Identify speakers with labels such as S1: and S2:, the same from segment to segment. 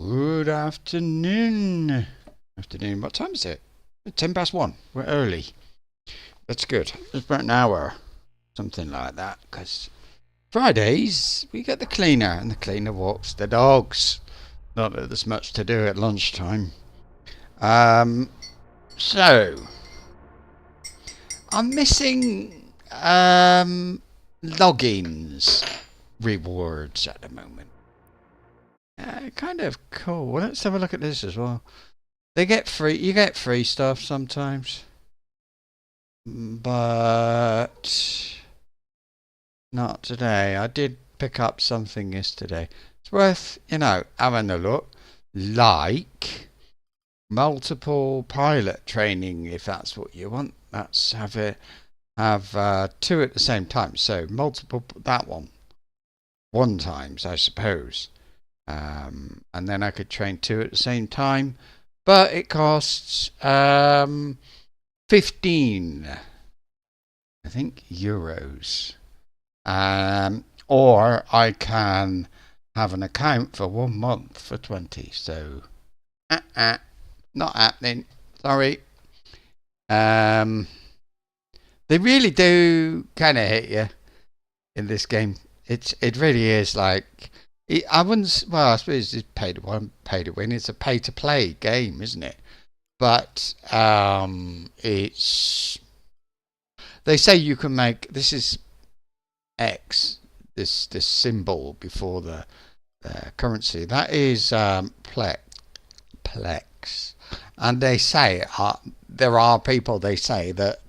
S1: Good afternoon. Afternoon. What time is it? 1:10. We're early. That's good. It's about an hour. Something like that. Because Fridays, we get the cleaner. And the cleaner walks the dogs. Not that there's much to do at lunchtime. So, I'm missing logins rewards at the moment. Kind of cool. Well, let's have a look at this as well. They get free. You get free stuff sometimes, but not today. I did pick up something yesterday. It's worth, having a look. Like multiple pilot training, if that's what you want. That's have two at the same time. So multiple that one times, I suppose. And then I could train two at the same time, but it costs 15, I think, euros. Or I can have an account for 1 month for 20. So, not happening. Sorry. They really do kind of hit you in this game. It really is like. I wouldn't. Well, I suppose it's pay to win. It's a pay to play game, isn't it? But it's. They say you can make. This is X. This symbol before the currency. That is plex. And they say there are people. They say that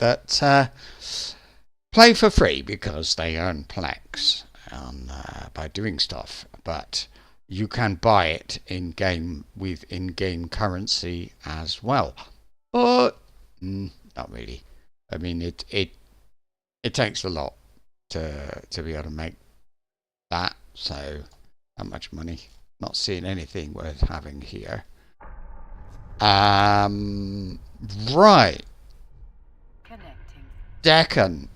S1: play for free because they earn plex by doing stuff. But you can buy it in game with in-game currency as well. But not really. I mean, it takes a lot to be able to make that. So, how much money? Not seeing anything worth having here. Right.
S2: Connecting.
S1: Deccan.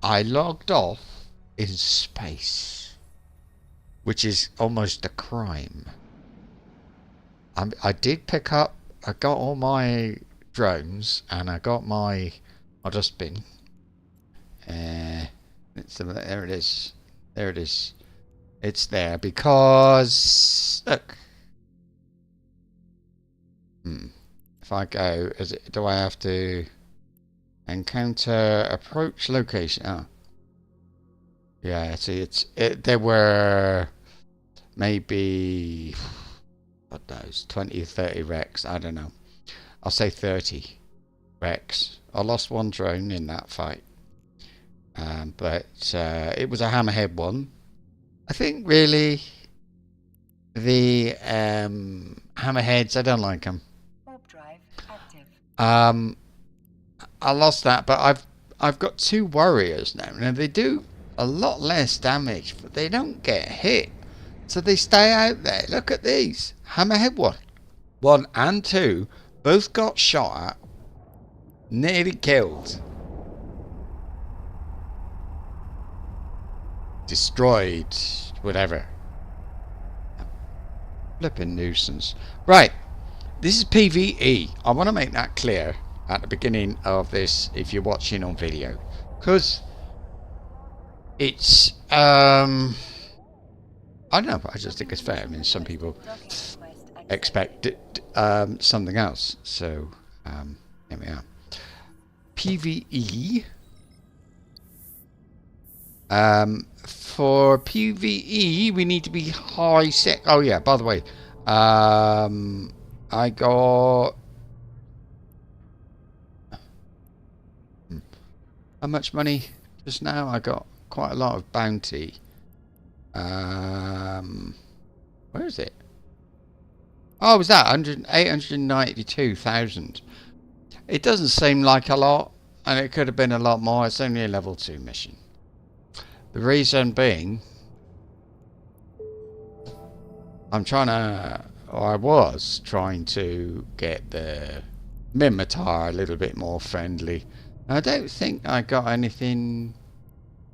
S1: I logged off in space, which is almost a crime. I did pick up. I got all my drones and I got my dustbin. There it is. There it is. It's there because look. If I go, do I have to encounter approach location? Oh. Yeah, see, there were maybe, what knows, 20 or 30 wrecks. I don't know. I'll say 30 wrecks. I lost one drone in that fight. But it was a hammerhead one. I think really the hammerheads, I don't like them.
S2: Warp drive active.
S1: I lost that, but I've got two warriors now. Now they do a lot less damage, but they don't get hit, so they stay out there. Look at these hammerhead one and two both got shot at, nearly killed, destroyed, whatever. Flipping nuisance. Right, this is PvE. I want to make that clear at the beginning of this if you're watching on video, because it's I don't know, I just think it's fair. I mean, some people expect something else. So here we are. PvE. For PvE we need to be high sec. Oh yeah, by the way, I got how much money just now? I got quite a lot of bounty. Where is it? Oh, was that 892,000? It doesn't seem like a lot, and it could have been a lot more. It's only a level 2 mission. The reason being, I was trying to get the Mimitar a little bit more friendly. I don't think I got anything.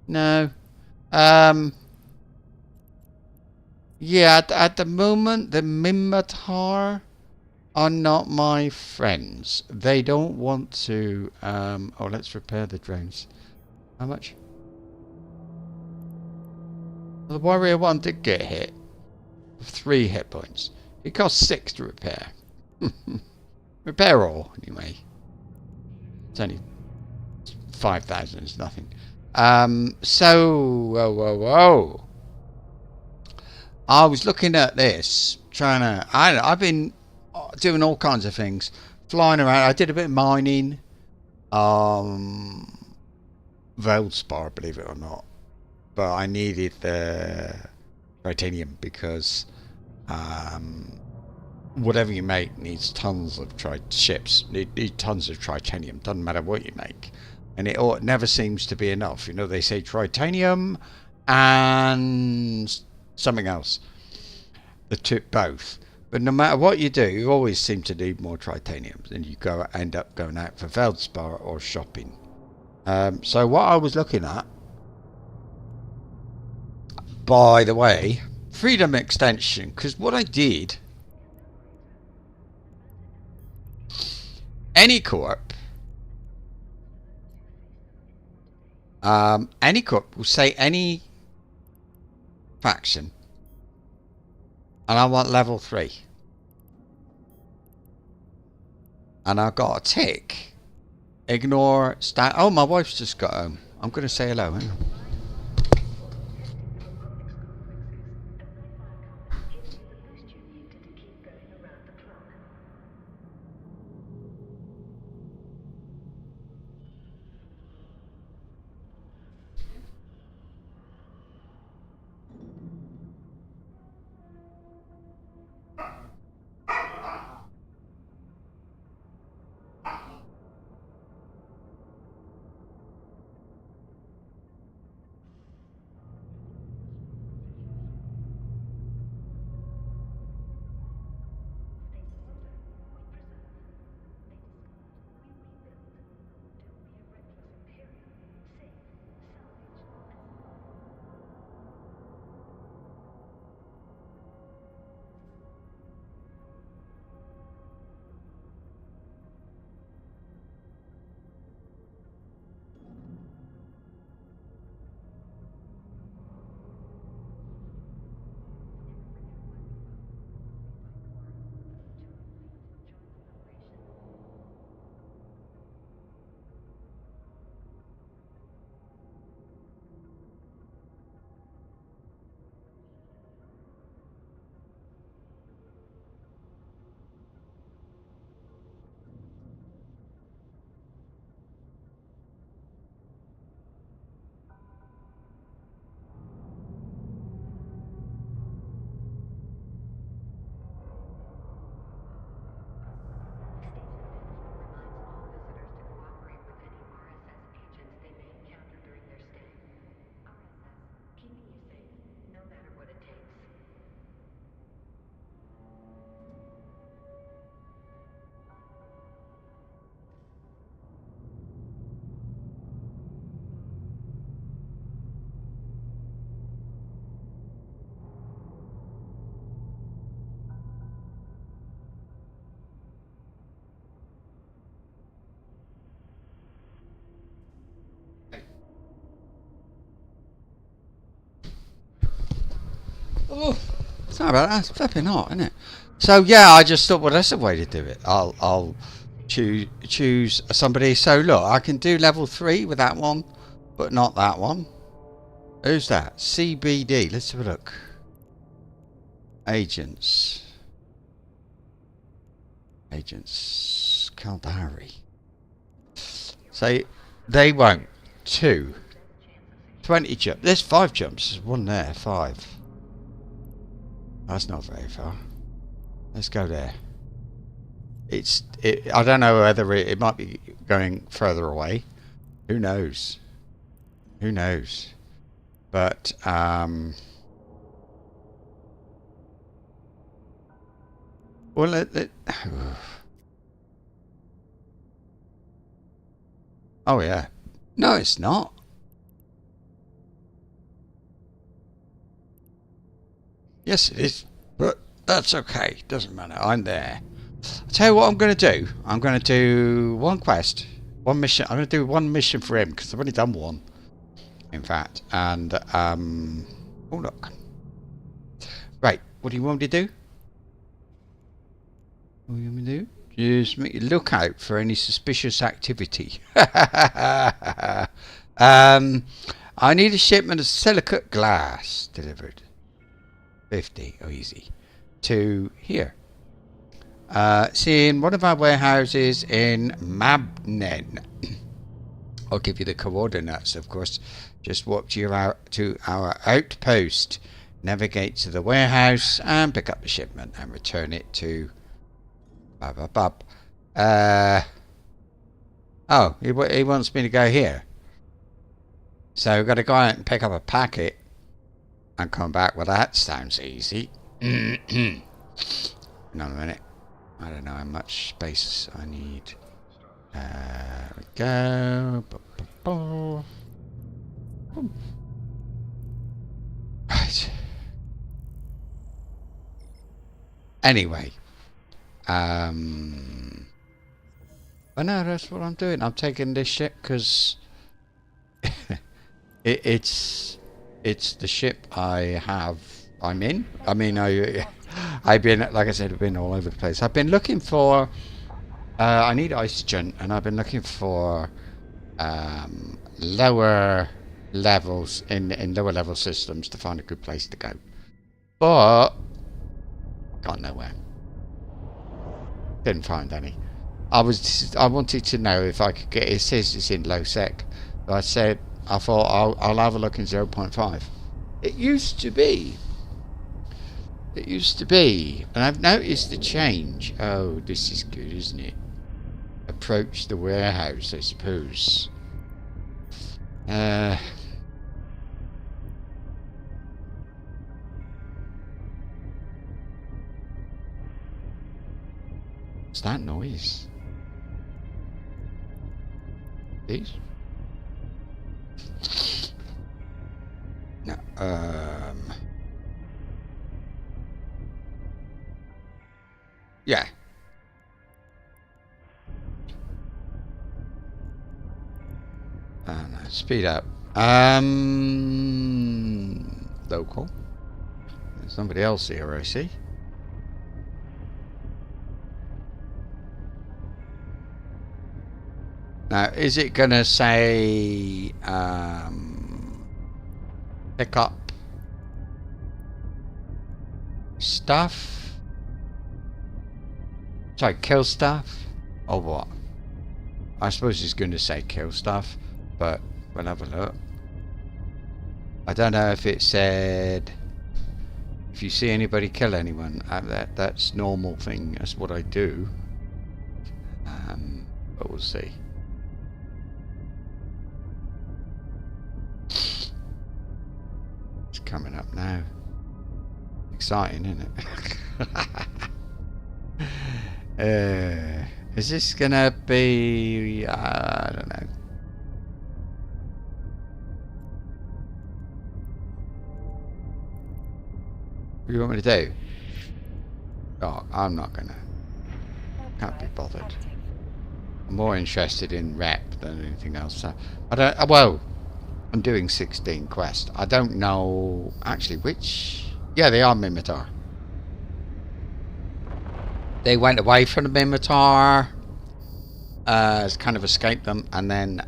S1: No. Yeah, at the moment, the Mimitar are not my friends. They don't want to. Oh, let's repair the drones. How much? The Warrior one did get hit. 3 hit points. It costs 6 to repair. Repair all, anyway. It's only 5,000, it's nothing. Whoa. I was looking at this, trying to. I've been doing all kinds of things, flying around. I did a bit of mining, Veldspar, believe it or not, but I needed the titanium because whatever you make needs tons of ships. Need tons of titanium. Doesn't matter what you make, and it never seems to be enough. You know, they say titanium and something else. The two both. But no matter what you do, you always seem to need more titaniums, and you end up going out for Veldspar or shopping. So what I was looking at, by the way, Freedom Extension, because what I did, any corp will say any faction, and I want level 3. And I've got a tick. Ignore stat. Oh, my wife's just got home. I'm going to say hello. Hang on. Oh, sorry about that. It's flipping hot, isn't it? So yeah, I just thought, well, that's the way to do it. I'll choose somebody. So look, I can do level 3 with that one, but not that one. Who's that? CBD. Let's have a look. Agents. Kaldari. So they won't. 2. 20 jumps. There's 5 jumps. There's one there. 5. That's not very far. Let's go there. I don't know whether it might be going further away. Who knows? Who knows? But well, oh yeah. No, it's not. Yes, it is. But that's okay. Doesn't matter. I'm there. I'll tell you what I'm going to do. I'm going to do one quest. One mission. I'm going to do one mission for him because I've only done one. In fact. And, oh, look. Right. What do you want me to do? What do you want me to do? Just make you look out for any suspicious activity. I need a shipment of silicate glass delivered. 50. Oh, easy. To here. See, in one of our warehouses in Mabnen. I'll give you the coordinates, of course. Just walk to our outpost. Navigate to the warehouse and pick up the shipment and return it to... oh, he wants me to go here. So we've got to go out and pick up a packet and come back. Well, that sounds easy. Hang on a minute. I don't know how much space I need. There we go. Right. Anyway. But no, that's what I'm doing. I'm taking this ship because it's the ship I'm in. I mean, I've been, like I said, I've been all over the place. I've been looking for, I need oxygen, and I've been looking for lower levels in lower level systems to find a good place to go. But got nowhere. Didn't find any. I wanted to know if I could get. It says it's in low sec. So I thought I'll have a look in 0.5. It used to be. And I've noticed the change. Oh, this is good, isn't it? Approach the warehouse, I suppose. What's that noise? These? No, yeah. No, speed up. Local. There's somebody else here, I see. Now, is it gonna say pick up stuff? Sorry, kill stuff? Or what? I suppose it's going to say kill stuff, but we'll have a look. I don't know if it said if you see anybody kill anyone. That's normal thing. That's what I do. But we'll see. It's coming up now. Exciting, isn't it? Is this gonna be? I don't know. What do you want me to do? Oh, I'm not gonna. Can't be bothered. I'm more interested in rep than anything else. So I don't. Well, I'm doing 16 quests. I don't know actually which. Yeah, they are Mimitar. They went away from the Mimitar, kind of escaped them, and then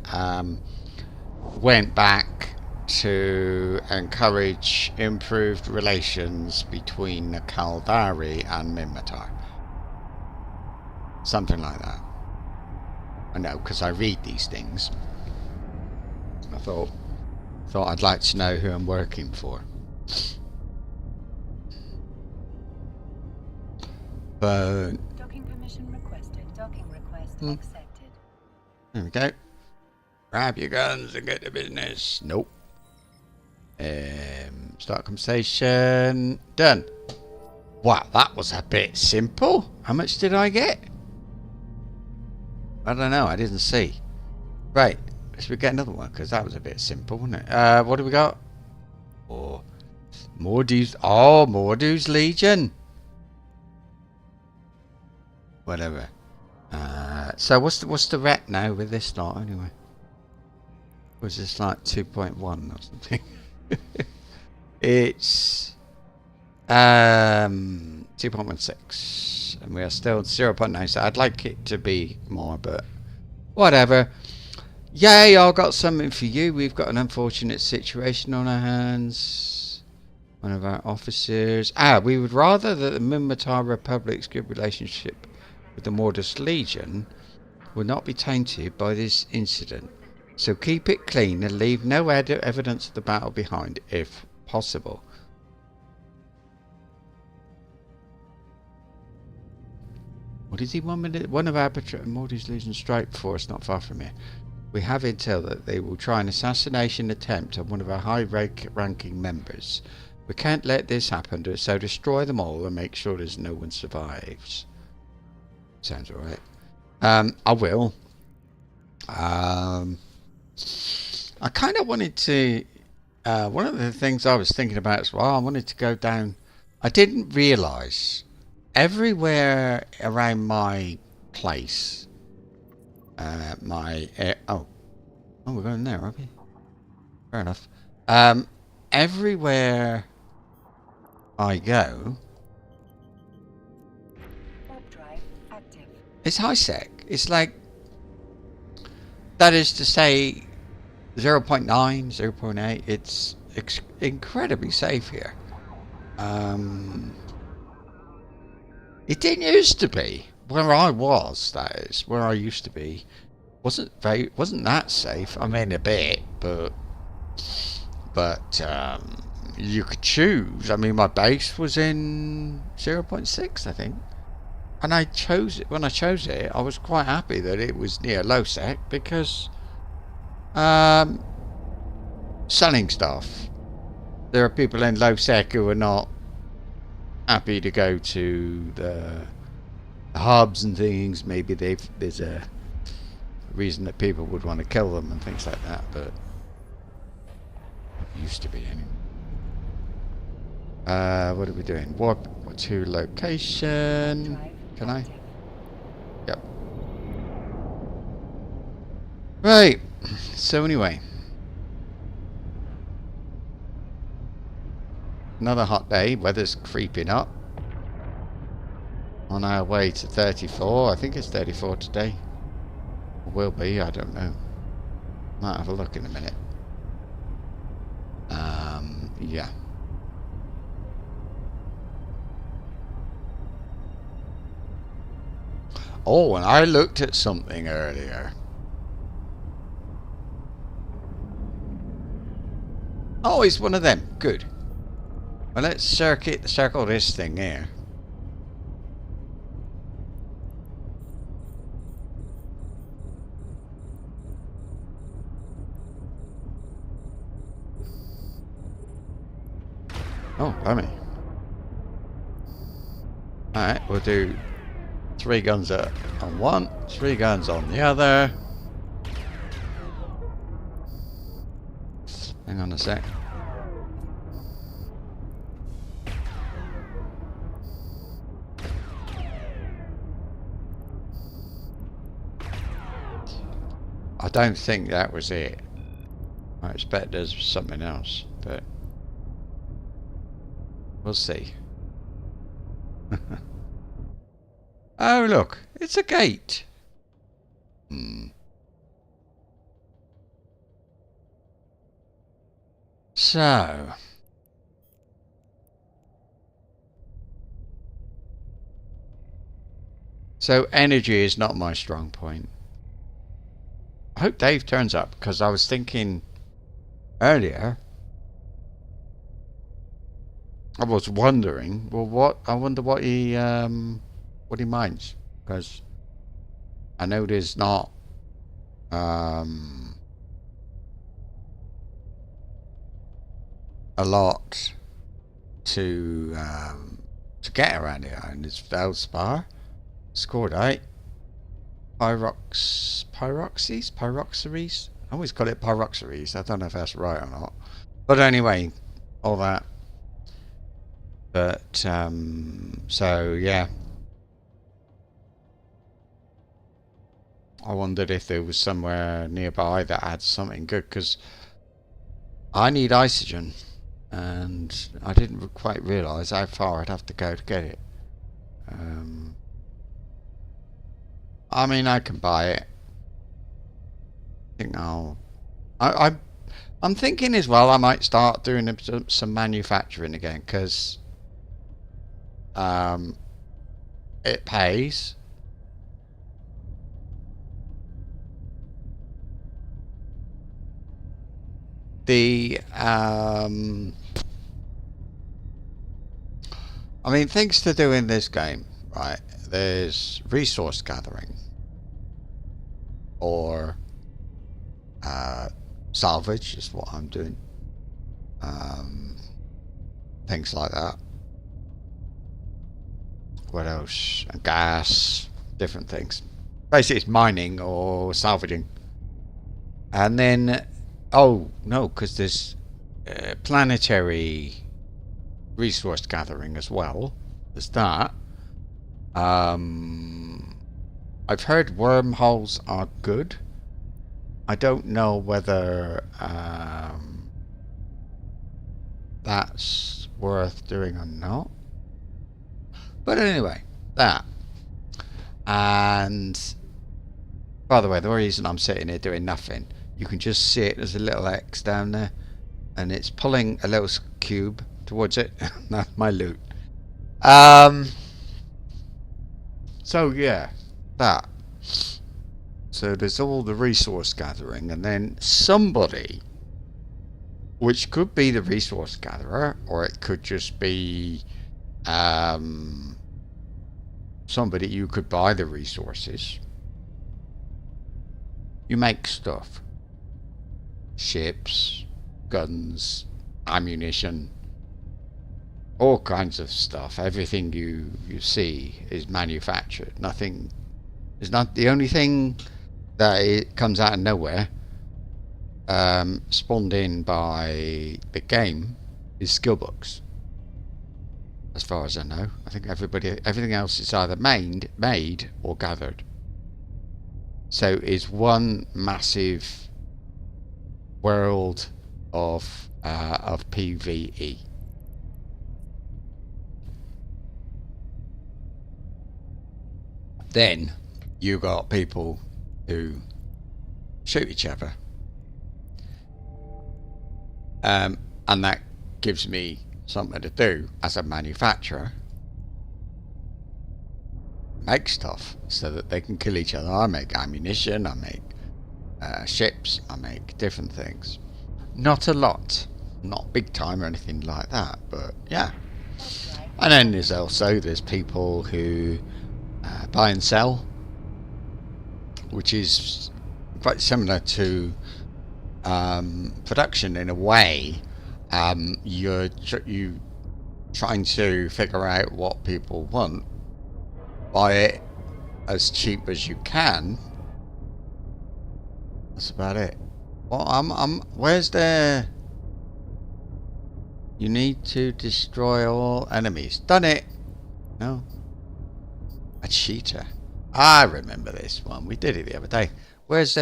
S1: went back to encourage improved relations between the Kaldari and Mimitar. Something like that. I know, because I read these things. I thought I'd like to know who I'm working for. But
S2: Docking permission requested. Docking request accepted.
S1: There we go. Grab your guns and get to business. Nope. Start conversation. Done. Wow, that was a bit simple. How much did I get? I don't know. I didn't see. Right. Let's get another one because that was a bit simple, wasn't it? What do we got? Oh, Mordu's, oh, Mordu's Legion. Whatever. So what's the rep now with this lot anyway? Was this like 2.1 or something? It's 2.16 and we are still 0.9, so I'd like it to be more, but whatever. Yay, I got something for you. We've got an unfortunate situation on our hands. One of our officers. We would rather that the Minmatar Republic's good relationship with the Mordu's Legion will not be tainted by this incident. So keep it clean and leave no evidence of the battle behind, if possible. What does he want? One of our Mordu's Legion strike force not far from here. We have intel that they will try an assassination attempt on one of our high-ranking members. We can't let this happen, so destroy them all and make sure there's no one survives. Sounds alright. I will. I kind of wanted to... one of the things I was thinking about as well, I wanted to go down... I didn't realise everywhere around my place... oh, we're going there, are we? Fair enough. Everywhere I go, it's high sec. It's like, that is to say, 0.9, 0.8. It's incredibly safe here. It didn't used to be. Where I was, that is, where I used to be, wasn't that safe. I mean, a bit, but you could choose. I mean, my base was in 0.6, I think, and I chose it. When I chose it, I was quite happy that it was near low sec because selling stuff. There are people in low sec who are not happy to go to the hubs and things. Maybe there's a reason that people would want to kill them and things like that, but used to be anyway. What are we doing? Warp to location. Can I? Yep. Right. So anyway, another hot day. Weather's creeping up. On our way to 34. I think it's 34 today. Or will be, I don't know. Might have a look in a minute. Yeah. Oh, and I looked at something earlier. Oh, it's one of them. Good. Well, let's circle this thing here. Oh, blimey. Alright, we'll do 3 guns on one, 3 guns on the other. Hang on a sec. I don't think that was it. I expect there's something else, but we'll see. Oh, look, it's a gate. So, energy is not my strong point. I hope Dave turns up, because I was thinking earlier, I was wondering, well, I wonder what he minds, because I know there's not a lot to get around here, and it's Velspar, scored 8, Pyroxeries. I always call it Pyroxeries. I don't know if that's right or not, but anyway, all that. But so yeah, I wondered if there was somewhere nearby that had something good, because I need oxygen, and I didn't quite realise how far I'd have to go to get it. I mean, I can buy it. I think I'm thinking as well, I might start doing some manufacturing again, because it pays. I mean, things to do in this game, right? There's resource gathering, or salvage is what I'm doing. Things like that. What else? Gas, different things. Basically, it's mining or salvaging. And then, oh no, because there's planetary resource gathering as well. There's that. I've heard wormholes are good. I don't know whether that's worth doing or not. But anyway, that. And by the way, the reason I'm sitting here doing nothing, you can just see it. There's a little X down there, and it's pulling a little cube towards it. That's my loot. So yeah, that. So there's all the resource gathering, and then somebody, which could be the resource gatherer, or it could just be somebody you could buy the resources. You make stuff. Ships, guns, ammunition, all kinds of stuff. Everything you see is manufactured. Nothing is not the only thing that it comes out of nowhere, spawned in by the game, is skill books. As far as I know, I think everything else is either made or gathered. So it's one massive world of PvE. Then you got people who shoot each other, and that gives me something to do as a manufacturer. Make stuff so that they can kill each other. I make ammunition, I make ships, I make different things. Not a lot, not big time or anything like that, but yeah. And then there's people who buy and sell, which is quite similar to production in a way. You're trying to figure out what people want, buy it as cheap as you can. That's about it. Well, where's the... You need to destroy all enemies. Done it. No. A cheater. I remember this one. We did it the other day. Where is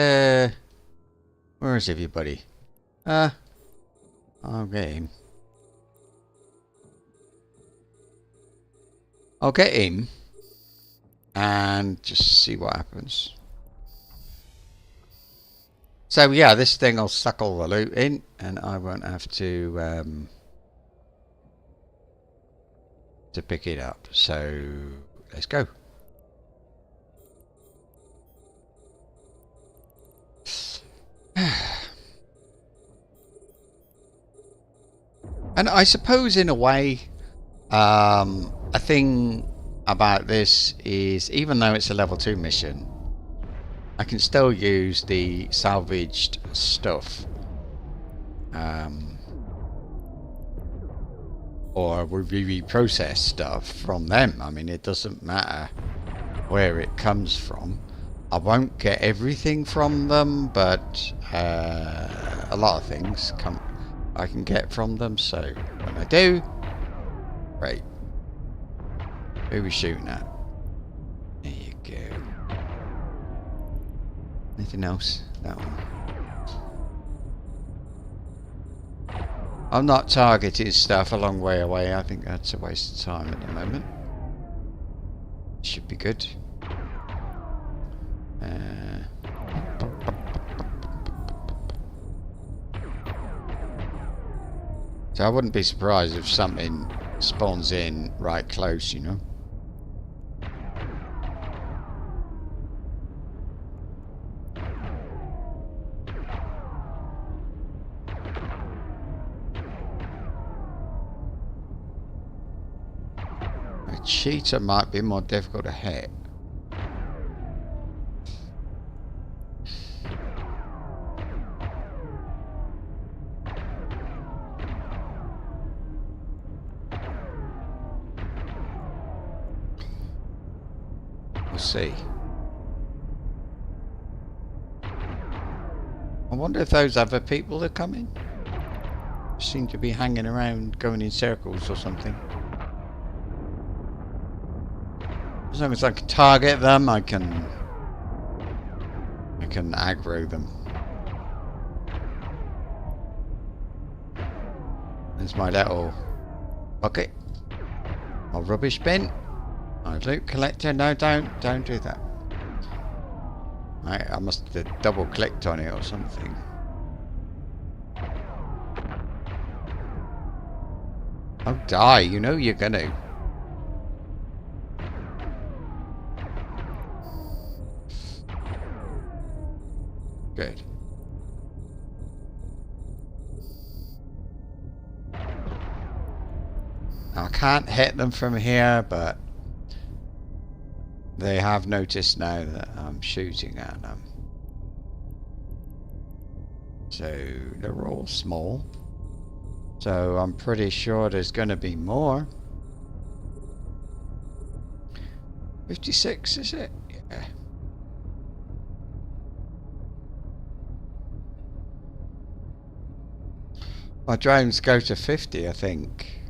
S1: everybody? I'll get him. I'll get him and just see what happens. So yeah, this thing will suck all the loot in, and I won't have to pick it up. So let's go. And I suppose in a way, a thing about this is, even though it's a level 2 mission, I can still use the salvaged stuff, or reprocess stuff from them. I mean, it doesn't matter where it comes from. I won't get everything from them, but a lot of things I can get from them. So when I do, Right. Who are we shooting at? There you go. Anything else? That one. I'm not targeting stuff a long way away. I think that's a waste of time at the moment. Should be good. So I wouldn't be surprised if something spawns in right close, you know. A cheetah might be more difficult to hit. We'll see. I wonder if those other people are coming. Seem to be hanging around, going in circles or something. As long as I can target them, I can aggro them. There's my little bucket. My rubbish bin. My loot collector. No, don't do that. I must have double clicked on it or something. Oh, die! You know you're gonna. Good. Now, I can't hit them from here, but they have noticed now that I'm shooting at them. So they're all small. So I'm pretty sure there's going to be more. 56, is it? Yeah. My drones go to 50, I think.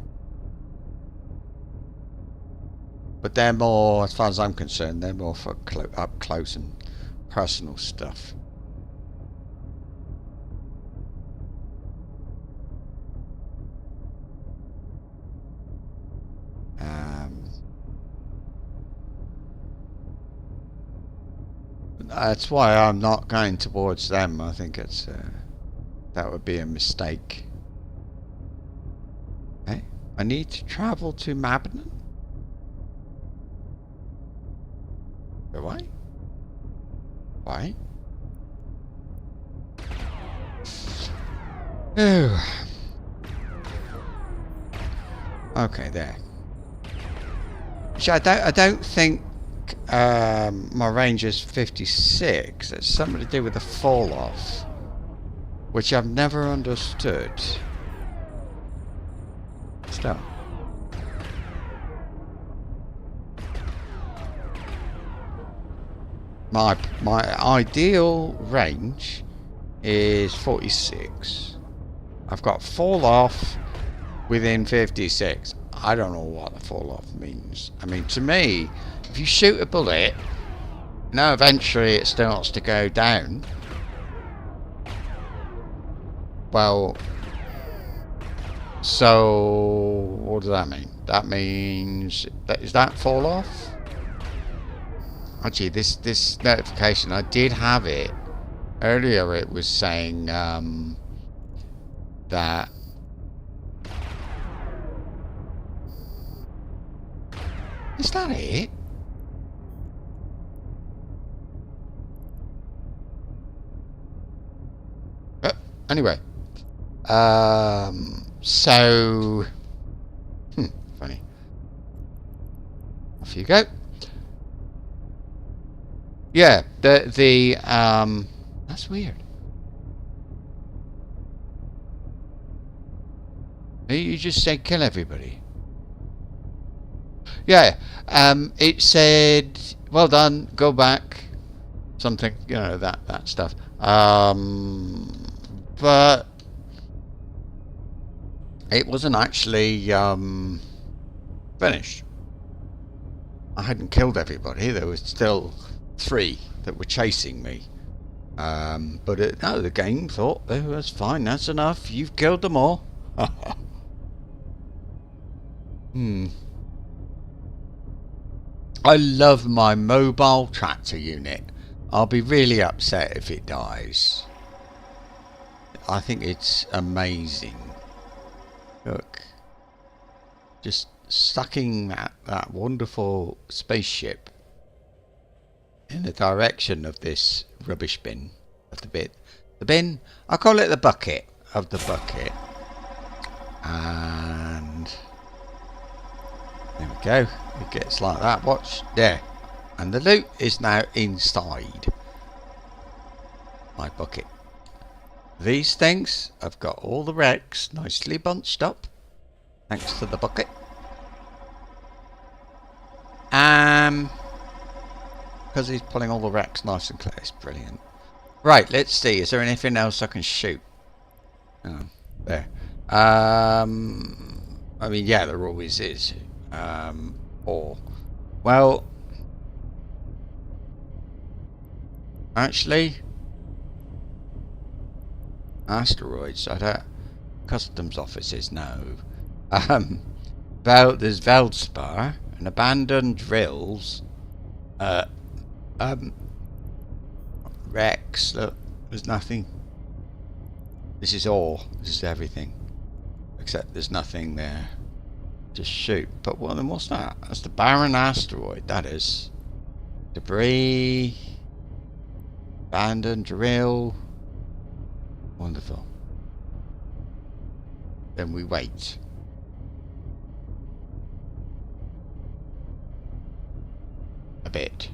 S1: But they're more, as far as I'm concerned, they're more for up close and personal stuff. That's why I'm not going towards them. I think it's that would be a mistake. Okay, I need to travel to Mabnon. Do I? Why? Oh. Okay, there. Which I don't think my range is 56. It's something to do with the fall off, which I've never understood. Still. My ideal range is 46. I've got fall off within 56. I don't know what the fall off means. I mean, to me, if you shoot a bullet, now eventually it starts to go down. Well, so what does that mean? That means that is that fall off? Actually, this notification, I did have it earlier. It was saying that is that it? Anyway, so funny. Off you go. Yeah, the that's weird. You just said kill everybody. Yeah, it said well done, go back, something, you know, that stuff. But it wasn't actually Finished. I hadn't killed everybody. There was still 3 that were chasing me. But no, the game thought it was fine. That's enough. You've killed them all. I love my mobile tractor unit. I'll be really upset if it dies. I think it's amazing. Look. Just sucking that wonderful spaceship in the direction of this rubbish bin. Of the bin, I call it the bucket of the bucket. And there we go. It gets like that. Watch there. And the loot is now inside my bucket. These things, I've got all the wrecks nicely bunched up thanks to the bucket. Because he's pulling all the wrecks nice and clear. It's brilliant. Right, let's see. Is there anything else I can shoot? Oh, there. I mean, yeah, there always is. Well, actually, asteroids. I don't. Customs offices, no. There's Veldspar and abandoned drills. Rex. Look, there's nothing. This is all. This is everything. Except there's nothing there. Just shoot. But then what's that? That's the barren asteroid. That is. Debris. Abandoned drill. Wonderful. Then we wait. A bit.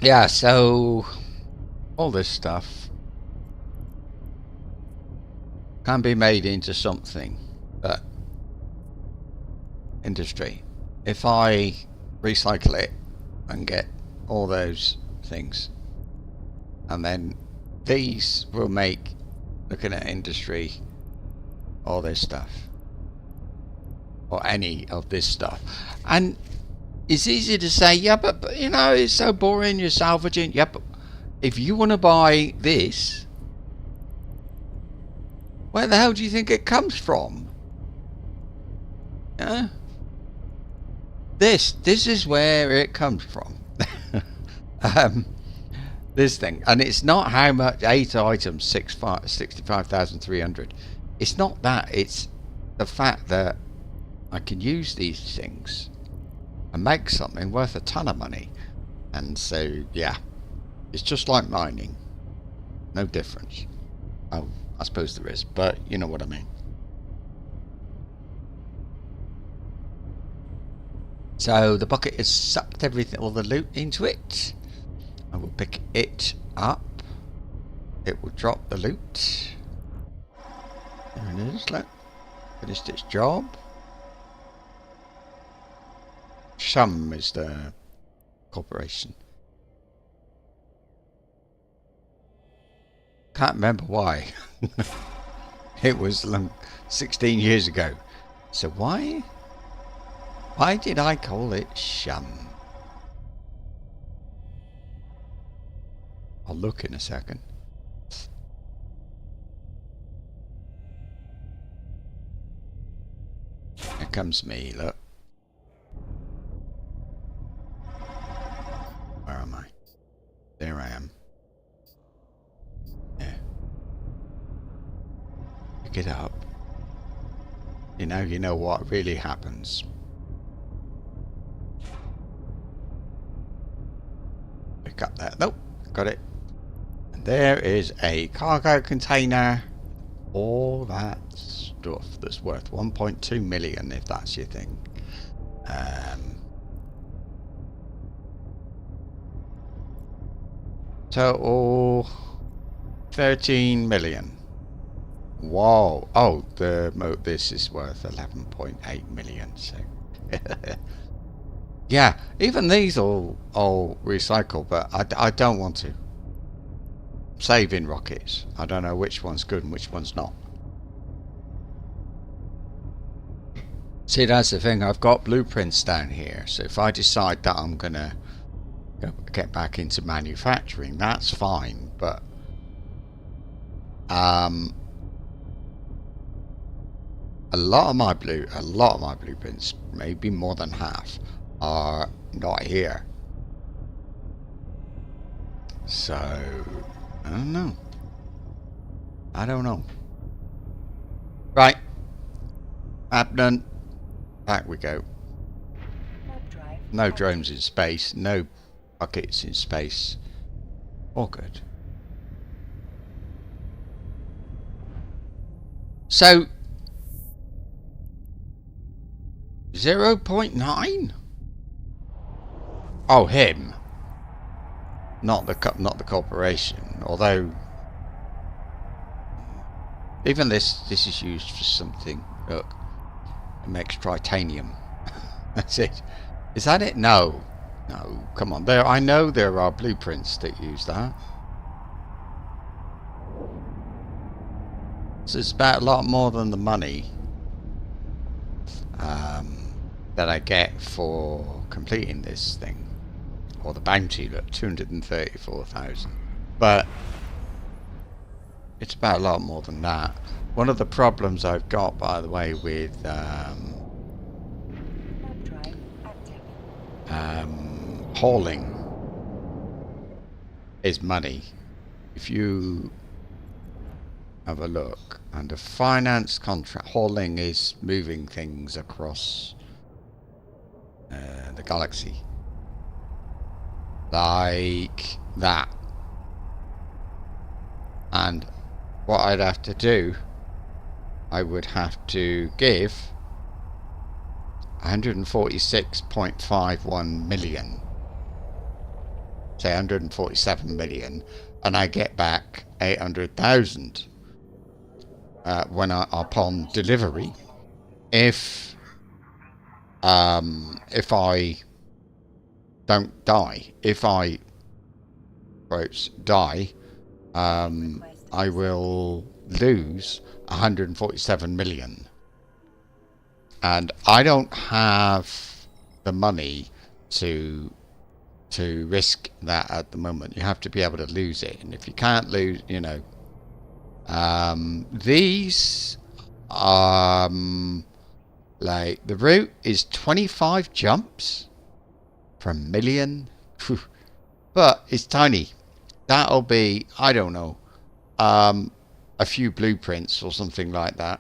S1: Yeah, so all this stuff can be made into something, but industry. If I recycle it and get all those things, and then these will make, looking at industry, all this stuff, or any of this stuff. And it's easy to say, yeah, but you know, it's so boring, you're salvaging. Yeah, but if you want to buy this, where the hell do you think it comes from? Yeah, this is where it comes from. This thing, and it's not how much. 8 items, 65,300. It's not that. It's the fact that I can use these things and make something worth a ton of money. And so, yeah, it's just like mining. No difference. Oh, I suppose there is, but you know what I mean. So the bucket has sucked everything, all the loot into it. I will pick it up. It will drop the loot. There it is, look. Finished its job. Shum is the corporation. Can't remember why. It was 16 years ago. So why did I call it Shum? I'll look in a second. Here comes me, look. Where am I? There I am. Yeah. Pick it up. You know what really happens. Pick up that. Nope, got it. And there is a cargo container. All that stuff that's worth 1.2 million, if that's your thing. Total 13 million. Whoa. Oh, this is worth 11.8 million. So yeah, even these all recycle, but I don't want to. saving rockets. I don't know which one's good and which one's not. See, that's the thing. I've got blueprints down here. So if I decide that I'm going to get back into manufacturing, that's fine. But a lot of my blueprints, maybe more than half, are not here. So I don't know. Right, map done. Back we go. No drones in space. No buckets in space. All good. So 0.9? Oh, him. Not the corporation. Although even this is used for something. Look, it makes titanium. That's it. Is that it? No. No, come on. I know there are blueprints that use that. So it's about a lot more than the money that I get for completing this thing. Or the bounty, look, 234,000. But it's about a lot more than that. One of the problems I've got, by the way, with hauling is money. If you have a look under finance contract, hauling is moving things across the galaxy like that, and what I'd have to do, I would have to give 146.51 million, say 147 million, and I get back 800,000 upon delivery. If I don't die, if I quotes die, I will lose 147 million. And I don't have the money to risk that at the moment. You have to be able to lose it, and if you can't lose, you know, these like the route is 25 jumps per million. Whew. But it's tiny. That'll be, I don't know, a few blueprints or something like that.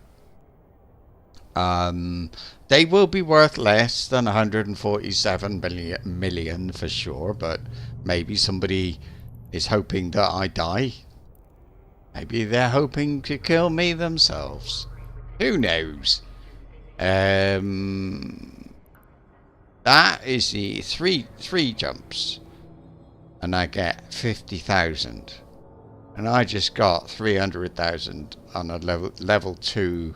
S1: They will be worth less than 147 million for sure, but maybe somebody is hoping that I die. Maybe they're hoping to kill me themselves. Who knows? That is the three jumps, and I get 50,000, and I just got 300,000 on a level 2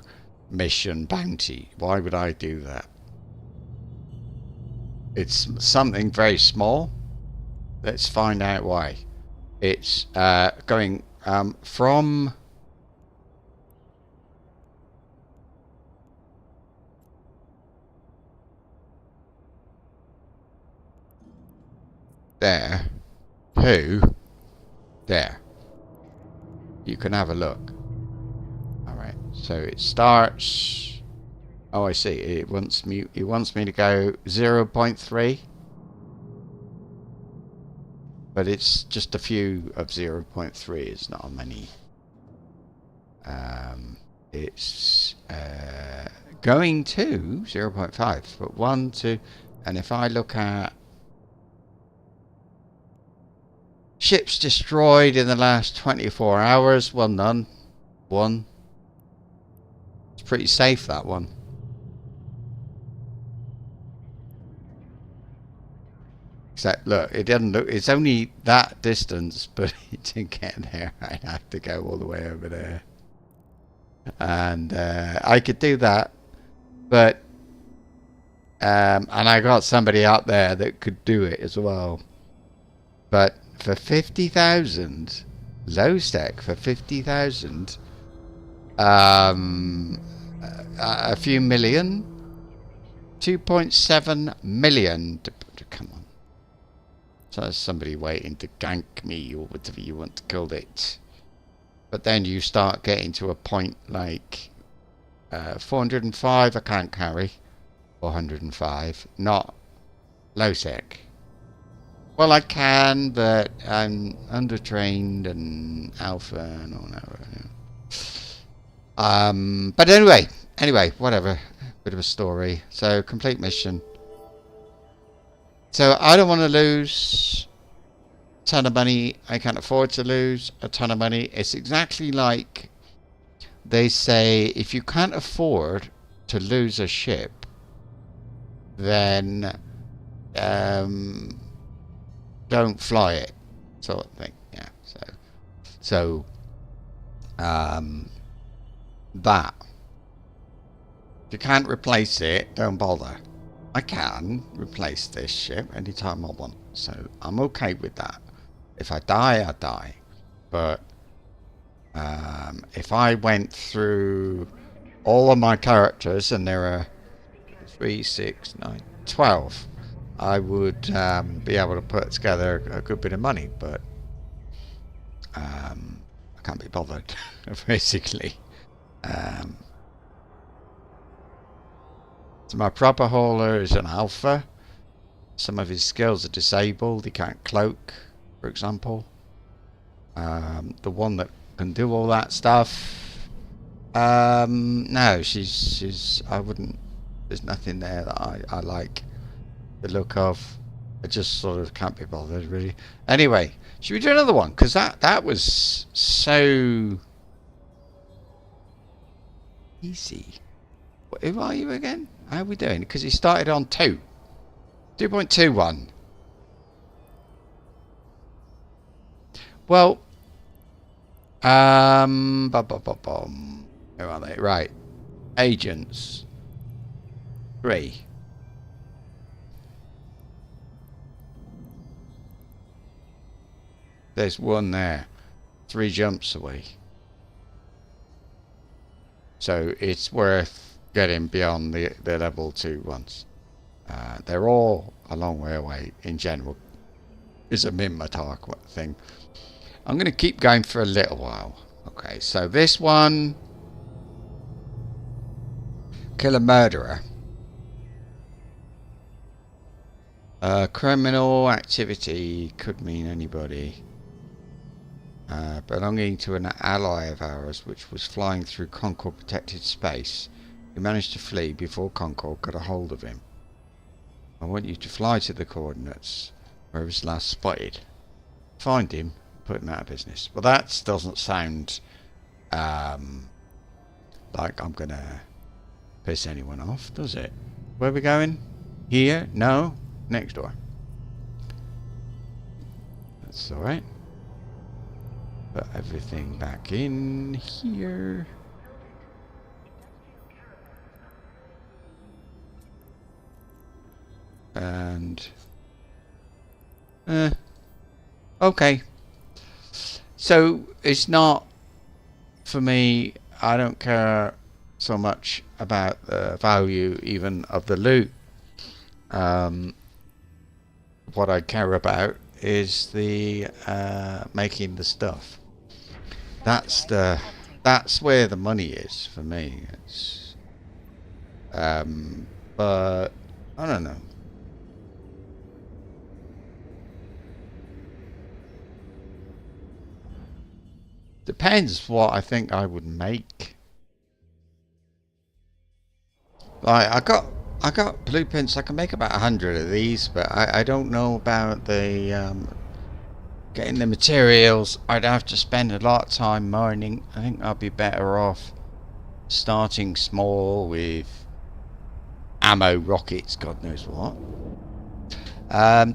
S1: mission bounty. Why would I do that? It's something very small. Let's find out why. It's going from there to there. You can have a look. Alright, so it starts. Oh, I see. It wants me to go 0.3, but it's just a few of 0.3. It's not many. It's going to 0.5, but 1, 2, and if I look at ships destroyed in the last 24 hours, well, none. 1. It's pretty safe, that one. Except, look, it doesn't look, it's only that distance, but to get there, I have to go all the way over there. And I could do that, but and I got somebody out there that could do it as well. But for 50,000, low sec for 50,000. A few million. 2.7 million. Come on. So there's somebody waiting to gank me or whatever you want to call it. But then you start getting to a point like 405 I can't carry. 405. Not low sec. Well, I can, but I'm undertrained and alpha and all that. But anyway, whatever. Bit of a story. So, complete mission. So, I don't want to lose a ton of money. I can't afford to lose a ton of money. It's exactly like they say, if you can't afford to lose a ship, then don't fly it, sort of thing. Yeah. So that if you can't replace it, don't bother. I can replace this ship anytime I want, so I'm okay with that. If I die, I die. But if I went through all of my characters, and there are 3, 6, 9, 12, I would be able to put together a good bit of money, but I can't be bothered, basically. So my proper hauler is an alpha. Some of his skills are disabled. He can't cloak, for example. The one that can do all that stuff, no, she's I wouldn't. There's nothing there that I like the look of. I just sort of can't be bothered, really. Anyway, should we do another one? Because that was so easy. Who are you again? How are we doing? Because he started on 2.21. Well, who are they? Right, agents 3. There's one there, 3 jumps away. So it's worth getting beyond the level 2 ones. They're all a long way away in general. It's a Minmatar thing. I'm going to keep going for a little while. Okay, so this one, kill a murderer. Criminal activity could mean anybody. Belonging to an ally of ours which was flying through Concord protected space. We managed to flee before Concord got a hold of him. I want you to fly to the coordinates where he was last spotted. Find him, put him out of business. Well, that doesn't sound like I'm gonna piss anyone off, does it? Where are we going? Here? No? Next door. That's alright. Put everything back in here. And okay. So it's not for me. I don't care so much about the value even of the loot. What I care about is the making the stuff. That's where the money is for me. It's but I don't know. Depends what I think I would make. Like I got blueprints. I can make about 100 of these, but I don't know about the getting the materials. I'd have to spend a lot of time mining. I think I'd be better off starting small with ammo, rockets, God knows what.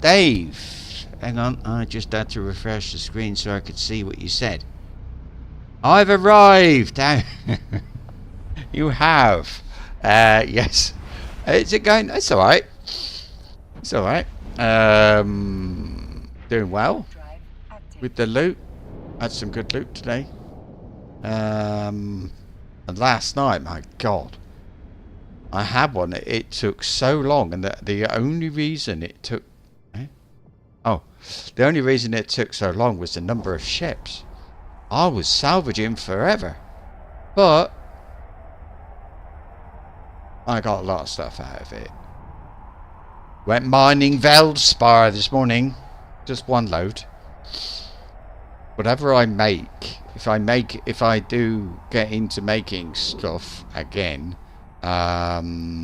S1: Dave, hang on, I just had to refresh the screen so I could see what you said. I've arrived. You have. Yes. Is it going? It's alright. It's alright. Doing well with the loot. Had some good loot today. And last night, my God, I had one. It took so long, and the only reason it took, the only reason it took so long was the number of ships. I was salvaging forever, but I got a lot of stuff out of it. Went mining Veldspar this morning, just one load. Whatever I make, if I do get into making stuff again, yeah,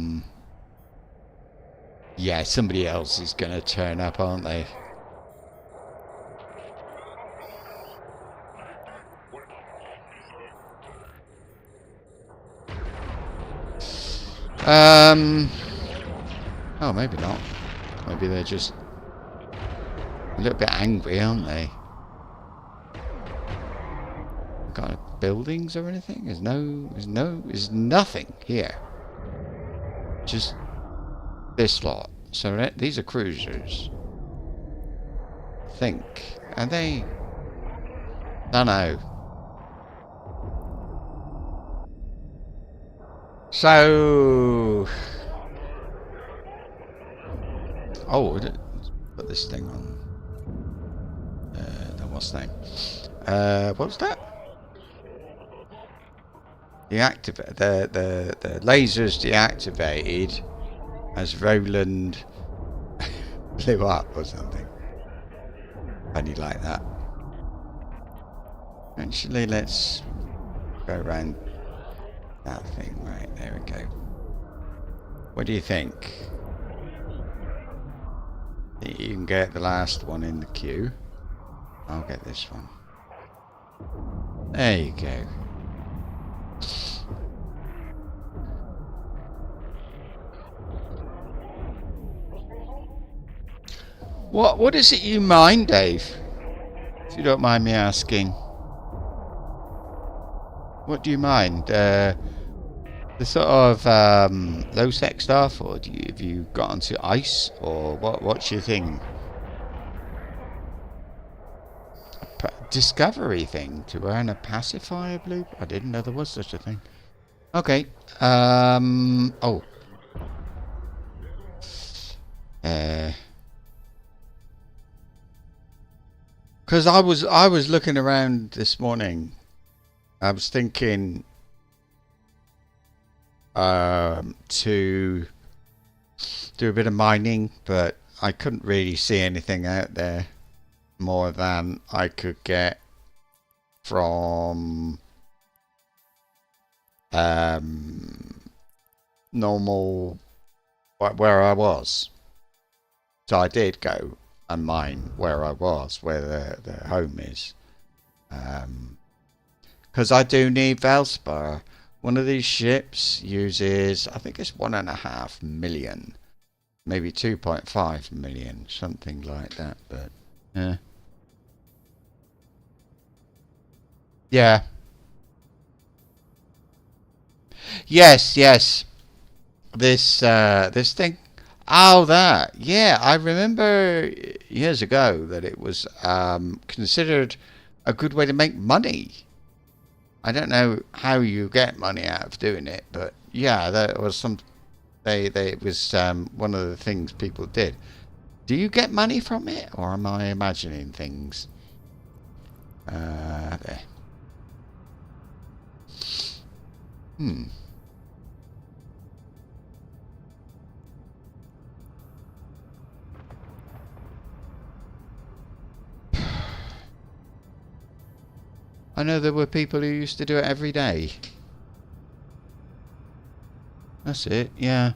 S1: somebody else is gonna turn up, aren't they? Oh, maybe not. Maybe they're just a little bit angry, aren't they? Got buildings or anything? There's nothing here. Just this lot. So these are cruisers. I think. Are they? Don't know. So, let's put this thing on. What's the name? What's that? Deactivate the lasers deactivated as Roland blew up or something. Funny like that. Actually, let's go around that thing. Right, there we go. What do you think? You can get the last one in the queue. I'll get this one. There you go. What is it you mind, Dave? If you don't mind me asking. What do you mind? The sort of low sec stuff, or have you got onto ice, or what's your thing? Discovery thing to earn a pacifier loop? I didn't know there was such a thing. Okay. Because I was looking around this morning. I was thinking to do a bit of mining, but I couldn't really see anything out there more than I could get from normal where I was. So I did go and mine where I was, where the home is, because I do need Valspar. One of these ships uses, I think it's 1.5 million, maybe 2.5 million, something like that. But yeah. Yes. This thing. Oh, that. Yeah, I remember years ago that it was considered a good way to make money. I don't know how you get money out of doing it, but yeah, that was some. It was one of the things people did. Do you get money from it, or am I imagining things? There. I know there were people who used to do it every day. That's it, yeah.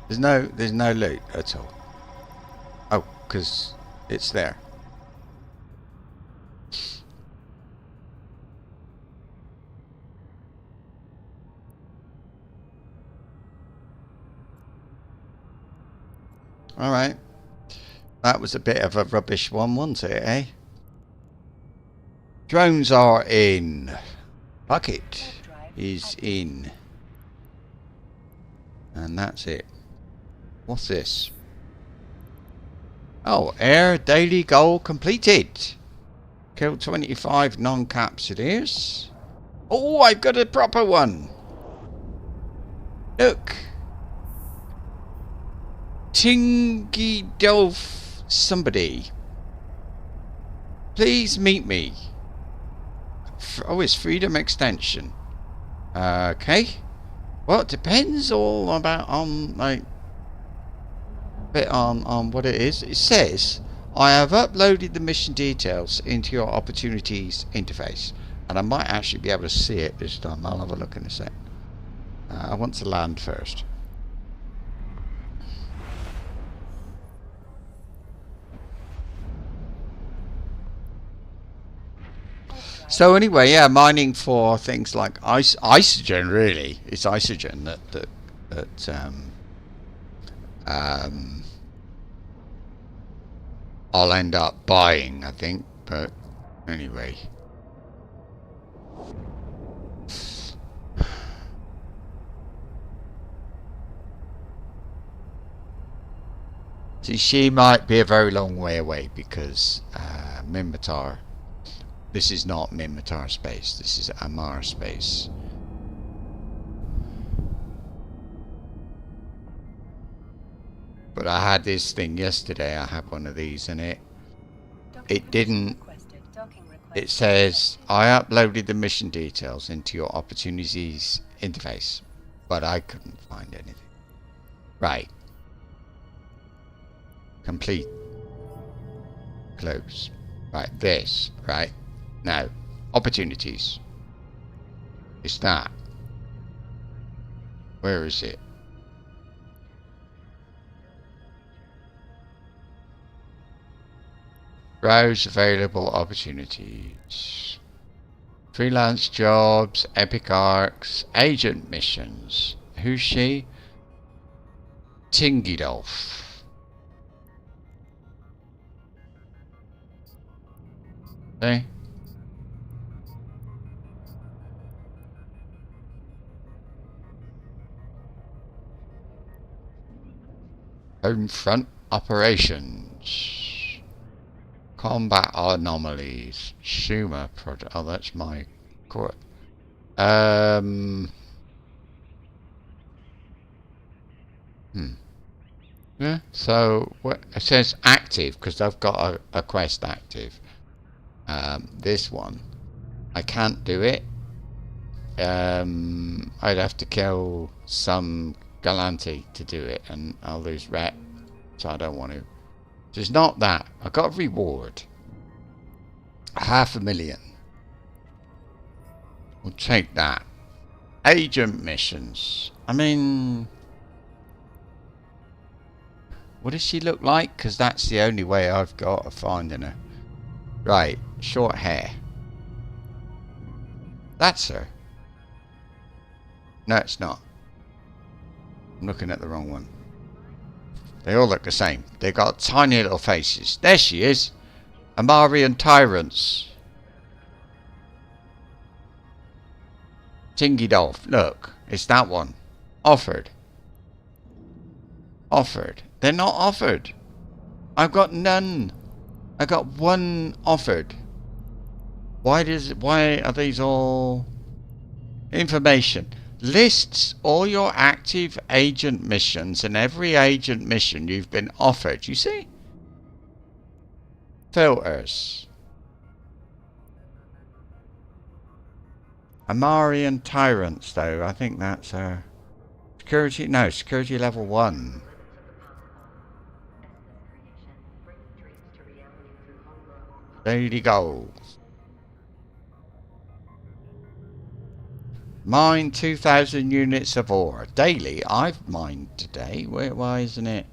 S1: There's no loot at all. Oh, because it's there. Alright. That was a bit of a rubbish one, wasn't it, eh? Drones are in. Bucket. is in. And that's it. What's this? Oh, air daily goal completed. Kill 25 non-capsuleers. Oh, I've got a proper one. Look. Tingidolf somebody. Please meet me. Oh, it's Freedom Extension. Okay. Well, it depends all about on like bit on what it is. It says I have uploaded the mission details into your opportunities interface, and I might actually be able to see it this time. I'll have a look in a sec. I want to land first. So anyway, yeah, mining for things like isogen. Really, it's isogen that I'll end up buying, I think. But anyway, see, she might be a very long way away because Minmatar. This is not Minmatar space. This is Amar space. But I had this thing yesterday. I had one of these, and it didn't. It says I uploaded the mission details into your opportunities interface, but I couldn't find anything. Right. Complete. Close. Right. This. Right. Now, opportunities. It's that. Where is it? Browse available opportunities. Freelance jobs, epic arcs, agent missions. Who's she? Tingidolf. Okay. Home front operations. Combat anomalies. Schumer project. Oh, that's my core. Yeah. So what it says active because I've got a quest active. This one, I can't do it. I'd have to kill some Galante to do it, and I'll lose rep, so I don't want to. So it's not that. I got a reward. 500,000. We'll take that. Agent missions. I mean, what does she look like? Because that's the only way I've got of finding her. Right, short hair. That's her. No, it's not. I'm looking at the wrong one. They all look the same. They got tiny little faces. There she is. Amarian Tyrants. Tingidolf. Look, it's that one. Offered. Offered. They're not offered. I've got none. I got one offered. Why are these all information? Lists all your active agent missions and every agent mission you've been offered. You see? Filters. Amarian Tyrants, though. I think that's security. No, security level 1. Daily goals. Mine 2,000 units of ore. Daily? I've mined today. Why isn't it?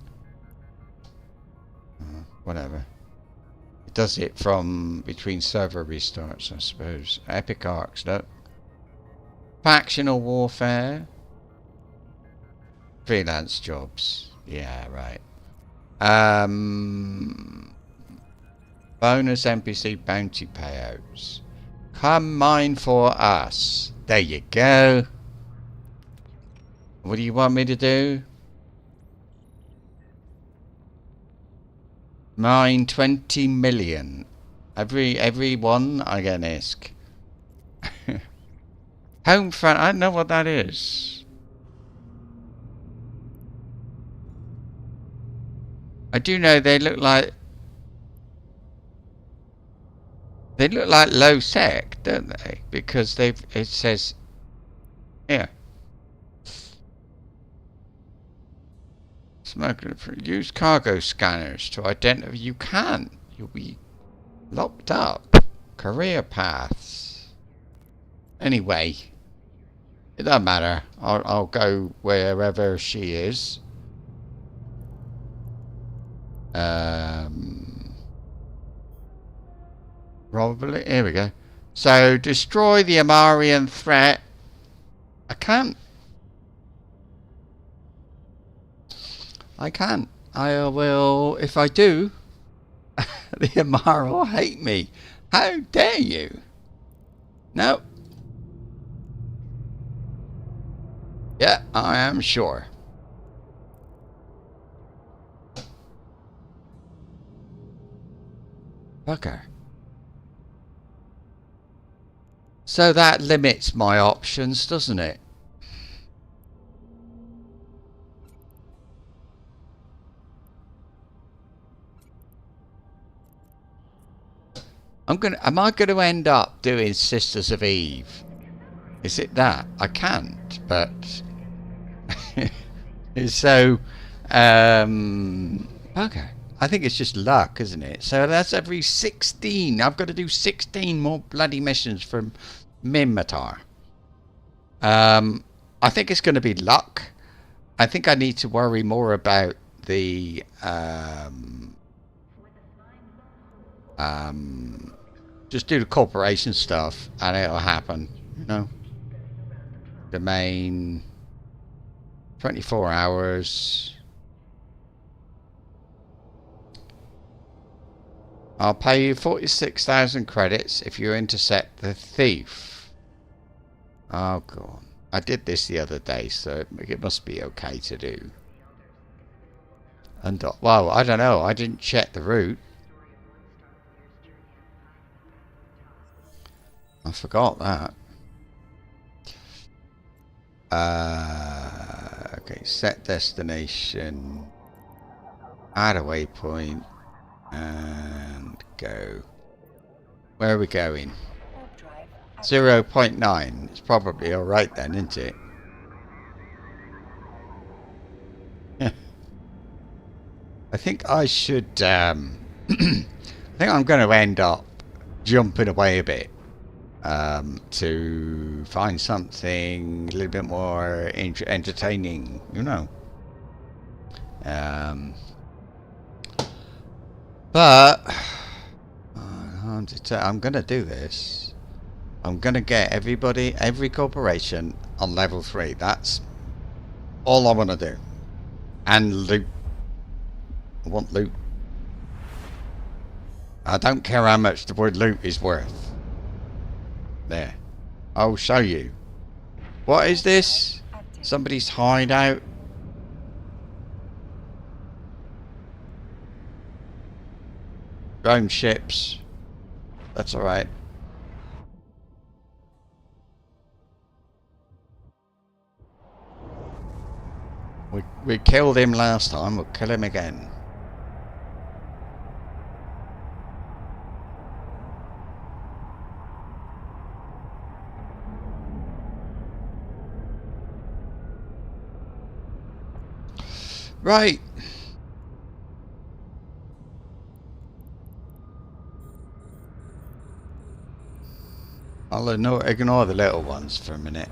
S1: Whatever. It does it from between server restarts, I suppose. Epic arcs, look. Factional warfare. Freelance jobs. Yeah, right. Bonus NPC bounty payouts. Come mine for us. There you go. What do you want me to do? Mine 20 million. Every one I get an ISK. Home front, I don't know what that is. I do know they look like low sec, don't they? Because it says here. Smoking for use cargo scanners to identify. You can't. You'll be locked up. Career paths. Anyway, it doesn't matter. I'll go wherever she is. Probably. Here we go. So destroy the Amarian threat. I can't. I will. If I do, the Amara will hate me. How dare you? No. Yeah, I am sure. Okay. So that limits my options, doesn't it? Am I gonna end up doing Sisters of Eve? Is it that? I can't, but so okay. I think it's just luck, isn't it? So that's every 16. I've got to do 16 more bloody missions from Minmatar. I think it's going to be luck. I think I need to worry more about the just do the corporation stuff and it'll happen, you know. Domain 24 hours. I'll pay you 46,000 credits if you intercept the thief. Oh god. I did this the other day, so it must be okay to do. And well, I don't know. I didn't check the route. I forgot that. Okay, set destination. Add a waypoint. And go. Where are we going? 0.9. It's probably alright then, isn't it? I think I should I think I'm going to end up jumping away a bit to find something a little bit more entertaining, you know. But I'm going to do this. I'm going to get every corporation on level 3. That's all I want to do. And loot. I want loot. I don't care how much the word loot is worth. There. I'll show you. What is this? Somebody's hideout? Drone ships. That's alright. We killed him last time, we'll kill him again. Right. I'll ignore the little ones for a minute.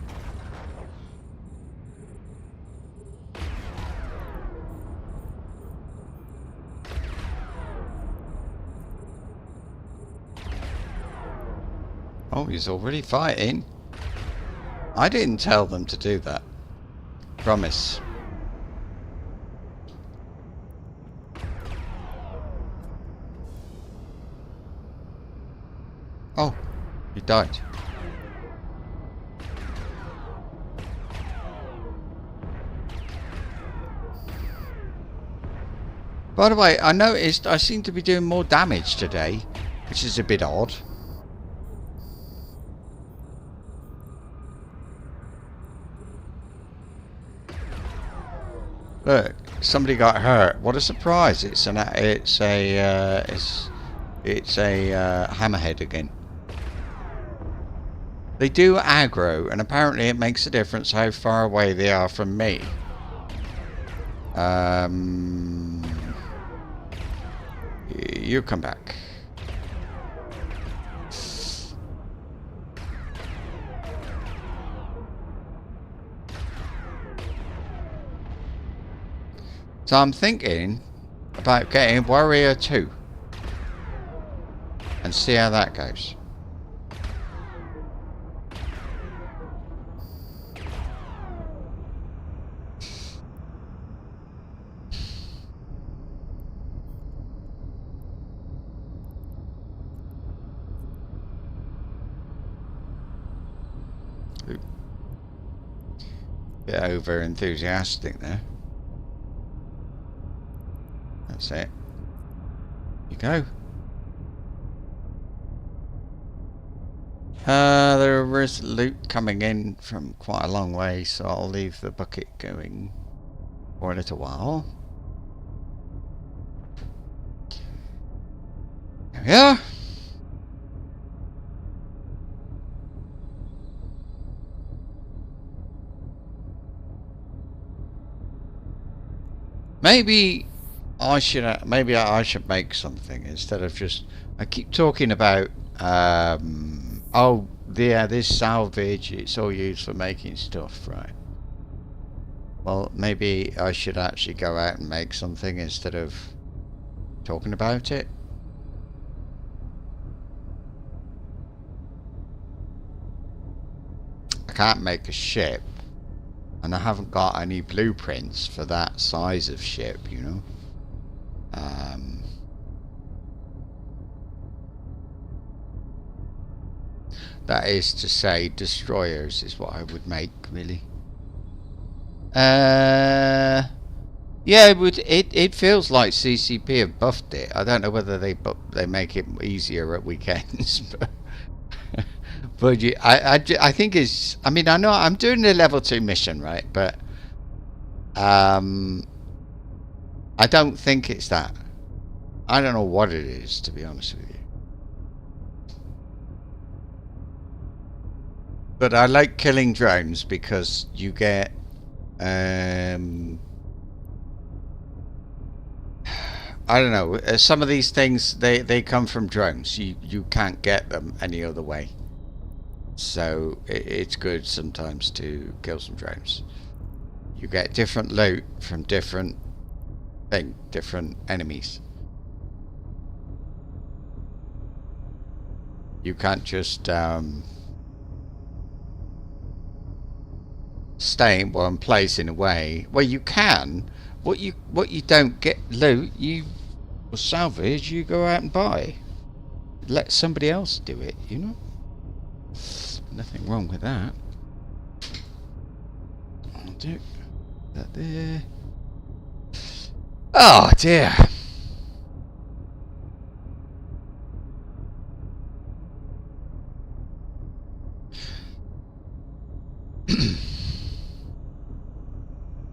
S1: Oh, he's already fighting. I didn't tell them to do that. Promise. Oh, He died. By the way, I noticed I seem to be doing more damage today, which is a bit odd. Look, somebody got hurt. What a surprise! It's a hammerhead again. They do aggro, and apparently it makes a difference how far away they are from me. You come back. So I'm thinking about getting Warrior 2 and see how that goes. Bit over enthusiastic there. That's it. You go. There is loot coming in from quite a long way, so I'll leave the bucket going for a little while. There we are. Maybe I should make something instead of just. I keep talking about oh yeah, this salvage, it's all used for making stuff, right? Well, maybe I should actually go out and make something instead of talking about it. I can't make a ship. And I haven't got any blueprints for that size of ship, you know. That is to say, destroyers is what I would make, really. Yeah, it feels like CCP have buffed it. I don't know whether they make it easier at weekends, but. But I think it's. I mean, I know I'm doing the level 2 mission, right? But I don't think it's that. I don't know what it is, to be honest with you. But I like killing drones because you get. I don't know. Some of these things they come from drones. You can't get them any other way. So it's good sometimes to kill some drones. You get different loot from different enemies. You can't just stay in one place in a way. Well, you can. What you don't get loot, you salvage. You go out and buy. Let somebody else do it. You know. Nothing wrong with that. I'll do that there. Oh dear.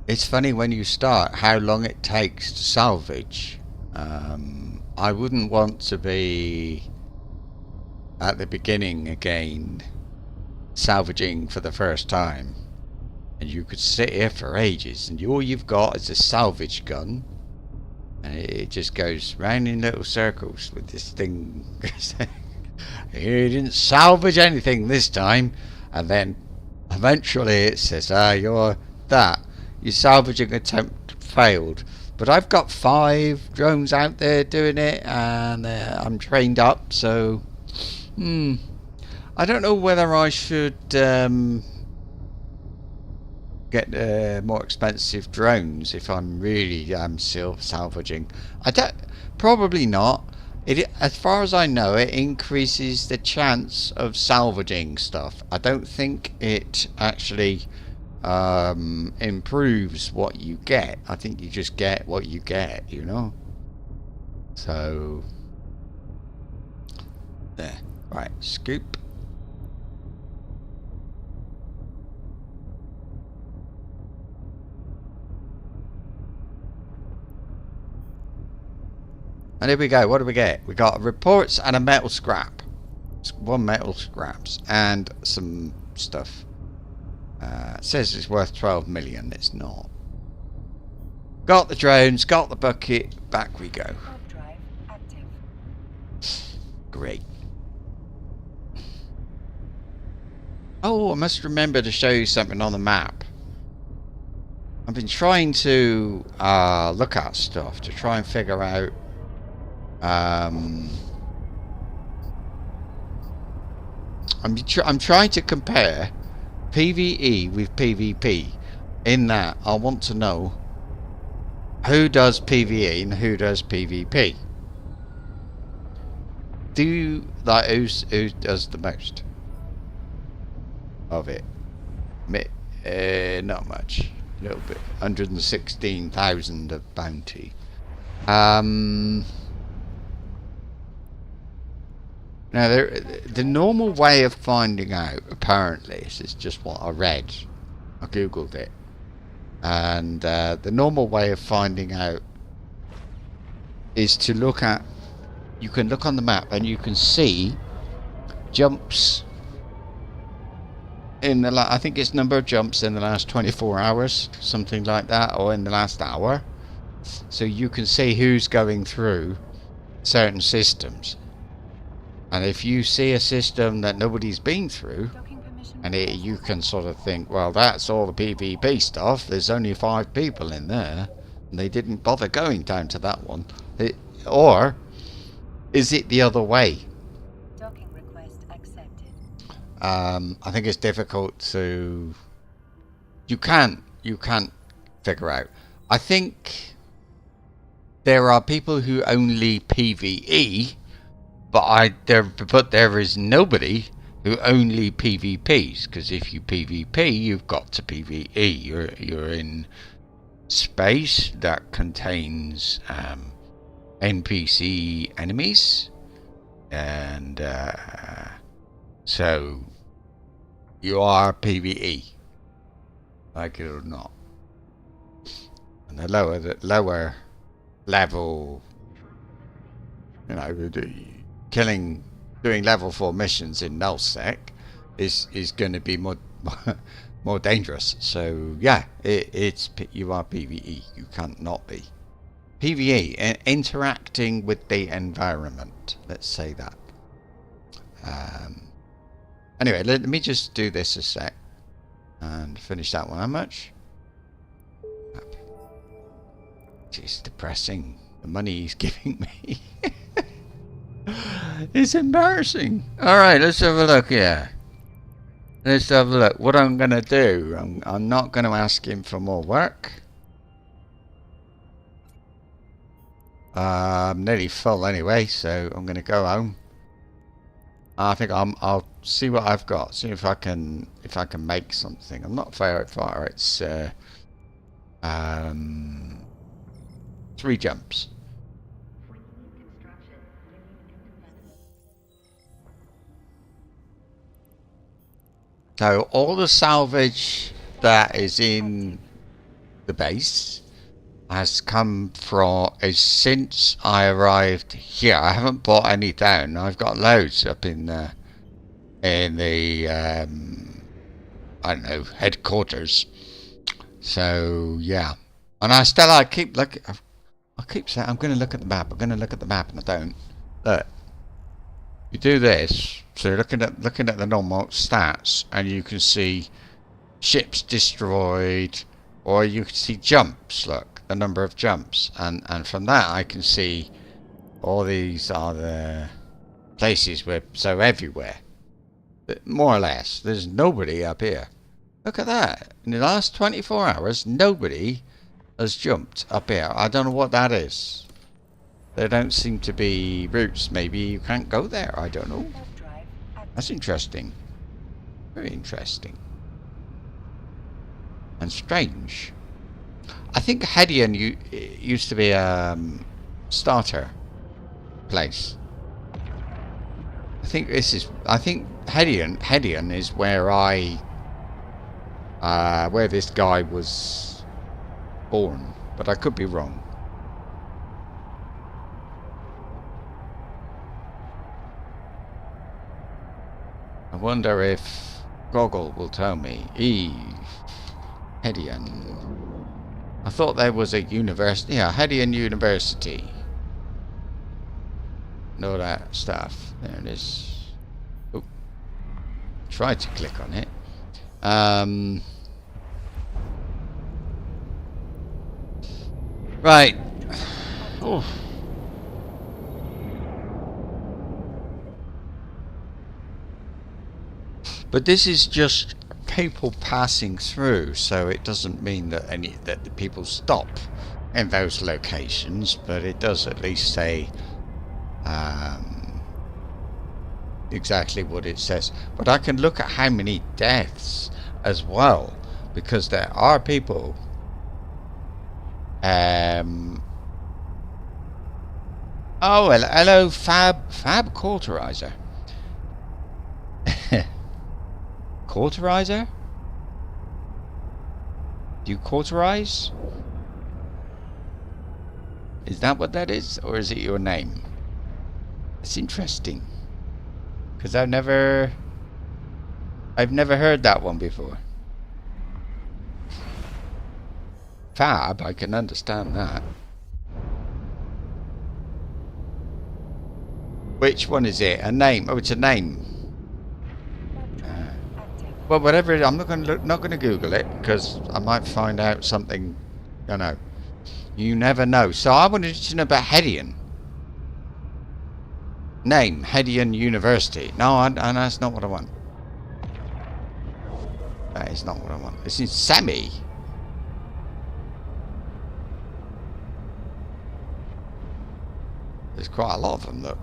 S1: It's funny when you start how long it takes to salvage. I wouldn't want to be at the beginning again, salvaging for the first time, and you could sit here for ages and all you've got is a salvage gun and it just goes round in little circles with this thing. You didn't salvage anything this time, and then eventually it says your salvaging attempt failed. But I've got 5 drones out there doing it and I'm trained up, so I don't know whether I should get more expensive drones if I'm really still salvaging. Probably not. It, as far as I know, it increases the chance of salvaging stuff. I don't think it actually improves what you get. I think you just get what you get, you know. So there. Right, scoop. And here we go. What do we get? We got reports and a metal scrap. One metal scraps and some stuff. It says it's worth 12 million. It's not. Got the drones. Got the bucket. Back we go.
S2: Warp drive active.
S1: Great. Oh, I must remember to show you something on the map. I've been trying to look at stuff to try and figure out I'm trying to compare PvE with PvP, in that I want to know who does PvE and who does PvP. Who does the most of it? Not much. A little bit. 116,000 of bounty. Now, the normal way of finding out, apparently, this is just what I read. I googled it. And the normal way of finding out is to look at... You can look on the map and you can see jumps in the... I think it's number of jumps in the last 24 hours, something like that, or in the last hour. So you can see who's going through certain systems. And if you see a system that nobody's been through, and you can sort of think, well, that's all the PvP stuff. There's only 5 people in there, and they didn't bother going down to that one. Or is it the other way?
S2: Docking request accepted.
S1: I think it's difficult to... You can't figure out. I think there are people who only PvE, but there is nobody who only PvPs, because if you PvP, you've got to PvE. You're in space that contains NPC enemies, and so you are PvE, like it or not. And the lower level, you know, doing level 4 missions in nullsec is going to be more dangerous. So yeah, you are PvE. You can't not be. PvE, interacting with the environment. Let's say that. Anyway, let me just do this a sec and finish that one. How much? It's depressing. The money he's giving me. It's embarrassing. Alright, let's have a look here. Let's have a look. What I'm going to do, I'm not going to ask him for more work. I'm nearly full anyway, so I'm going to go home. I think I'll see what I've got. See if I can make something. I'm not very far. It's 3 jumps. So all the salvage that is in the base has come since I arrived here. I haven't bought any down. I've got loads up in the I don't know, headquarters. So yeah, and I keep looking. I keep saying I'm going to look at the map. I'm going to look at the map, and I don't. Look, you do this. So you're looking at the normal stats, and you can see ships destroyed, or you can see jumps. Look, the number of jumps, and from that I can see all these are the places where everywhere, more or less. There's nobody up here. Look at that. In the last 24 hours, nobody has jumped up here. I don't know what that is. There don't seem to be routes. Maybe you can't go there. I don't know.
S2: Left drive
S1: That's
S2: active.
S1: interesting. Very interesting. And strange. I think Hedion used to be a starter place. I think Hedion is where where this guy was born, but I could be wrong. I wonder if Goggle will tell me. Hedion. I thought there was a university. Yeah, Hedion University. And all that stuff. There it is. Oh, tried to click on it. Right. Oh. But this is just people passing through, so it doesn't mean that that the people stop in those locations, but it does at least say exactly what it says. But I can look at how many deaths as well, because there are people oh, hello Fab Cauterizer. Cauterizer? Do you cauterize? Is that what that is, or is it your name? It's interesting, because I've never heard that one before. Fab, I can understand that. Which one is it? A name? Oh, it's a name. Well, whatever it is, I'm not going to Google it, because I might find out something. You know, you never know. So I wanted to know about Hedion. Name Hedion University. No, and that's not what I want. That is not what I want. It's in Semi. There's quite a lot of them, look.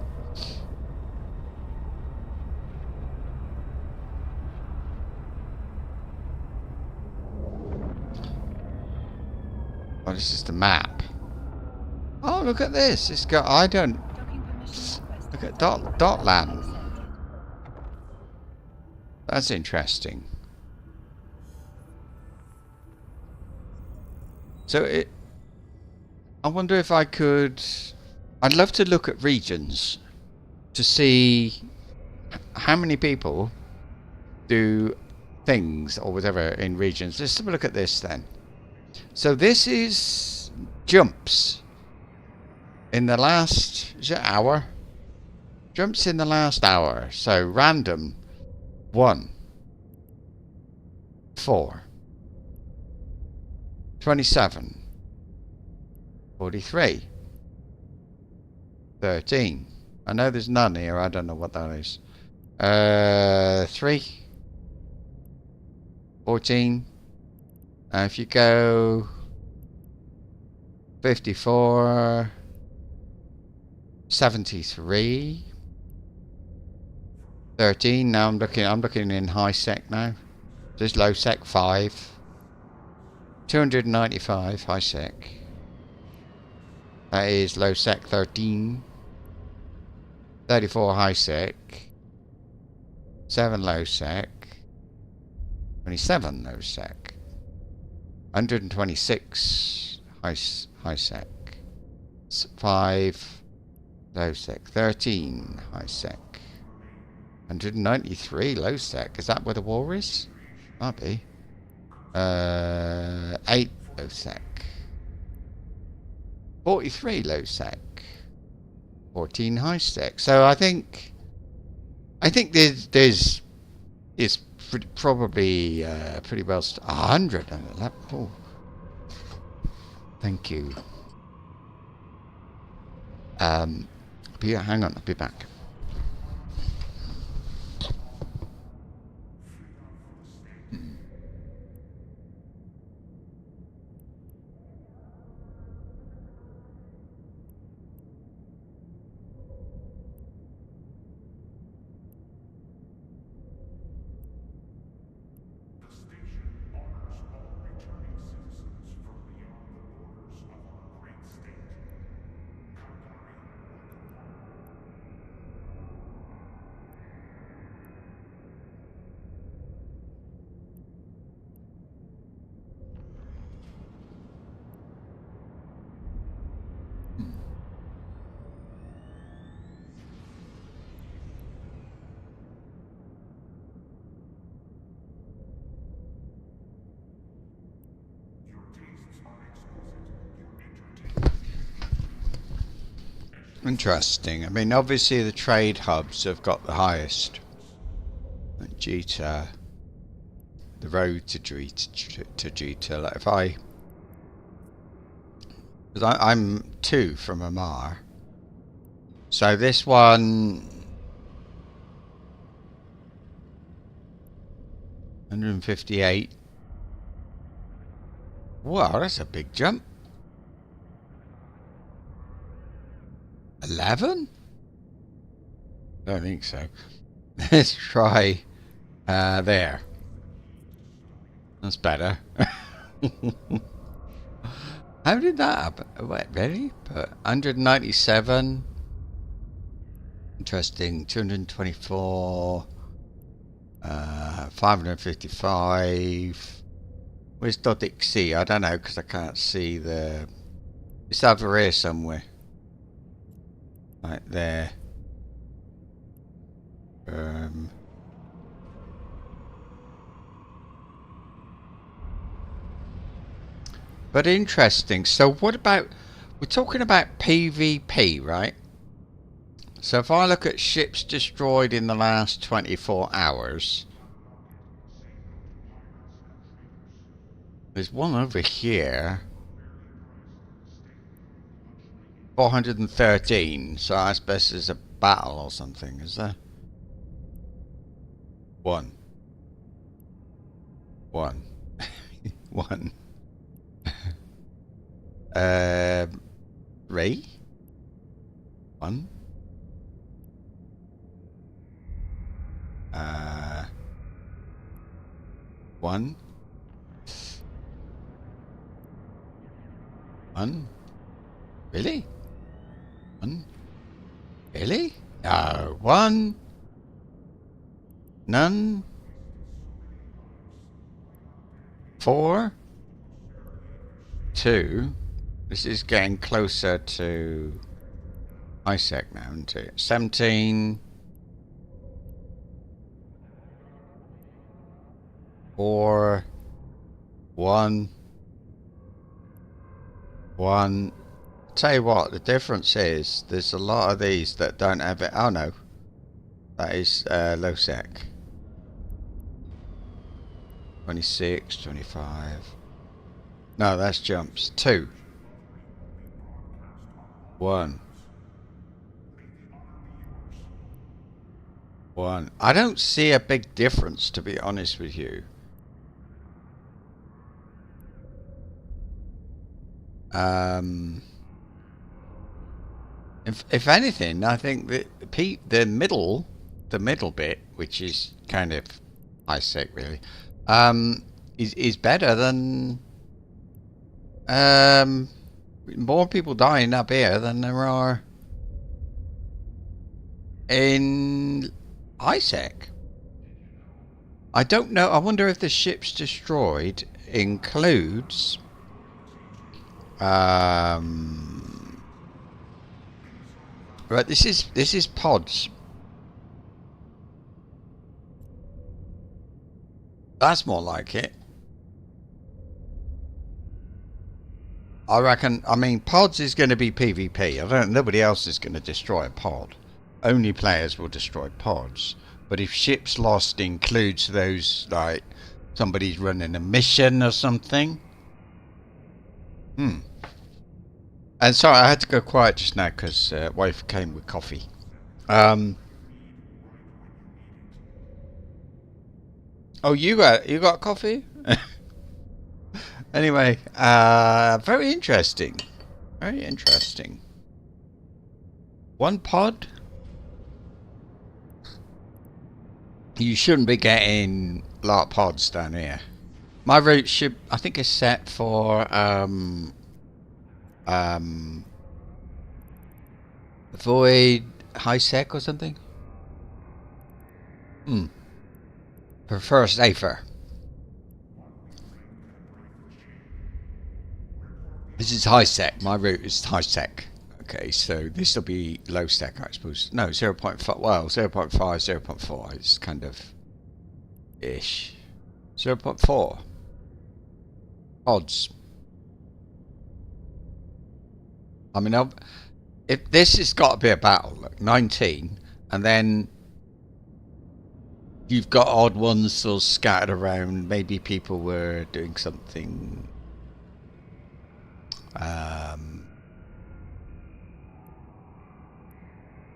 S1: Oh, this is the map. Oh, look at this. It's got. I don't. Look at Dotland. That's interesting. So I wonder if I could. I'd love to look at regions to see how many people do things or whatever in regions. Let's have a look at this then. So this is jumps in the last hour. Jumps in the last hour. So random 1, 4, 27, 43, 13. I know there's none here. I don't know what that is. 3, 14. If you go 54, 73, 13. Now I'm looking in high sec now. There's low sec 5, 295 high sec. That is low sec 13, 34 high sec, 7 low sec, 27 low sec, 126 high sec, 5 low sec, 13 high sec, 193 low sec. Is that where the war is? Might be. 8 low sec, 43 low sec, 14 high sec. So I think there's probably pretty well 100 on that. Oh, thank you. Hang on, I'll be back. Interesting. I mean, obviously the trade hubs have got the highest. Jita, the road to Jita. Like if because I'm 2 from Amar, so this one 158. Wow, that's a big jump. 11? I don't think so. Let's try there. That's better. How did that happen? Wait, really? But 197. Interesting. 224. 555. Where's Dodic Sea? I don't know because I can't see the. It's over here somewhere. Right there. But interesting. So what about, we're talking about PvP, right? So if I look at ships destroyed in the last 24 hours, there's one over here. 413. So I suppose there's a battle or something, is there? One. One. 3. 1. 1. 1. Really? 1. Really? No. 1. None. 4. 2. This is getting closer to ISEC now, isn't it? 17. 4. 1. 1. Tell you what, the difference is there's a lot of these that don't have it. Oh no, that is low sec. 26, 25. No, that's jumps. 2. 1. 1. I don't see a big difference, to be honest with you. If anything, I think that the middle bit, which is kind of ISEC really, is better than more people dying up here than there are in ISEC. I don't know. I wonder if the ships destroyed includes right, this is pods. That's more like it. I reckon. I mean, pods is going to be PvP. Nobody else is going to destroy a pod. Only players will destroy pods. But if ships lost includes those, like somebody's running a mission or something. And sorry, I had to go quiet just now because wife came with coffee. Oh, you got coffee? Anyway, very interesting. Very interesting. 1 pod. You shouldn't be getting a lot of pods down here. My route should, I think, is set for avoid high sec or something. Prefer safer. This is high sec. My route is high sec. Okay, so this will be low sec, I suppose. No, 0.5. Well, 0.5, 0.4 is kind of ish. 0.4. Odds. I mean, if this has got to be a battle, look, 19, and then you've got odd ones sort of scattered around. Maybe people were doing something.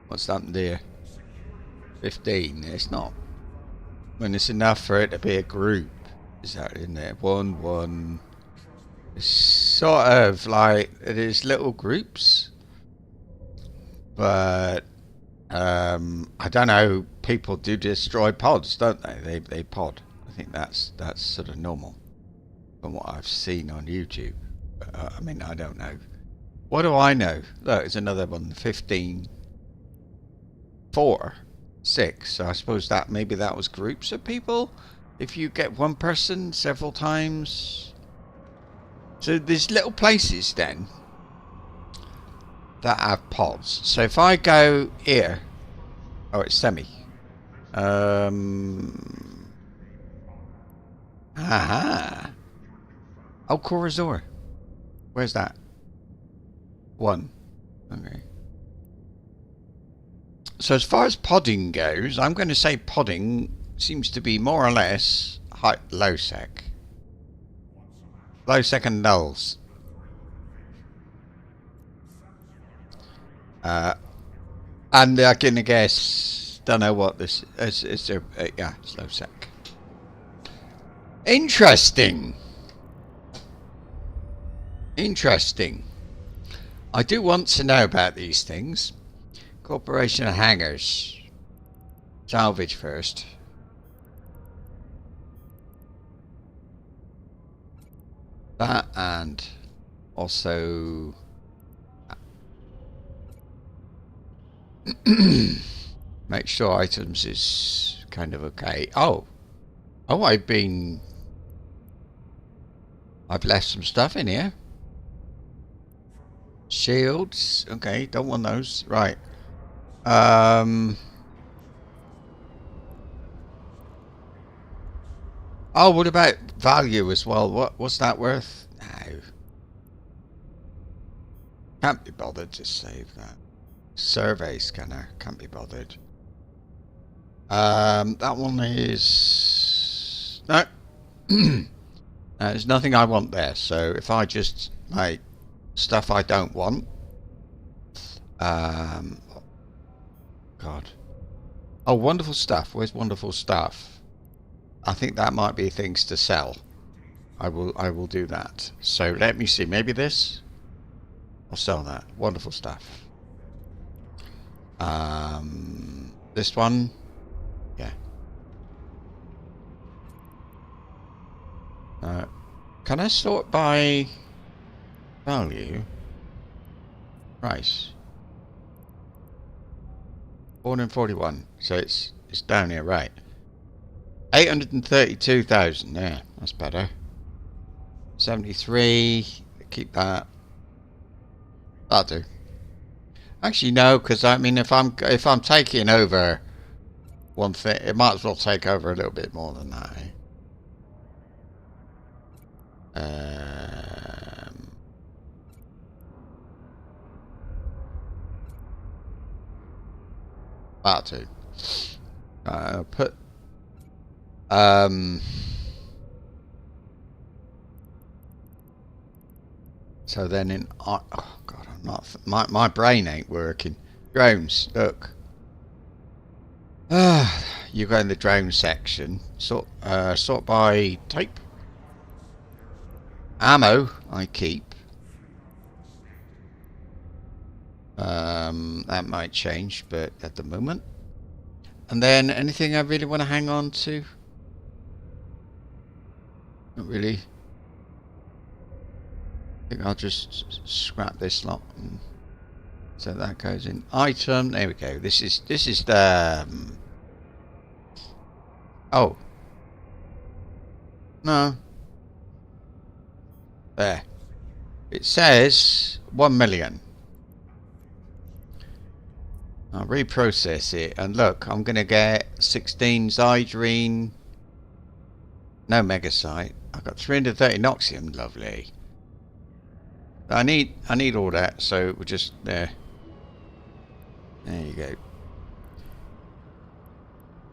S1: What's that there? 15. It's not. When it's enough for it to be a group. Is that in there? 1, 1. It's sort of like it is little groups, but I don't know. People do destroy pods, don't they? They pod. I think that's sort of normal from what I've seen on YouTube. I mean, I don't know. What do I know? Look, it's another one. 15, 4, 6. So I suppose that maybe that was groups of people. If you get one person several times. So there's little places then that have pods. So if I go here, oh, it's semi. Aha. Oh, Corazor. Where's that? 1. Okay. So as far as podding goes, I'm going to say podding seems to be more or less low sec. Low sec and nulls. And I can guess, don't know what this is. Yeah, it's low sec. Interesting. Interesting. I do want to know about these things. Corporation of hangars. Salvage first. That and also make sure items is kind of okay. Oh, I've left some stuff in here. Shields, okay, don't want those. Right. Oh, what about value as well? What's that worth? No. Can't be bothered to save that. Survey scanner, can't be bothered. That one is no. There's nothing I want there. So if I just like stuff I don't want, God. Oh, wonderful stuff. Where's wonderful stuff? I think that might be things to sell. I will do that. So let me see. Maybe this. I'll sell that. Wonderful stuff. This one. Yeah. Can I sort by value? Price. 441. So it's down here, right? 832,000. Yeah, that's better. 73. Keep that. That'll do. Actually, no, because I mean, if I'm taking over one thing, it might as well take over a little bit more than that. That'll do. Put. So then in oh god, I'm not my brain ain't working. Drones, look. You go in the drone section. Sort by type. Ammo I keep. That might change, but at the moment. And then anything I really want to hang on to? Not really. I think I'll just scrap this lot. So that goes in item. There we go. This is the. Oh. No. There. It says 1 million. I'll reprocess it, and look, I'm gonna get 16 Zydrine. No Megasite. I've got 330 Noxium, lovely. I need all that, so we're just there. There you go.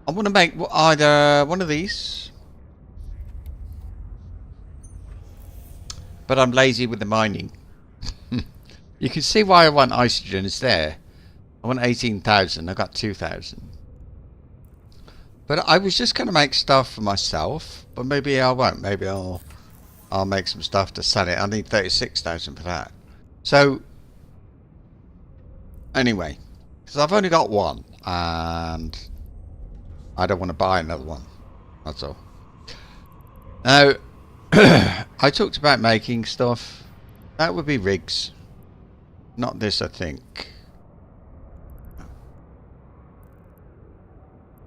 S1: I want to make either one of these, but I'm lazy with the mining. You can see why I want oxygen. It's there. I want 18,000. I got 2,000. But I was just going to make stuff for myself, but maybe I won't. Maybe I'll make some stuff to sell it. I need 36,000 for that. So anyway, because I've only got one, and I don't want to buy another one. That's all. Now, I talked about making stuff. That would be rigs. Not this, I think.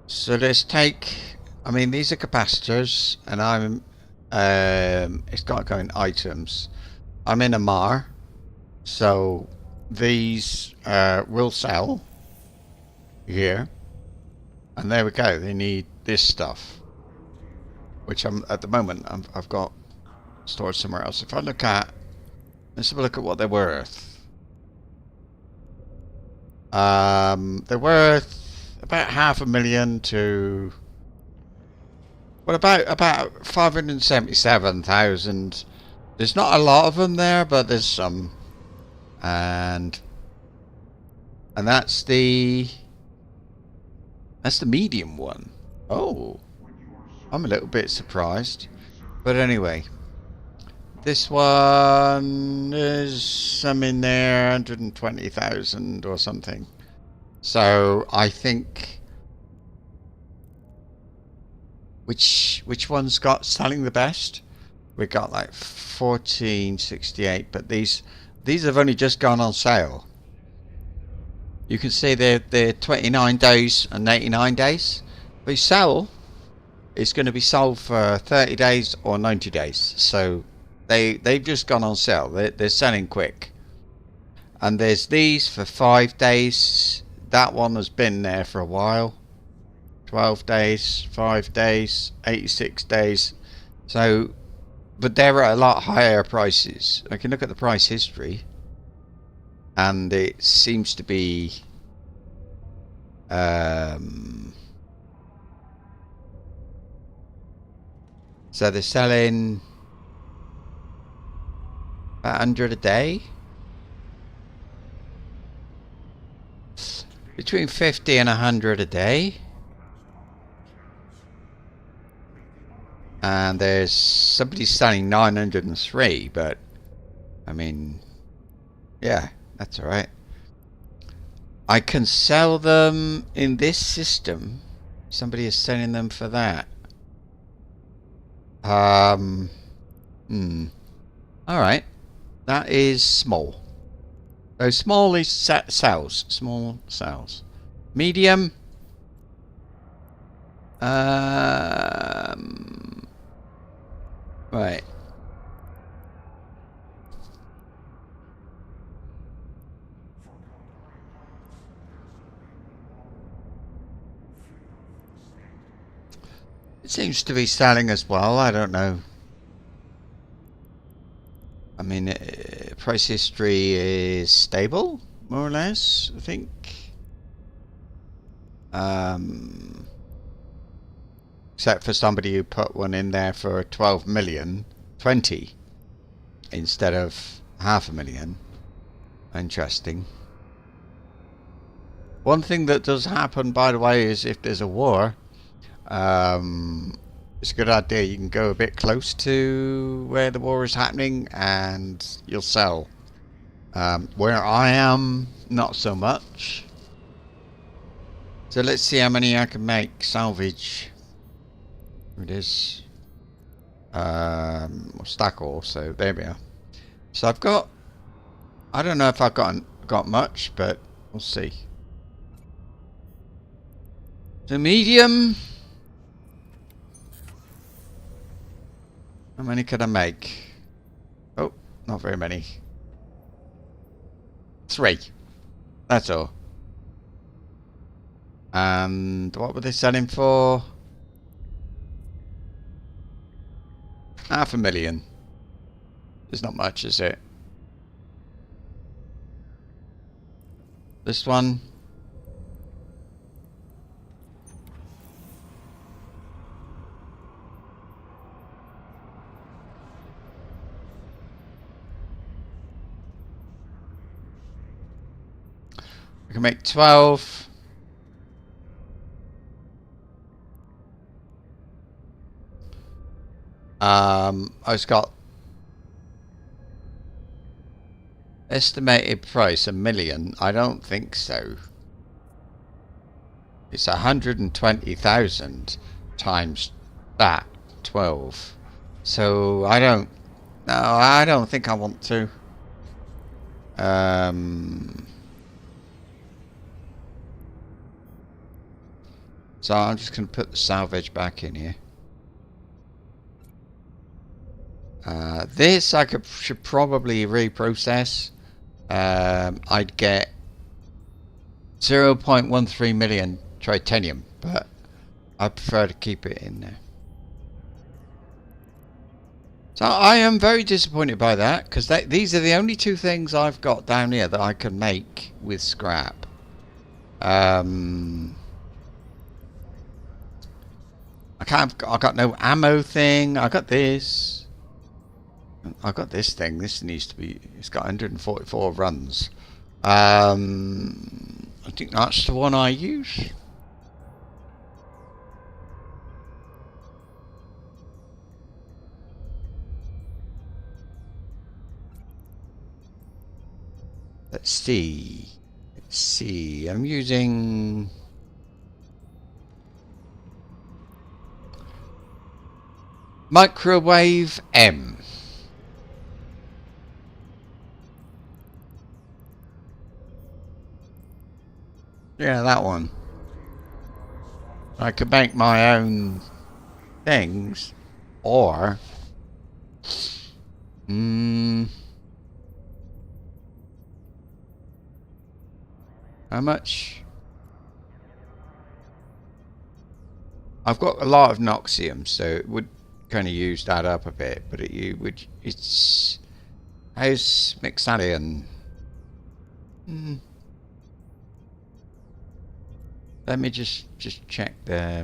S1: So let's take... I mean, these are capacitors, and I'm... it's got to go in items. I'm in a MAR, so these will sell here. And there we go. They need this stuff, which I'm at the moment I've got stored somewhere else. If I look at... Let's have a look at what they're worth. They're worth about 500,000 to... Well, about 577,000. There's not a lot of them there, but there's some. And that's the medium one. Oh, I'm a little bit surprised. But anyway, this one is some in there, 120,000 or something. So I think which one's got selling the best? We got like 1468, but these have only just gone on sale. You can see they're 29 days and 89 days. They sell. It's going to be sold for 30 days or 90 days. So they've just gone on sale. They're selling quick. And there's these for 5 days. That one has been there for a while. 12 days, 5 days, 86 days. So, but they're at a lot higher prices. I can look at the price history, and it seems to be so they're selling about 100 a day. Between 50 and 100 a day. And there's somebody selling 903, but I mean, yeah, that's alright. I can sell them in this system. Somebody is selling them for that. Alright. That is small. So small is cells. Small cells. Medium. Right. It seems to be selling as well. I don't know. I mean, price history is stable, more or less, I think. Except for somebody who put one in there for 12 million, 20 instead of 500,000. Interesting. One thing that does happen, by the way, is if there's a war, it's a good idea. You can go a bit close to where the war is happening and you'll sell. Where I am, not so much. So let's see how many I can make salvage. Here it is. Stack all, so there we are. So I've got, I don't know if I've got much, but we'll see. The medium. How many can I make? Oh, not very many. 3. That's all. And what were they selling for? 500,000. There's not much, is it? This one. can make 12. I've got estimated price 1 million. I don't think so. It's 120,000 times that 12. So I don't. No, I don't think I want to. So I'm just going to put the salvage back in here. This I should probably reprocess. I'd get 0.13 million titanium, but I prefer to keep it in there. So I am very disappointed by that, because these are the only two things I've got down here that I can make with scrap. I got no ammo thing. I got this. I got this thing. This needs to be. It's got 144 runs. I think that's the one I use. Let's see. Let's see. I'm using. Microwave M. Yeah, that one. I could make my own things, or how much? I've got a lot of Noxium, so it would kind of use that up a bit, but it's how's Mixalian? Let me just check the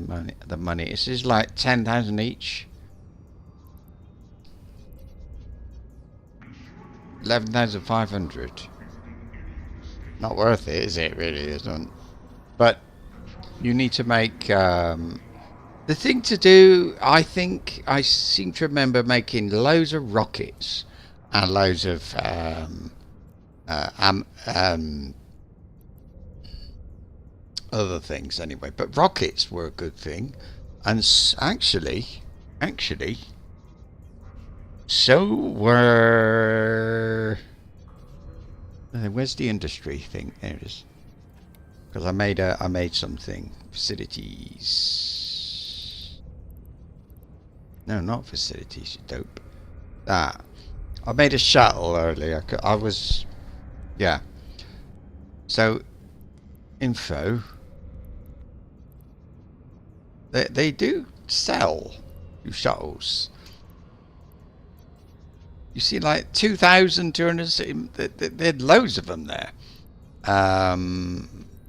S1: money. This is like 10,000 each. 11,500. Not worth it, is it? Really isn't. But you need to make the thing to do. I think I seem to remember making loads of rockets and loads of other things anyway, but rockets were a good thing, and actually so were where's the industry thing? There it is, because I made something. Facilities, no, not facilities, you dope. I made a shuttle earlier. Yeah, so info. They do sell shuttles. You see, like 2,200. There are loads of them there.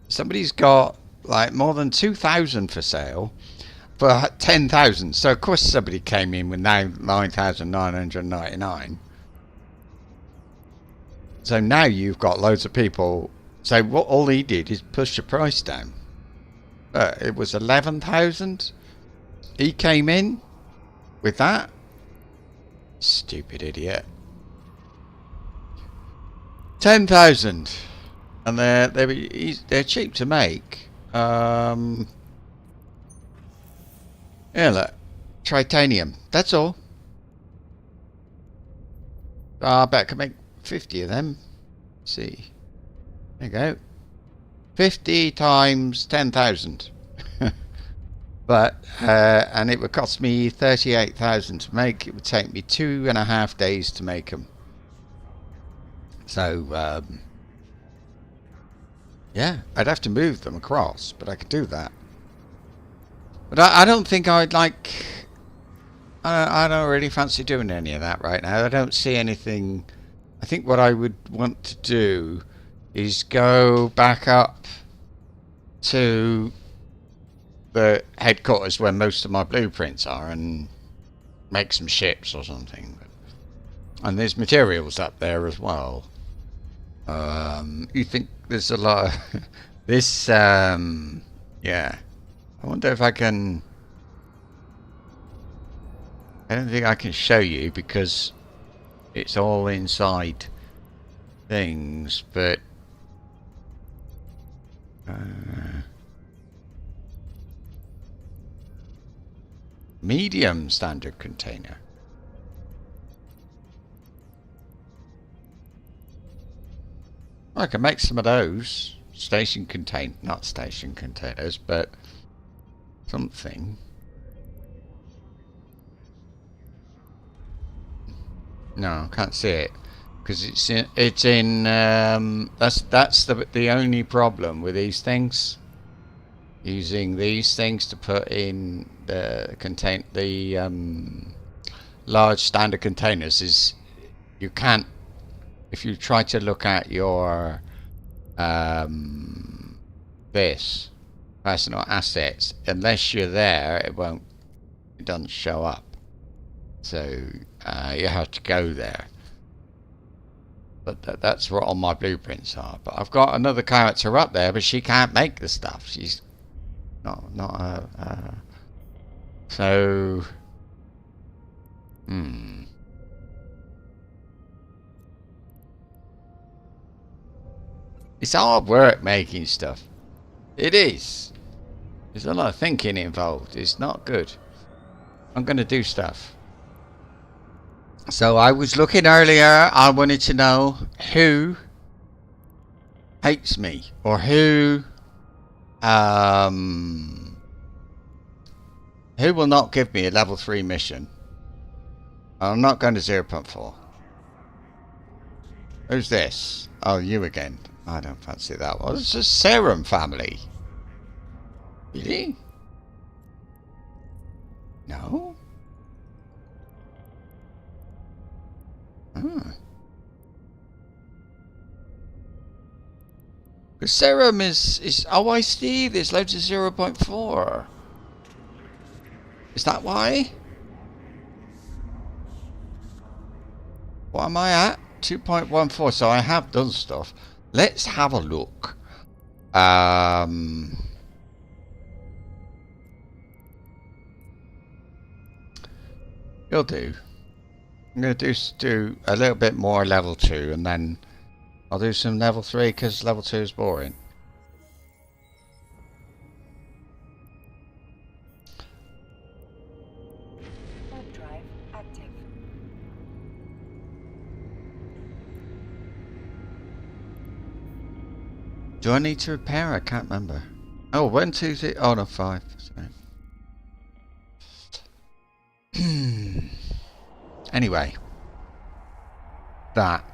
S1: Somebody's got like more than 2,000 for sale for 10,000. So of course somebody came in with now 9,999. So now you've got loads of people. So what all he did is push the price down. It was 11,000. He came in with that. Stupid idiot. 10,000, and they're cheap to make. Yeah, look, titanium. That's all. I bet I can make 50 of them. Let's see. There you go. 50 times 10,000. But and it would cost me 38,000 to make. It would take me 2.5 days to make them. So yeah, I'd have to move them across, but I could do that. But I don't think I'd like. I don't really fancy doing any of that right now. I don't see anything. I think what I would want to do is go back up to the headquarters where most of my blueprints are and make some ships or something. And there's materials up there as well. You think there's a lot of this? Yeah. I wonder if I can. I don't think I can show you because it's all inside things, but medium standard container. I can make some of those not station containers, but something. No, I can't see it because it's in that's the only problem with these things. Using these things to put in the large standard containers is you can't. If you try to look at your this personal assets, unless you're there, it doesn't show up. So you have to go there. But that's what all my blueprints are. But I've got another character up there, but she can't make the stuff. She's not so. It's hard work making stuff. It is. There's a lot of thinking involved. It's not good. I'm going to do stuff. So I was looking earlier. I wanted to know who hates me or who will not give me a level 3 mission. I'm not going to 0.4. Who's this? Oh, you again. I don't fancy that one. It's a serum family. Really? No? Because serum is... Oh, I see. There's loads of 0.4. Is that why? What am I at? 2.14. So I have done stuff. Let's have a look. You'll do. I'm going to do a little bit more level 2 and then I'll do some level 3 because level 2 is boring.
S2: Warp drive active.
S1: Do I need to repair? I can't remember. Oh, 1, 2, 3. Oh, no, 5. Sorry. Anyway. That.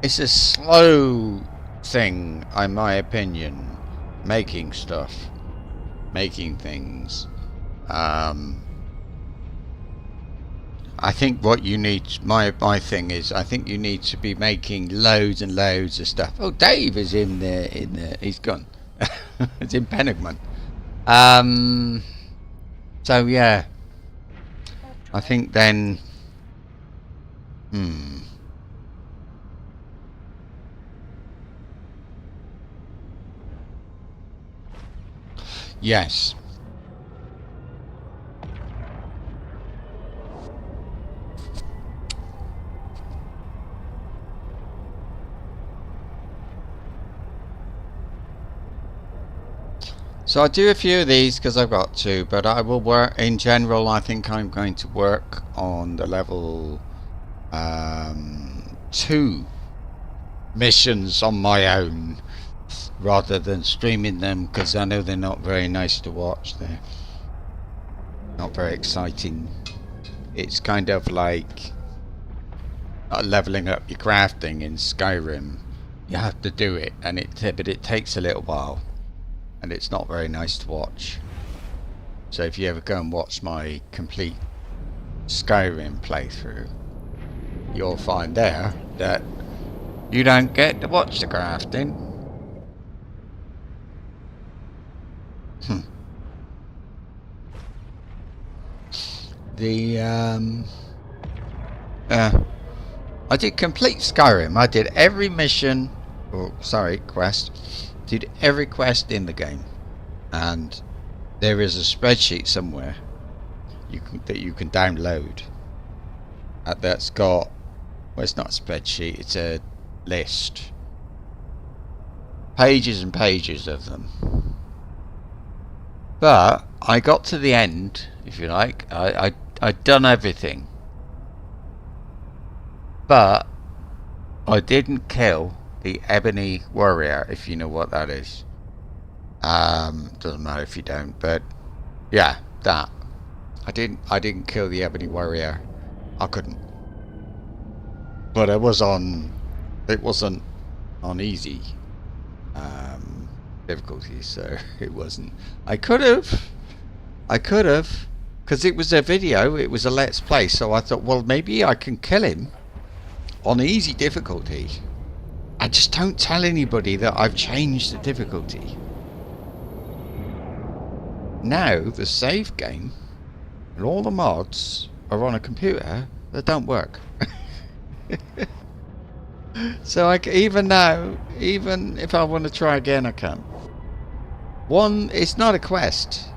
S1: It's a slow thing, in my opinion. Making stuff. Making things. I think what you need, my thing is, I think you need to be making loads and loads of stuff. Oh, Dave is in there. He's gone. It's in Penigman. So yeah, I think then. Yes. So I do a few of these because I've got to, but I will work in general. I think I'm going to work on the level 2 missions on my own rather than streaming them because I know they're not very nice to watch. They're not very exciting. It's kind of like leveling up your crafting in Skyrim. You have to do it, but it takes a little while. And it's not very nice to watch. So if you ever go and watch my complete Skyrim playthrough, you'll find there that you don't get to watch the crafting. the I did complete Skyrim. I did every mission, or sorry, quest. Did every quest in the game, and there is a spreadsheet somewhere that you can download. That's got, well, it's not a spreadsheet. It's a list, pages and pages of them. But I got to the end, if you like. I'd done everything. But I didn't kill the Ebony Warrior, if you know what that is. Doesn't matter if you don't, but yeah, that. I didn't kill the Ebony Warrior. I couldn't. But it wasn't on easy difficulty, so it wasn't. I could have, because it was a video, it was a let's play, so I thought, well, maybe I can kill him on easy difficulty. I just don't tell anybody that I've changed the difficulty. Now the save game and all the mods are on a computer that don't work. So even now, even if I want to try again, I can't. It's not a quest.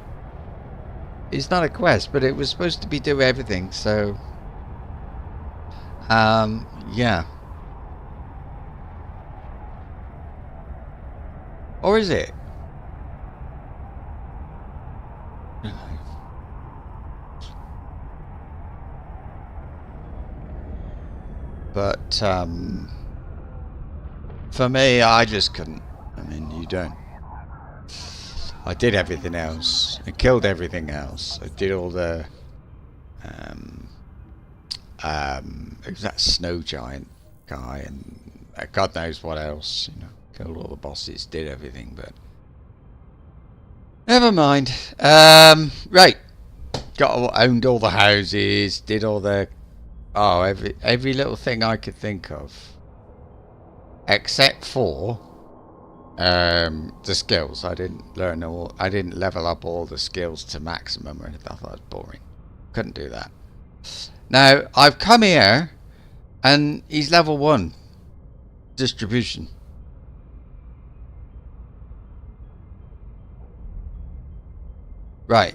S1: It's not a quest, but it was supposed to be do everything, so yeah. Or is it? But for me, I just couldn't. I mean, you don't. I did everything else. I killed everything else. I did all the it was that snow giant guy, and God knows what else. You know, killed all the bosses, did everything, but never mind. Right, owned all the houses, did all the every little thing I could think of, except for the skills. I didn't level up all the skills to maximum or anything. I thought it was boring. Couldn't do that. Now I've come here and he's level 1 distribution. Right.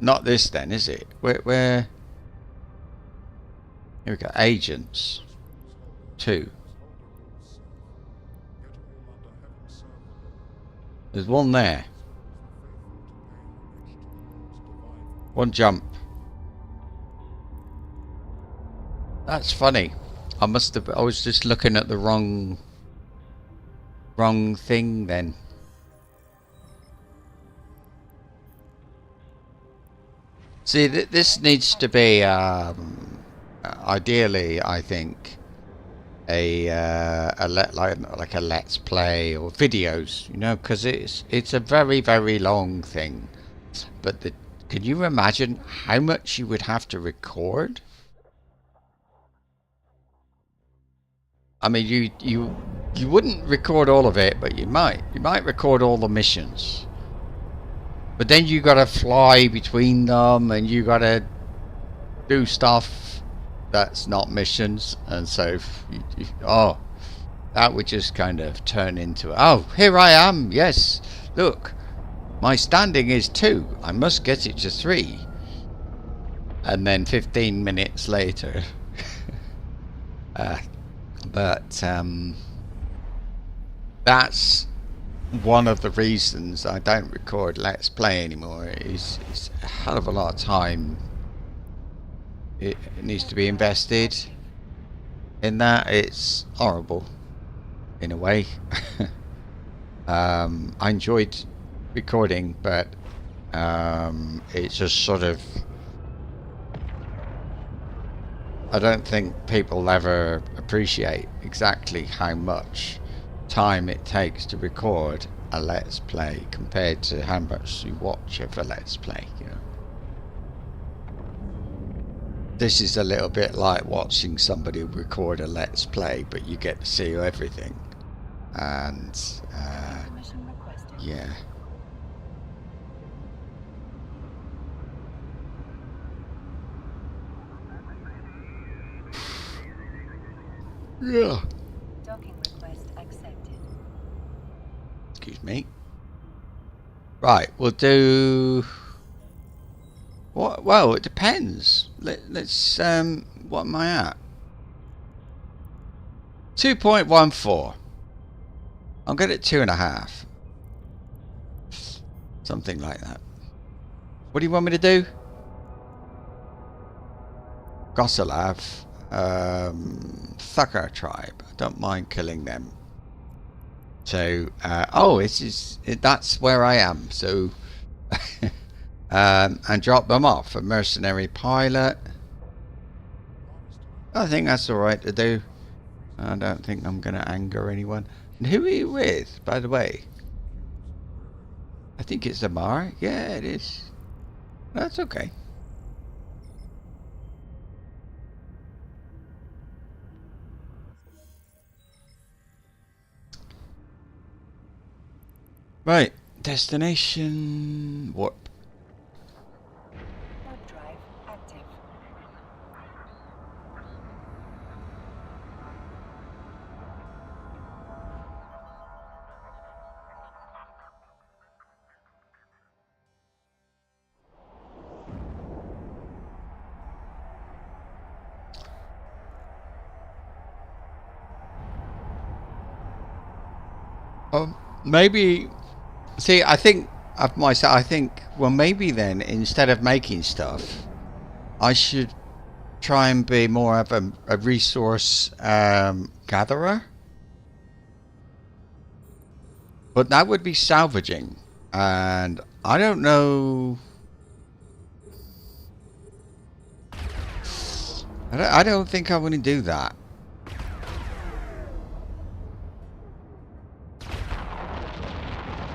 S1: Not this then, is it? Where here we go. Agents 2. There's one there. One jump. That's funny. I was just looking at the wrong thing then. See, this needs to be ideally, I think, like a let's play or videos, you know, because it's a very, very long thing. But can you imagine how much you would have to record? I mean, you wouldn't record all of it, but you might record all the missions. But then you gotta fly between them, and you gotta do stuff that's not missions, and so that would just kind of turn into, oh, here I am, yes, look, my standing is 2, I must get it to 3, and then 15 minutes later. But that's one of the reasons I don't record Let's Play anymore. It's a hell of a lot of time it needs to be invested in that. It's horrible in a way. I enjoyed recording, but it's just sort of, I don't think people ever appreciate exactly how much time it takes to record a Let's Play compared to how much you watch of a Let's Play, you know. This is a little bit like watching somebody record a Let's Play, but you get to see everything. And yeah. Yeah.
S2: Docking request accepted.
S1: Excuse me. Right, we'll do. What? Well, it depends. Let's. What am I at? 2.14. I'll get it 2.5. Something like that. What do you want me to do? Goselav. Thakar tribe. I don't mind killing them. So, that's where I am. So, and drop them off. A mercenary pilot. I think that's alright to do. I don't think I'm going to anger anyone. And who are you with, by the way? I think it's Amar. Yeah, it is. That's okay. Right. Destination. Warp.
S2: Warp drive active.
S1: Maybe. See, I think of myself. I think, well, maybe then instead of making stuff, I should try and be more of a resource gatherer. But that would be salvaging, and I don't know. I don't think I want to do that.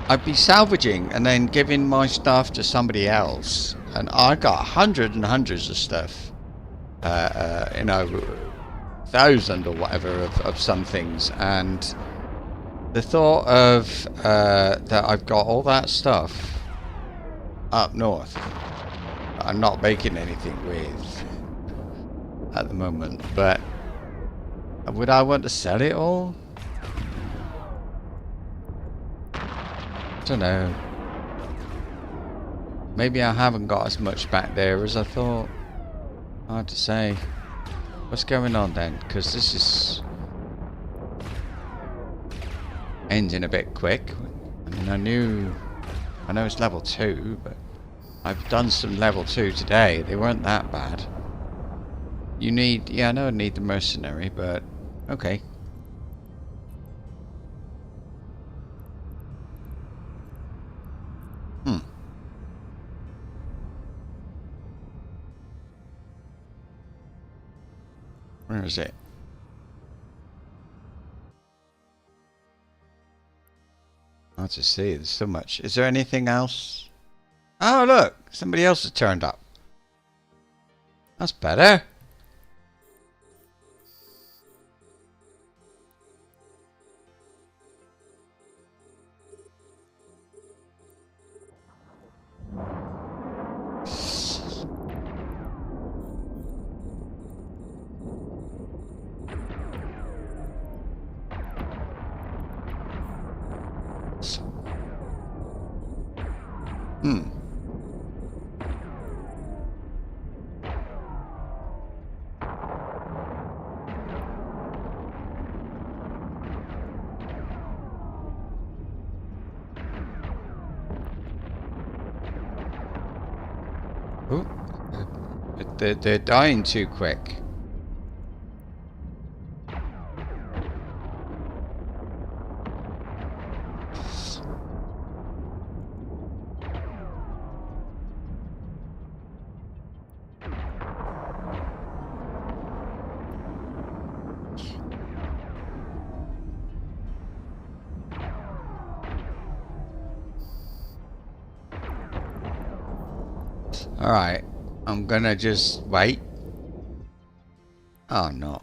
S1: I'd be salvaging and then giving my stuff to somebody else, and I got hundreds and hundreds of stuff. You know, 1,000 or whatever of some things, and the thought of that I've got all that stuff up north that I'm not making anything with at the moment, but would I want to sell it all? I don't know. Maybe I haven't got as much back there as I thought. Hard to say. What's going on then? Because this is ending a bit quick. I mean, I know it's level 2, but I've done some level 2 today. They weren't that bad. You need, yeah, I know I need the mercenary, but okay. Where is it? Hard to see. There's so much. Is there anything else? Oh, look! Somebody else has turned up. That's better. Ooh. They're dying too quick. Alright, I'm gonna just wait. Oh no.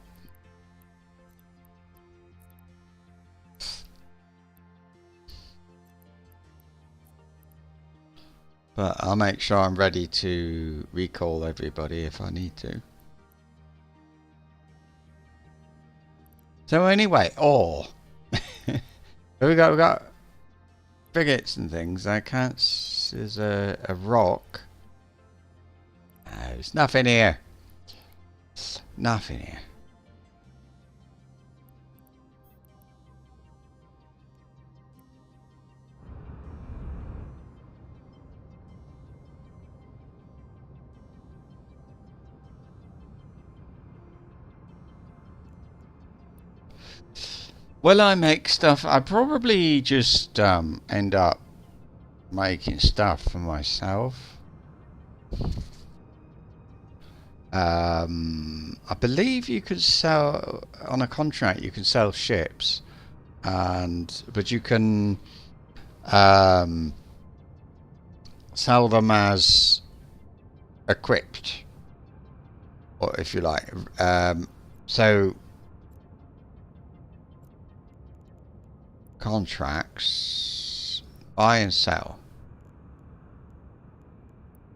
S1: But I'll make sure I'm ready to recall everybody if I need to. So anyway, ore. we got frigates and things. I can't. There's a rock. There's nothing here. Nothing here. Will I make stuff? I probably just end up making stuff for myself. I believe you could sell on a contract. You can sell ships, but you can sell them as equipped, or if you like. So contracts, buy and sell.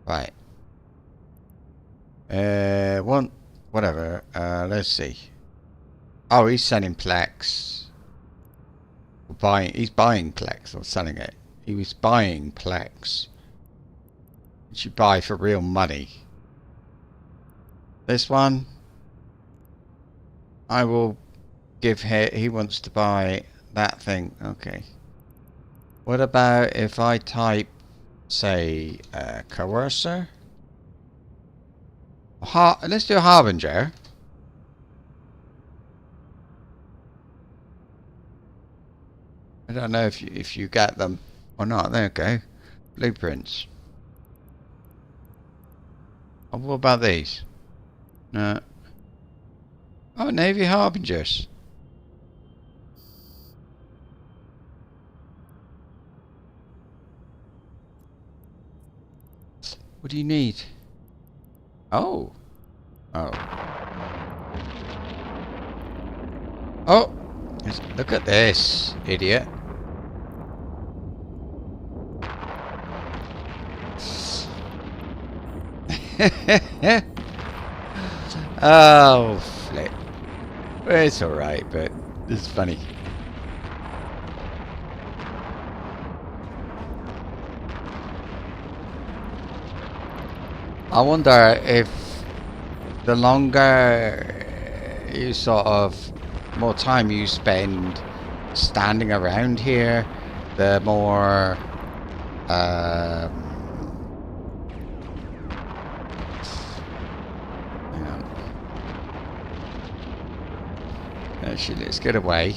S1: Right. Whatever. Let's see. Oh, he's selling Plex. He's buying Plex or selling it. He was buying Plex. Which you buy for real money. This one, I will give him. He wants to buy that thing. Okay. What about if I type, say, coercer? Let's do a harbinger. I don't know if you get them or not. There you go. Blueprints. Oh, what about these? No. Oh, Navy harbingers. What do you need? Oh. Oh. Oh! Look at this, idiot. Oh, flip. It's alright, but it's funny. I wonder if the longer you more time you spend standing around here, the more hang on. Actually, let's get away.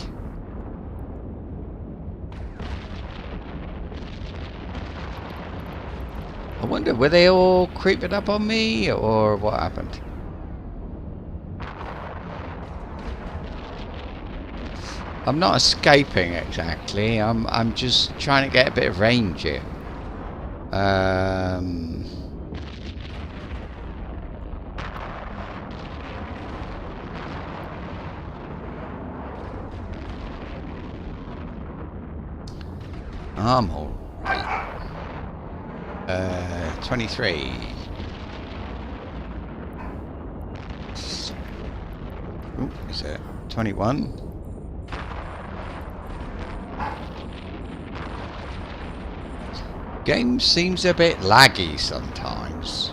S1: I wonder, were they all creeping up on me, or what happened? I'm not escaping exactly. I'm just trying to get a bit of range here. I'm all right. 23. Ooh, is it 21? Game seems a bit laggy sometimes.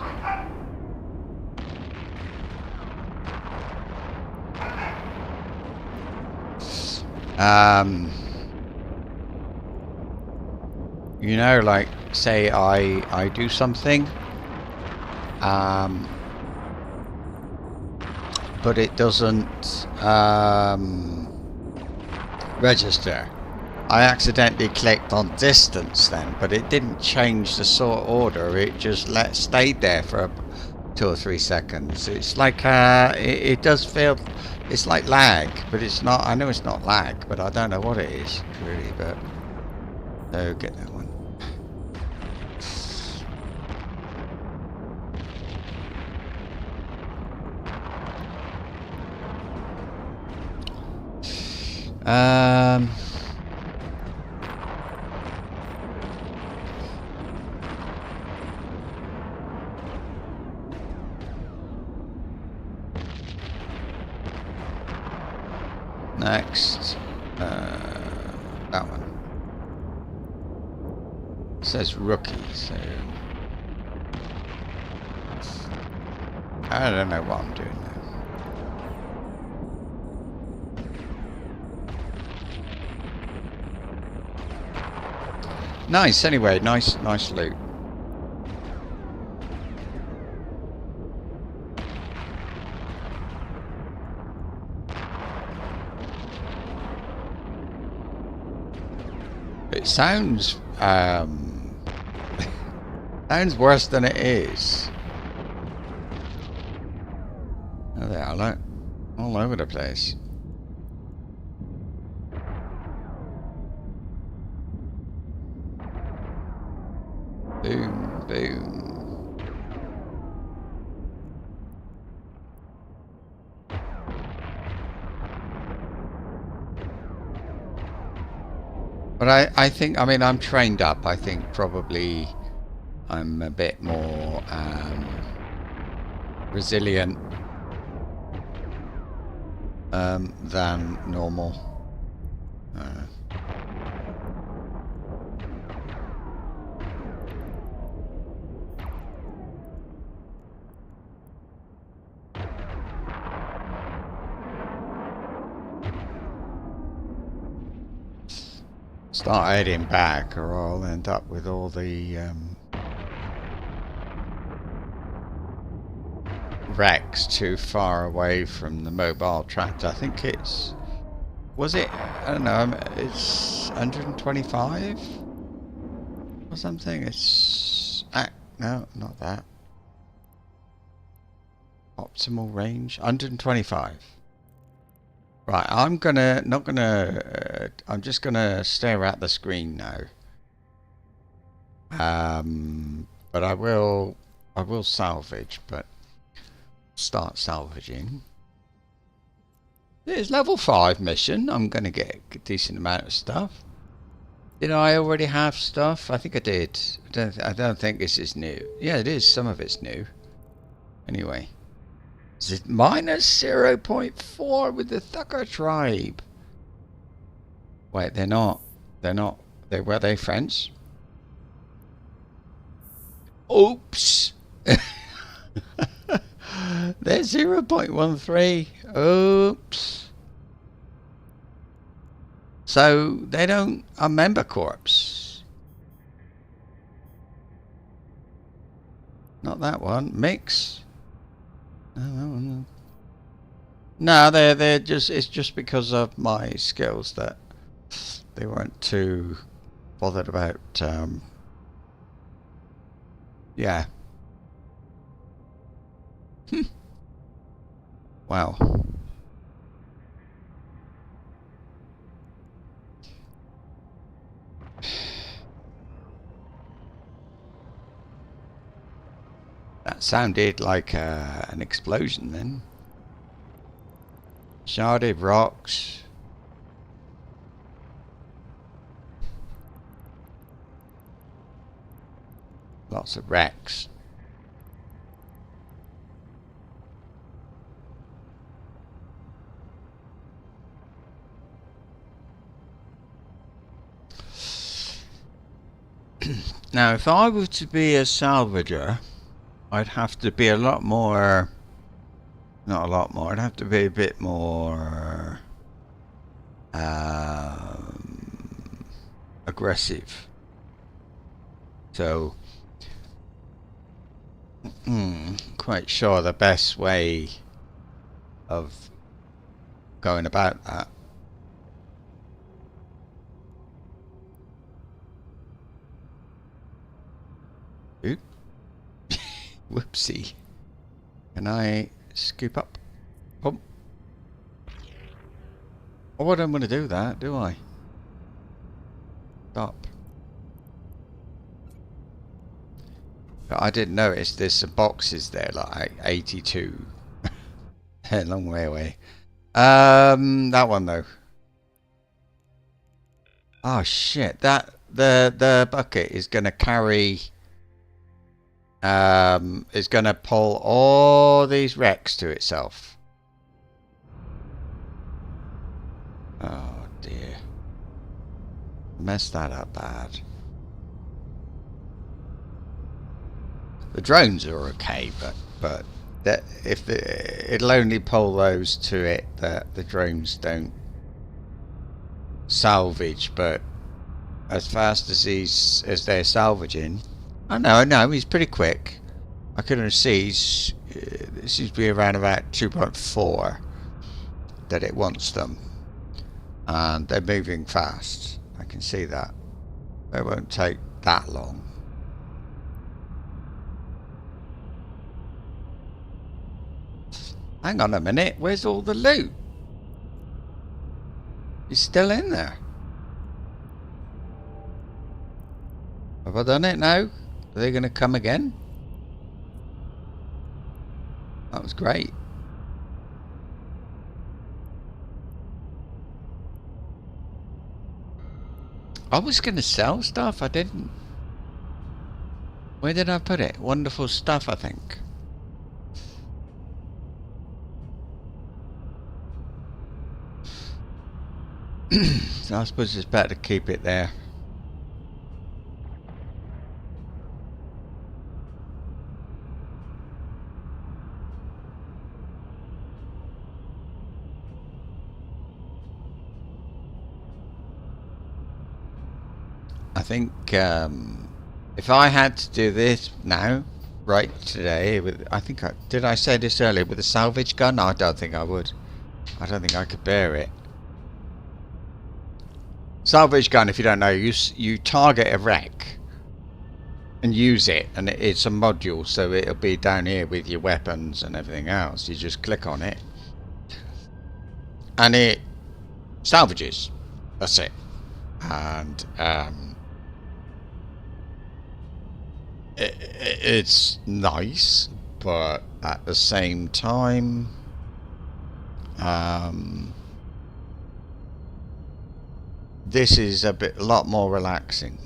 S1: You know, like, say I do something, but it doesn't register. I accidentally clicked on distance then, but it didn't change the sort order. It just stayed there for 2 or 3 seconds. It's like it does feel, it's like lag, but it's not. I know it's not lag, but I don't know what it is really. But oh, get that one. Next, that one. It says rookie, so I don't know what I'm doing now. Nice, anyway, nice loot. It sounds sounds worse than it is. Oh, they are, like all over the place. Boom, boom. But I think, I mean, I'm trained up. I think probably I'm a bit more resilient than normal. Start heading back, or I'll end up with all the wrecks too far away from the mobile tractor. I think it's, was it, I don't know, it's 125 or something. It's no, not that. Optimal range 125. Right, I'm just gonna stare at the screen now. But I will salvage, but start salvaging. There's level 5 mission. I'm gonna get a decent amount of stuff. Did I already have stuff? I think I did. I don't think this is new. Yeah, it is. Some of it's new. Anyway. Is it minus 0.4 with the Thucker tribe? Wait, they're not. Were they friends? Oops. They're 0.13. Oops. So they don't are member corps. Not that one. Mix. No, they're just, it's just because of my skills that they weren't too bothered about. Yeah. Wow. That sounded like an explosion then. Sharded rocks. Lots of wrecks. Now, if I were to be a salvager, I'd have to be a lot more, not a lot more, I'd have to be a bit more aggressive. So, quite sure the best way of going about that. Oop. Whoopsie. Can I scoop up? Oh. Oh, I don't want to do that, do I? Stop. But I didn't notice there's some boxes there, like 82. A long way away. That one though. Oh shit! That the bucket is gonna carry. Is gonna pull all these wrecks to itself. Messed that up bad. The drones are okay, but that if it'll only pull those to it that the drones don't salvage, but as fast as they're salvaging, I know he's pretty quick. I can see this seems to be around about 2.4 that it wants them, and they're moving fast. I can see that. It won't take that long. Hang on a minute, where's all the loot? It's still in there. Have I done it now? Are they going to come again? That was great. I was going to sell stuff, I didn't. Where did I put it? Wonderful stuff, I think. So I suppose it's better to keep it there. I think if I had to do this now, right today, did I say this earlier with a salvage gun? I don't think I would. I don't think I could bear it. Salvage gun, if you don't know, you target a wreck and use it, and it's a module, so it'll be down here with your weapons and everything else. You just click on it and it salvages. That's it. And it's nice, but at the same time this is a lot more relaxing.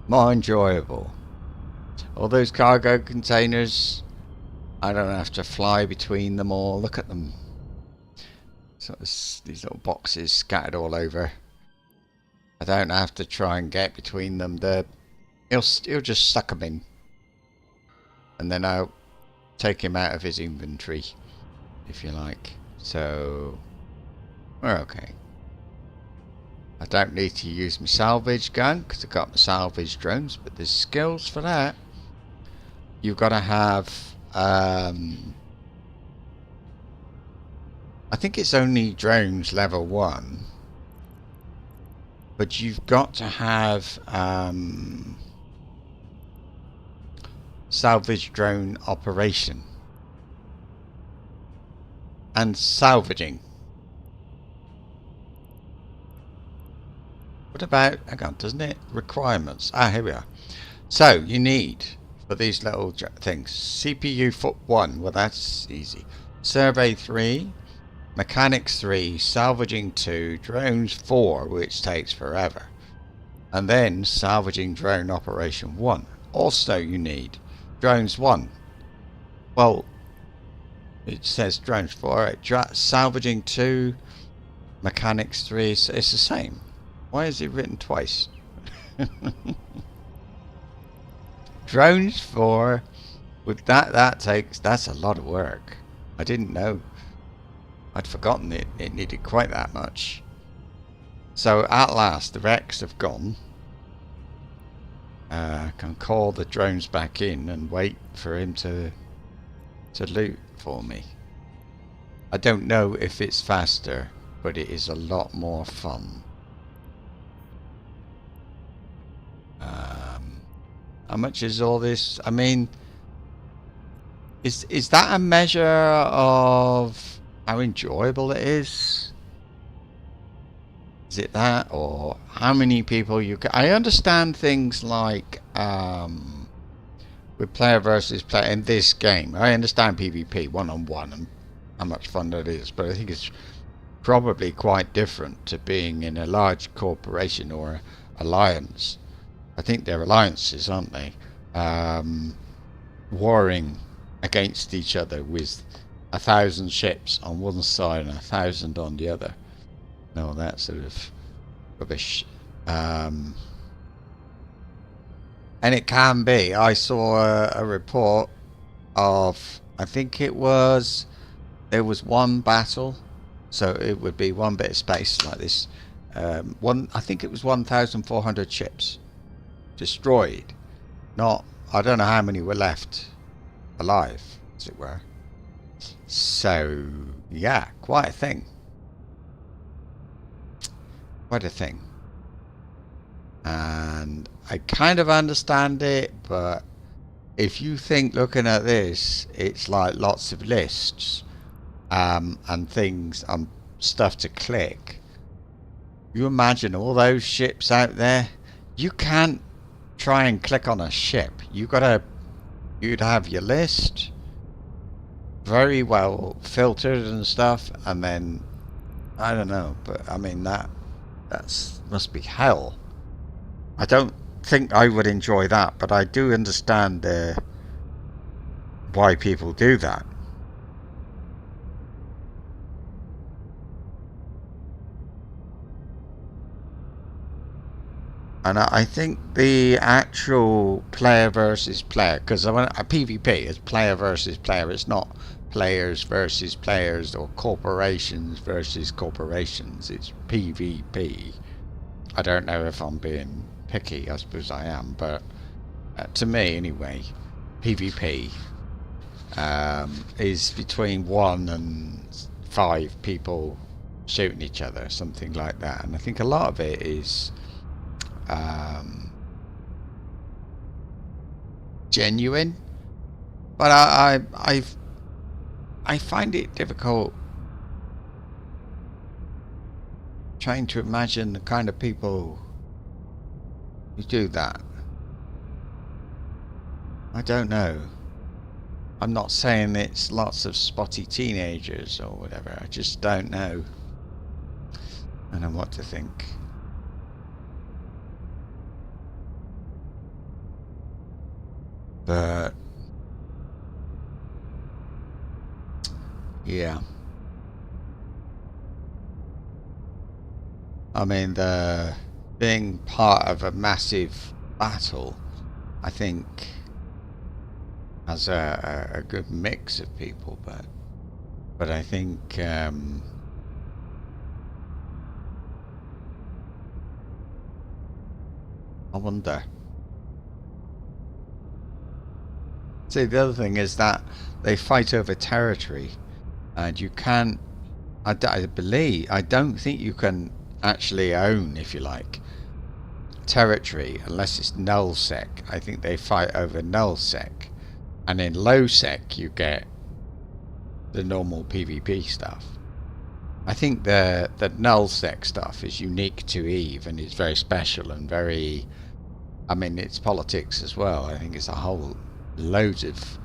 S1: More enjoyable. All those cargo containers, I don't have to fly between them all. Look at them. So these little boxes scattered all over. I don't have to try and get between them. He'll just suck them in, and then I'll take him out of his inventory, if you like. So we're okay. I don't need to use my salvage gun because I've got my salvage drones, but there's skills for that. You've got to have I think it's only drones level 1, but you've got to have salvage drone operation and salvaging. What about, hang on, doesn't it? Requirements. Ah, here we are. So you need for these little things CPU foot 1, well that's easy. Survey 3, mechanics 3, salvaging 2, drones 4, which takes forever, and then salvaging drone operation 1. Also you need drones 1. Well, it says drones 4, salvaging 2, mechanics 3, so it's the same. Why is it written twice? Drones 4, with that's a lot of work. I didn't know. I'd forgotten it needed quite that much. So at last the wrecks have gone. I can call the drones back in and wait for him to loot for me. I don't know if it's faster, but it is a lot more fun. How much is all this? I mean, is that a measure of how enjoyable it is? Is it that, or how many people you can? I understand things like with player versus player in this game. I understand PvP one-on-one and how much fun that is, but I think it's probably quite different to being in a large corporation or alliance. I think they're alliances, aren't they? Warring against each other with 1,000 ships on one side and 1,000 on the other. No, that sort of rubbish. Um, and it can be. I saw a report of, I think it was, there was one battle, so it would be one bit of space like this. I think it was 1,400 ships destroyed. Not, I don't know how many were left alive, as it were. So, yeah, quite a thing. Quite a thing. And I kind of understand it, but if you think looking at this, it's like lots of lists and things and stuff to click. You imagine all those ships out there. You can't try and click on a ship. You'd have your list very well filtered and stuff, and then I don't know, but I mean that's must be hell. I don't think I would enjoy that, but I do understand why people do that. And I think the actual player versus player, because a PvP is player versus player, it's not players versus players or corporations versus corporations, it's PvP. I don't know if I'm being picky, I suppose I am, but to me anyway, PvP is between 1 and 5 people shooting each other, something like that. And I think a lot of it is genuine, but I find it difficult trying to imagine the kind of people who do that. I don't know. I'm not saying it's lots of spotty teenagers or whatever. I just don't know. I don't know what to think. But yeah, I mean, the being part of a massive battle, I think, has a good mix of people, but I think I wonder. See, the other thing is that they fight over territory, and you can't. I don't think you can actually own, if you like, territory unless it's nullsec. I think they fight over nullsec, and in lowsec you get the normal PvP stuff. I think the nullsec stuff is unique to EVE and it's very special and very. I mean, it's politics as well. I think it's a whole loads of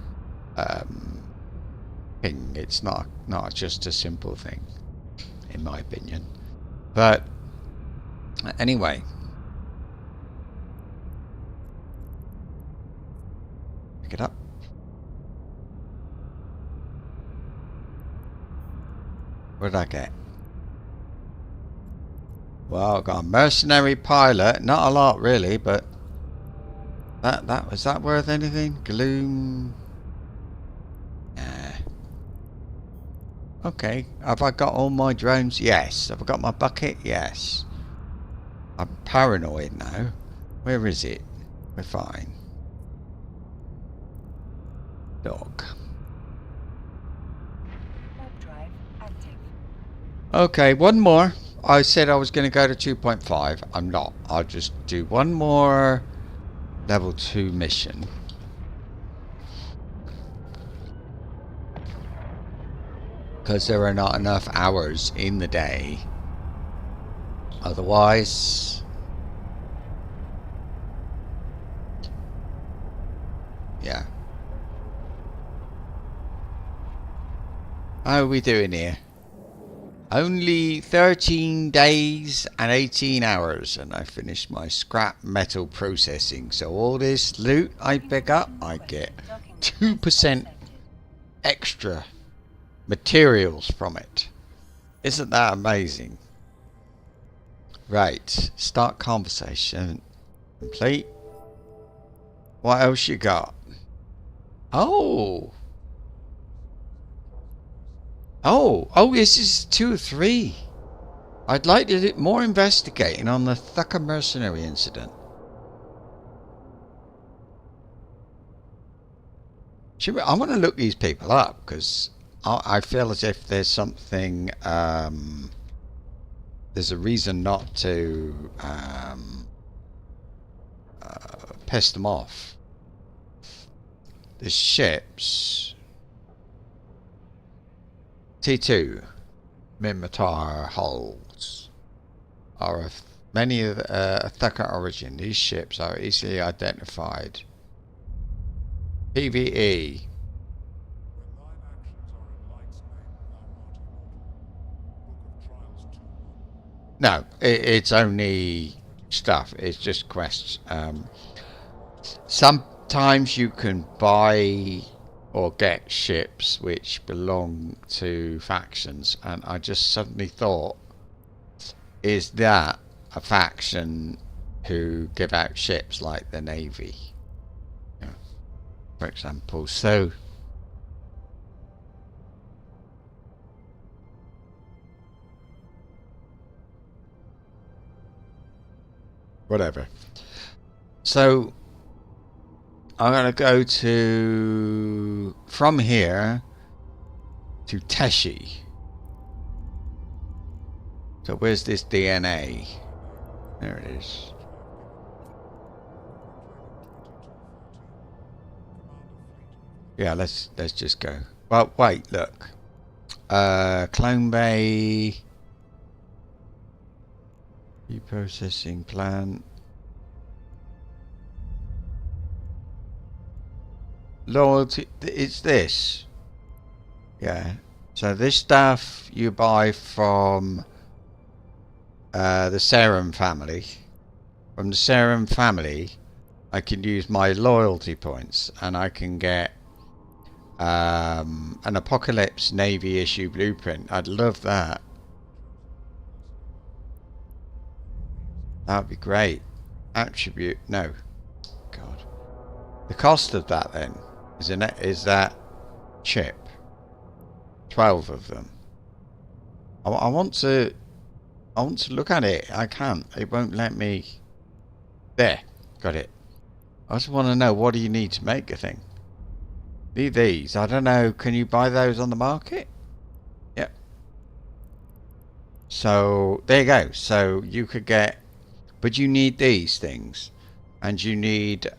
S1: thing. It's not just a simple thing, in my opinion. But anyway, pick it up. What did I get? Well, I got a mercenary pilot. Not a lot really, but that was that worth anything? Gloom. Okay, have I got all my drones? Yes. Have I got my bucket? Yes. I'm paranoid now. Where is it? We're fine. Dog.
S2: Warp drive active.
S1: Okay, one more. I said I was going to go to 2.5. I'm not. I'll just do one more level 2 mission. Because there are not enough hours in the day. Otherwise, yeah. How are we doing here? Only 13 days and 18 hours and I finished my scrap metal processing. So all this loot I pick up, I get 2% extra materials from it. Isn't that amazing? Right. Start conversation. Complete. What else you got? Oh. Oh, this is 2 or 3. I'd like to do more investigating on the Thucker mercenary incident. I want to look these people up because I feel as if there's something. There's a reason not to piss them off. The ships. T2 Minmatar hulls are of many of Thucker origin. These ships are easily identified. PvE. No, it's only stuff. It's just quests. Sometimes you can buy or get ships which belong to factions, and I just suddenly thought, is that a faction who give out ships like the Navy? You know, for example. So whatever. So I'm going to go to, from here to Teshi. So where's this DNA? There it is. Yeah, let's just go. Well, wait, look. Clone Bay. Processing plant. Loyalty, it's this. Yeah. So this stuff you buy from the Serum family. From the Serum family, I can use my loyalty points and I can get an Apocalypse Navy issue blueprint. I'd love that. That would be great. Attribute, no. God. The cost of that then is that chip. 12 of them. I want to look at it. I can't. It won't let me. There. Got it. I just want to know, what do you need to make a thing? Need these. I don't know. Can you buy those on the market? Yep. So there you go. So you could get, but you need these things, and you need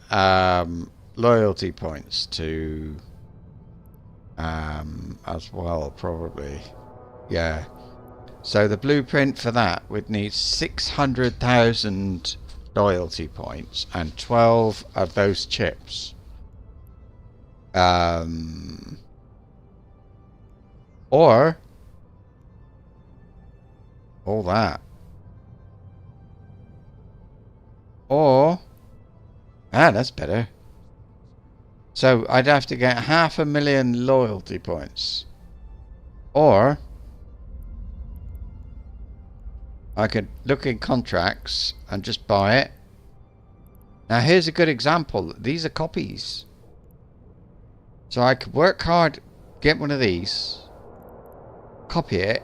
S1: loyalty points to as well, probably. Yeah. So the blueprint for that would need 600,000 loyalty points and 12 of those chips. Or all that. Or that's better. So I'd have to get 500,000 loyalty points. Or I could look in contracts and just buy it. Now here's a good example. These are copies. So I could work hard, get one of these, copy it,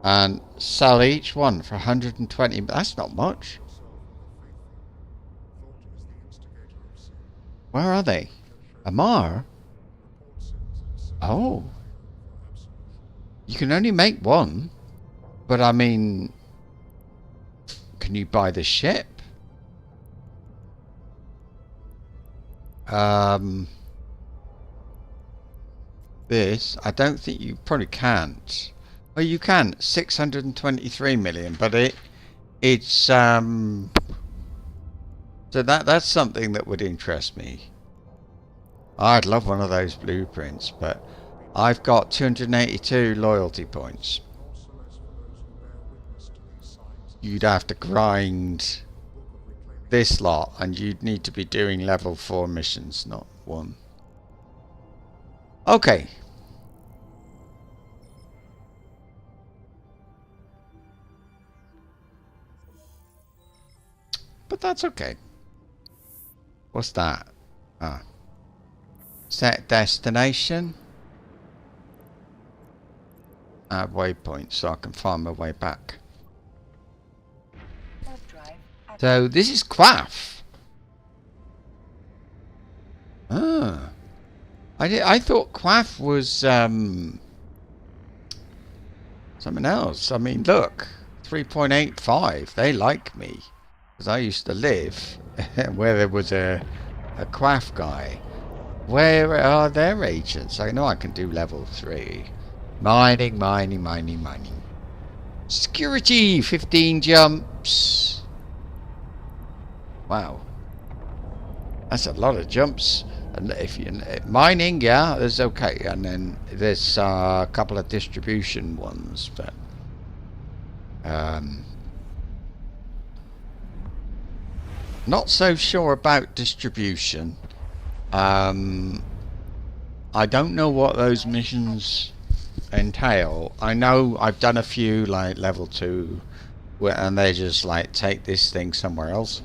S1: and sell each one for 120. But that's not much. Where are they? Amar? Oh. You can only make one. But I mean, can you buy the ship? This, I don't think you probably can't. Well, you can. 623 million, but it's so that's something that would interest me. I'd love one of those blueprints, but I've got 282 loyalty points. You'd have to grind this lot, and you'd need to be doing level 4 missions, not 1. Okay. But that's okay. What's that? Ah. Set destination. Add waypoint so I can find my way back.
S2: Warp drive active.
S1: So this is Quaff. Ah. I thought Quaff was something else. I mean, look, 3.85. They like me because I used to live where there was a Quaff guy. Where are their agents? I know I can do level 3. Mining, mining, mining, mining. Security, 15 jumps. Wow, that's a lot of jumps. And if you mining, yeah, there's okay, and then there's a couple of distribution ones, but not so sure about distribution. I don't know what those missions entail. I know I've done a few like level 2, and they just like take this thing somewhere else.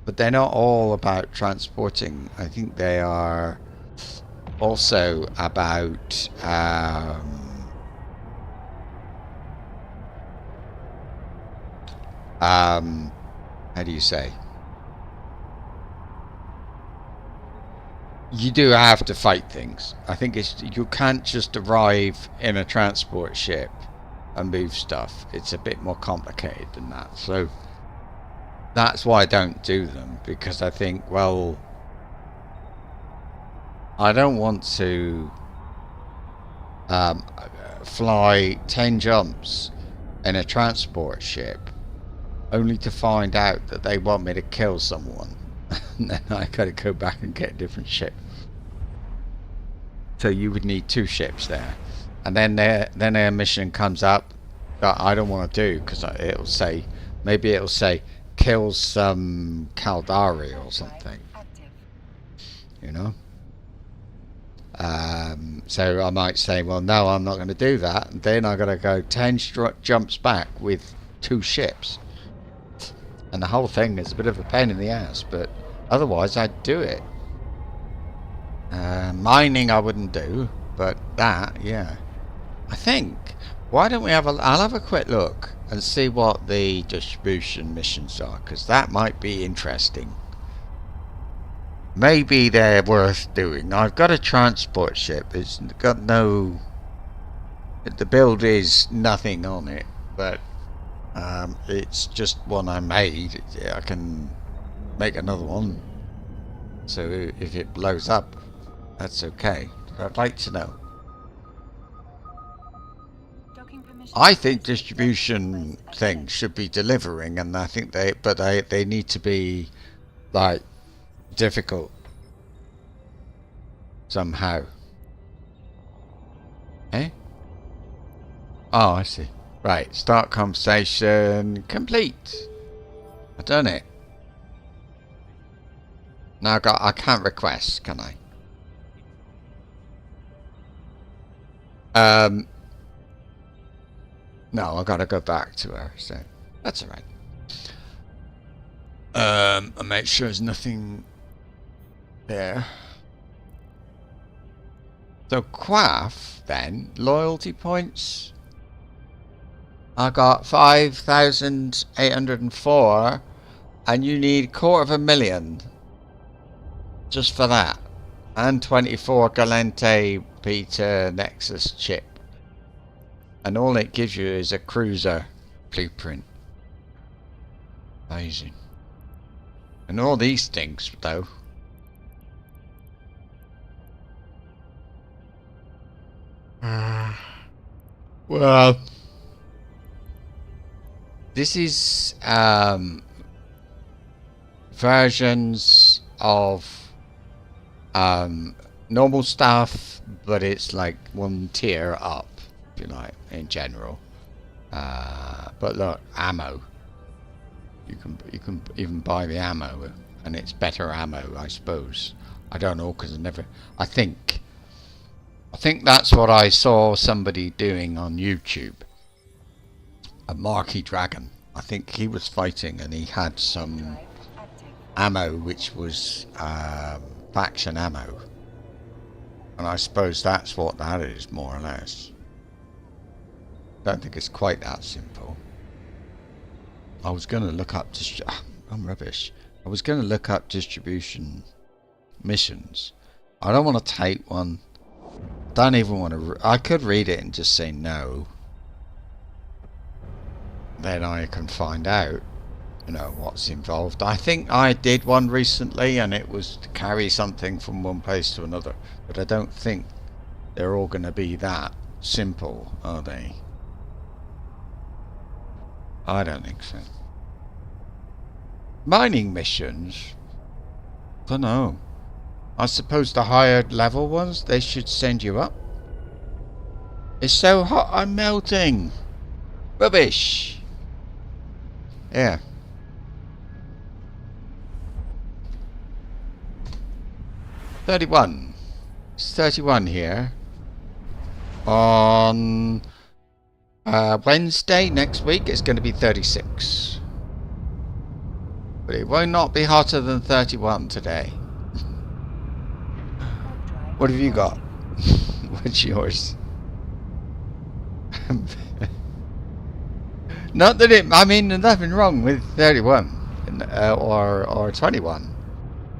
S1: But they're not all about transporting. I think they are also about how do you say? You do have to fight things. I think you can't just arrive in a transport ship and move stuff. It's a bit more complicated than that. So that's why I don't do them, because I think, well, I don't want to fly 10 jumps in a transport ship only to find out that they want me to kill someone. And then I gotta go back and get a different ship. So you would need 2 ships there. And then their mission comes up that I don't want to do, because it'll say, maybe it'll say, kill some Caldari or something, you know. So I might say, well, no, I'm not going to do that. And then I got to go 10 jumps back with 2 ships, and the whole thing is a bit of a pain in the ass. But otherwise, I'd do it. Mining, I wouldn't do, but that, yeah. I think. Why don't we have I'll have a quick look and see what the distribution missions are, because that might be interesting. Maybe they're worth doing. I've got a transport ship. It's got no... The build is nothing on it, but it's just one I made. I can make another one. So if it blows up, that's okay. But I'd like to know. I think distribution things should be delivering, and I think they need to be like difficult somehow. Eh? Oh, I see. Right, start conversation complete. I've done it. Now I can't request, can I? No, I gotta go back to her, so that's alright. I'll make sure there's nothing there. So Quaff, then, loyalty points. I got 5,804, and you need 250,000 just for that, and 24 Galente Peter Nexus chip. And all it gives you is a cruiser blueprint. Amazing. And all these things, though. Well, this is versions of normal stuff, but it's like one tier up, if you like, in general. But look, ammo. You can even buy the ammo, and it's better ammo, I suppose. I don't know, because I think that's what I saw somebody doing on YouTube. A Marquis Dragon. I think he was fighting, and he had some ammo, which was faction ammo. And I suppose that's what that is, more or less. Don't think it's quite that simple. I was going to look up... I'm rubbish. I was going to look up distribution missions. I don't want to take one. Don't even want to... I could read it and just say no. Then I can find out, you know, what's involved. I think I did one recently and it was to carry something from one place to another. But I don't think they're all going to be that simple, are they? I don't think so. Mining missions? Don't know. I suppose the higher level ones, they should send you up. It's so hot, I'm melting. Rubbish. Yeah. $31. It's 31 here. On Wednesday next week, it's going to be 36. But it will not be hotter than 31 today. What have you got? What's yours? Not that it... I mean, there's nothing wrong with 31 or 21.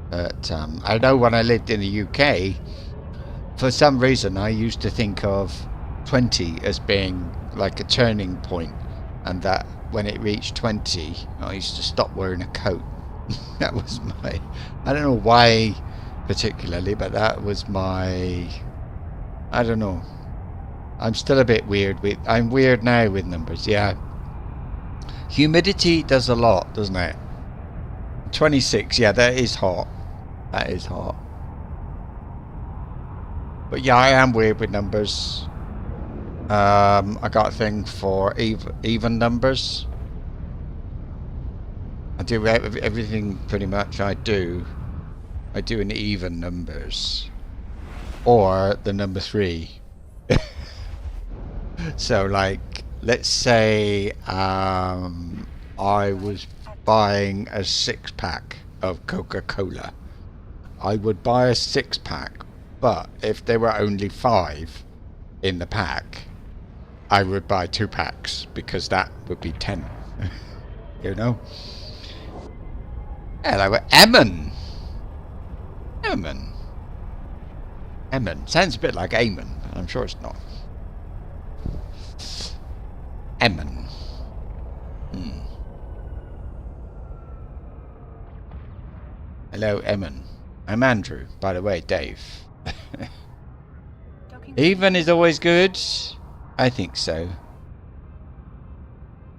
S1: But I know when I lived in the UK, for some reason I used to think of 20 as being like a turning point, and that when it reached 20 I used to stop wearing a coat. That was my... I don't know why particularly, but that was my... I don't know. I'm still a bit weird with... I'm weird now with numbers, yeah. Humidity does a lot, doesn't it? 26, yeah, that is hot. That is hot. But yeah, I am weird with numbers. I got a thing for even numbers. I do everything pretty much I do in even numbers. Or the number 3. So like, let's say I was buying a 6-pack of Coca-Cola. I would buy a 6-pack, but if there were only 5 in the pack, I would buy 2 packs because that would be 10. You know? Hello, Emmon. Emmon. Emmon. Sounds a bit like Amen. I'm sure it's not. Emmon. Hello, Emmon. I'm Andrew, by the way, Dave. Even is always good. I think so.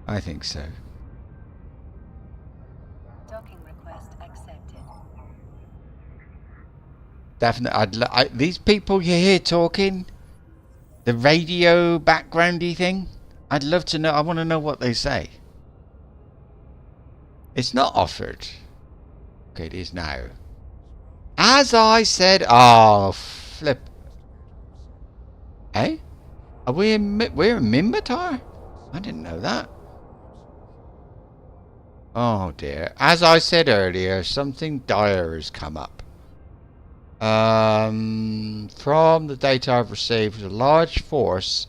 S1: I think so.
S2: Docking request accepted.
S1: Definitely. These people you hear talking, the radio backgroundy thing, I'd love to know. I want to know what they say. It's not offered. Okay, it is now. As I said, oh, flip. Eh? Are we're in Minmatar? I didn't know that. Oh dear. As I said earlier, something dire has come up. From the data I've received, a large force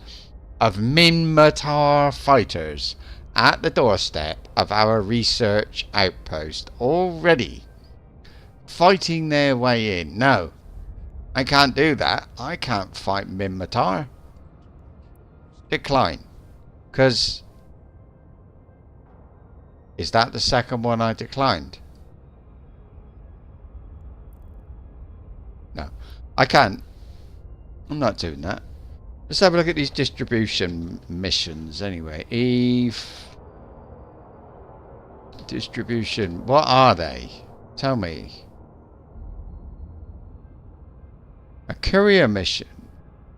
S1: of Minmatar fighters at the doorstep of our research outpost already fighting their way in. No, I can't do that. I can't fight Minmatar. Decline. Because... is that the second one I declined? No, I can't. I'm not doing that. Let's have a look at these distribution missions anyway. Eve... distribution. What are they? Tell me. A courier mission.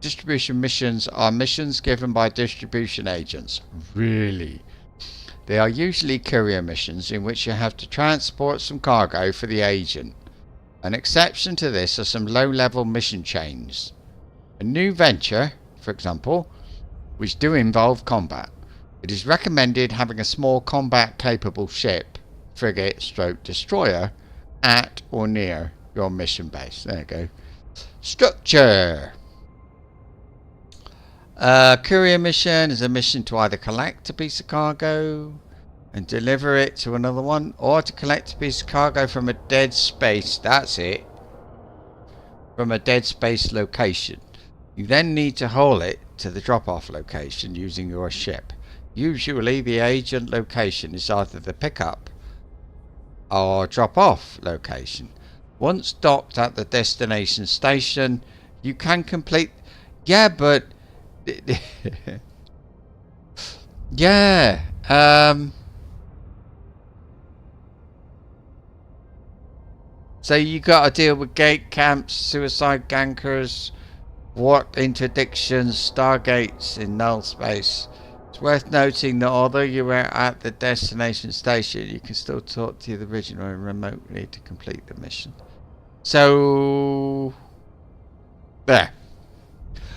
S1: Distribution missions are missions given by distribution agents. Really? They are usually courier missions in which you have to transport some cargo for the agent. An exception to this are some low-level mission chains. A new venture, for example, which do involve combat. It is recommended having a small combat-capable ship, frigate, stroke destroyer, at or near your mission base. There you go. Structure. Courier mission is a mission to either collect a piece of cargo and deliver it to another one, or to collect a piece of cargo from a dead space. That's it. From a dead space location. You then need to haul it to the drop-off location using your ship. Usually the agent location is either the pickup or drop-off location. Once docked at the destination station, you can complete... Yeah, but... yeah, so you gotta deal with gate camps, suicide gankers, warp interdictions, stargates in null space. It's worth noting that although you were at the destination station, you can still talk to the original remotely to complete the mission. So there.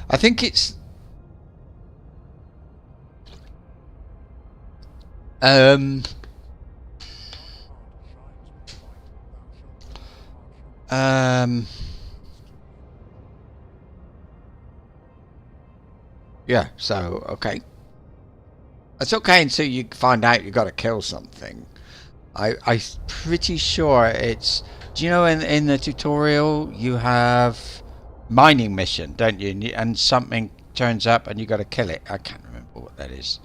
S1: I think it's yeah, so okay. It's okay until you find out you got to kill something. I'm pretty sure it's... Do you know in the tutorial you have mining mission, don't you? And something turns up and you got to kill it. I can't remember what that is.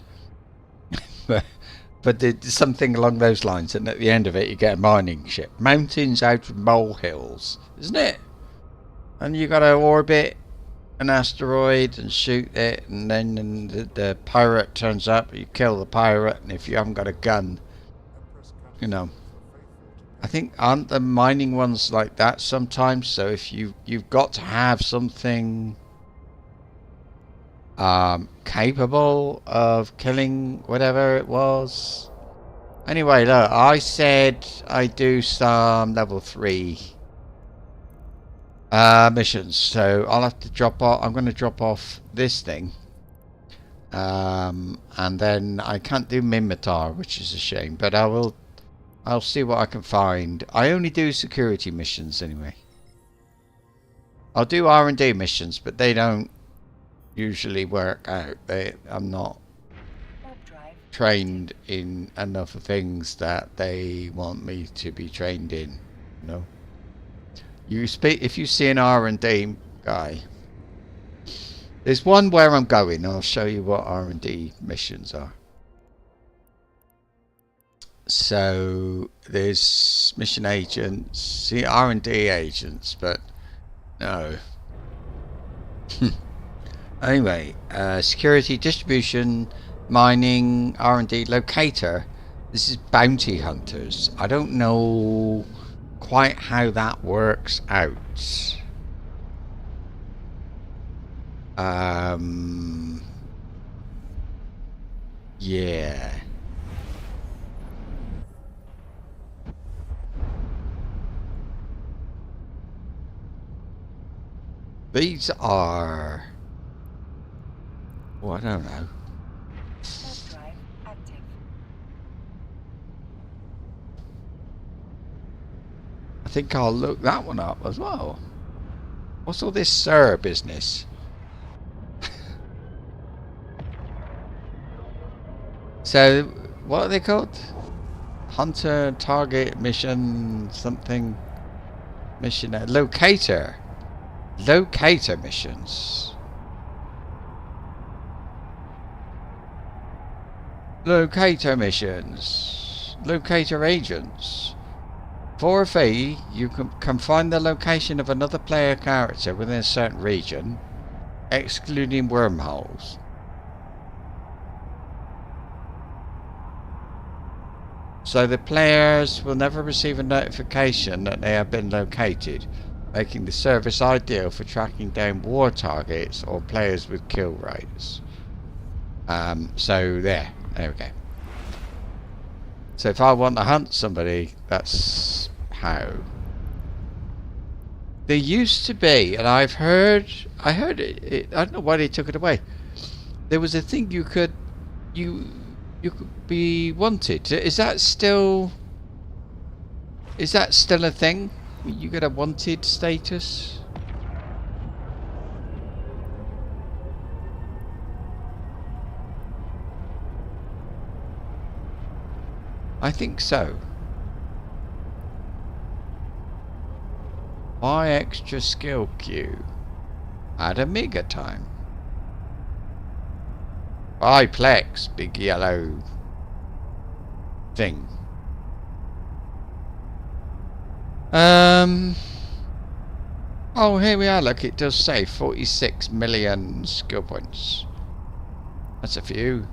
S1: but there's something along those lines, and at the end of it you get a mining ship. Mountains out of molehills, isn't it? And you got to orbit an asteroid and shoot it, and then the pirate turns up, you kill the pirate, and if you haven't got a gun, you know, I think aren't the mining ones like that sometimes? So if you've got to have something capable of killing whatever it was. Anyway, look, I said I do some level 3 missions, so I'll have to drop off. I'm going to drop off this thing, and then I can't do Mimitar, which is a shame, but I'll see what I can find. I only do security missions anyway. I'll do R&D missions, but they don't usually work out. I'm not trained in enough things that they want me to be trained in, you know. If you see an R&D guy, there's one where I'm going. I'll show you what R&D missions are. So there's mission agents, see R&D agents, but no. Anyway, security, distribution, mining, R&D, locator. This is bounty hunters. I don't know quite how that works out. Yeah. These are... well, I don't know. I think I'll look that one up as well. What's all this SIR business? So, what are they called? Hunter, target, mission, something. Mission, locator. Locator missions. Locator missions. Locator agents. For a fee, you can find the location of another player character within a certain region, excluding wormholes. So the players will never receive a notification that they have been located, making the service ideal for tracking down war targets or players with kill rates. So there we go. So if I want to hunt somebody, that's how. There used to be, and I heard it, I don't know why they took it away. There was a thing you could be wanted. Is that still Is that still a thing? You get a wanted status? I think so. Buy extra skill queue. Add a mega time. Buy Plex, big yellow thing. Oh, here we are. Look, it does say 46 million skill points. That's a few.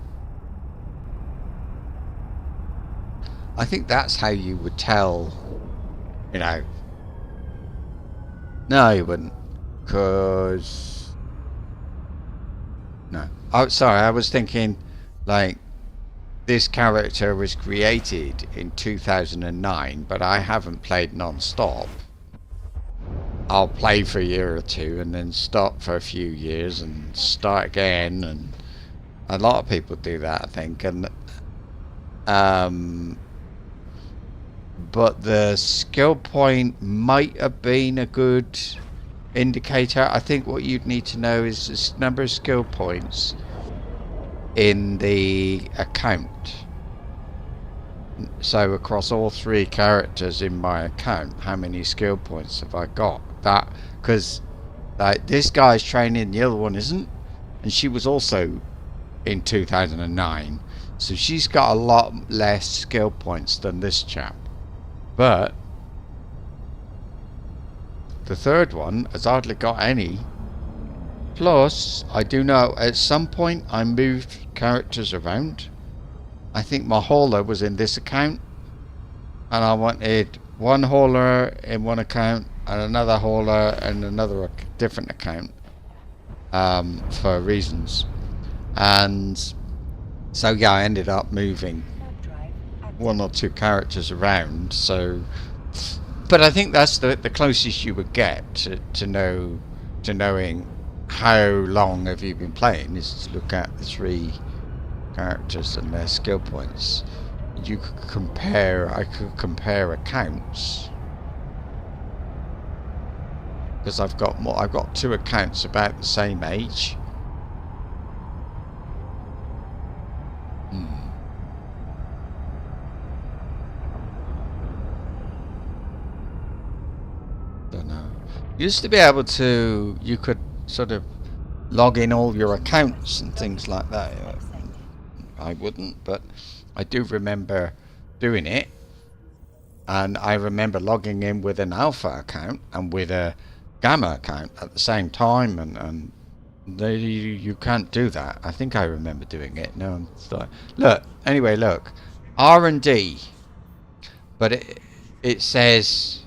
S1: I think that's how you would tell, you know. No, you wouldn't. Because... No. Oh, sorry, I was thinking, like, this character was created in 2009, but I haven't played non-stop. I'll play for a year or two and then stop for a few years and start again, and a lot of people do that, I think. And but the skill point might have been a good indicator. I think what you'd need to know is the number of skill points in the account. So across all 3 characters in my account, how many skill points have I got? That, because like this guy's training, the other one isn't, and she was also in 2009, so she's got a lot less skill points than this chap. But the third one has hardly got any. Plus, I do know at some point I moved characters around. I think my hauler was in this account, and I wanted one hauler in one account and another hauler in another different account for reasons. And so yeah, I ended up moving 1 or 2 characters around. So, but I think that's the closest you would get to knowing how long have you been playing, is to look at the 3 characters and their skill points. You could compare. I could compare accounts, because I've got 2 accounts about the same age. Don't know. Used to be able to. You could sort of log in all your accounts and things like that. I wouldn't, but I do remember doing it, and I remember logging in with an alpha account and with a gamma account at the same time, and you can't do that. I think I remember doing it. No, I'm sorry. Look, anyway, look, R&D, but it says,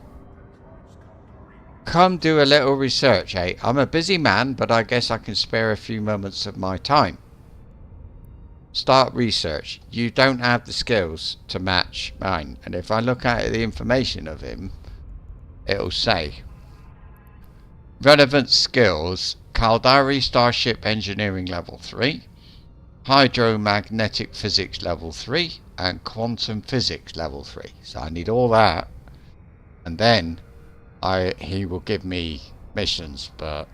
S1: come do a little research, eh? I'm a busy man, but I guess I can spare a few moments of my time. Start research. You don't have the skills to match mine. And if I look at the information of him, it'll say relevant skills: Caldari Starship Engineering Level 3, Hydromagnetic Physics Level 3, and Quantum Physics Level 3. So I need all that, and then he will give me missions. But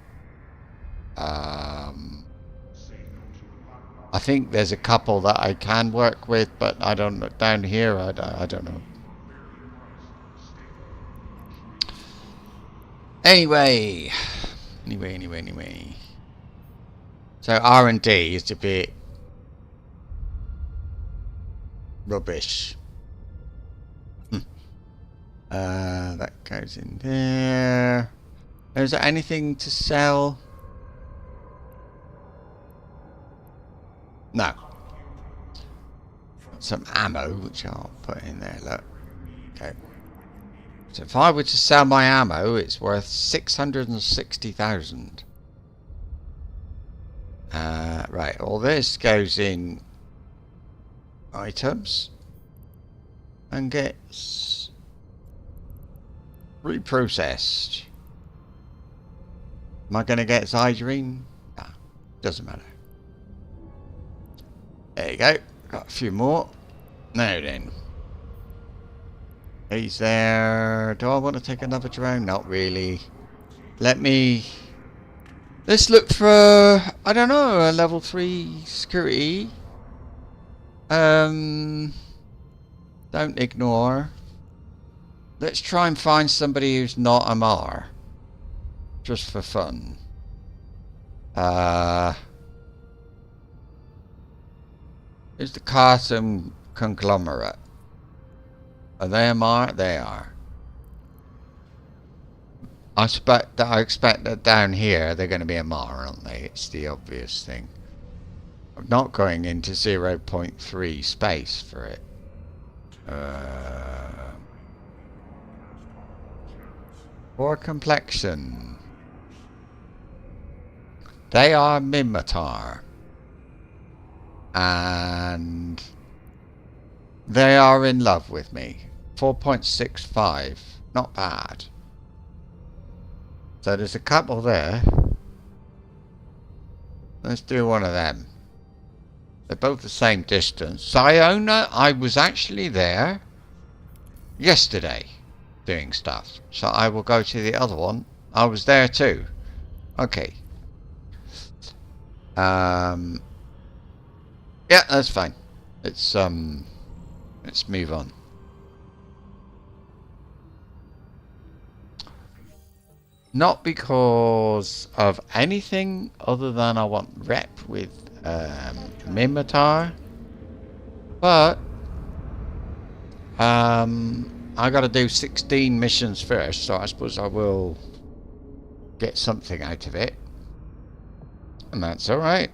S1: I think there's a couple that I can work with, but I don't know. Down here, I don't know. Anyway. So R&D is a bit rubbish. That goes in there. Is there anything to sell? No. Some ammo, which I'll put in there, look. Okay. So if I were to sell my ammo, it's worth 660,000. Right, all this goes in items and gets reprocessed. Am I going to get Zydrine? Nah, doesn't matter. There you go. Got a few more. Now then. He's there. Do I want to take another drone? Not really. Let's look for, I don't know, a level 3 security. Don't ignore. Let's try and find somebody who's not a Mar. Just for fun. Here's the Carson conglomerate. Are they a Mar? They are. I expect that down here they're going to be a Mar, aren't they? It's the obvious thing. I'm not going into 0.3 space for it. For complexion. They are Mimitar. And they are in love with me. 4.65. Not bad. So there's a couple there. Let's do one of them. They're both the same distance. Siona, I was actually there yesterday doing stuff. So I will go to the other one. I was there too. Okay. Yeah, that's fine. Let's move on. Not because of anything other than I want rep with Mimitar, but I got to do 16 missions first, so I suppose I will get something out of it, and that's all right.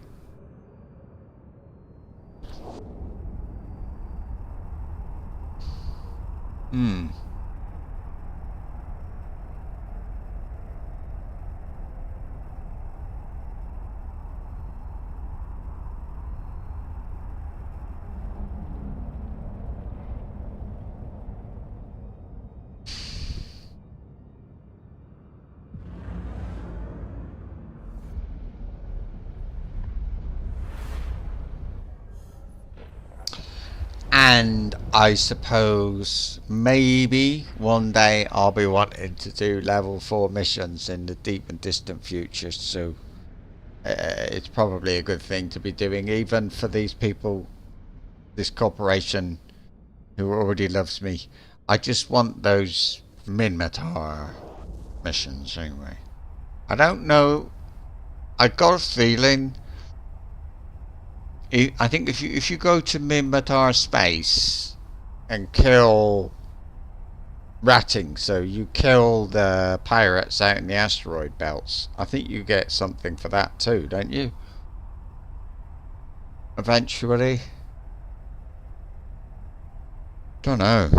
S1: And I suppose maybe one day I'll be wanting to do level 4 missions in the deep and distant future, so it's probably a good thing to be doing, even for these people, this corporation who already loves me. I just want those Minmatar missions anyway. I don't know, I got a feeling, I think if you go to Minmatar space and kill ratting, so you kill the pirates out in the asteroid belts, I think you get something for that too, don't you? Eventually. Don't know.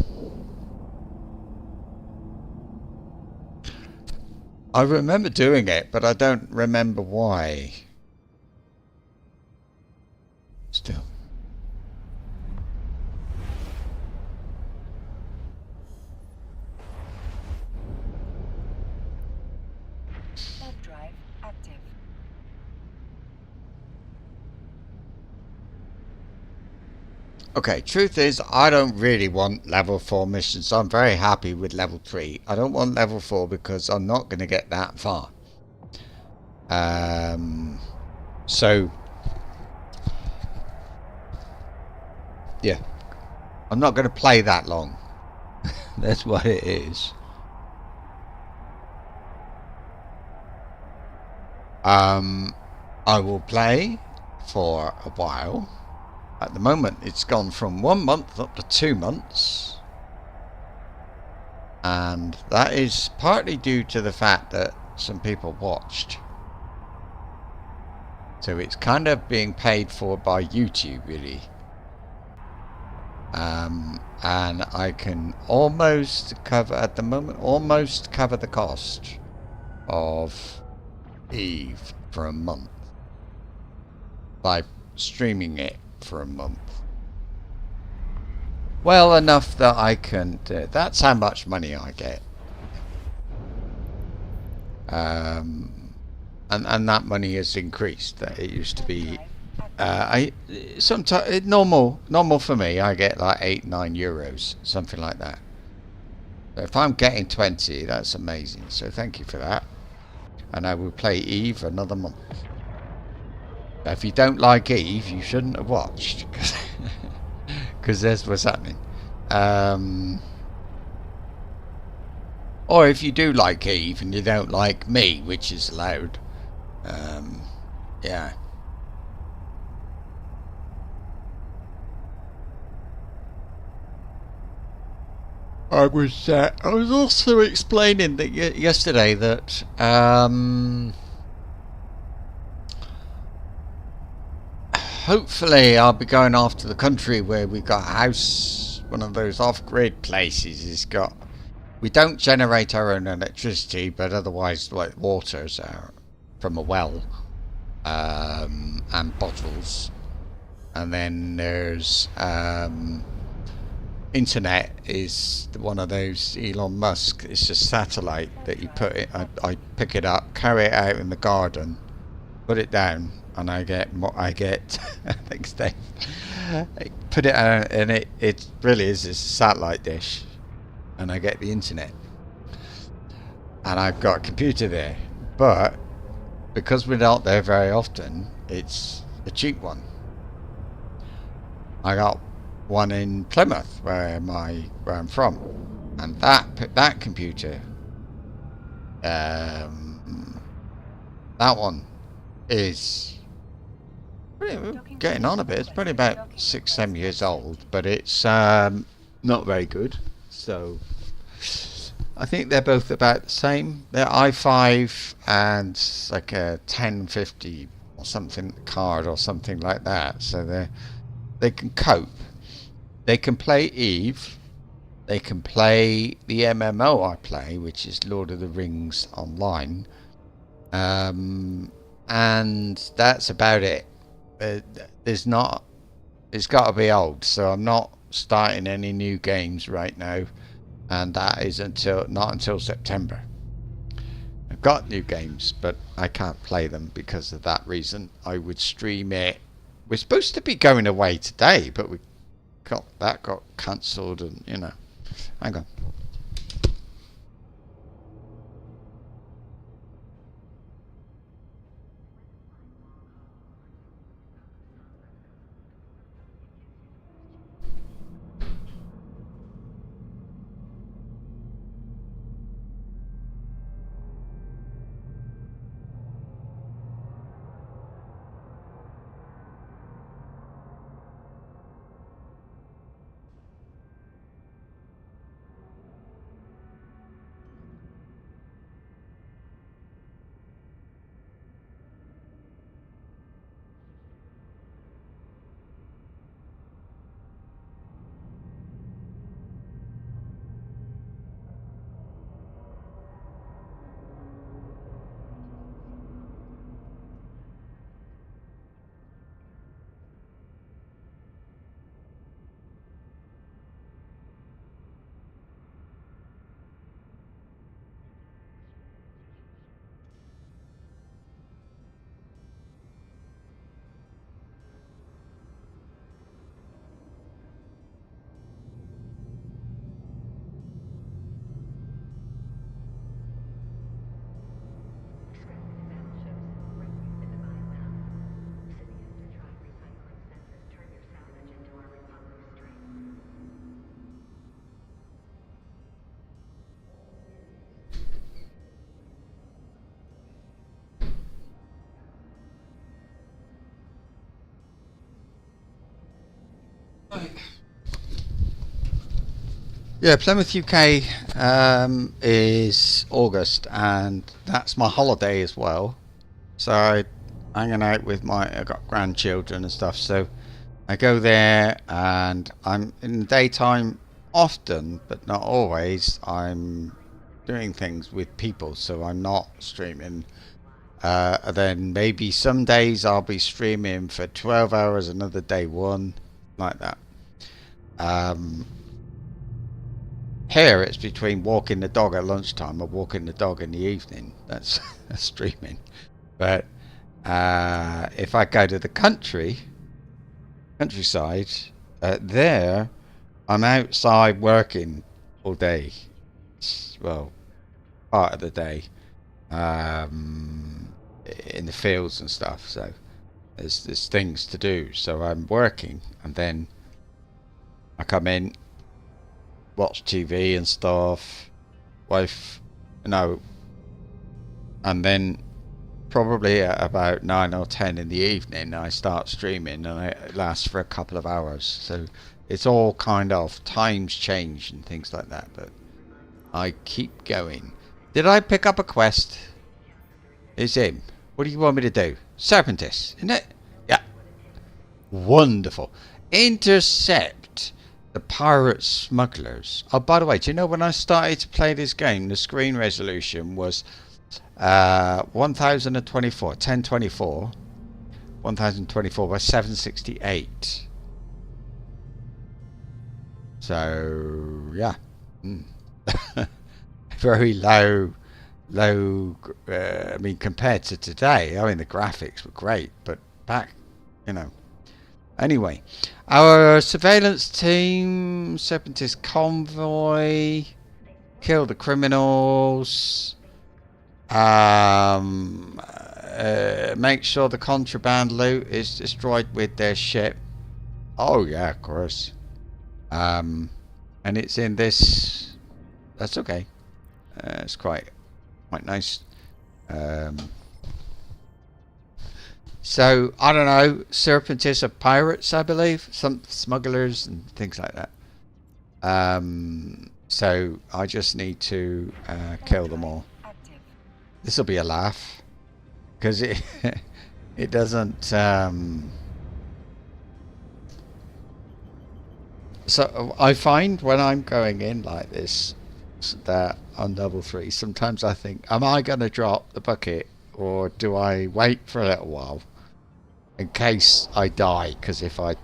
S1: I remember doing it, but I don't remember why. Still.
S2: Log drive active.
S1: Okay, truth is, I don't really want level 4 missions. I'm very happy with level 3. I don't want level 4 because I'm not going to get that far. So, yeah, I'm not going to play that long. That's what it is. I will play for a while. At the moment, it's gone from 1 month up to 2 months. And that is partly due to the fact that some people watched. So it's kind of being paid for by YouTube, really. And I can almost cover, at the moment, almost cover the cost of Eve for a month by streaming it for a month. Well, enough that I can do. That's how much money I get. And that money has increased. It used to be sometimes normal for me. I get like €8-9, something like that. So if I'm getting 20, that's amazing. So thank you for that. And I will play Eve another month. If you don't like Eve, you shouldn't have watched, because there's what's happening. Or if you do like Eve and you don't like me, which is allowed, yeah. I was also explaining that yesterday that hopefully I'll be going off to the country where we got a house, one of those off-grid places. It's got, we don't generate our own electricity, but otherwise like waters are from a well, and bottles, and then there's internet is one of those Elon Musk. It's just satellite that you put it. I pick it up, carry it out in the garden, put it down, and I get thanks Dave. I put it out, and it really is a satellite dish, and I get the internet, and I've got a computer there. But because we're not there very often, it's a cheap one. I got one in Plymouth, where I'm from, and that computer, that one is getting on a bit. It's probably about 6-7 years old, but it's not very good. So I think they're both about the same. They're i5 and like a 1050 or something card or something like that. So they can cope. They can play Eve. They can play the MMO I play, which is Lord of the Rings Online. And that's about it. There's not. It's got to be old, so I'm not starting any new games right now, and that is not until September. I've got new games, but I can't play them because of that reason. I would stream it. We're supposed to be going away today, but that got cancelled, and hang on. Yeah, Plymouth, UK is August, and that's my holiday as well. So I'm hanging out with I've got grandchildren and stuff. So I go there, and I'm in the daytime often, but not always. I'm doing things with people, so I'm not streaming. Then maybe some days I'll be streaming for 12 hours, another day one, like that. Here it's between walking the dog at lunchtime or walking the dog in the evening. That's streaming. But if I go to the countryside, there I'm outside working all day. well, part of the day in the fields and stuff. So there's things to do. So I'm working, and then I come in, watch TV and stuff. Wife, no, and then probably at about 9 or 10 in the evening I start streaming, and it lasts for a couple of hours. So it's all kind of times change and things like that, but I keep going. Did I pick up a quest? It's him. What do you want me to do? Serpentis, isn't it? Yeah. Wonderful. Intercept the pirate smugglers. Oh, by the way, do you know when I started to play this game, the screen resolution was 1024 1024 by 768. So yeah. Very low. I mean, compared to today, I mean, the graphics were great, but back, you know. Anyway, our surveillance team, Serpentis convoy, kill the criminals, make sure the contraband loot is destroyed with their ship. Oh yeah, of course. And it's in this. That's okay. It's quite nice. So I don't know. Serpentis are pirates, I believe. Some smugglers and things like that. So I just need to kill them all. This will be a laugh, because it it doesn't. So I find when I'm going in like this, that on level 3, sometimes I think, am I going to drop the bucket, or do I wait for a little while in case I die? Because if I'd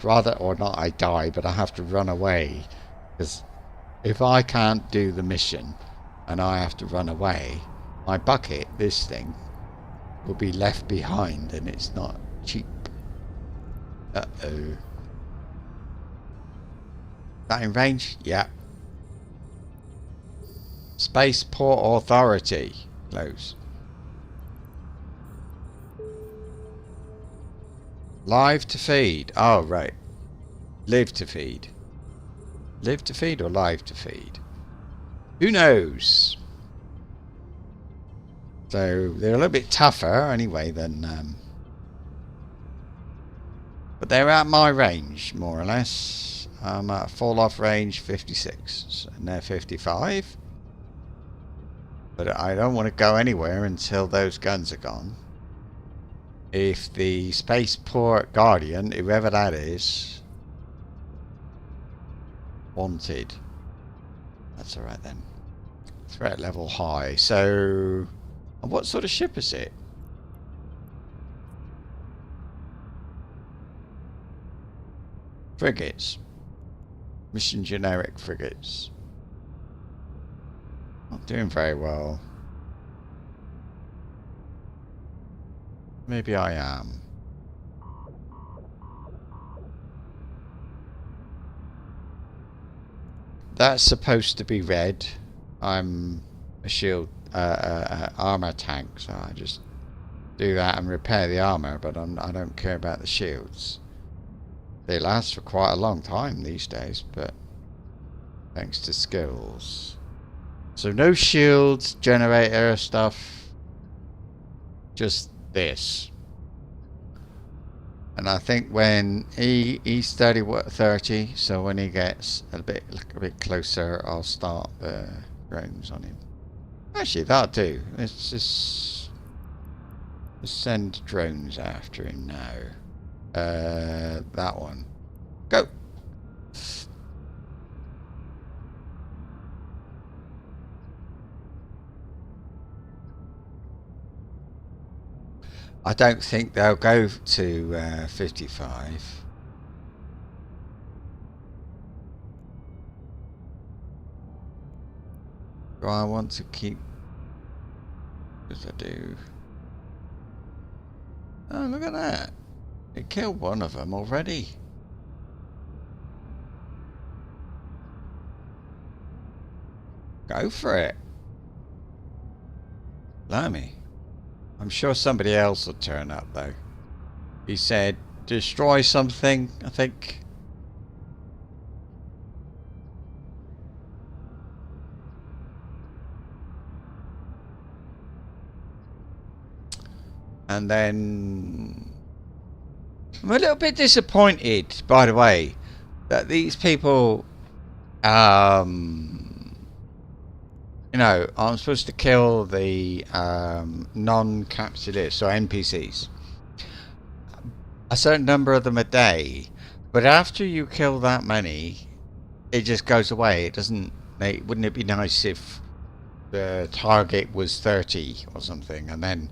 S1: rather, or not I die, but I have to run away, because if I can't do the mission and I have to run away, my bucket, this thing, will be left behind, and it's not cheap. Uh-oh. That in range? Yeah. Spaceport Authority. Close. Live to feed. Oh, right. Live to feed. Live to feed or live to feed? Who knows? So they're a little bit tougher anyway than... but they're at my range, more or less. I'm at fall off range 56, and they're 55. But I don't want to go anywhere until those guns are gone. If the Spaceport Guardian, whoever that is, wanted. That's alright then. Threat level high. So, what sort of ship is it? Frigates. Mission generic frigates. Not doing very well. Maybe I am. That's supposed to be red. I'm a shield armor tank, so I just do that and repair the armor, but I don't care about the shields. They last for quite a long time these days, but thanks to skills. So no shields, generator stuff, just this. And I think when he's 30, so when he gets a bit closer, I'll start the drones on him. Actually, that'll do. Let's just send drones after him now. That one. Go. I don't think they'll go to 55. Do I want to keep... Yes, I do. Oh, look at that. It killed one of them already. Go for it. Blimey. I'm sure somebody else will turn up though. He said destroy something, I think. And then I'm a little bit disappointed, by the way, that these people, you know, I'm supposed to kill the non-capitalists or NPCs, a certain number of them a day, but after you kill that many, it just goes away. It doesn't. Wouldn't it be nice if the target was 30 or something, and then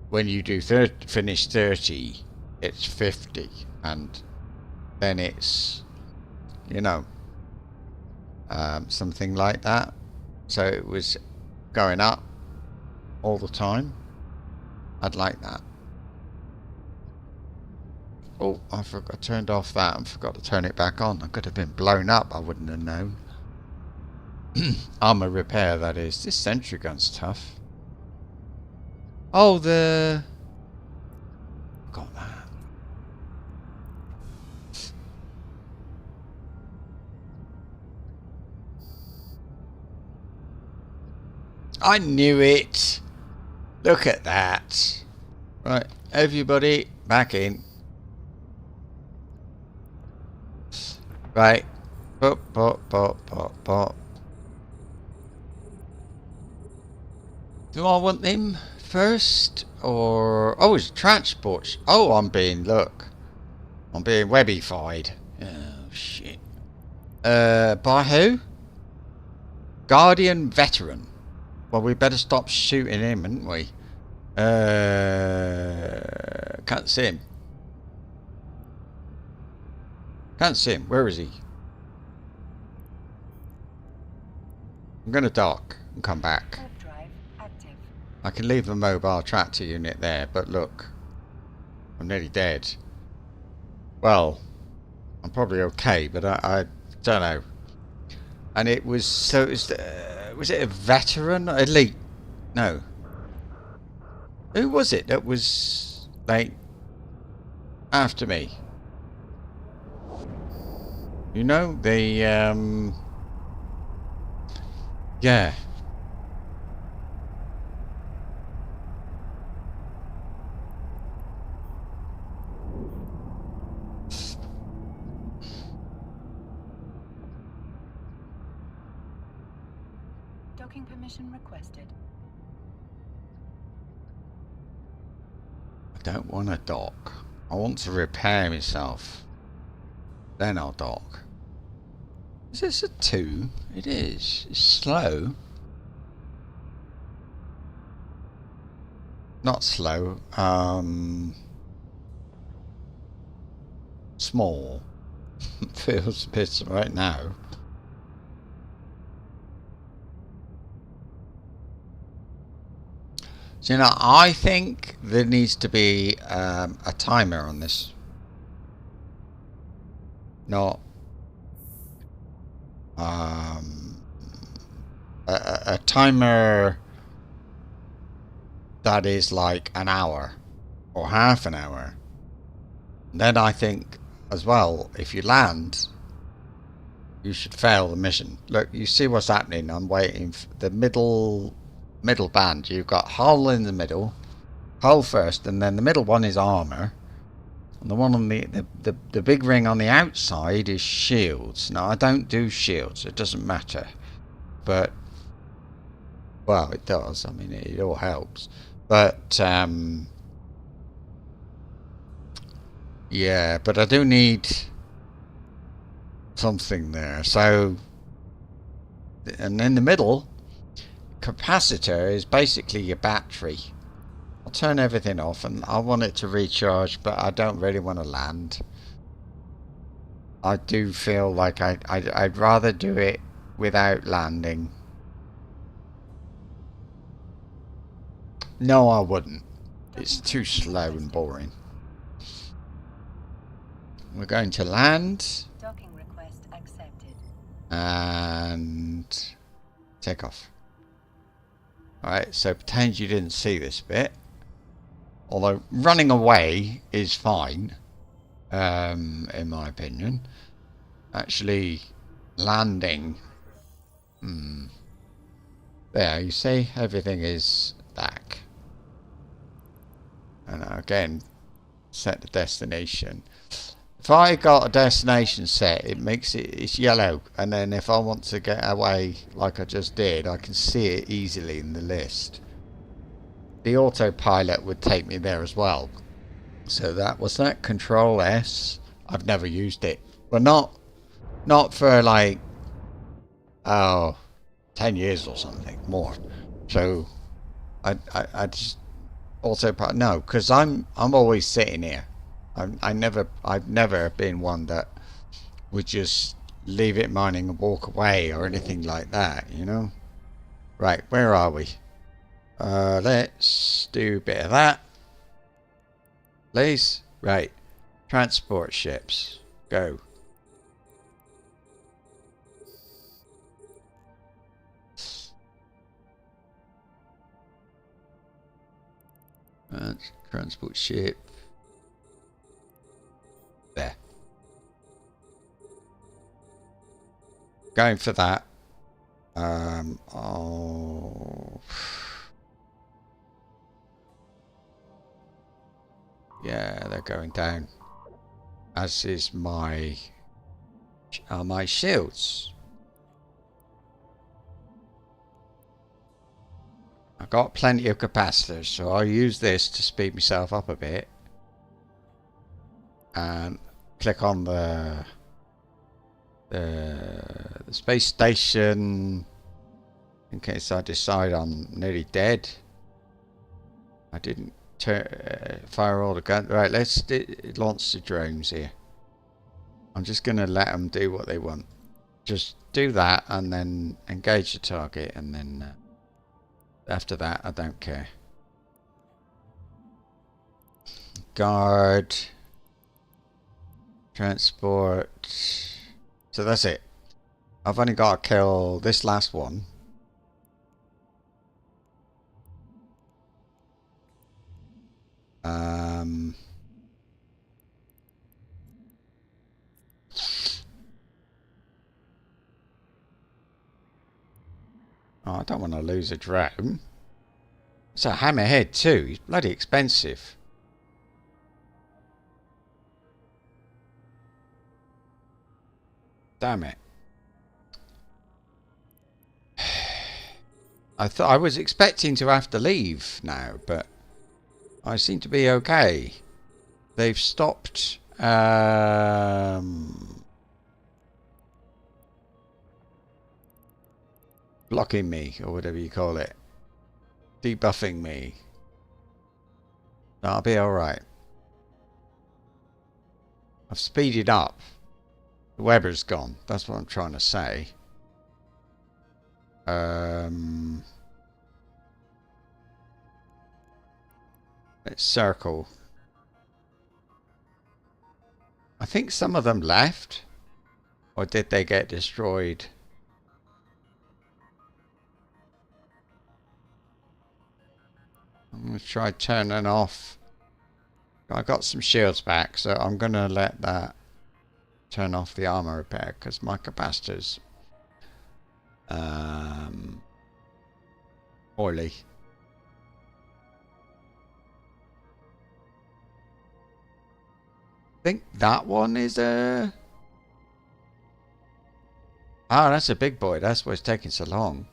S1: when you do finish 30, it's 50, and then it's, you know, something like that. So it was going up all the time. I'd like that. Oh, I forgot. I turned off that and forgot to turn it back on. I could have been blown up. I wouldn't have known. Armor repair, that is. This sentry gun's tough. Oh, got that. I knew it. Look at that. Right, everybody back in. Right. Pop, pop, pop, pop, pop. Do I want them first? Or... oh, it's transport. Oh, I'm being... look. I'm being webbified. Oh, shit. By who? Guardian Veteran. Well, we better stop shooting him, hadn't we? Can't see him. Can't see him. Where is he? I'm going to dock and come back.
S2: Drive active.
S1: I can leave the mobile tractor unit there, but look. I'm nearly dead. Well, I'm probably okay, but I don't know. And it was... so... was it a veteran? Elite? No. Who was it that was, like, after me? You know, the, yeah.
S2: Docking permission requested.
S1: I don't want to dock. I want to repair myself. Then I'll dock. Is this a 2? It is. It's slow. Not slow. Small. Feels a bit right now. So, you know, I think there needs to be a timer on this. Not a timer that is like an hour or half an hour. Then I think as well, if you land, you should fail the mission. Look, you see what's happening. I'm waiting for the middle band. You've got hull in the middle, hull first, and then the middle one is armor. And the one on the big ring on the outside is shields. Now, I don't do shields. It doesn't matter. But, well, it does. I mean, it all helps. But, yeah, but I do need something there. So, and in the middle, capacitor is basically your battery. I'll turn everything off and I want it to recharge, but I don't really want to land. I do feel like I'd rather do it without landing. No, I wouldn't. It's too slow and boring. We're going to land.
S2: Docking request accepted.
S1: And Take off. Alright, so pretend you didn't see this bit. Although running away is fine, in my opinion. Actually, landing. There, you see, everything is back. And again, set the destination. If I got a destination set, it makes it's yellow, and then if I want to get away like I just did, I can see it easily in the list. The autopilot would take me there as well. So that was that. Control S. I've never used it, but not for like 10 years or something more. So I just autopilot no, because I'm always sitting here. I've never been one that would just leave it mining and walk away or anything like that, you know. Right, where are we? Let's do a bit of that, please. Right, transport ships, go. Transport ship. There. Going for that. Oh. Yeah, they're going down. As is my shields. I've got plenty of capacitors, so I'll use this to speed myself up a bit. And click on the space station in case I decide I'm nearly dead. I didn't fire all the guns. Right, let's launch the drones here. I'm just going to let them do what they want. Just do that and then engage the target, and then after that I don't care. Guard. Transport. So that's it. I've only got to kill this last one. Oh, I don't want to lose a drone. It's a hammerhead too. He's bloody expensive. Damn it. I was expecting to have to leave now, but I seem to be okay. They've stopped blocking me, or whatever you call it. Debuffing me. I'll be alright. I've speeded up. The Weber's gone. That's what I'm trying to say. Let's circle. I think some of them left. Or did they get destroyed? I'm going to try turning off. I got some shields back, so I'm going to let that turn off the armor repair because my capacitors oily. I think that one is a... Oh, that's a big boy. That's why it's taking so long.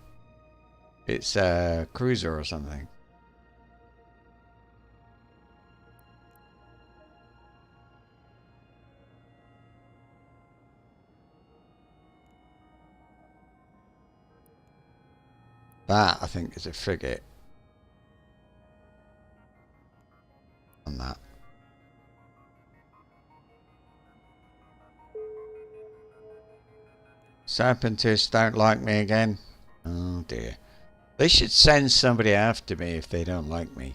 S1: It's a cruiser or something. That, I think, is a frigate. On that. Serpentists don't like me again. Oh dear. They should send somebody after me if they don't like me.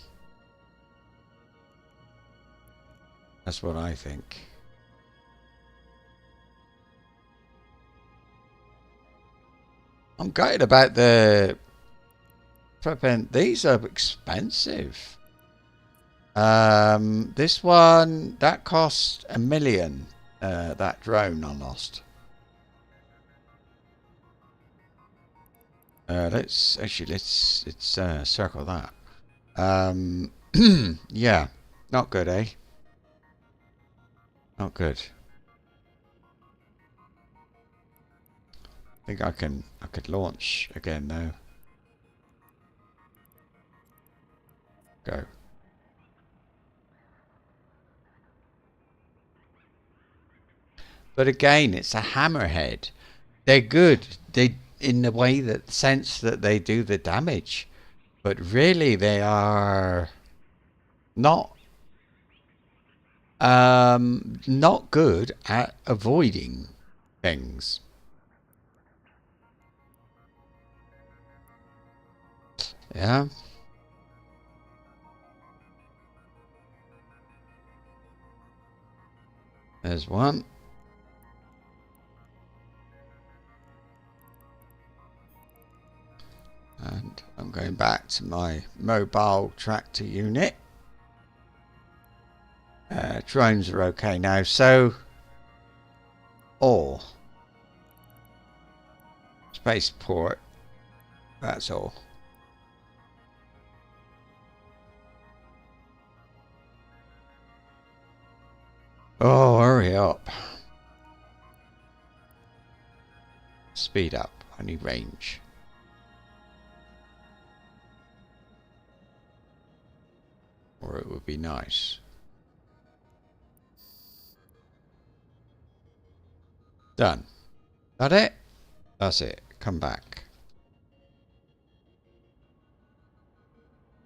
S1: That's what I think. I'm gutted about the flipping. These are expensive. This one that cost $1 million. That drone I lost. Let's circle that. Yeah, not good, eh? Not good. I think I could launch again though. Go. But again, it's a hammerhead. They're good. They in the way that sense that they do the damage, but really they are not not good at avoiding things. Yeah. There's one. And I'm going back to my mobile tractor unit. Drones are okay now, so all spaceport. That's all. Oh, hurry up! Speed up. I need range. Or it would be nice. Done. That it? That's it. Come back.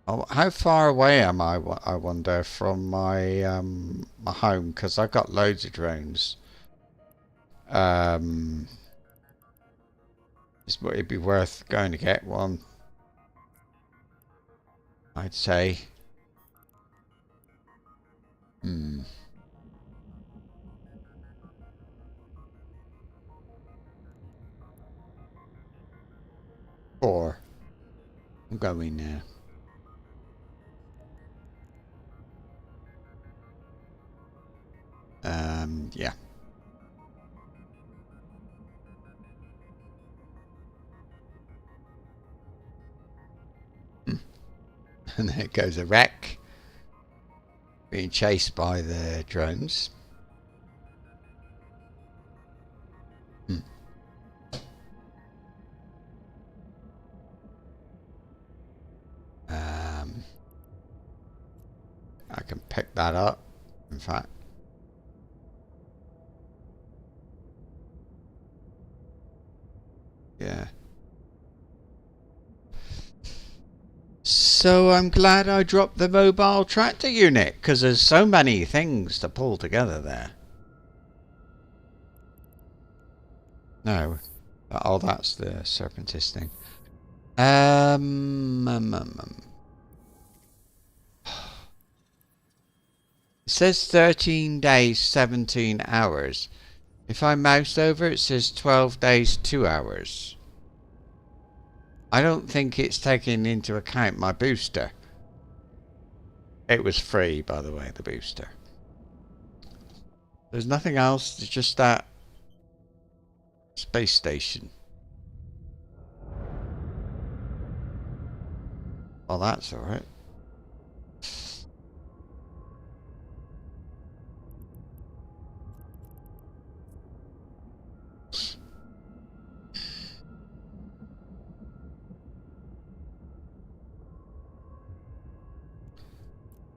S1: Oh, how far away am I wonder, from my my home? Because I've got loads of drones. It'd be worth going to get one, I'd say. Hmm. 4. I'm going now. Yeah. And there goes a wreck. Being chased by the drones. I can pick that up, in fact. Yeah. So I'm glad I dropped the mobile tractor unit, because there's so many things to pull together there. No. Oh, that's the serpentist thing. It says 13 days, 17 hours. If I mouse over, it says 12 days, 2 hours. I don't think it's taking into account my booster. It was free, by the way, the booster. There's nothing else, it's just that space station. Oh, that's alright.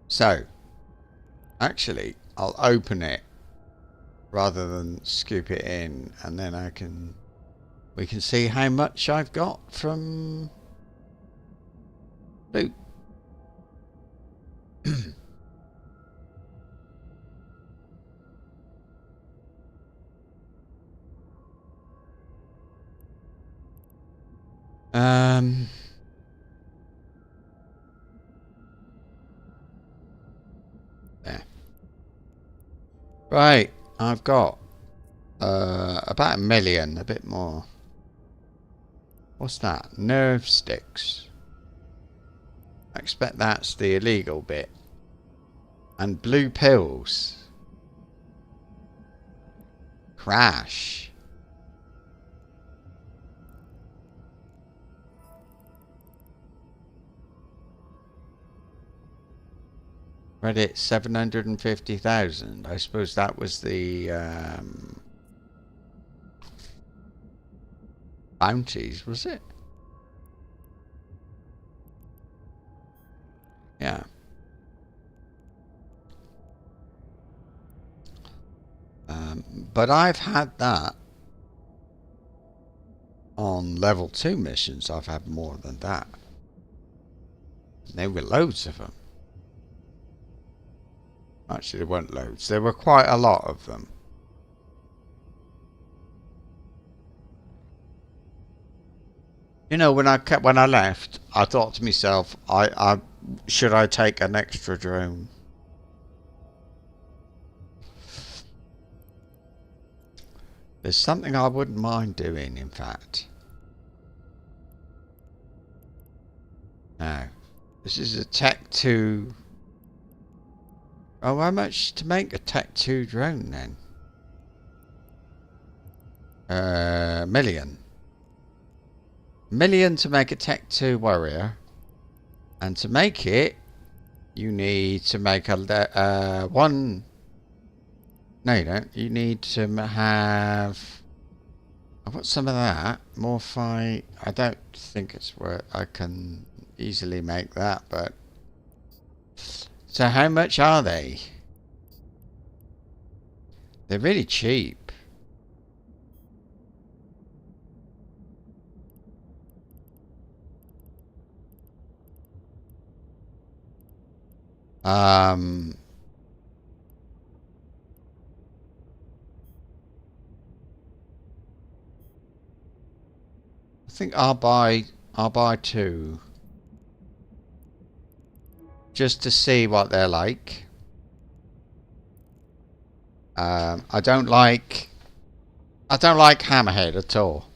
S1: So, actually, I'll open it rather than scoop it in, and then we can see how much I've got from loot. There. Right, I've got about $1 million, a bit more. What's that? Nerve sticks. I expect that's the illegal bit. And blue pills. Crash. Credit 750,000. I suppose that was the bounties, was it? Yeah. But I've had that on level 2 missions. I've had more than that. There were loads of them. Actually, there weren't loads. There were quite a lot of them. You know, when I left, I thought to myself, I should I take an extra drone? There's something I wouldn't mind doing, in fact. Now, this is a Tech 2. Oh, how much to make a Tech 2 drone then? Million. Million to make a Tech 2 warrior. And to make it, you need to make a one. No, you don't. You need to have. I've got some of that. More fight. I don't think it's worth. I can easily make that, but. So how much are they? They're really cheap. I think I'll buy 2. Just to see what they're like. I don't like Hammerhead at all.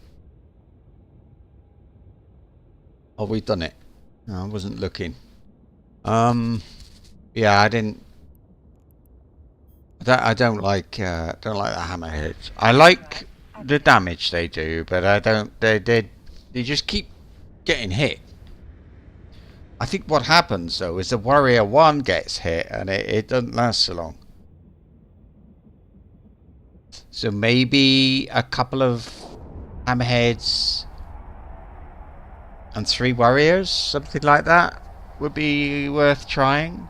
S1: Oh, we've done it. No, I wasn't looking. Yeah, I didn't. I don't like the Hammerheads. I like the damage they do, but I don't. They just keep getting hit. I think what happens though is the Warrior 1 gets hit and it doesn't last so long. So maybe a couple of Hammerheads and 3 Warriors, something like that, would be worth trying.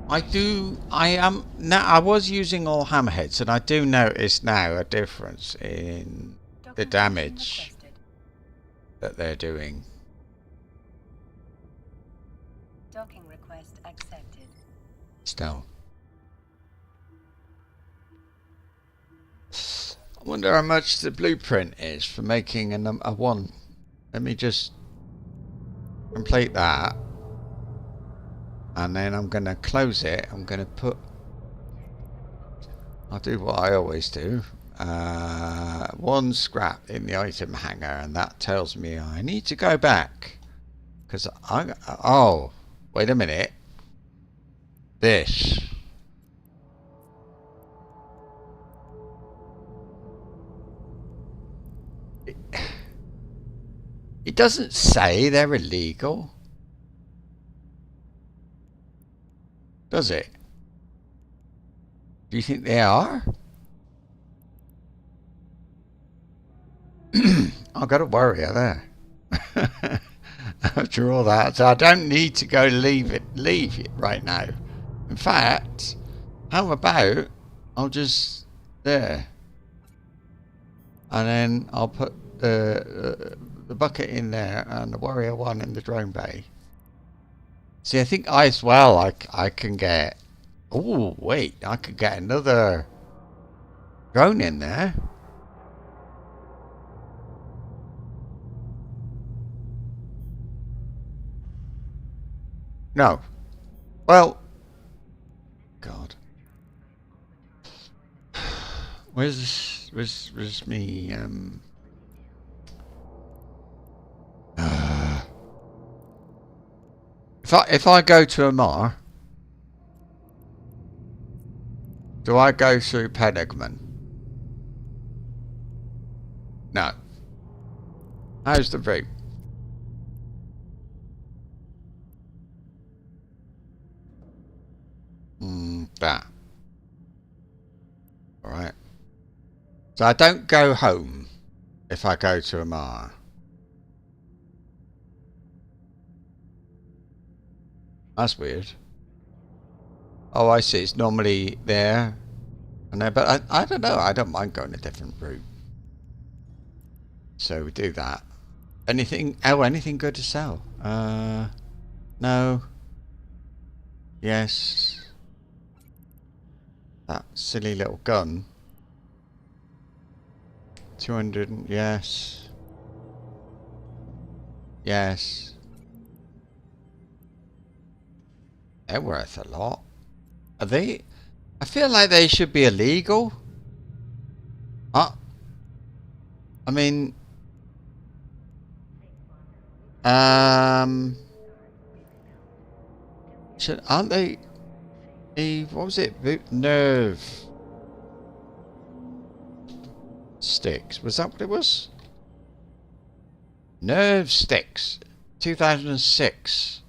S1: I was using all Hammerheads and I do notice now a difference in the damage that they're doing.
S2: Docking request accepted.
S1: Still. I wonder how much the blueprint is for making a 1. Let me just complete that. And then I'm going to close it. I'm going to put... I'll do what I always do. 1 scrap in the item hanger, and that tells me I need to go back because oh, wait a minute, this it doesn't say they're illegal, does it? Do you think they are? I've got a warrior there. After all that, so I don't need to go leave it right now. In fact, how about I'll just there, and then I'll put the bucket in there and the warrior 1 in the drone bay. See, I think I can get. Oh wait, I could get another drone in there. No. Well, God. Where's me? If I go to Amar, do I go through Penigman? No. How's the route? That. Alright. So I don't go home if I go to Amar. That's weird. Oh, I see. It's normally there. And then, but I don't know. I don't mind going a different route. So we do that. Anything? Oh, anything good to sell? No. Yes. That silly little gun. 200. Yes. Yes. They're worth a lot. Are they? I feel like they should be illegal. I mean, aren't they? What was it? Nerve sticks. Was that what it was? Nerve sticks. 2006.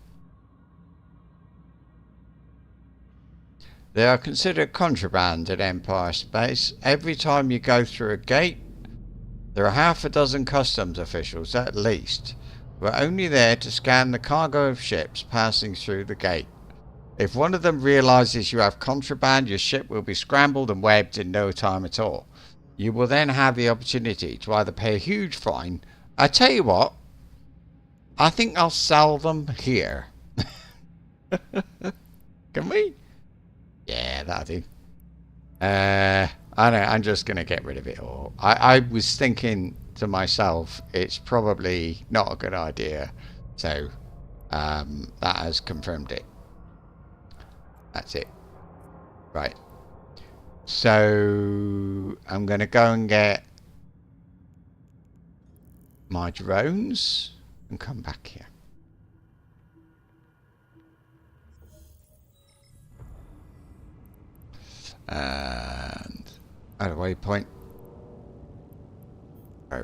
S1: They are considered contraband in Empire space. Every time you go through a gate, there are half a dozen customs officials at least, who are only there to scan the cargo of ships passing through the gate. If one of them realizes you have contraband, your ship will be scrambled and webbed in no time at all. You will then have the opportunity to either pay a huge fine. I tell you what, I think I'll sell them here. Can we? Yeah, that'll do. I don't know, I'm just going to get rid of it all. I was thinking to myself, it's probably not a good idea. So, that has confirmed it. That's it. Right. So, I'm going to go and get my drones and come back here. And at a waypoint. Oh.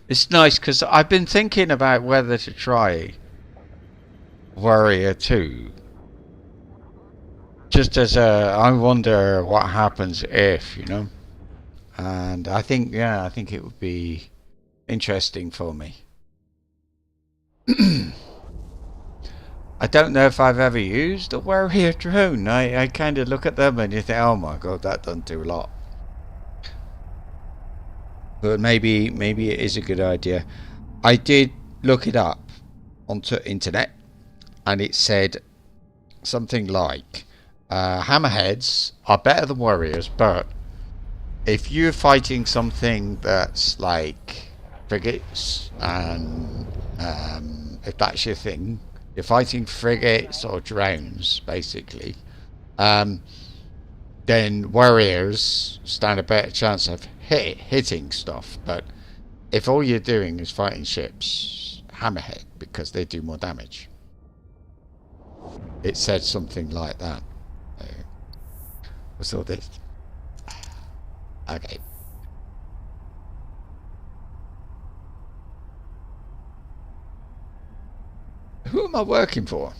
S1: It's nice because I've been thinking about whether to try Warrior 2. Just as I wonder what happens if, you know. And I think, yeah, I think it would be interesting for me. I don't know if I've ever used a Warrior drone. I kind of look at them and you think, oh my god, that doesn't do a lot. But maybe it is a good idea. I did look it up onto internet, and it said something like, hammerheads are better than warriors, but if you're fighting something that's like frigates, and if that's your thing, you're fighting frigates or drones, basically, then warriors stand a better chance of hitting stuff. But if all you're doing is fighting ships, hammerhead, because they do more damage. It said something like that. What's all this? Okay. Who am I working for?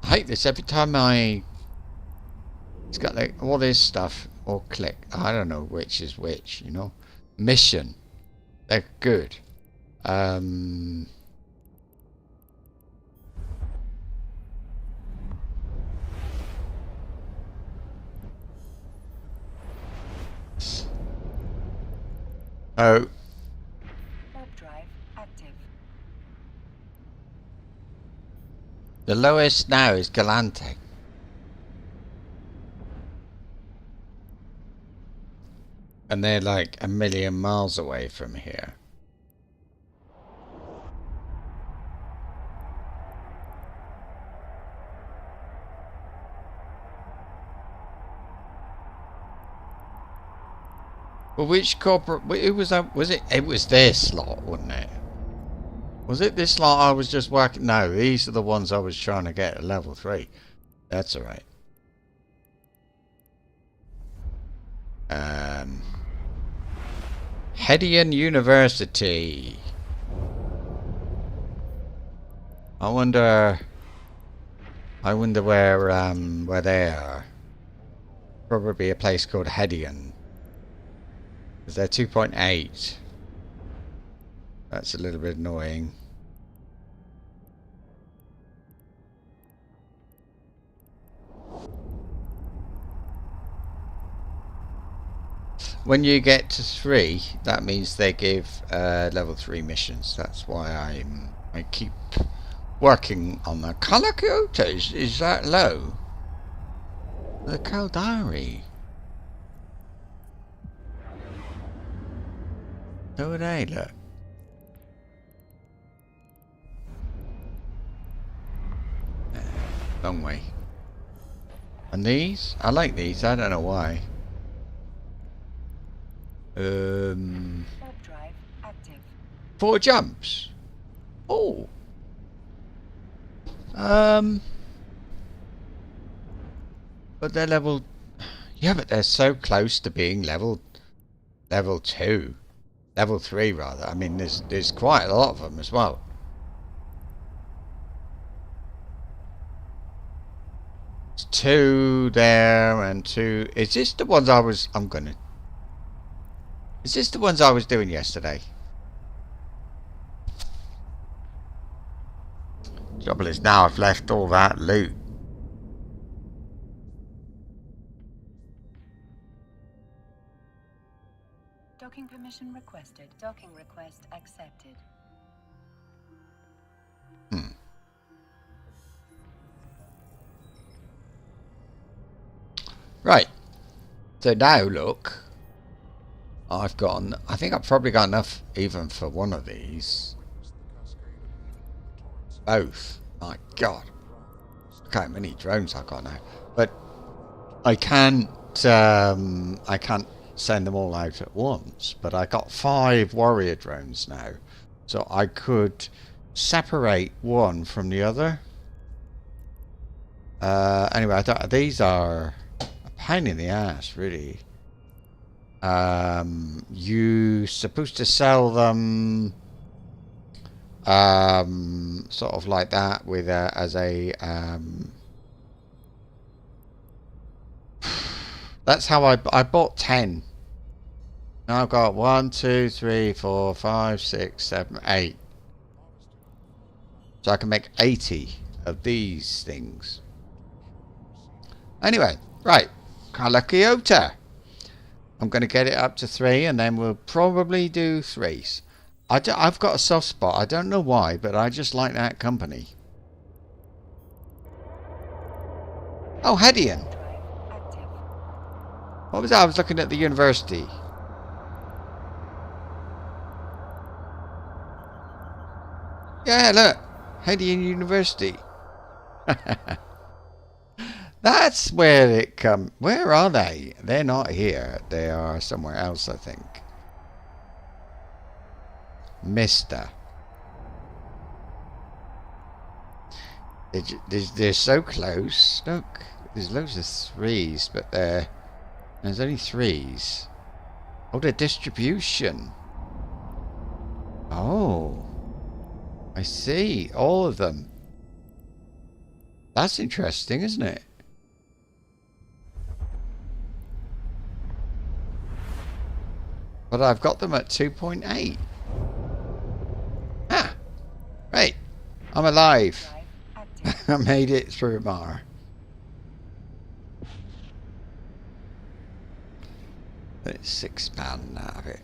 S1: I hate this every time it's got like all this stuff or click. I don't know which is which, you know. Mission. They're good. Oh.
S2: Warp drive active.
S1: The lowest now is Galante. And they're like a million miles away from here. Well, which corporate? It was that. Was it? It was this lot, wasn't it? Was it this lot I was just working? No, these are the ones I was trying to get at level 3. That's alright. Hedian University. I wonder where they are. Probably a place called Hedian. Because they're 2.8. That's a little bit annoying. When you get to 3, that means they give level 3 missions. That's why I keep working on the Kalakuta. Is that low? The Kaldari. Who are they? Look. Long way. And these? I like these. I don't know why.
S2: Warp drive active.
S1: 4 jumps. Oh. But they're level. Yeah, but they're so close to being level 2, level 3 rather. I mean, there's quite a lot of them as well. It's 2 there and 2. Is this the ones I was? Is this the ones I was doing yesterday? Trouble is now I've left all that loot.
S2: Docking permission requested. Docking request accepted.
S1: Right. So now look. I think I've probably got enough even for one of these. Both. My God. Look how many drones I've got now. But I can't send them all out at once. But I got 5 warrior drones now. So I could separate one from the other. Anyway, I thought these are a pain in the ass, really. You supposed to sell them sort of like that with as a that's how I bought 10. Now I've got 1 2 3 4 5 6 7 8, so I can make 80 of these things. Anyway, right, Kalakiota. I'm going to get it up to 3 and then we'll probably do 3s. I've got a soft spot. I don't know why, but I just like that company. Oh, Hedian. What was that? I was looking at the university. Yeah, look. Hedian University. That's where it come. Where are they? They're not here. They are somewhere else, I think. Mister. They're so close. Look, there's loads of 3s, but there's only 3s. Oh, the distribution. Oh, I see. All of them. That's interesting, isn't it? But I've got them at 2.8. Ah, right. I'm alive. I made it through Mar. It's £6 out of it.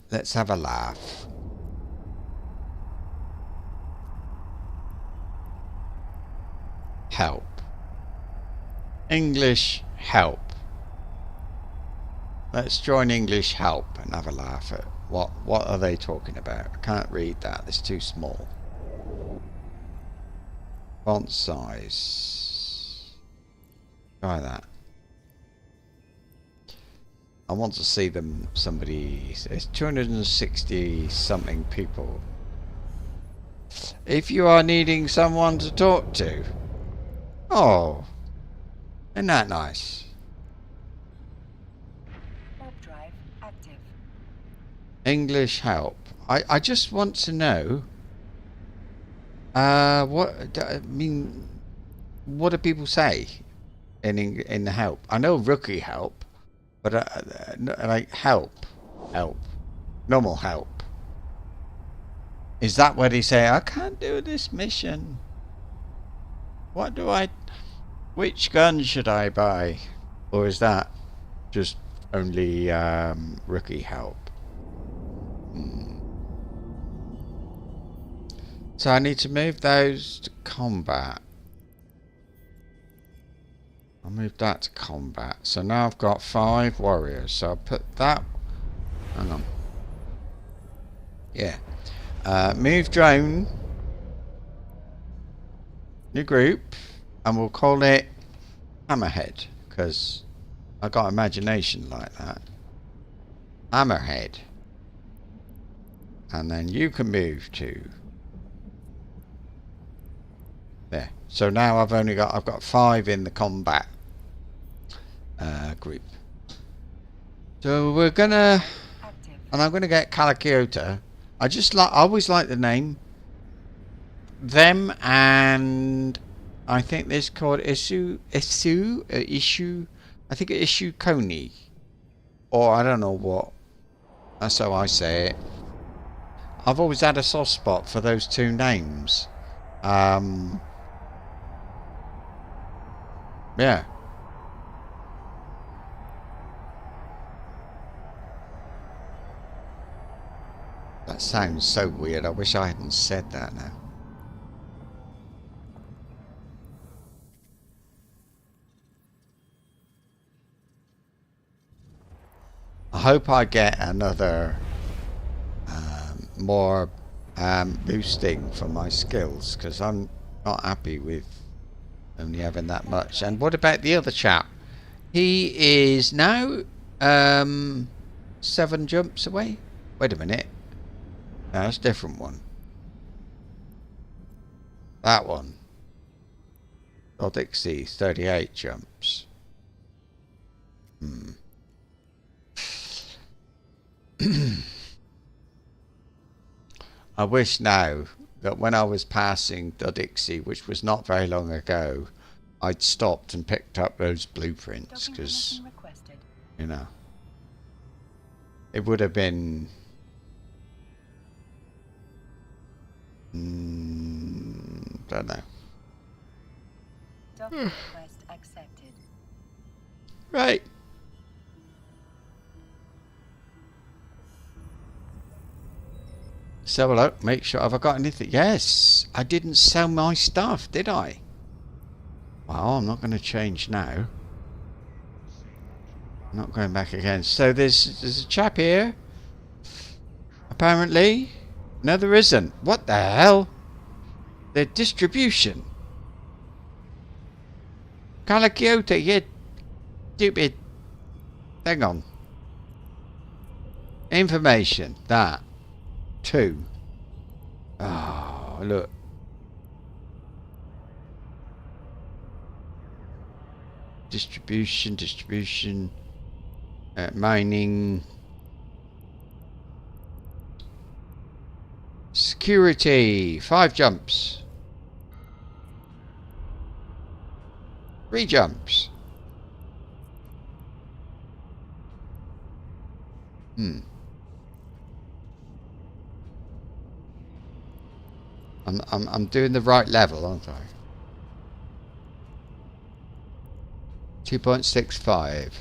S1: Let's have a laugh. Help. English help. Let's join English help and have a laugh at what are they talking about. I can't read that, it's too small. Font size. Try that. I want to see them. Somebody says 260 something people. If you are needing someone to talk to. Oh, isn't that nice?
S2: Warp drive active.
S1: English help. I just want to know. I mean, what do people say in the help? I know rookie help, but like help, normal help. Is that where they say I can't do this mission? What do I? Which gun should I buy? Or is that just only rookie help? So I need to move those to combat. I'll move that to combat. So now I've got 5 warriors. So I'll put that. Hang on. Yeah. Move drone. New group. And we'll call it Hammerhead. Because I got imagination like that. Hammerhead. And then you can move to there. So now I've got 5 in the combat group. So we're gonna and I'm gonna get Calakiota. I always like the name. Them and I think this called Issue. I think it's Issue Coney. Or I don't know what. That's how I say it. I've always had a soft spot for those 2 names. Yeah. That sounds so weird. I wish I hadn't said that now. I hope I get another more boosting for my skills, because I'm not happy with only having that much. And what about the other chap? He is now 7 jumps away. Wait a minute. No, that's a different one. That one. Dixie 38 jumps. I wish now that when I was passing the Dixie, which was not very long ago, I'd stopped and picked up those blueprints, because, you know, it would have been... don't know.
S2: Docking request accepted.
S1: Right. So look, make sure, have I got anything? Yes, I didn't sell my stuff, did I? Well, I'm not going to change now. I'm not going back again. So there's a chap here. Apparently. No, there isn't. What the hell? The distribution. Calakiota, you stupid. Hang on. Information. That. 2. Oh, look. Distribution. Mining. Security. 5 jumps. 3 jumps. I'm doing the right level, aren't I? 2.65.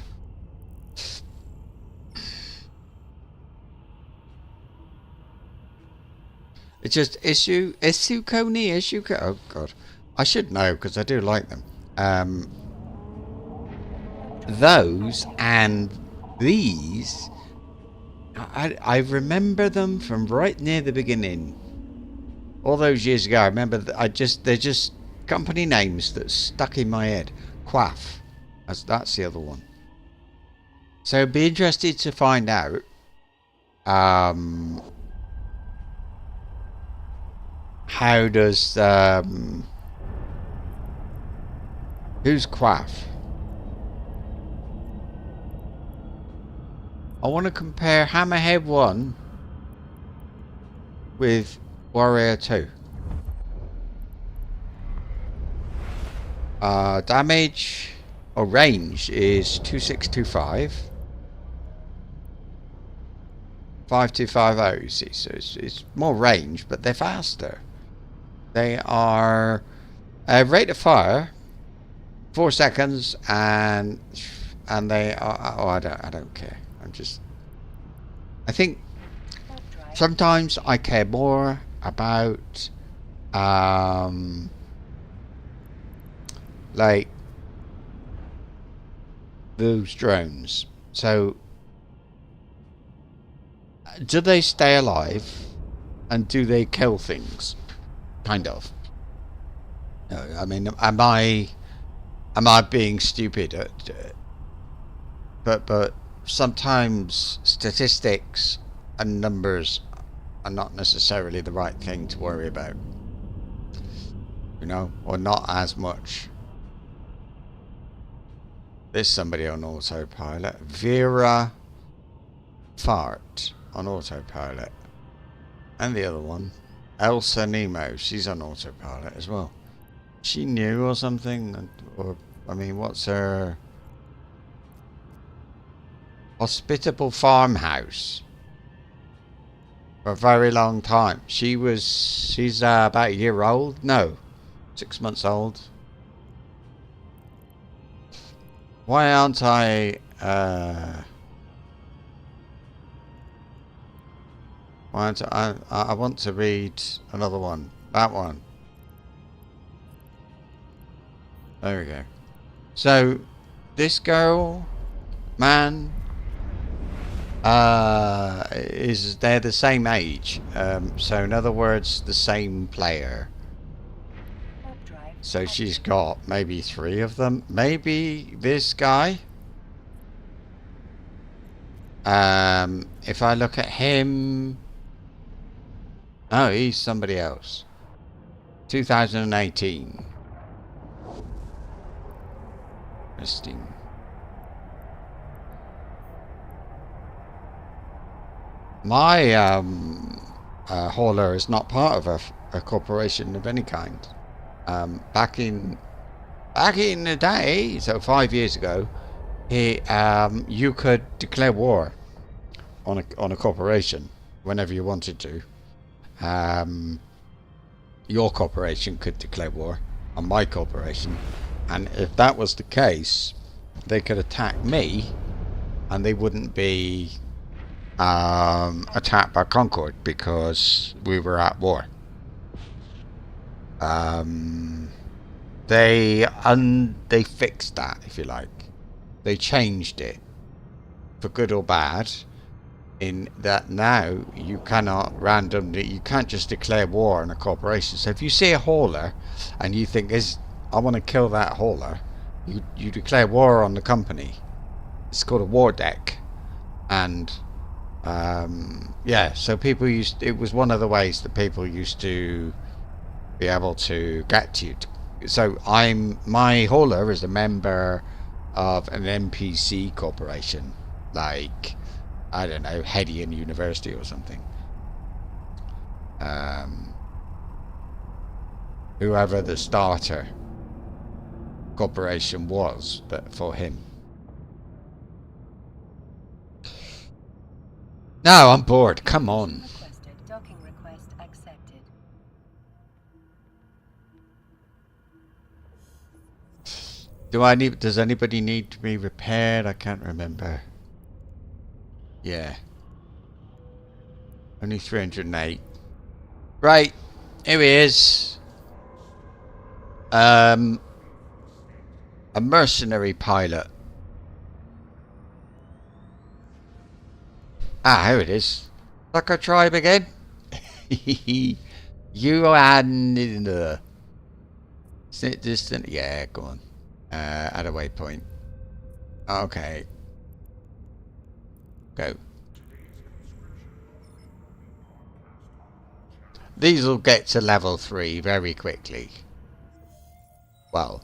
S1: It's just issue Coney. Oh god, I should know because I do like them. those and these, I remember them from right near the beginning. All those years ago, I remember they're just company names that stuck in my head. Quaff, that's the other one. So I'd be interested to find out how does who's Quaff? I want to compare Hammerhead 1 with Warrior 2. Damage or range is 2625. 5250. So it's more range, but they're faster. They are rate of fire 4 seconds, and they are. Oh, I don't care. I think sometimes I care more about like those drones. So do they stay alive and do they kill things? Kind of. I mean, am I being stupid at but sometimes statistics and numbers are not necessarily the right thing to worry about, you know, or not as much. There's somebody on autopilot. Vera Fart on autopilot, and the other one, Elsa Nemo, she's on autopilot as well. She new or something, or I mean, what's her? Hospitable farmhouse. For a very long time. She's about a year old. No, 6 months old. Why aren't I? Why aren't I want to read another one. That one. There we go. So this girl, man, they're the same age. So in other words, the same player. So she's got maybe 3 of them. Maybe this guy. If I look at him, oh, he's somebody else. 2018. Interesting. My hauler is not part of a corporation of any kind. Back in the day, so 5 years ago, you could declare war on a corporation whenever you wanted to. Your corporation could declare war on my corporation, and if that was the case, they could attack me, and they wouldn't be attacked by Concord because we were at war. They fixed that, if you like. They changed it for good or bad, in that now you cannot randomly, you can't just declare war on a corporation. So if you see a hauler and you think, I want to kill that hauler, you declare war on the company. It's called a war deck. And yeah, so people it was one of the ways that people used to be able to get to you. So my hauler is a member of an NPC corporation, like, I don't know, Hedian University or something. Whoever the starter corporation was, but for him. No, I'm bored. Come on.
S2: Docking request accepted.
S1: Does anybody need to be repaired? I can't remember. Yeah. Only 308. Right. Here he is. A mercenary pilot. Ah, here it is. Sucker tribe again. You and sit distant. Yeah, go on. At a waypoint. Okay. Go. These will get to level 3 very quickly. Well,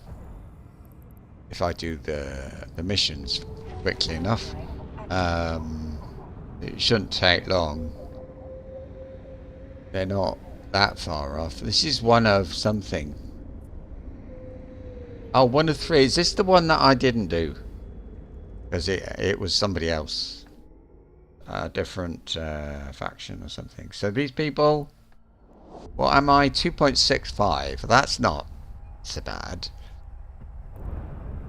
S1: if I do the missions quickly enough. It shouldn't take long. They're not that far off. This is one of something. Oh, one of 3. Is this the one that I didn't do? Because it was somebody else. A different faction or something. So these people... What am I? 2.65. That's not so bad.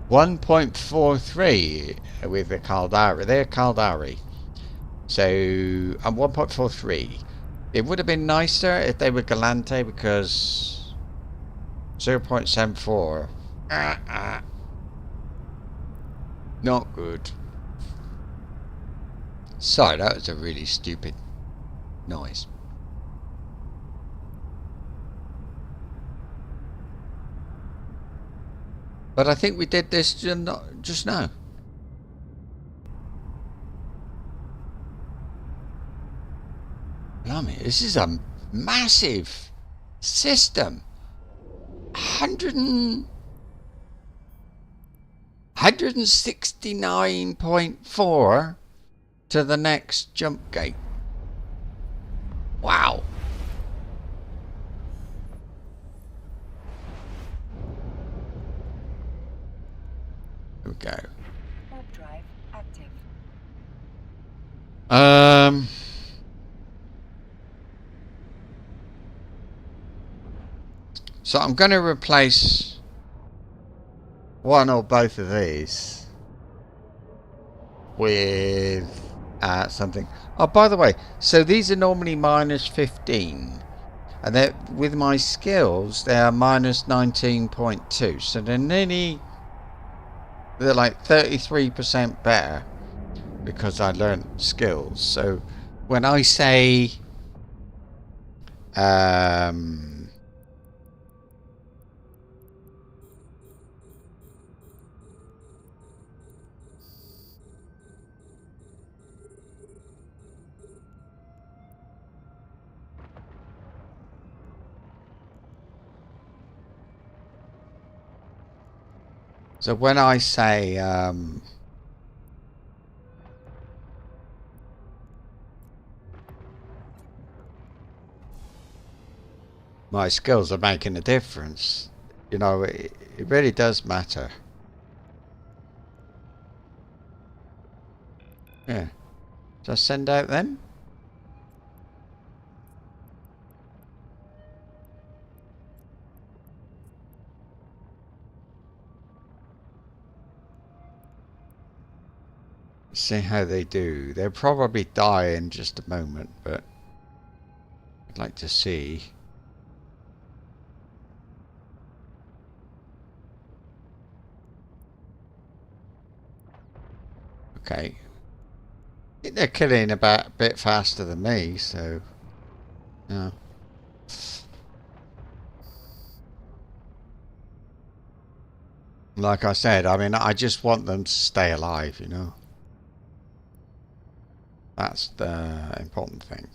S1: 1.43 with the Caldari. They're Caldari. So, I'm 1.43. It would have been nicer if they were Galante because 0.74. Not good. Sorry, that was a really stupid noise. But I think we did this just now. Blimey, this is a massive system. 169.4 to the next jump gate. Wow. Here we go.
S2: Warp drive active.
S1: So I'm going to replace one or both of these with something. Oh, by the way, so these are normally minus 15. And they're, with my skills, they are minus 19.2. So they're like 33% better because I learned skills. So when I say my skills are making a difference, you know, it really does matter. Yeah. Just send out them? See how they do. They'll probably die in just a moment, but I'd like to see. Okay. I think they're killing about a bit faster than me, so yeah. Like I said, I mean, I just want them to stay alive, you know. That's the important thing.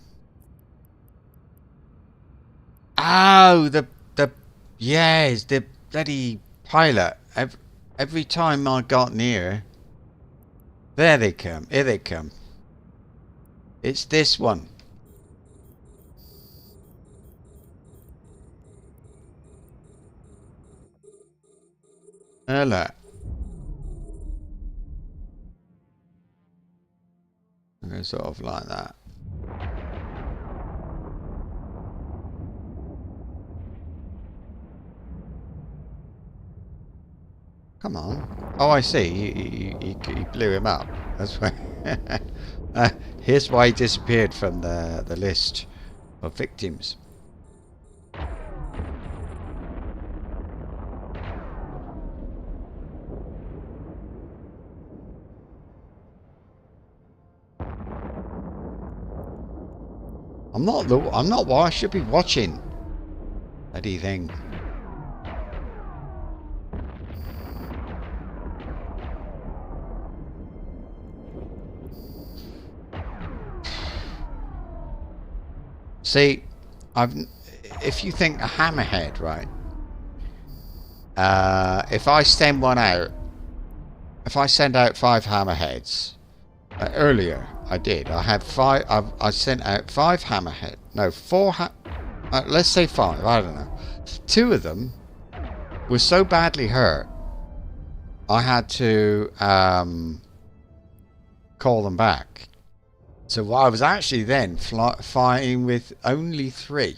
S1: Oh, yes, the bloody pilot. Every time I got near, there they come. Here they come. It's this one. Hello. Sort of like that. Come on. Oh, I see. You blew him up. That's why. Here's why he disappeared from the list of victims. I'm not what I should be watching. Bloody thing. See, if you think a hammerhead, right? If I send one out, if I send out 5 hammerheads, earlier I did. I had 5. I sent out 5 hammerhead. No, 4. Let's say 5. I don't know. 2 of them were so badly hurt, I had to call them back. So I was actually then fighting with only 3.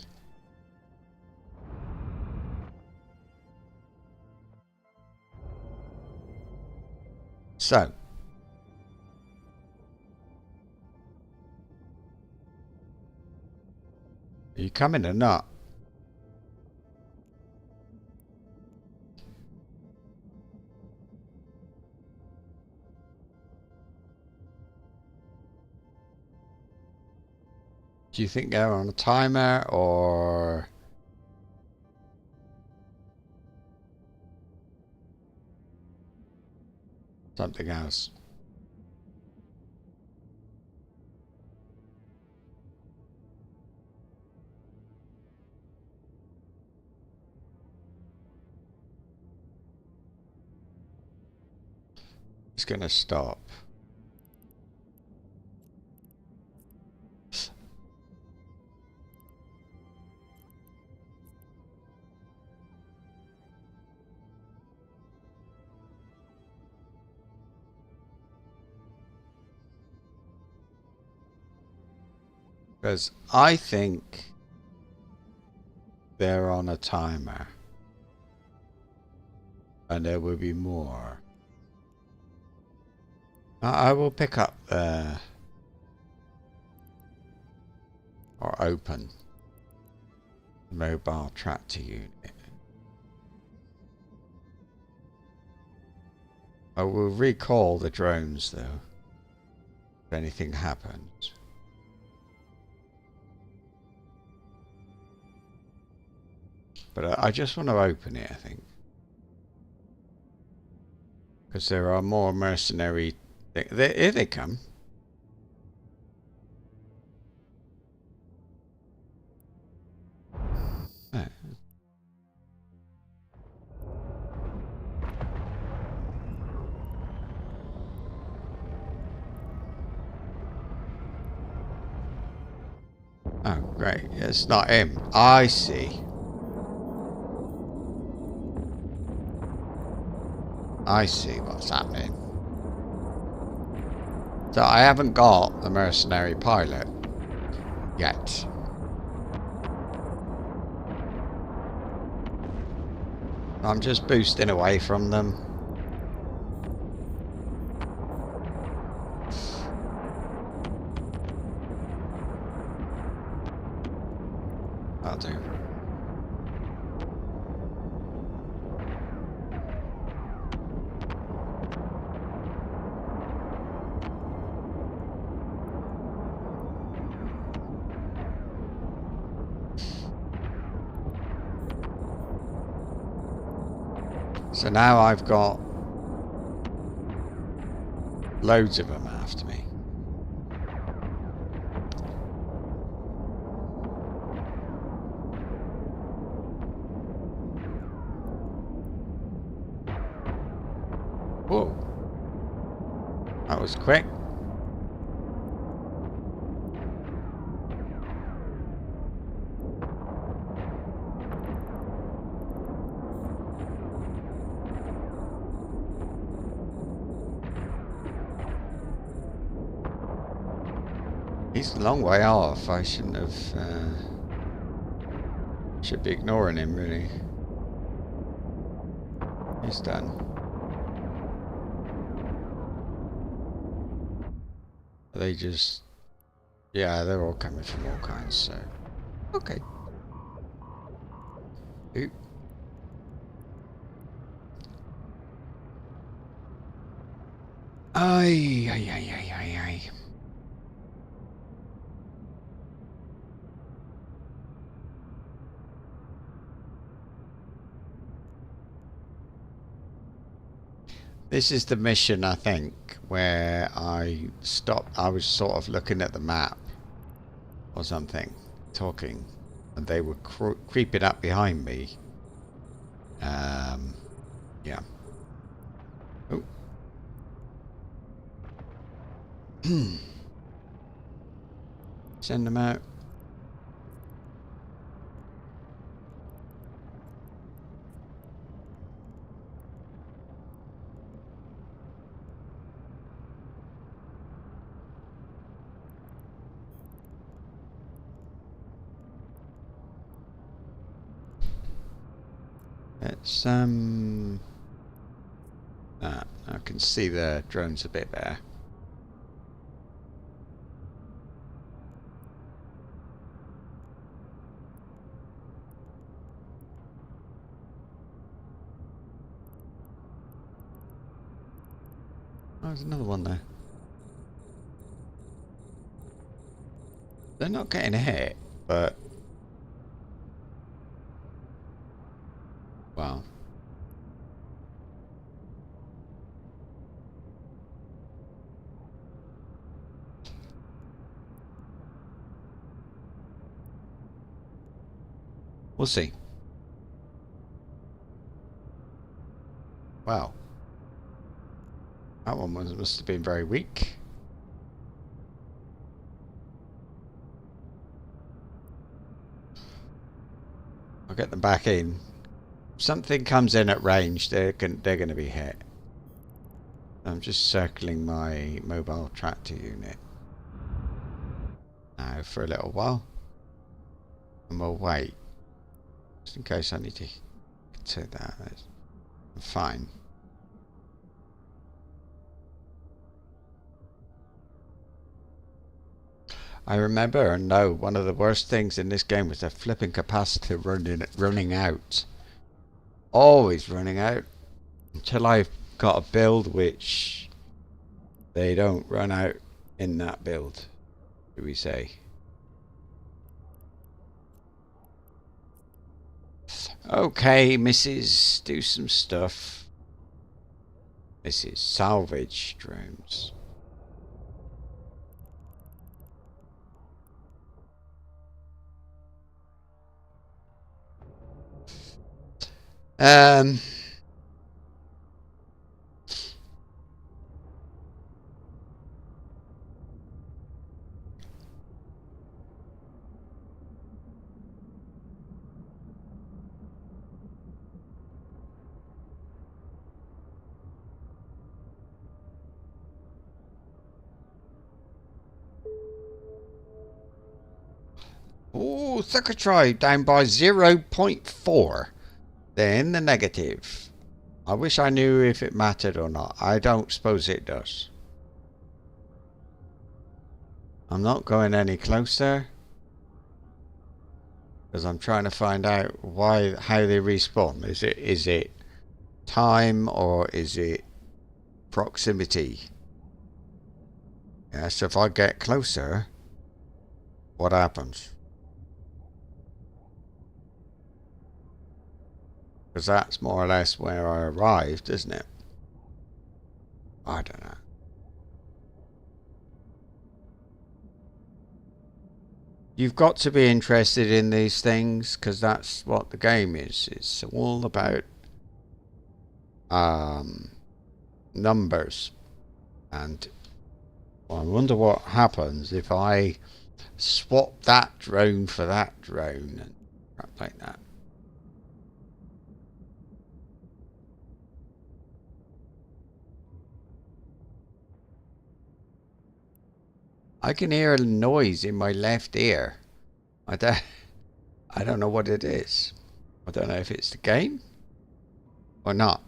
S1: So, are you coming or not? Do you think they're on a timer or something else? It's going to stop. Because I think they're on a timer. And there will be more. I will pick up the... or open the mobile tractor unit. I will recall the drones though, if anything happens. But I just want to open it, I think. Because there are more mercenary... Here they come. Oh. Oh, great. It's not him. I see. I see what's happening. So I haven't got the mercenary pilot yet. I'm just boosting away from them. I'll do. So now I've got loads of them after me. Whoa. That was quick. He's a long way off. I shouldn't have... should be ignoring him, really. He's done. They just... yeah, they're all coming from all kinds, so... okay. Oop. Ay, ay, ay, ay, ay, ay. This is the mission, I think, where I stopped. I was sort of looking at the map or something, talking, and they were creeping up behind me. Yeah. Oh. Send them out. Let's I can see the drones a bit there. Oh, there's another one there. They're not getting hit, but well. We'll see. Wow. That one must have been very weak. I'll get them back in. If something comes in at range, they're going to be hit. I'm just circling my mobile tractor unit now for a little while, and we'll wait just in case I need to take that. I'm fine. I remember and know one of the worst things in this game was the flipping capacitor running out. Always running out until I've got a build which they don't run out in that build, do we say. Okay, Mrs. Do some stuff. Mrs. Salvage drones. Oh, Thurkatry down by 0.4. They're in the negative. I wish I knew if it mattered or not. I don't suppose it does. I'm not going any closer because I'm trying to find out how they respawn. Is it time or is it proximity? Yeah, so if I get closer, what happens? Because that's more or less where I arrived, isn't it? I don't know. You've got to be interested in these things because that's what the game is. It's all about numbers. And I wonder what happens if I swap that drone for that drone and crap like that. I can hear a noise in my left ear. I don't know what it is. I don't know if it's the game or not.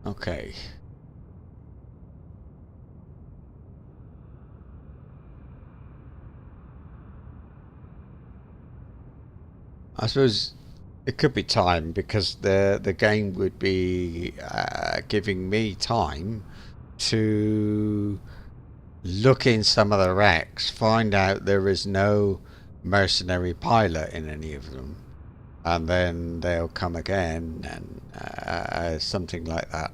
S1: Okay. I suppose it could be time because the game would be giving me time to look in some of the wrecks, find out there is no mercenary pilot in any of them, and then they'll come again and something like that.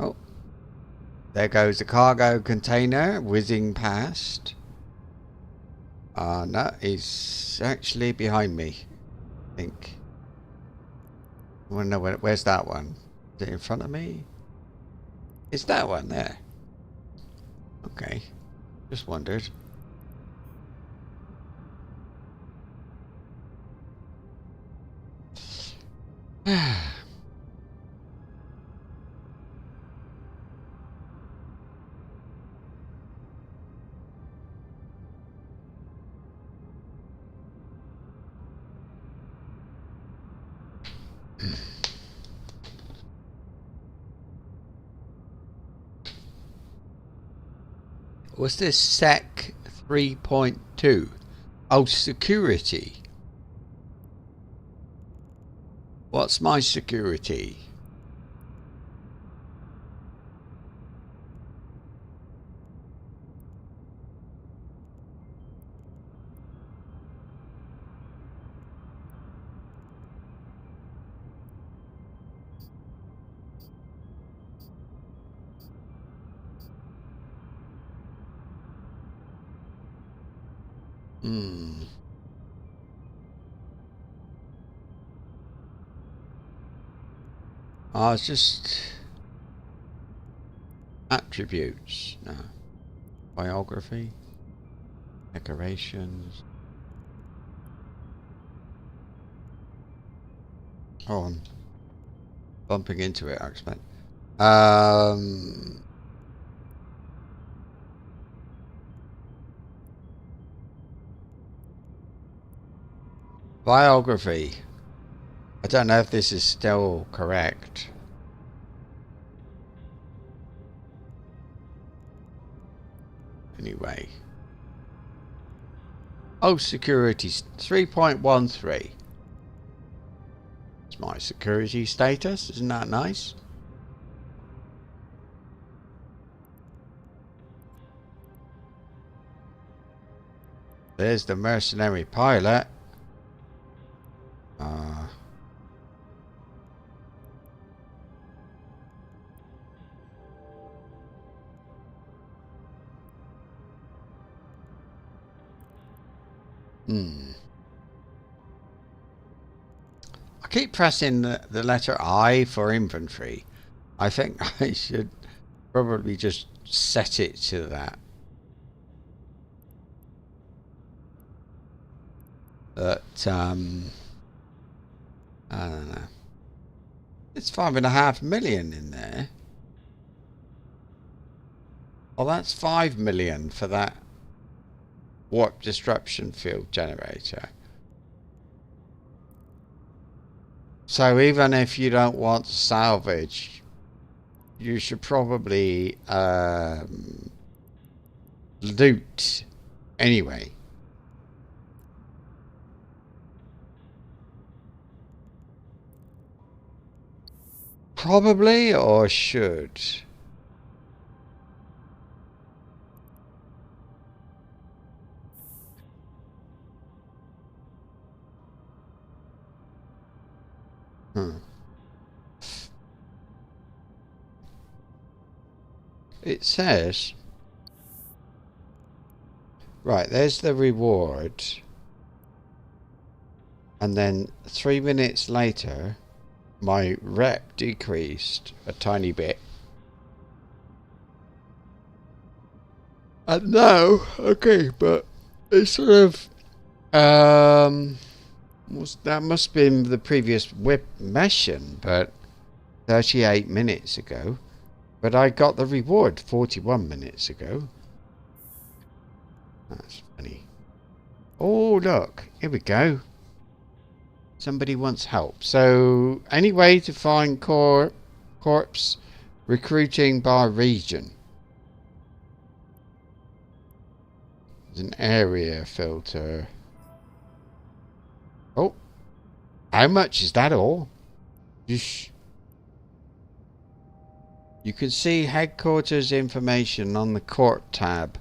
S1: Oh, there goes the cargo container whizzing past. No, he's actually behind me, I think. I want to know where's that one? Is it in front of me? It's that one there. Okay, just wondered. What's this SEC 3.2? Oh, security. What's my security? Oh, it's just attributes. No. Biography. Decorations. Oh, I'm bumping into it, I expect. Biography. I don't know if this is still correct. Anyway. Oh, security 3.13. It's my security status. Isn't that nice? There's the mercenary pilot. I keep pressing the letter I for inventory. I think I should probably just set it to that. But I don't know. It's 5.5 million in there. Oh, that's 5 million for that warp disruption field generator. So even if you don't want to salvage, you should probably loot anyway. Probably, or should. It says, right, there's the reward. And then 3 minutes later, my rep decreased a tiny bit. And now, okay, but it's sort of, that must have been the previous whip mission, but 38 minutes ago. But I got the reward 41 minutes ago. That's funny. Oh, look, here we go. Somebody wants help. So, any way to find corpse recruiting by region. There's an area filter. How much is that all? Yeesh. You can see headquarters information on the court tab,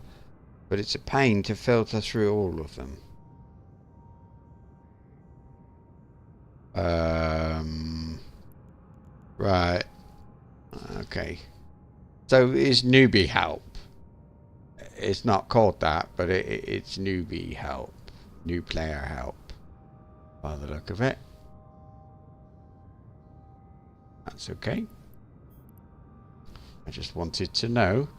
S1: but it's a pain to filter through all of them. Right. Okay. So is newbie help. It's not called that, but it's newbie help. New player help. By the look of it. That's okay. I just wanted to know.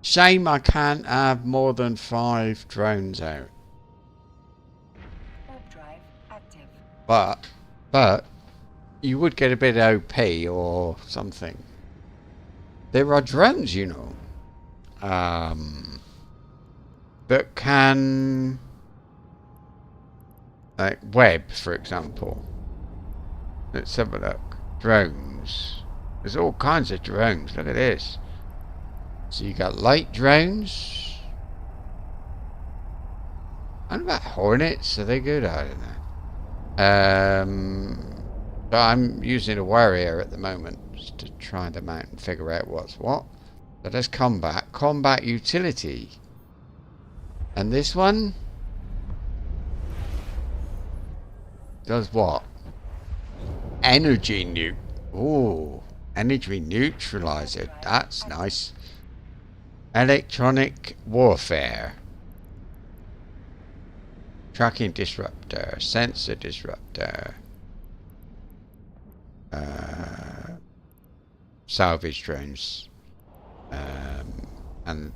S1: Shame I can't have more than 5 drones out.
S2: Warp drive active.
S1: But you would get a bit OP or something. There are drones, you know, that can, like web, for example. Let's have a look. Drones. There's all kinds of drones. Look at this. So you got light drones. And about hornets. Are they good? I don't know. So I'm using a warrior at the moment just to try them out and figure out what's what. So there's combat. Combat utility. And this one does what? Energy Ooh, energy neutralizer. That's nice. Electronic warfare. Tracking disruptor. Sensor disruptor. Salvage drones. And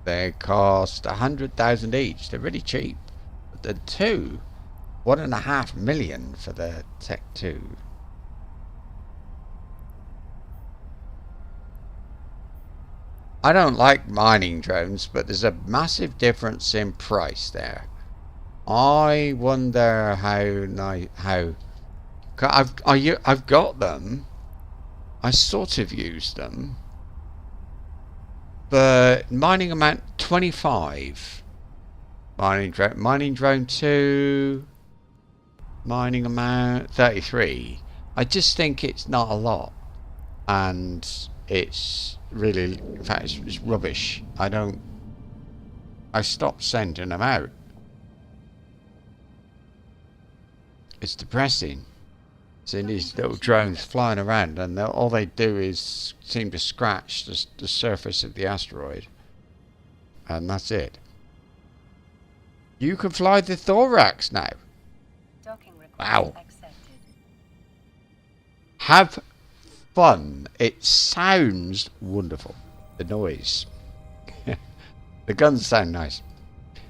S1: they cost 100,000 each. They're really cheap. But the two, 1.5 million for the Tech 2. I don't like mining drones, but there's a massive difference in price there. I wonder how I've got them. I sort of use them. But mining amount 25. Mining drone 2. Mining amount 33. I just think it's not a lot. And it's really, in fact, it's rubbish. I stopped sending them out. It's depressing. Seeing these little drones flying around, and all they do is seem to scratch the surface of the asteroid. And that's it. You can fly the thorax now.
S2: Docking request
S1: Wow.
S2: accepted.
S1: Have fun. It sounds wonderful. The noise. The guns sound nice.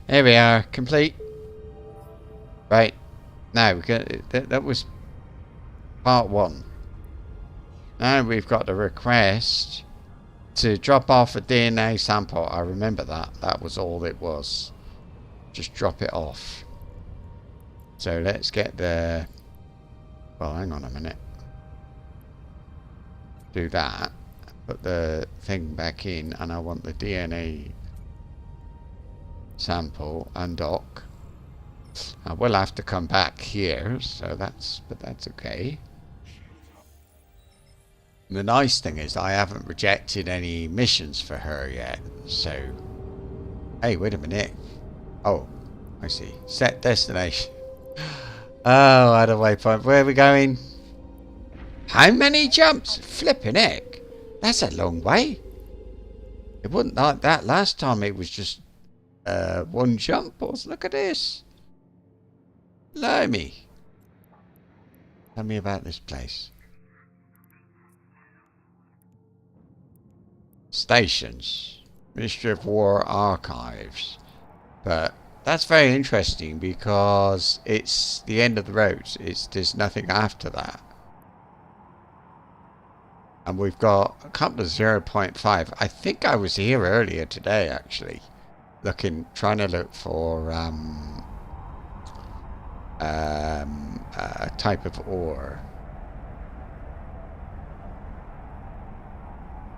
S1: There we are. Complete. Right. Now, that was part 1. Now we've got the request to drop off a DNA sample. I remember that. That was all it was. Just drop it off. So let's get the... Well, hang on a minute. Do that. Put the thing back in, and I want the DNA sample undock. I will have to come back here, so that's okay. The nice thing is I haven't rejected any missions for her yet, so... Hey, wait a minute. Oh, I see. Set destination. Oh, I had a waypoint. Where are we going? How many jumps? Flipping heck. That's a long way. It wasn't like that last time. It was just one jump. Look at this. Blimey. Tell me about this place. Stations. Ministry of War Archives. But that's very interesting because it's the end of the road. There's nothing after that. And we've got a couple of 0.5. I think I was here earlier today actually. Trying to look for a type of ore.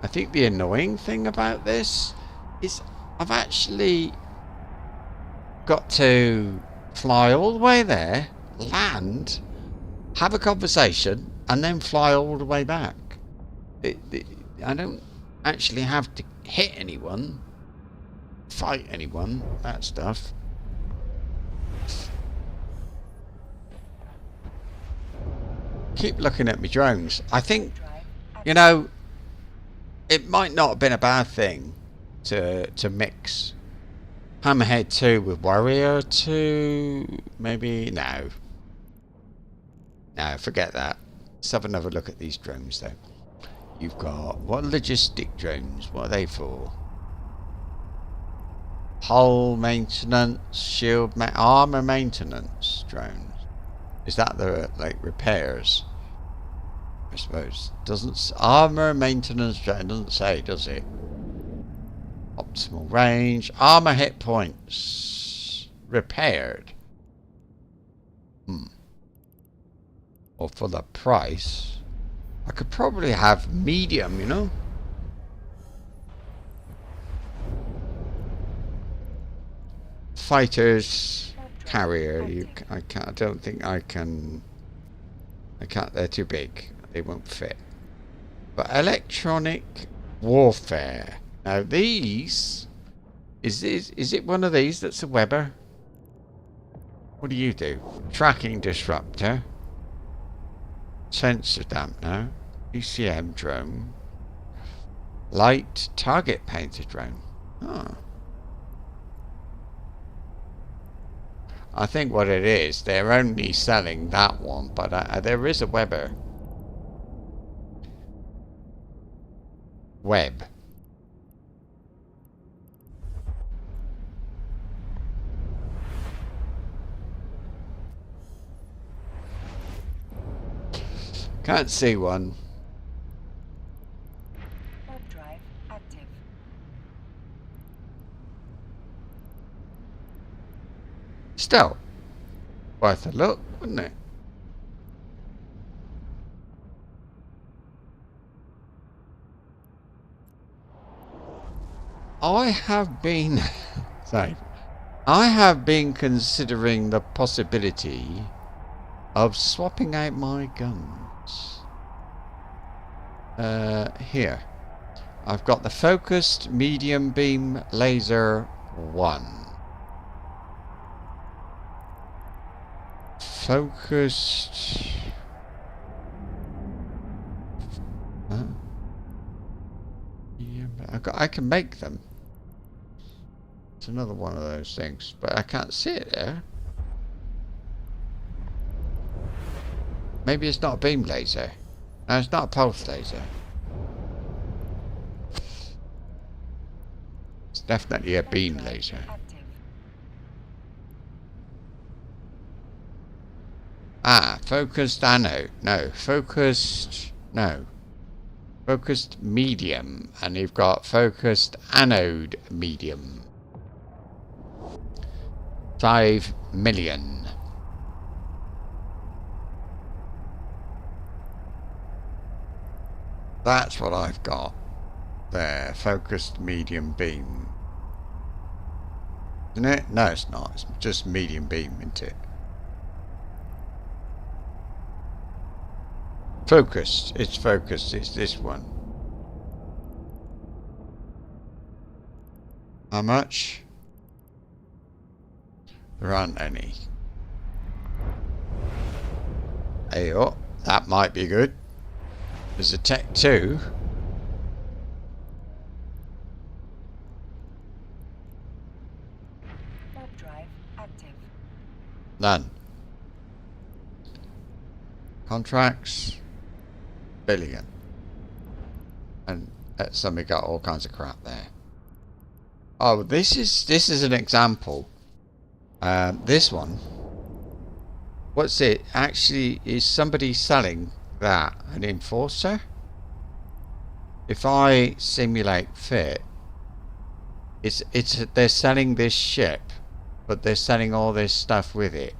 S1: I think the annoying thing about this is I've actually got to fly all the way there, land, have a conversation, and then fly all the way back. I don't actually have to hit anyone, fight anyone, that stuff. Keep looking at my drones. I think, you know, it might not have been a bad thing to mix Hammerhead 2 with Warrior 2. Maybe no, forget that. Let's have another look at these drones though. You've got what logistic drones? What are they for? Hull maintenance, shield, armor maintenance drones. Is that the like repairs? I suppose. Doesn't armor maintenance drone doesn't say, does it? Optimal range, armor hit points, repaired. Or for the price, I could probably have medium, you know. Fighters, carrier. I can't. I don't think I can. I can't. They're too big. They won't fit. But electronic warfare. Now these. Is it one of these that's a Weber? What do you do? Tracking disruptor. Sensor dampener. ECM drone. Light target painter drone. Oh. I think what it is, they're only selling that one, but there is a Weber. Web. Can't see one.
S2: Warp drive active.
S1: Still, worth a look, wouldn't it? I have been sorry. I have been considering the possibility of swapping out my guns. Here. I've got the focused medium beam laser 1. Focused. Huh? Yeah, I can make them. It's another one of those things, but I can't see it there. Maybe it's not a beam laser. No, it's not a pulse laser. It's definitely a beam laser. Ah, focused anode. No, focused. No. Focused medium. And you've got focused anode medium. 5 million. That's what I've got there. Focused medium beam. Isn't it? No, it's not. It's just medium beam, isn't it? Focused. It's focused. It's this one. How much? There aren't any. Hey, oh, that might be good. There's a Tech 2.
S2: Warp drive active.
S1: None. Contracts. Billion. And somebody got all kinds of crap there. Oh, this is an example. This one. What's it? Actually, is somebody selling that? An enforcer? If I simulate fit, it's they're selling this ship, but they're selling all this stuff with it.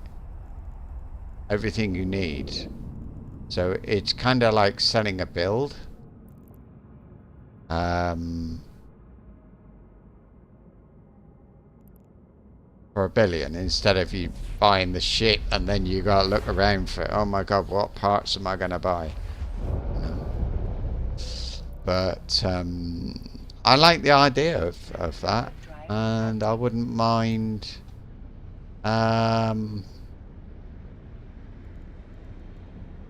S1: Everything you need. So it's kind of like selling a build. for 1 billion instead of you buying the shit and then you gotta look around for, oh my god, what parts am I gonna buy? No. But I like the idea of that, and I wouldn't mind I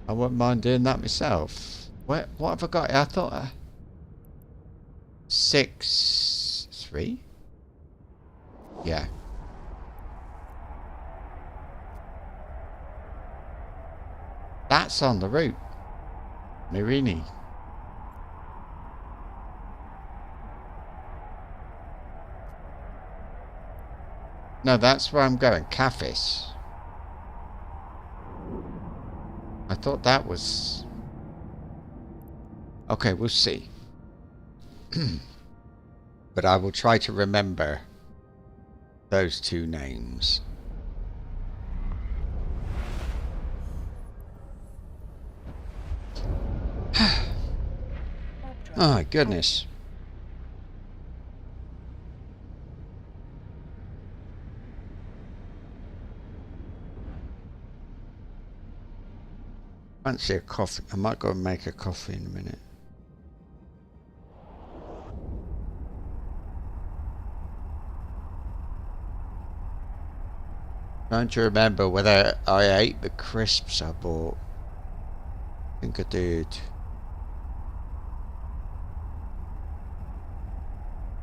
S1: wouldn't mind doing that myself. What have I got? I thought 6 3. Yeah. That's on the route. Marini. No, that's where I'm going. Cafis. I thought that was... Okay, we'll see. But I will try to remember those two names. Oh my goodness. Fancy a coffee. I might go and make a coffee in a minute. Trying to remember whether I ate the crisps I bought. I think I did.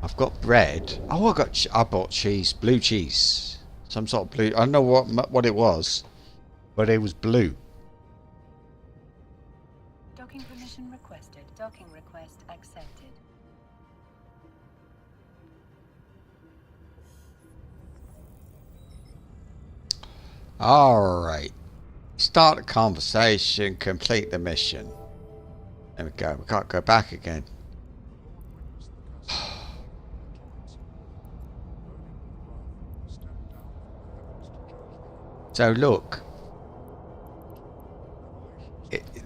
S1: I've got bread. Oh, I bought cheese, blue cheese, some sort of blue. I don't know what it was, but it was blue.
S2: Docking permission requested. Docking request accepted.
S1: All right. Start the conversation. Complete the mission. There we go. We can't go back again. So look,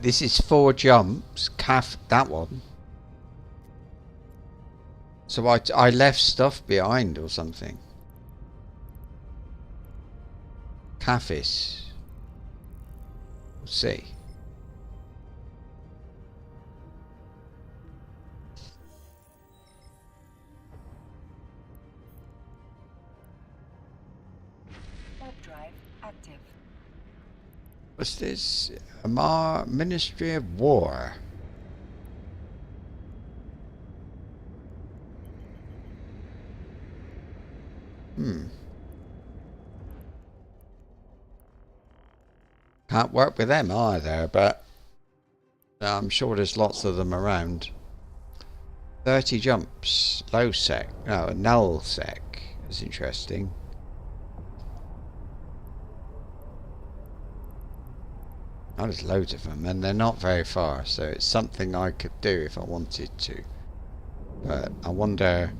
S1: this is 4 jumps. That one. So I left stuff behind or something. Cafis. We'll see.
S2: Active.
S1: What's this? Ministry of War. Can't work with them either, but I'm sure there's lots of them around. 30 jumps. Low sec. No, null sec. That's interesting. Oh, there's loads of them, and they're not very far, so it's something I could do if I wanted to. But I wonder,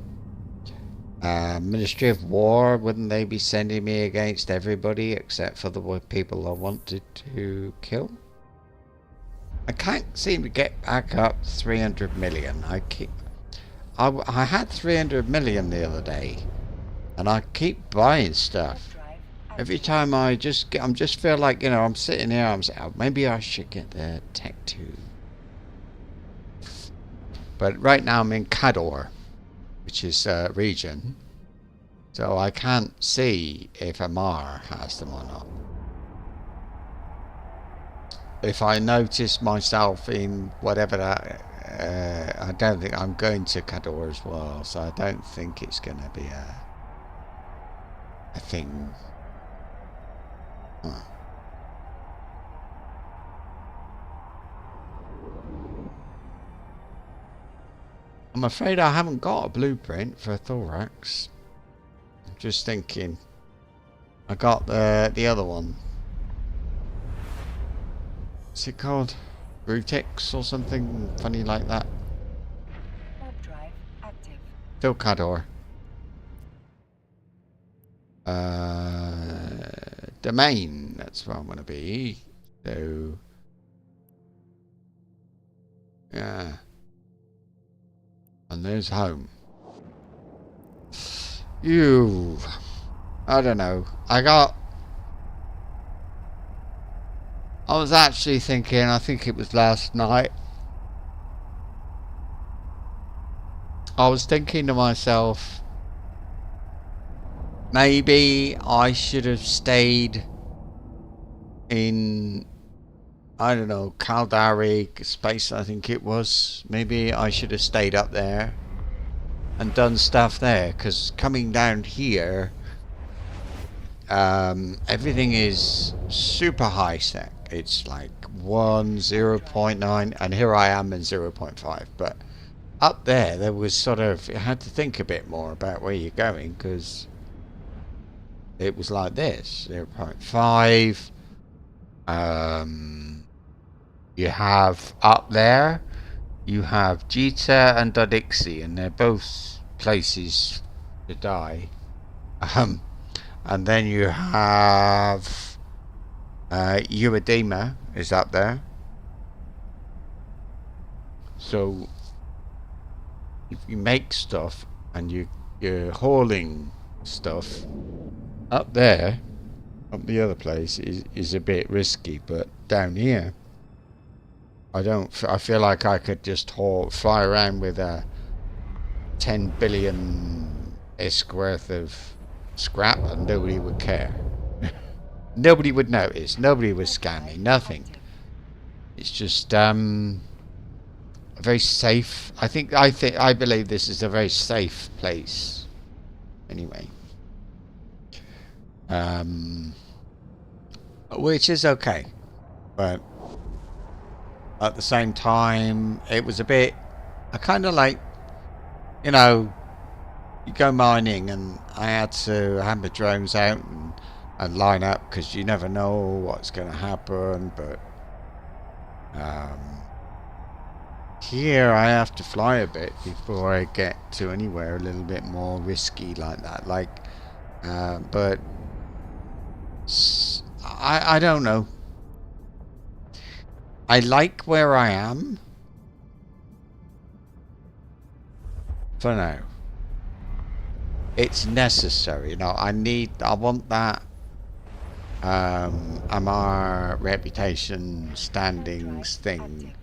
S1: Ministry of War, wouldn't they be sending me against everybody except for the people I wanted to kill? I can't seem to get back up 300 million. I had 300 million the other day, and I keep buying stuff. Every time I just feel like, you know, I'm sitting here, I'm saying, oh, maybe I should get the Tech 2. But right now I'm in Cador, which is a region, so I can't see if Amar has them or not. If I notice myself in whatever that, I don't think I'm going to Cador as well, so I don't think it's going to be a thing. Huh. I'm afraid I haven't got a blueprint for thorax. I'm just thinking. I got the other one. What's it called? Brutix or something funny like that.
S2: Warp drive active.
S1: Still Cador. Domain, that's where I'm going to be. So, yeah. and there's home. I don't know. I was actually thinking, I think it was last night, I was thinking to myself, maybe I should have stayed in, I don't know, Caldari space, I think it was. Maybe I should have stayed up there and done stuff there, because coming down here, everything is super high sec. It's like 0.9, and here I am in 0.5. But up there was sort of, you had to think a bit more about where you're going, because it was like this, 0.5. You have up there, you have Jita and Dodixie, and they're both places to die. And then you have Uedema is up there. So if you make stuff and you're hauling stuff up there, up the other place is a bit risky, but down here I feel like I could just fly around with a 10 billion isk worth of scrap and nobody would care. Nobody would notice, nobody would scan me, nothing. It's just very safe. I believe this is a very safe place anyway, which is okay, but at the same time it was a bit, I kind of like, you know, you go mining and I had to have my drones out and line up, because you never know what's going to happen. But here I have to fly a bit before I get to anywhere a little bit more risky like that. Like, but I don't know. I like where I am for now. It's necessary, you know. I want that MR reputation standings thing.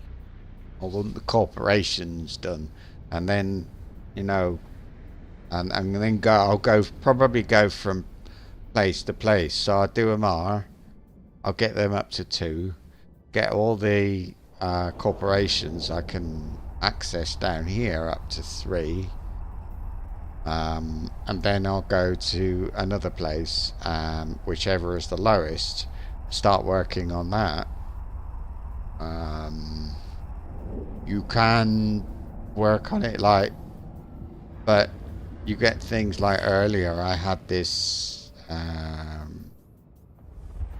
S1: I want the corporations done, and then, you know, and then I'll probably go from place to place. So I'll do MR, I'll get them up to 2, get all the corporations I can access down here up to 3. And then I'll go to another place, whichever is the lowest, start working on that. You can work on it like, but you get things like earlier I had this,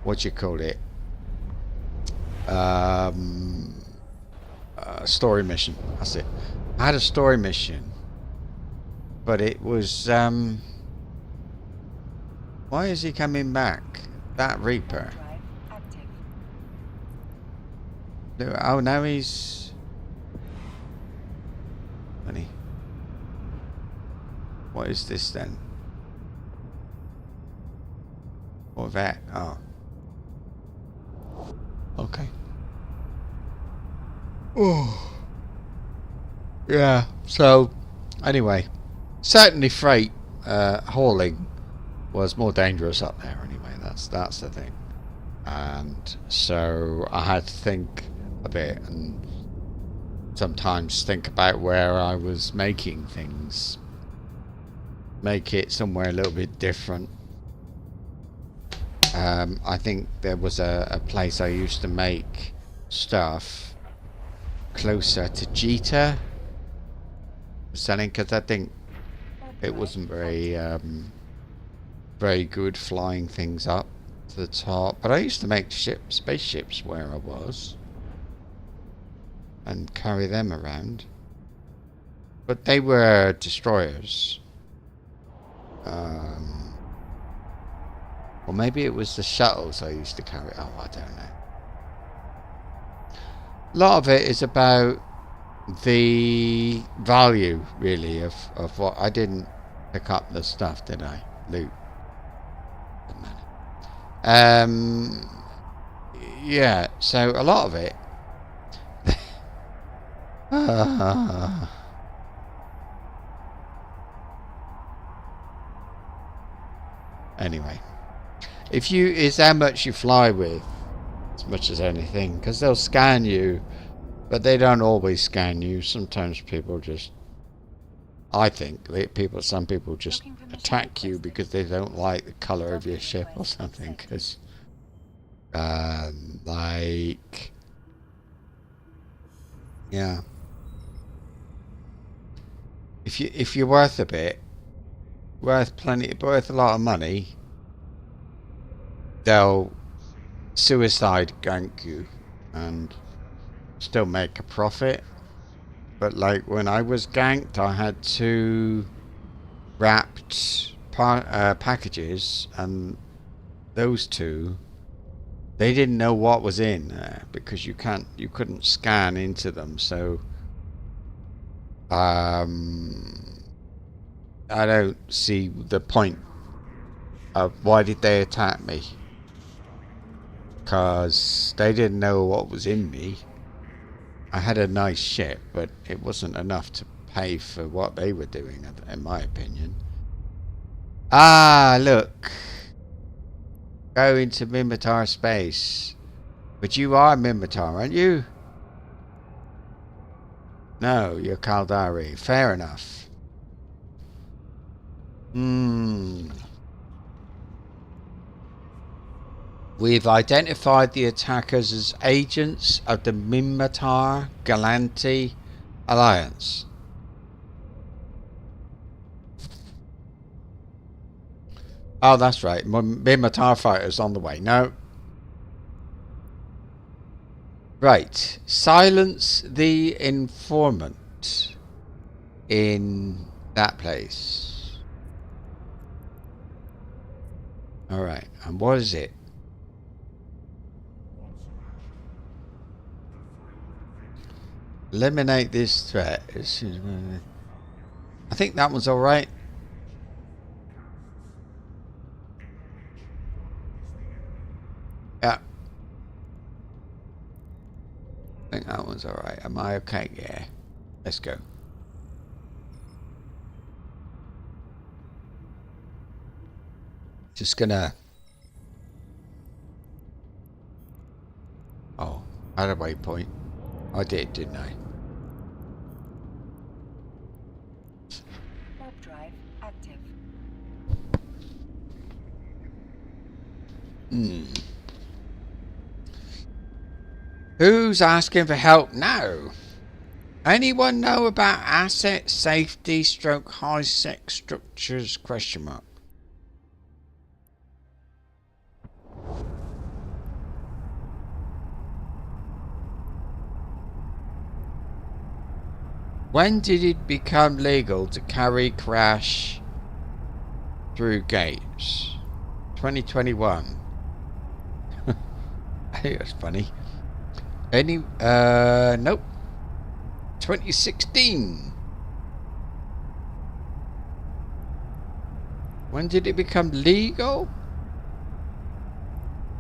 S1: what you call it, story mission, that's it. I had a story mission, but it was, why is he coming back? That Reaper. Oh, now he's... Funny. What is this then? Or that? Oh. Okay. Oh. Yeah, so, anyway. Certainly freight hauling was more dangerous up there anyway. That's the thing. And so I had to think a bit, and sometimes think about where I was making things. Make it somewhere a little bit different. I think there was a place I used to make stuff closer to Jita selling, because I think it wasn't very very good flying things up to the top. But I used to make spaceships where I was and carry them around, but they were destroyers. Or maybe it was the shuttles I used to carry. Oh, I don't know. A lot of it is about the value really of what I didn't pick up the stuff, did I? Loot. Yeah, so a lot of it. Anyway, if you is how much you fly with, as much as anything, because they'll scan you, but they don't always scan you. Sometimes people just, I think some people just attack you because they don't like the color of your ship or something. Because, like, yeah, if you're worth a bit, worth a lot of money, they'll suicide gank you and still make a profit. But like when I was ganked, I had 2 wrapped packages, and those 2, they didn't know what was in there because you couldn't scan into them. So I don't see the point of why did they attack me, because they didn't know what was in me. I had a nice ship, but it wasn't enough to pay for what they were doing, in my opinion. Ah, look. Go into Minmatar space. But you are Minmatar, aren't you? No, you're Kaldari. Fair enough. We've identified the attackers as agents of the Minmatar Galanti Alliance. Oh, that's right. Minmatar fighters on the way. No. Right. Silence the informant in that place. Alright. And what is it? Eliminate this threat. I think that one's alright. Yeah. I think that one's alright. Am I okay? Yeah. Let's go. Just gonna... Oh, I had a waypoint. I did, didn't I?
S2: Warp drive active.
S1: Who's asking for help now? Anyone know about asset safety stroke high sec structures ? When did it become legal to carry crash through gates? 2021. I think that's funny. Nope. 2016. When did it become legal?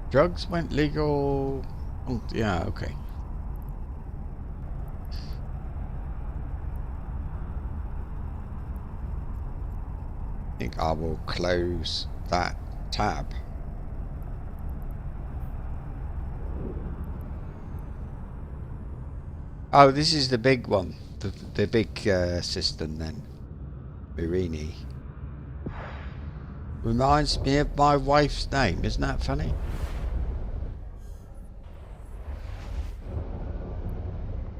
S1: Drugs went legal. Oh, yeah, okay. I think I will close that tab. Oh, this is the big one. The big system then. Mirini. Reminds me of my wife's name. Isn't that funny?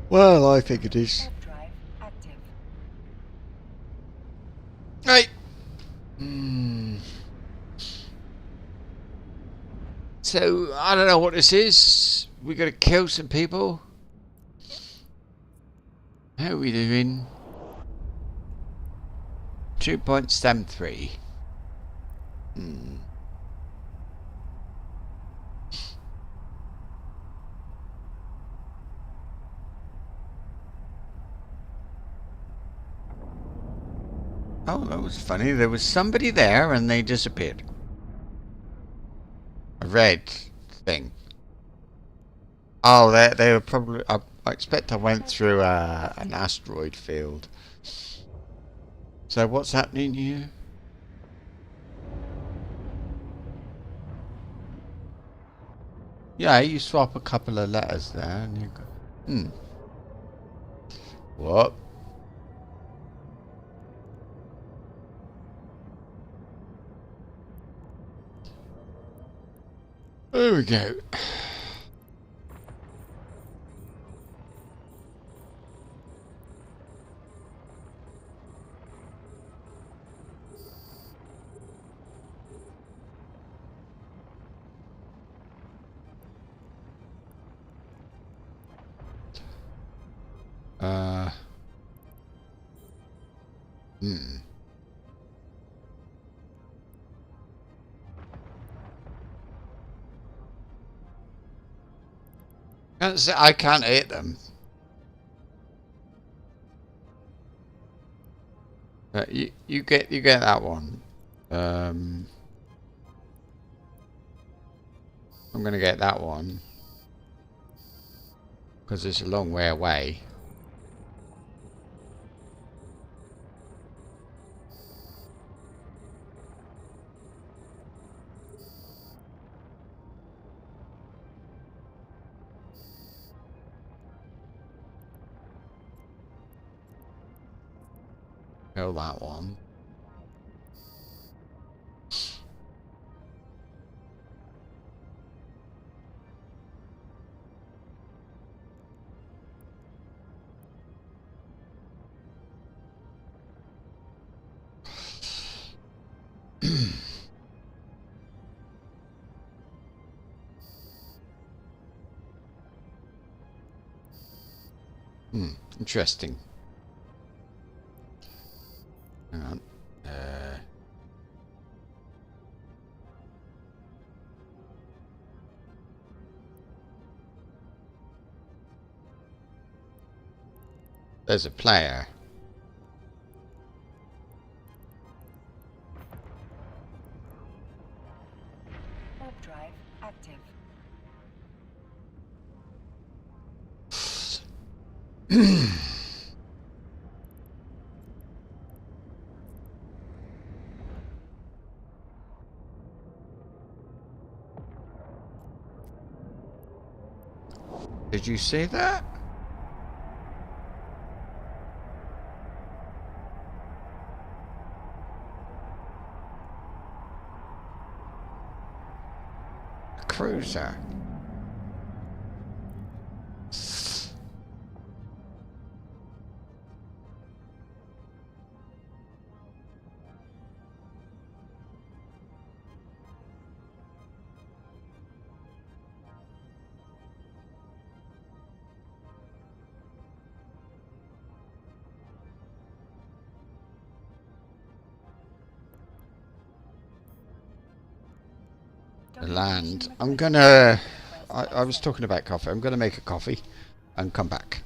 S1: Well, I think it is.
S2: Warp drive active.
S1: Right. So, I don't know what this is. We gotta kill some people. How are we doing? 2.73. Oh, that was funny. There was somebody there and they disappeared. A red thing. Oh, they were probably... I expect I went through an asteroid field. So what's happening here? Yeah, you swap a couple of letters there and you go... What? There we go. I can't hit them. You get that one. I'm gonna get that one because it's a long way away. Kill that one. Interesting. Hang on. There's a player.
S2: Warp drive active.
S1: Did you see that? A cruiser. Land. I'm gonna... I was talking about coffee. I'm gonna make a coffee and come back.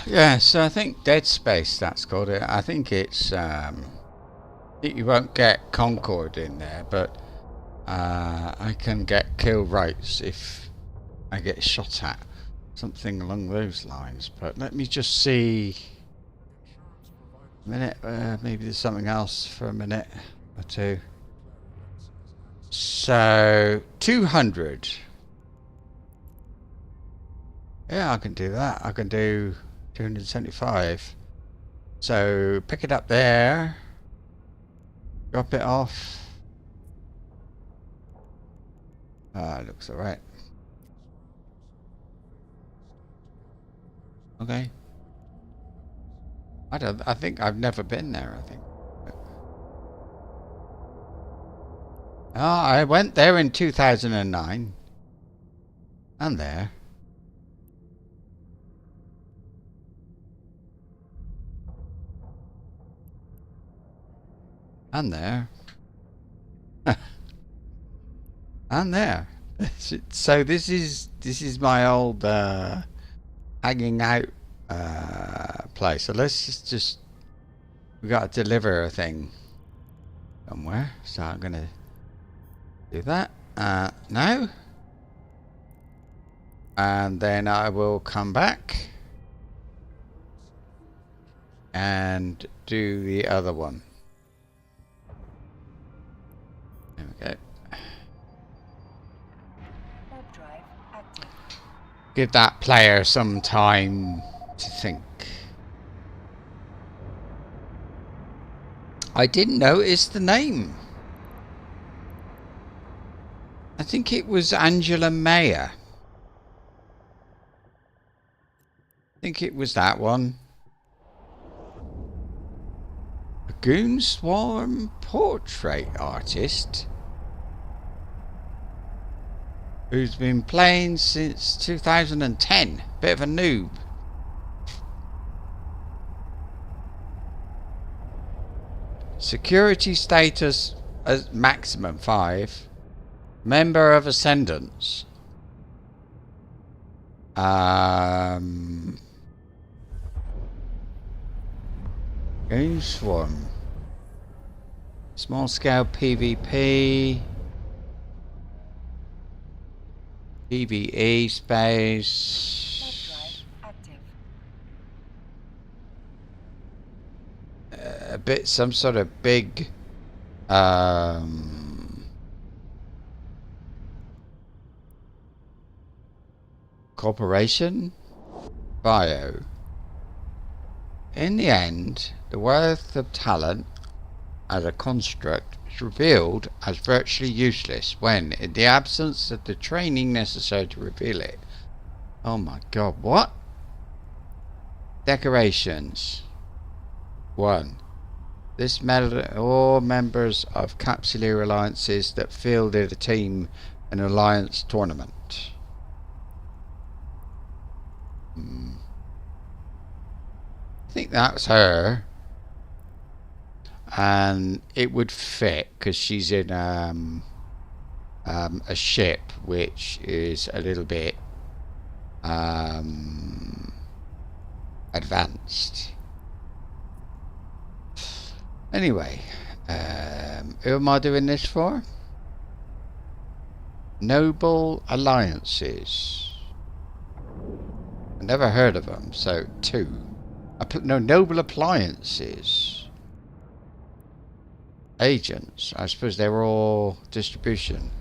S1: Yeah, so I think Dead Space, that's called it. I think it's you won't get Concord in there, but I can get kill rights if I get shot at, something along those lines. But let me just see a minute. Maybe there's something else for a minute or two. So 200. Yeah, I can do that. I can do 275. So pick it up there, drop it off. Looks alright. Okay. I think I've never been there, I think. Oh, I went there in 2009. And there. And there. And there. So this is my old hanging out place. So let's just we got to deliver a thing somewhere. So I'm gonna do that now, and then I will come back and do the other one. There we go. Give that player some time to think. I didn't notice the name. I think it was Angela Mayer. I think it was that one. A Goon Swarm portrait artist who's been playing since 2010. Bit of a noob. Security status as maximum 5. Member of Ascendants. Goon Swarm. Small scale PvP. PvE space. A bit, some sort of big corporation bio. In the end, the worth of talent as a construct is revealed as virtually useless when, in the absence of the training necessary to reveal it. Oh my god, what? Decorations. 1. This medal all members of Capsuleer alliances that fielded a team in an alliance tournament. I think that's her. And it would fit because she's in a ship which is a little bit advanced. Anyway, who am I doing this for? Noble Alliances. I never heard of them, so 2. No, Noble Appliances. Agents. I suppose they were all distribution.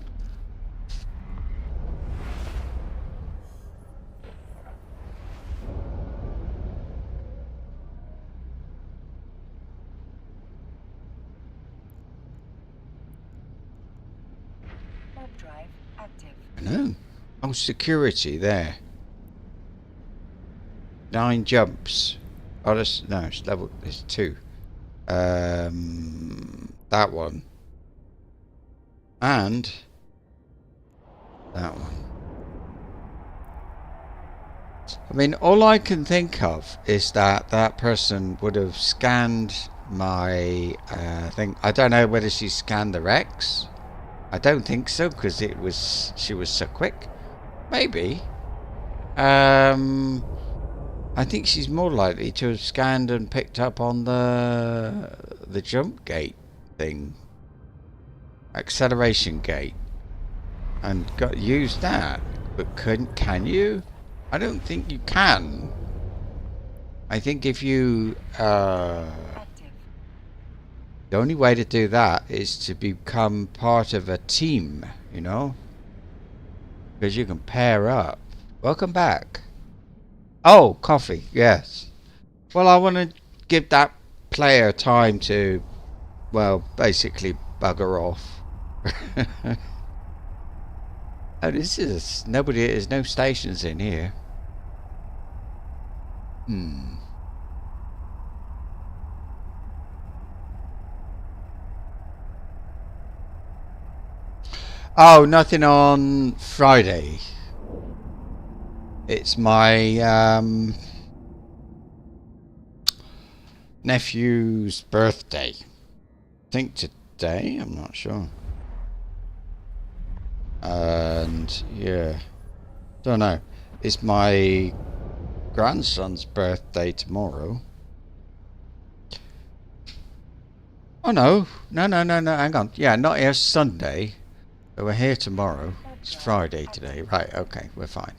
S2: Drive active.
S1: I know. Oh, security there. 9 jumps. Oh, that's no, it's level. It's 2. That one. And that one. I mean, all I can think of is that that person would have scanned my thing. I don't know whether she scanned the Rex. I don't think so because she was so quick. Maybe. I think she's more likely to have scanned and picked up on the jump gate thing, acceleration gate, and used that. But can you? I don't think you can. I think if you
S2: Active.
S1: the only way to do that is to become part of a team, you know, because you can pair up. Welcome back. Oh, coffee. Yes. Well, I want to give that player time to, well, basically bugger off. Oh, this is nobody. There's no stations in here. Oh, nothing on Friday. It's my nephew's birthday. I think today. I'm not sure. And yeah, don't know. It's my grandson's birthday tomorrow. Oh no, no. Hang on. Yeah, not here Sunday. But we're here tomorrow. It's Friday today. Right. Okay, we're fine.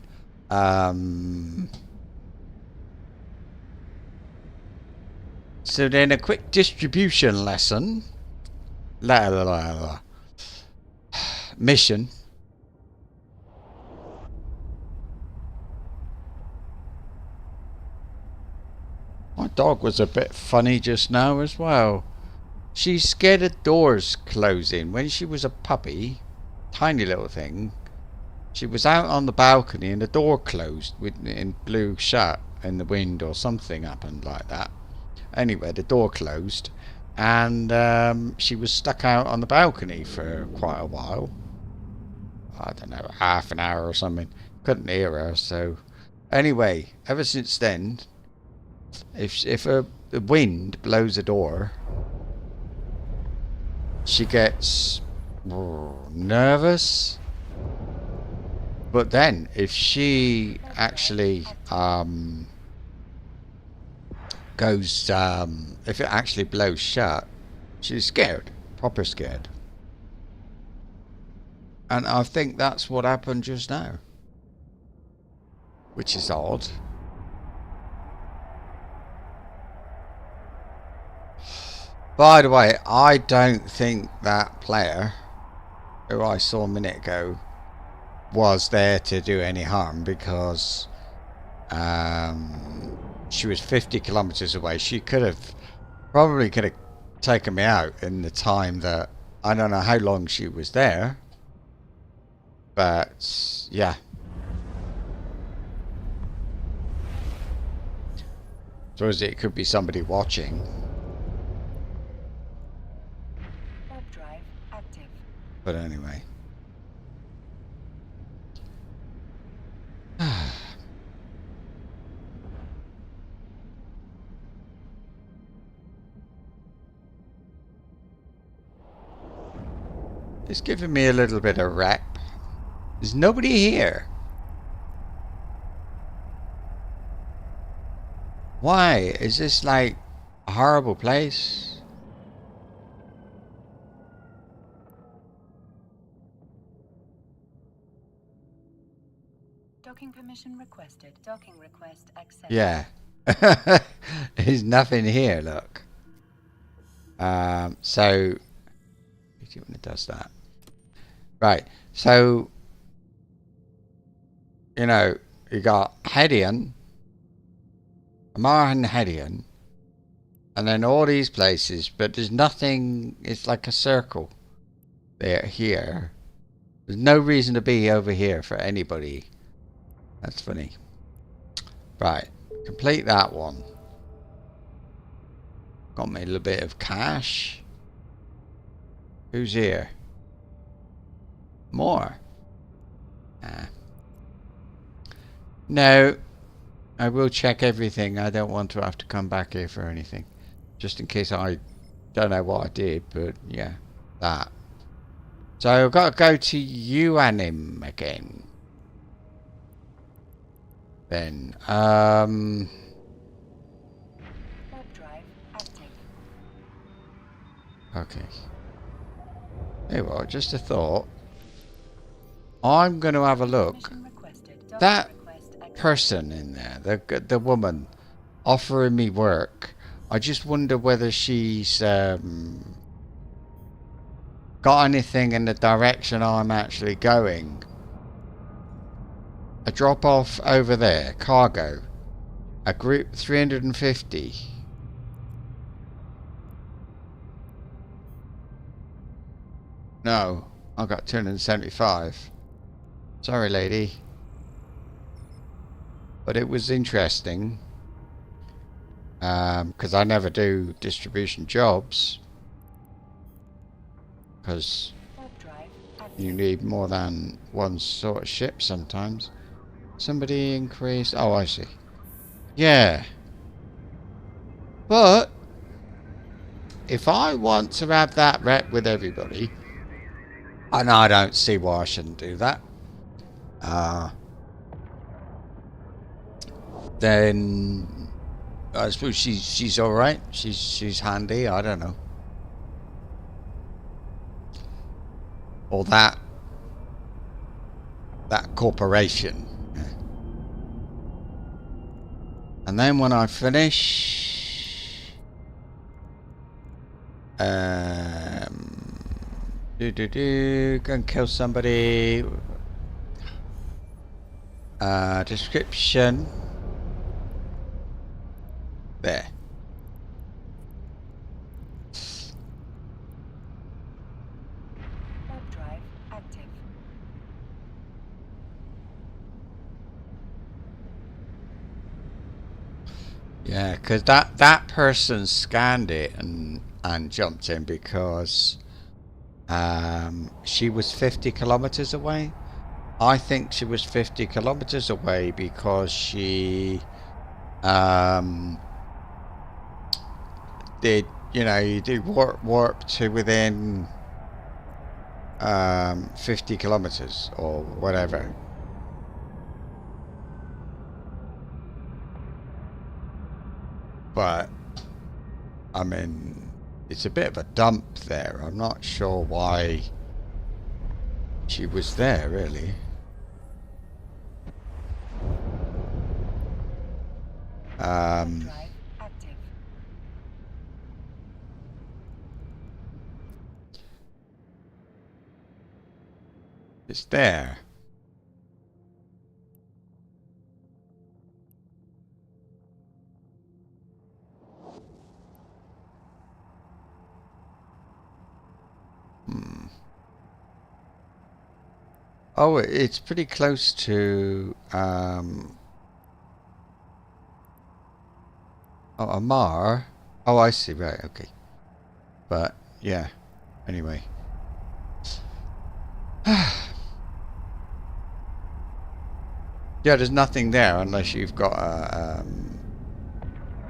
S1: So then a quick distribution lesson. Mission. My dog was a bit funny just now as well. She's scared of doors closing. When she was a puppy, tiny little thing, she was out on the balcony and the door closed and blew shut in the wind or something happened like that. Anyway, the door closed and she was stuck out on the balcony for quite a while. I don't know, half an hour or something. Couldn't hear her, so anyway, ever since then, if a wind blows a door, she gets nervous. But then if she actually goes if it actually blows shut, she's scared, proper scared. And I think that's what happened just now, which is odd. By the way, I don't think that player who I saw a minute ago was there to do any harm, because she was 50 kilometers away. She probably could have taken me out in the time that, I don't know how long she was there, but yeah. So it could be somebody watching.
S2: Warp drive active.
S1: But anyway. It's giving me a little bit of rep. There's nobody here. Why? Is this like a horrible place?
S2: Docking permission requested. Docking request accepted.
S1: Yeah. There's nothing here, look. So when it does that. Right. So you know, you got Hedian, Amar and Hedian, and then all these places, but there's nothing. It's like a circle there here. There's no reason to be over here for anybody. That's funny. Right, complete that one. Got me a little bit of cash. Who's here? More. No, I will check everything. I don't want to have to come back here for anything. Just in case I don't know what I did, but yeah, that. So I've got to go to Uanim again. Then, Okay. Hey, well, just a thought. I'm going to have a look.
S2: Mission requested. Docking
S1: That
S2: request accepted.
S1: person in there, the woman offering me work, I just wonder whether she's got anything in the direction I'm actually going. A drop off over there, cargo. A group 350. No, I got 275. Sorry, lady. But it was interesting. Because I never do distribution jobs. Because
S2: Warp drive active.
S1: you need more than one sort of ship sometimes. Somebody increased. Oh, I see. Yeah. But if I want to have that rep with everybody, and I don't see why I shouldn't do that, then I suppose she's all right. She's handy. I don't know. Or that corporation. And then when I finish, go and kill somebody. Description. There.
S2: Warp drive active.
S1: Yeah, because that person scanned it and jumped in because she was 50 kilometers away. I think she was 50 kilometers away because she did, you do warp to within 50 kilometers or whatever. But I mean, it's a bit of a dump there. I'm not sure why she was there, really.
S2: Drive active.
S1: It's there. Oh, it's pretty close to Amar. Oh, I see. Right. Okay. But yeah. Anyway. Yeah, there's nothing there unless you've got a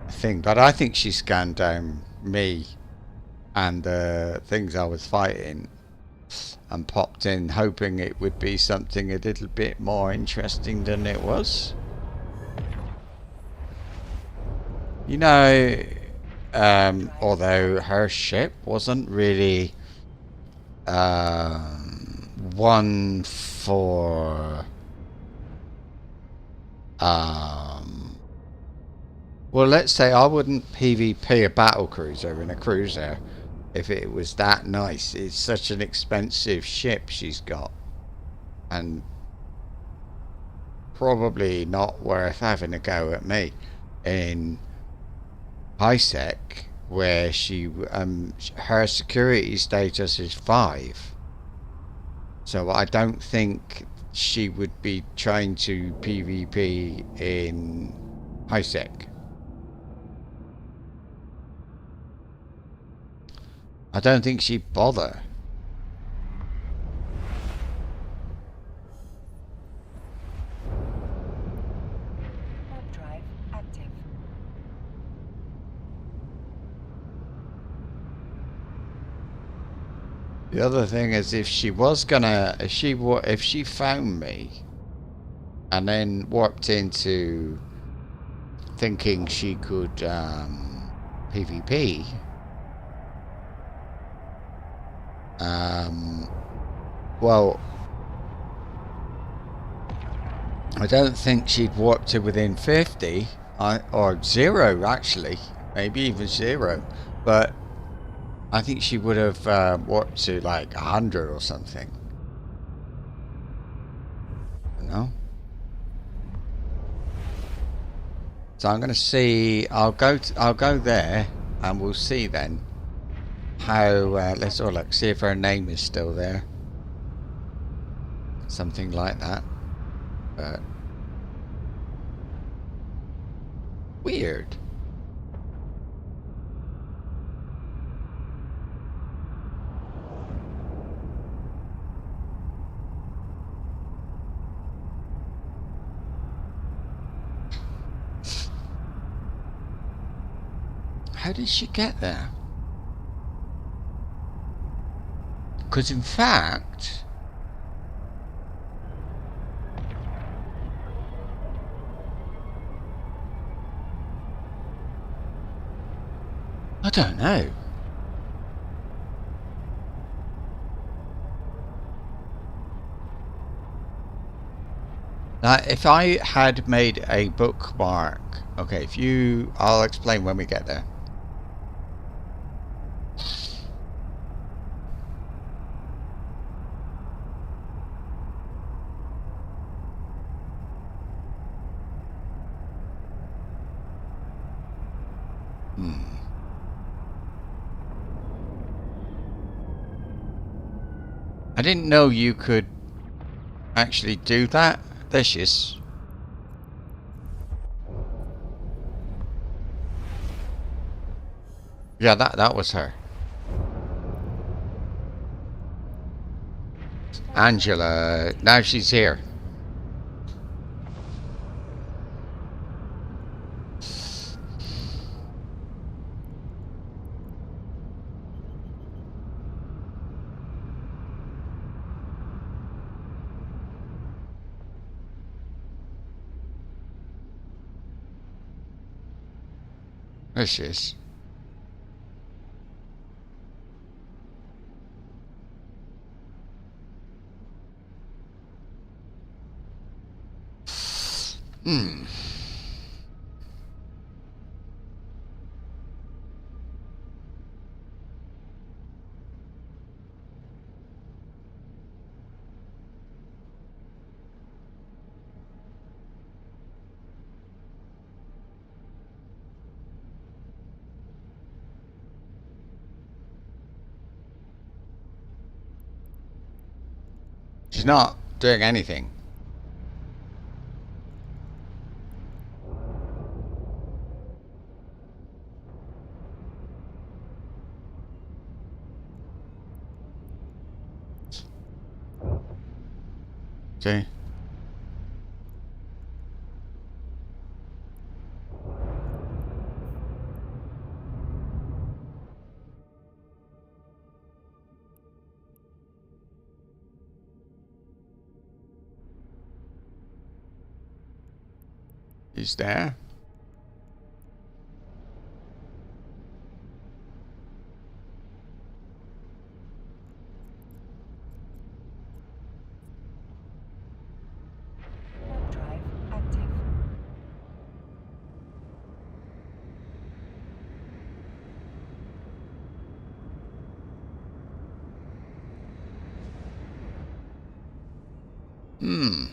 S1: thing. But I think she scanned down me and the things I was fighting and popped in hoping it would be something a little bit more interesting than it was. You know, although her ship wasn't really one for well, let's say I wouldn't PvP a battle cruiser in a cruiser if it was that nice. It's such an expensive ship she's got, and probably not worth having a go at me in HiSec, where she her security status is 5. So I don't think she would be trying to PvP in HiSec. I don't think she'd bother.
S2: Warp drive active.
S1: The other thing is, if she was gonna, if she found me and then warped into thinking she could PvP, Well, I don't think she'd warp to within 50, or 0 actually, maybe even 0. But I think she would have warped to like 100 or something. No. So I'm going to see. I'll go there, and we'll see then how. Let's all look. See if her name is still there. Something like that. But weird. How did she get there? Because in fact, I don't know. Now, if I had made a bookmark, okay, I'll explain when we get there. I didn't know you could actually do that. There she is. Yeah, that was her. Angela. Now she's here. There she is. Hmm. She's not doing anything. See? He's there.
S2: Warp drive active.
S1: Hmm.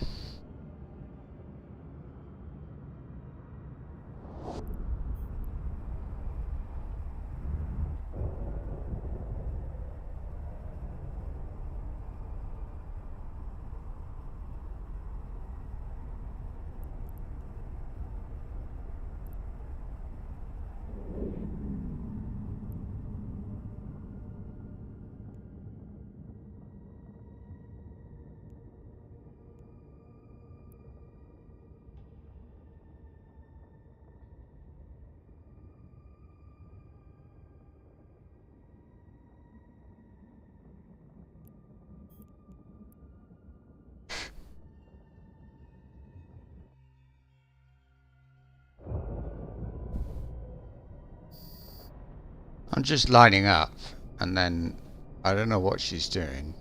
S1: I'm just lining up, and then I don't know what she's doing,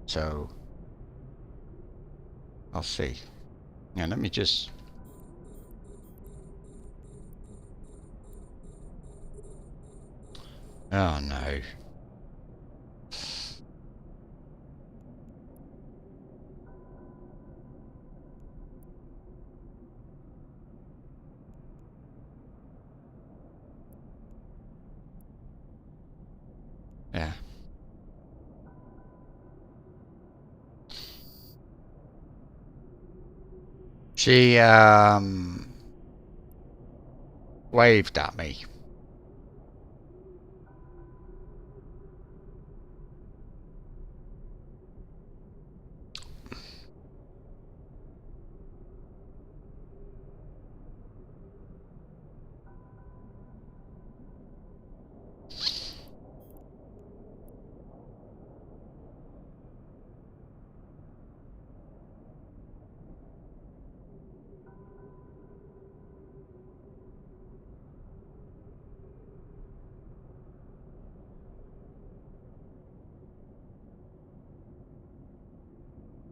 S1: so I'll see. Yeah, let me just... Oh no. Yeah. She waved at me.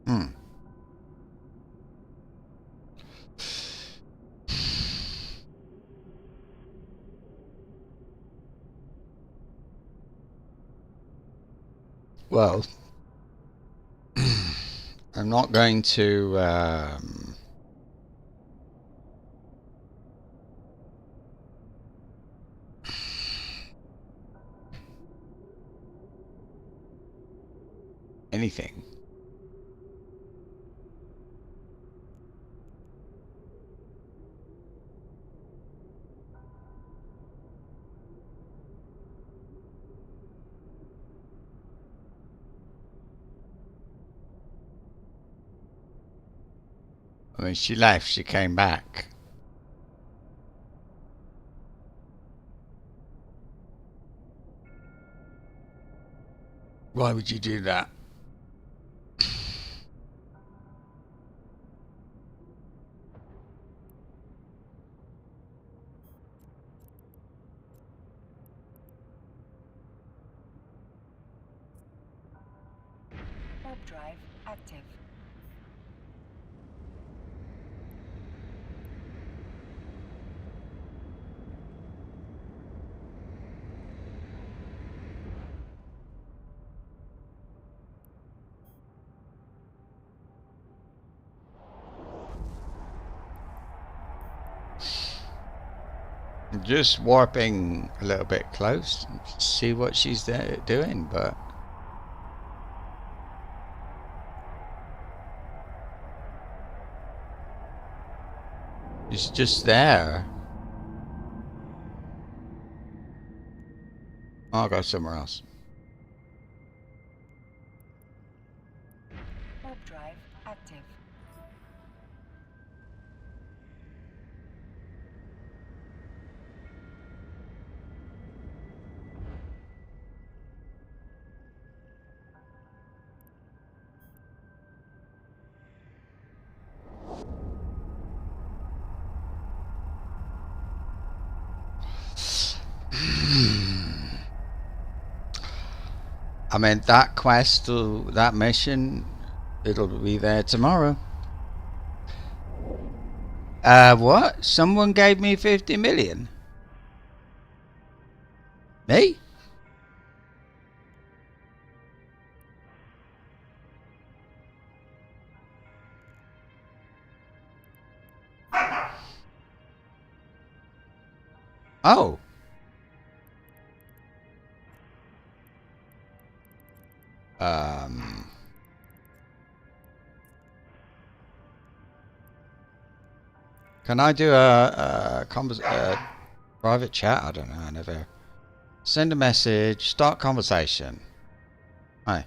S1: Hmm. Well, I'm not going to anything. I mean, she left, she came back. Why would you do that?
S2: Warp drive active.
S1: Just warping a little bit close, see what she's there doing, but it's just there. I'll go somewhere else.
S2: Warp drive active.
S1: I mean, that quest, that mission, it'll be there tomorrow. What? Someone gave me 50 million? Me? Oh. Can I do a private chat? I don't know. I never send a message. Start conversation. Hi.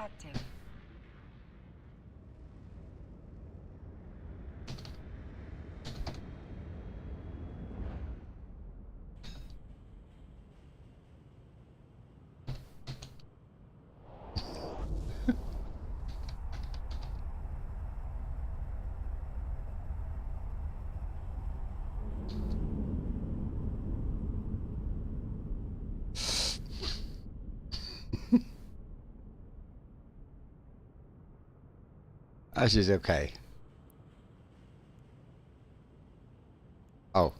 S2: active.
S1: Oh, she's okay. Oh.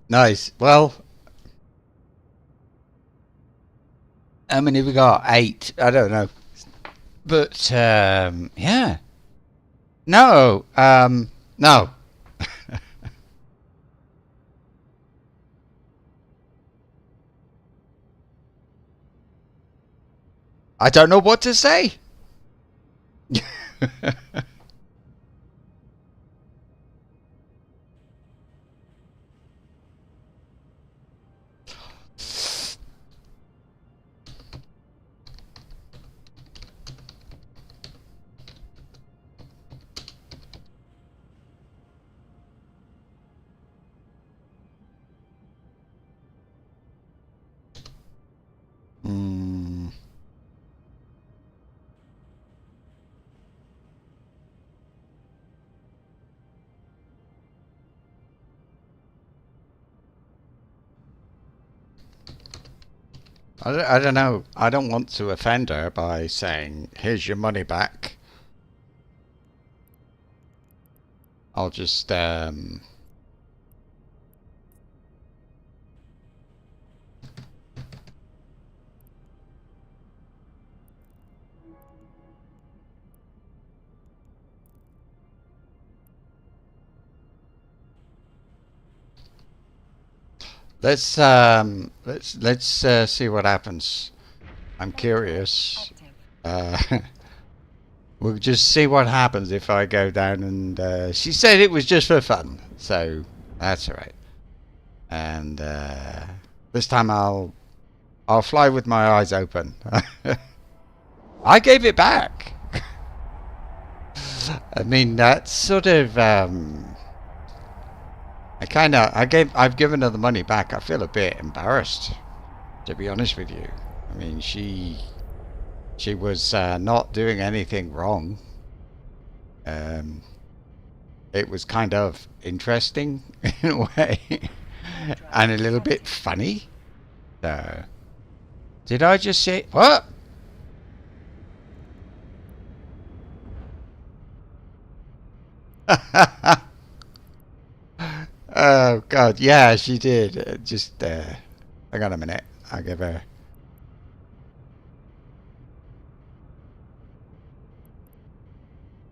S1: Nice. Well, how many we got? 8. I don't know. But yeah. No. No. I don't know what to say. Hmm. I don't know. I don't want to offend her by saying, here's your money back. I'll just, let's see what happens. I'm curious.
S2: Active.
S1: We'll just see what happens if I go down and she said it was just for fun, so that's all right. And this time I'll fly with my eyes open. I gave it back. I mean that's sort of I've given her the money back. I feel a bit embarrassed, to be honest with you. I mean she was not doing anything wrong. Um, it was kind of interesting in a way, and a little bit funny. So, did I just say what? Oh God, yeah, she did. Just hang on a minute. I'll give her.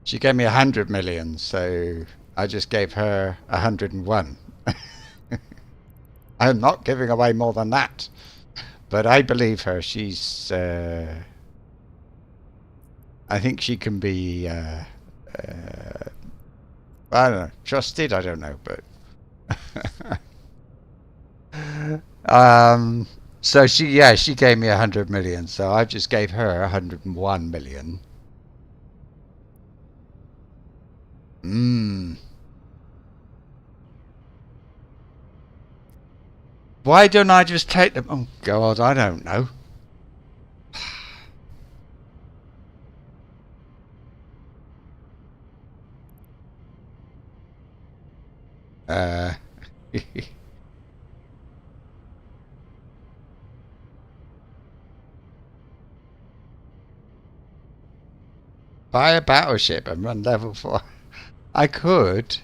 S1: She gave me 100 million, so I just gave her 101. I'm not giving away more than that, but I believe her. She's. I think she can be. I don't know. Trusted. I don't know, but. um. So she gave me 100 million. So I just gave her 101 million. Hmm. Why don't I just take them? Oh God, I don't know. Uh. Buy a battleship and run level 4. I could.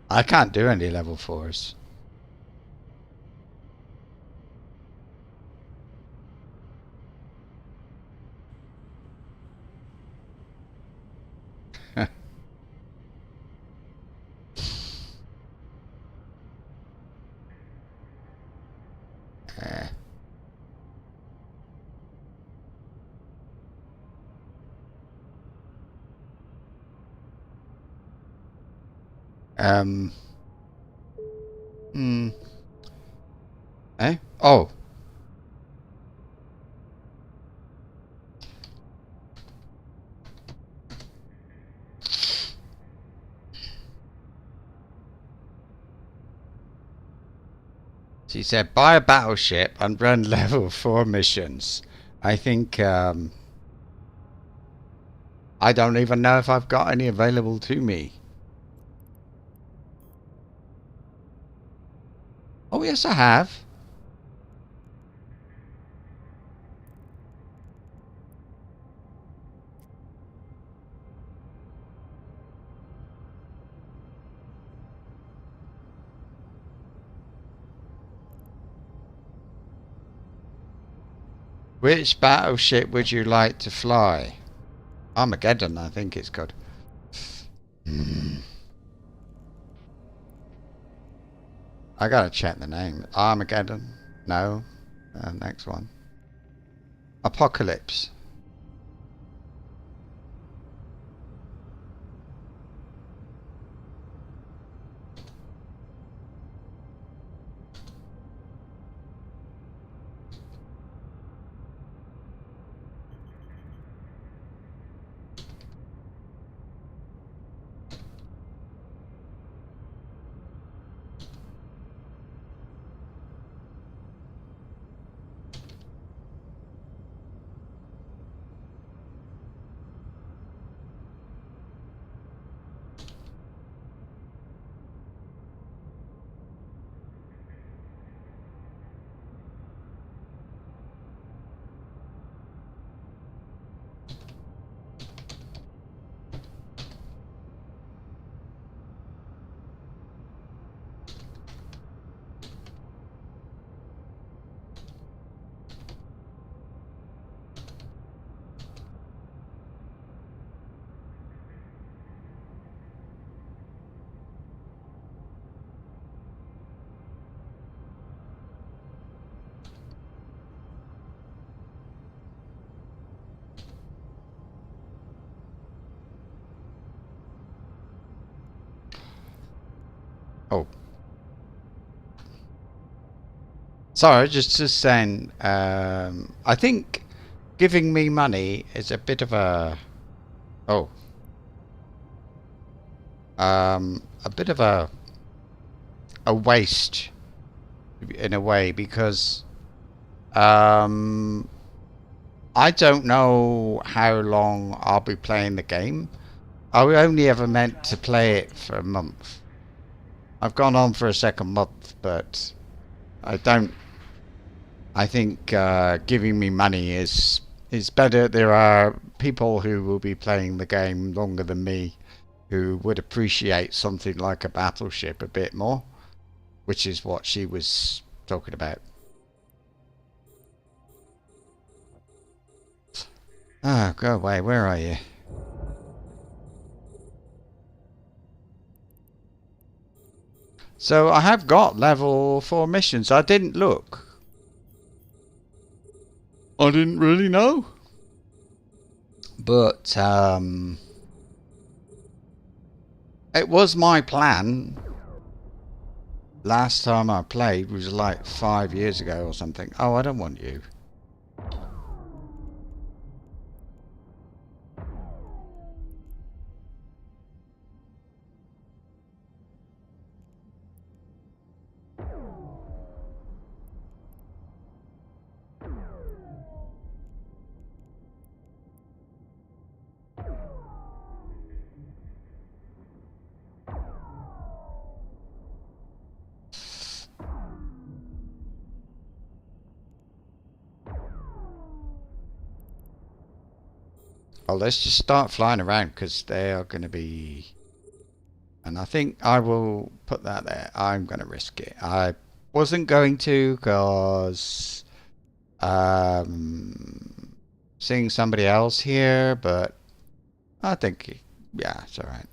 S1: I can't do any level 4s. Eh. Um. Hmm. Eh? Oh. She said, buy a battleship and run level 4 missions. I think, I don't even know if I've got any available to me. Oh, yes, I have. Which battleship would you like to fly? Armageddon, I think it's called. I gotta check the name. Armageddon? No. Next one. Apocalypse. Oh. Sorry, just saying, I think giving me money is a bit of a... Oh. A bit of a waste in a way because I don't know how long I'll be playing the game. I only ever meant to play it for a month. I've gone on for a second month, but I don't. I think giving me money is better. There are people who will be playing the game longer than me who would appreciate something like a battleship a bit more, which is what she was talking about. Oh, go away. Where are you? So I have got level 4 missions. I didn't look. I didn't really know. But it was my plan. Last time I played was like 5 years ago or something. Oh, I don't want you. Oh, let's just start flying around because they are going to be And I think I will put that there. I'm going to risk it. I wasn't going to because seeing somebody else here, but I think, yeah, it's alright.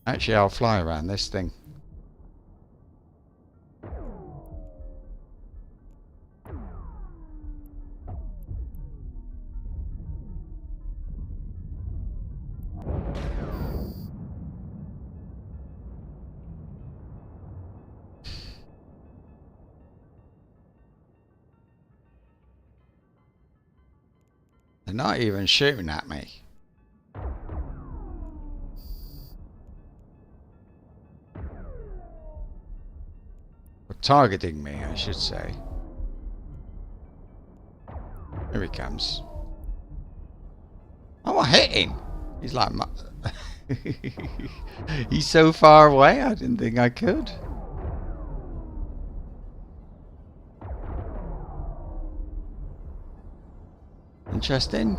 S1: Actually, I'll fly around this thing. They're not even shooting at me. Or targeting me, I should say. Here he comes. Oh, I hit him. He's like... He's so far away, I didn't think I could. Interesting.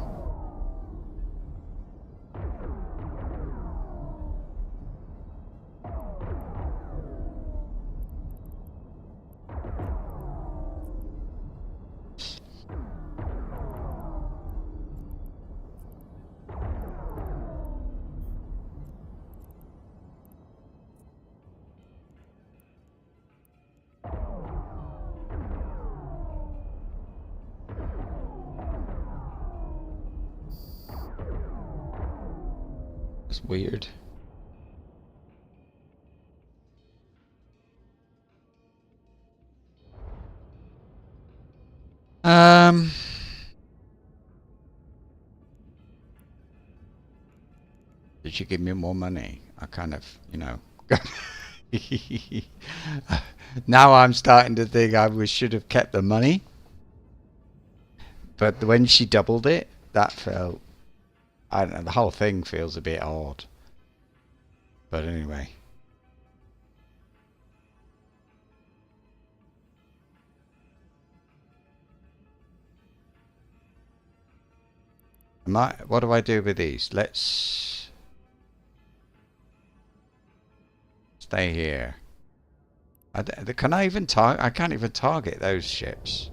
S1: It's weird. Did you give me more money? I kind of, you know. Now I'm starting to think I should have kept the money. But when she doubled it, that felt... I don't know, the whole thing feels a bit odd. But anyway. What do I do with these? Let's stay here. Can I even target? I can't even target those ships.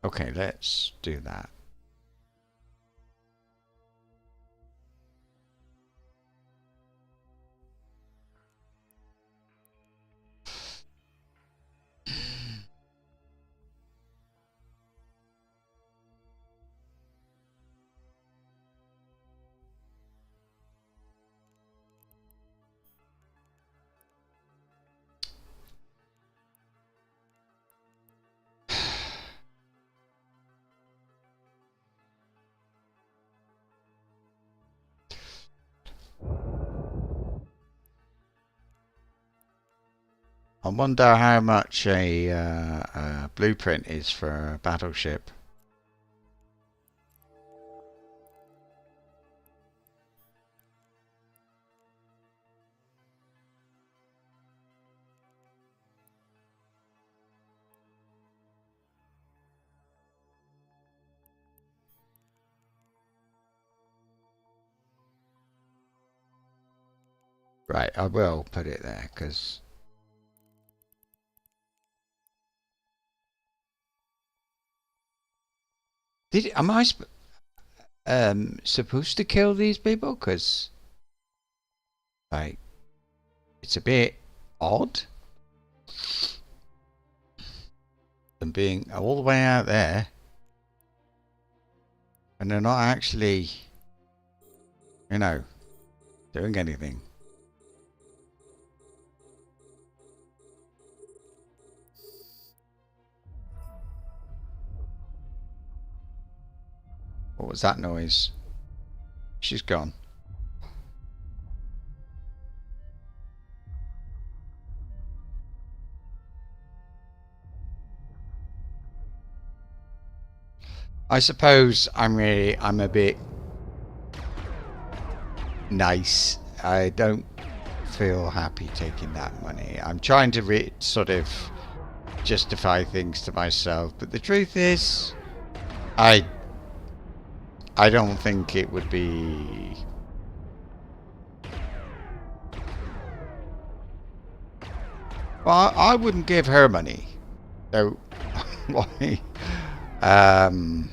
S1: Okay, let's do that. I wonder how much a blueprint is for a battleship. Right, I will put it there because... Am I supposed to kill these people? Because, like, it's a bit odd. Them being all the way out there. And they're not actually, you know, doing anything. What was that noise? She's gone. I suppose I'm a bit nice. I don't feel happy taking that money. I'm trying to sort of justify things to myself, but the truth is, I I don't think it would be. Well, I wouldn't give her money. So why? Um,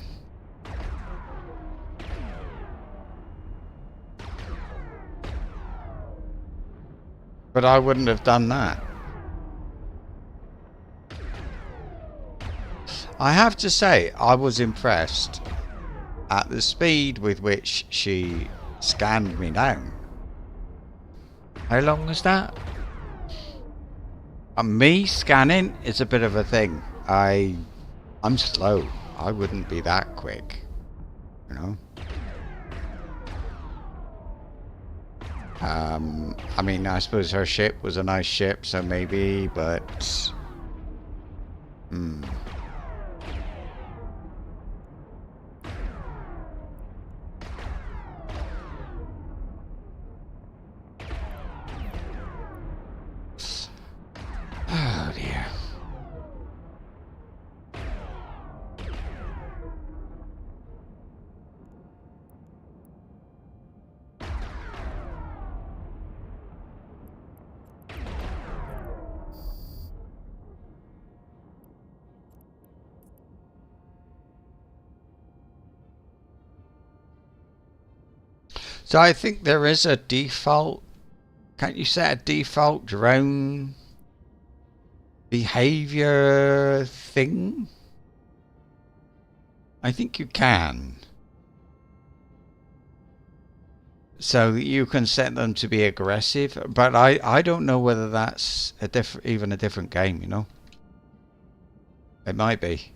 S1: but I wouldn't have done that. I have to say, I was impressed at the speed with which she scanned me down. How long was that? Me scanning is a bit of a thing. I'm slow. I wouldn't be that quick, you know. I mean, I suppose her ship was a nice ship, so maybe, but oh dear. So I think there is a default. Can't you set a default drone behavior thing? I think you can. So you can set them to be aggressive, but I don't know whether that's even a different game, you know? It might be.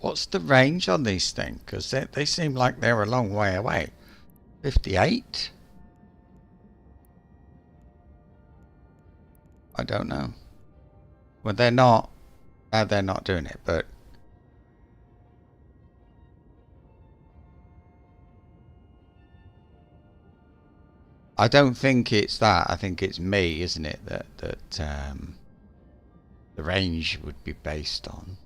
S1: What's the range on these things? Because they seem like they're a long way away. 58? I don't know. Well, they're not. They're not doing it, but I don't think it's that. I think it's me, isn't it? That the range would be based on.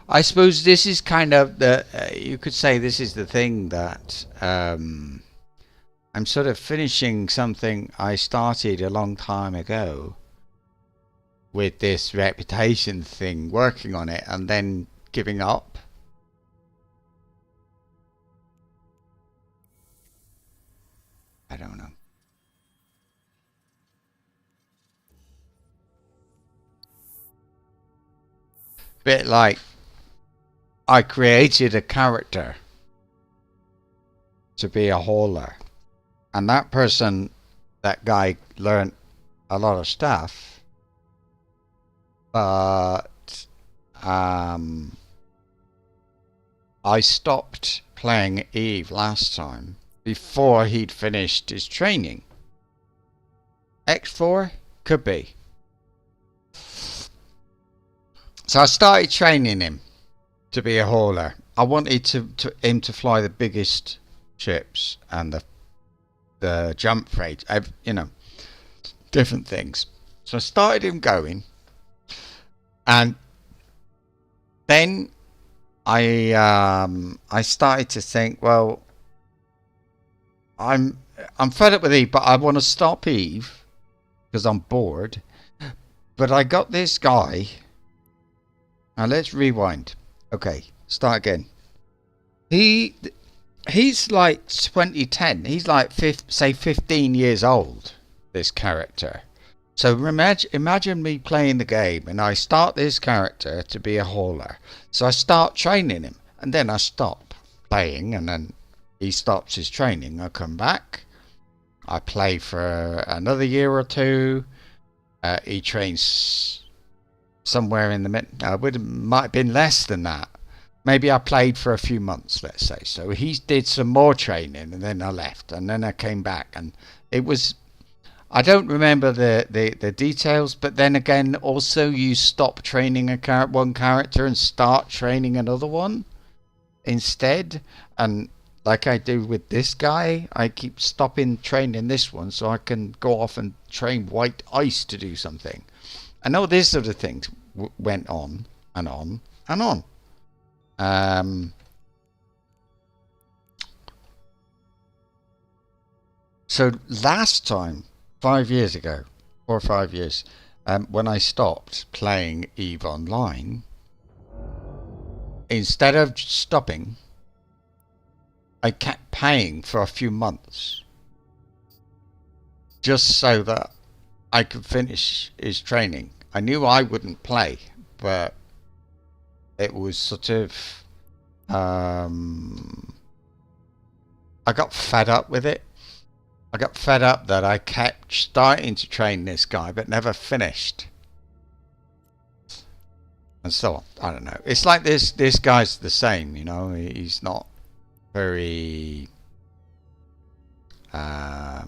S1: I suppose this is kind of the. You could say this is the thing that I'm sort of finishing something I started a long time ago with this reputation thing, working on it, and then giving up. I don't know. Bit like I created a character to be a hauler, and that person, that guy, learned a lot of stuff, but I stopped playing Eve last time before he'd finished his training. X4? Could be. So I started training him to be a hauler. I wanted him to fly the biggest ships and the jump freight, you know, different things. So I started him going, and then I started to think, well, I'm fed up with Eve, but I want to stop Eve because I'm bored. But I got this guy. Now let's rewind. Okay, start again. He's like 2010. He's like say 15 years old. This character. So imagine me playing the game, and I start this character to be a hauler. So I start training him, and then I stop playing, and then he stops his training. I come back. I play for another year or two. He trains somewhere in the middle. Might have been less than that. Maybe I played for a few months, let's say. So he did some more training, and then I left, and then I came back, and it was. I don't remember the details, but then again, also you stop training one character and start training another one instead. And like I do with this guy, I keep stopping training this one so I can go off and train White Ice to do something. And all these sort of things went on and on and on. So last time, 5 years ago, 4 or 5 years, when I stopped playing EVE Online, instead of stopping, I kept paying for a few months just so that I could finish his training. I knew I wouldn't play, but it was sort of I got fed up with it. I got fed up that I kept starting to train this guy but never finished. And so on. I don't know. It's like this guy's the same, you know. He's not very I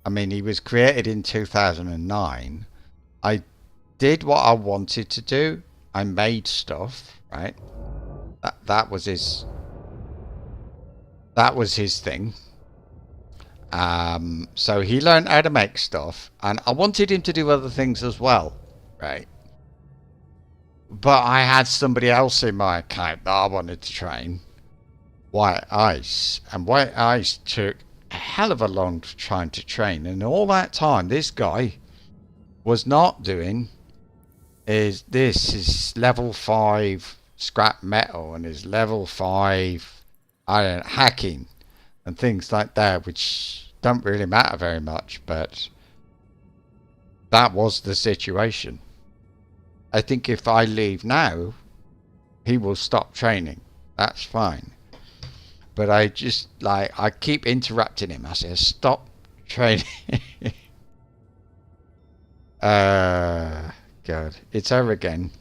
S1: mean, he was created in 2009. I did what I wanted to do. I made stuff, right? That was his thing. So he learned how to make stuff, and I wanted him to do other things as well, right? But I had somebody else in my account that I wanted to train, White Ice, and White Ice took a hell of a long time to train, and all that time this guy was not doing is level 5 scrap metal and his level 5 hacking and things like that, which don't really matter very much, but that was the situation. I think if I leave now, he will stop training. That's fine. But I just, like, I keep interrupting him. I say, stop training. God, it's over again.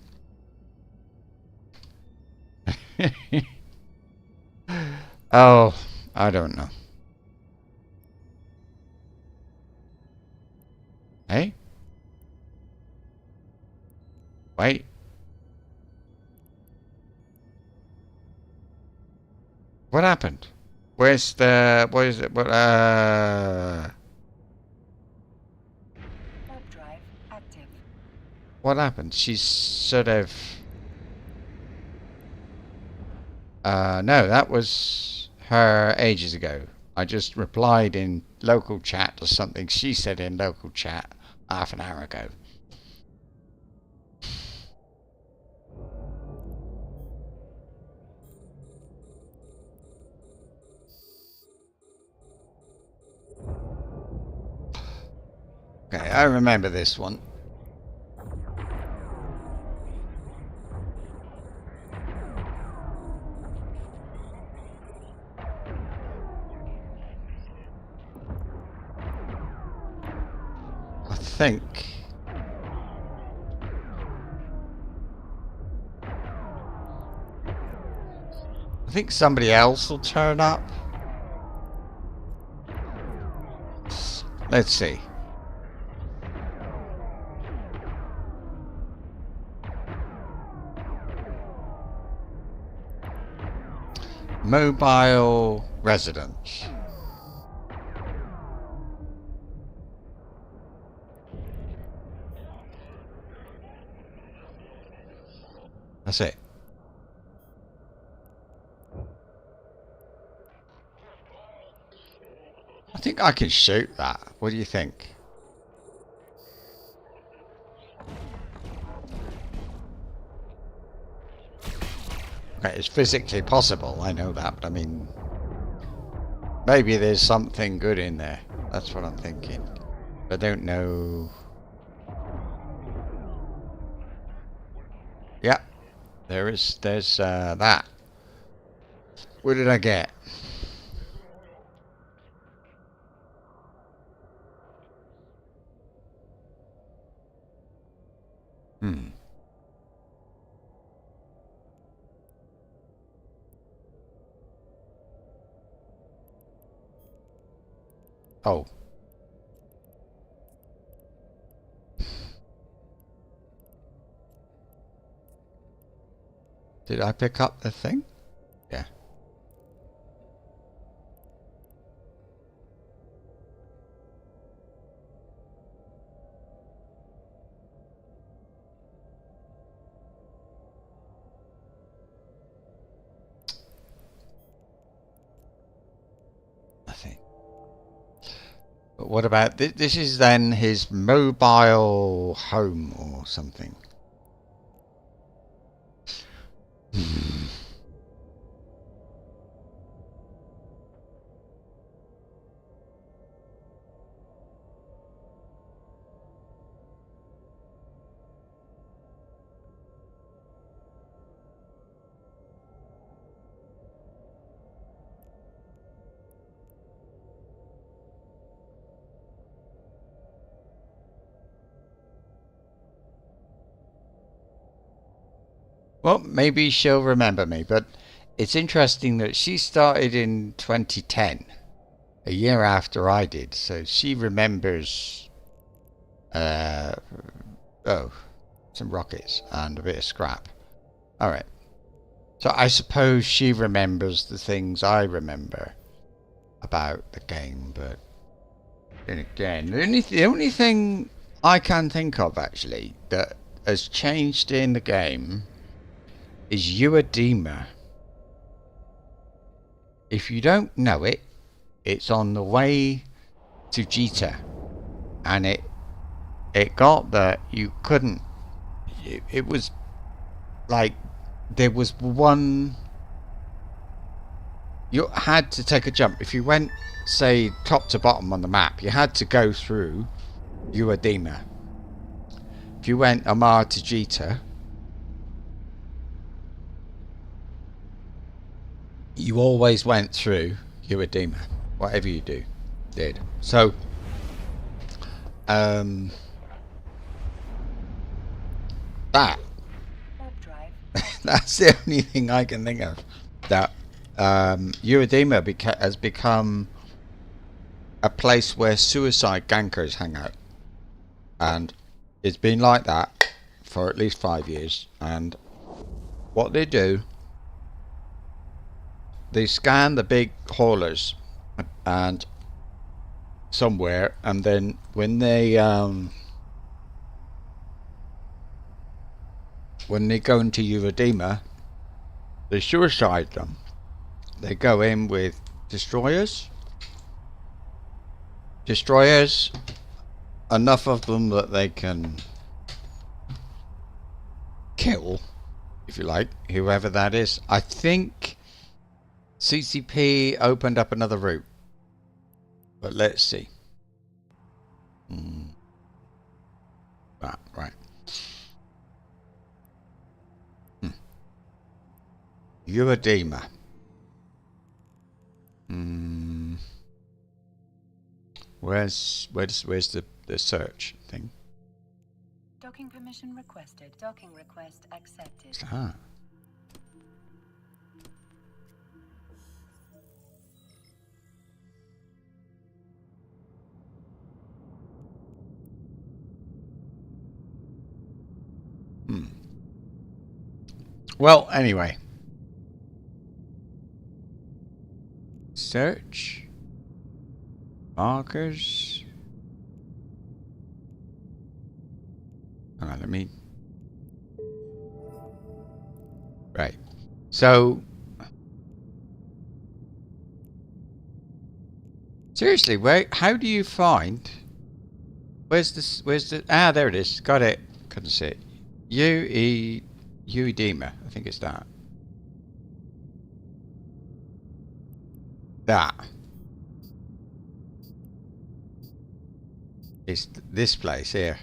S1: Oh, I don't know. Hey? Wait. What happened? What is it?
S2: Warp drive active.
S1: What happened? She's sort of... no, that was her ages ago. I just replied in local chat to something she said in local chat half an hour ago. Okay, I remember this one. I think somebody else will turn up. Let's see. Mobile residence. That's it. I think I can shoot that. What do you think? It's physically possible, I know that, but I mean, maybe there's something good in there. That's what I'm thinking. I don't know. Yeah, there's that. What did I get? Hmm. Oh. Did I pick up the thing? Yeah. Nothing. But what about this? Is then his mobile home or something? Hmm. Well, maybe she'll remember me, but it's interesting that she started in 2010, a year after I did, so she remembers, uh, oh, some rockets and a bit of scrap. Alright. So I suppose she remembers the things I remember about the game, but then again, the only thing I can think of actually that has changed in the game is Uedema. If you don't know it, it's on the way to Jita, and it got that you couldn't. It was like there was one. You had to take a jump. If you went, say, top to bottom on the map, you had to go through Uedema. If you went Amar to Jita, you always went through Uedema. Whatever you did. So, that that's the only thing I can think of. That Uedema has become a place where suicide gankers hang out, and it's been like that for at least 5 years. And what they do, they scan the big haulers and somewhere, and then when they go into Uedema, they suicide them. They go in with destroyers, enough of them that they can kill, if you like, whoever that is. I think CCP opened up another route, but let's see. Right. Uedema. Where's the search thing?
S2: Docking permission requested. Docking request accepted.
S1: Ah. Well, anyway. Search. Markers. Hang on, let me... Right. So... Seriously, how do you find... Where's the... Ah, there it is. Got it. Couldn't see it. Uedema. I think it's that. that is this place here.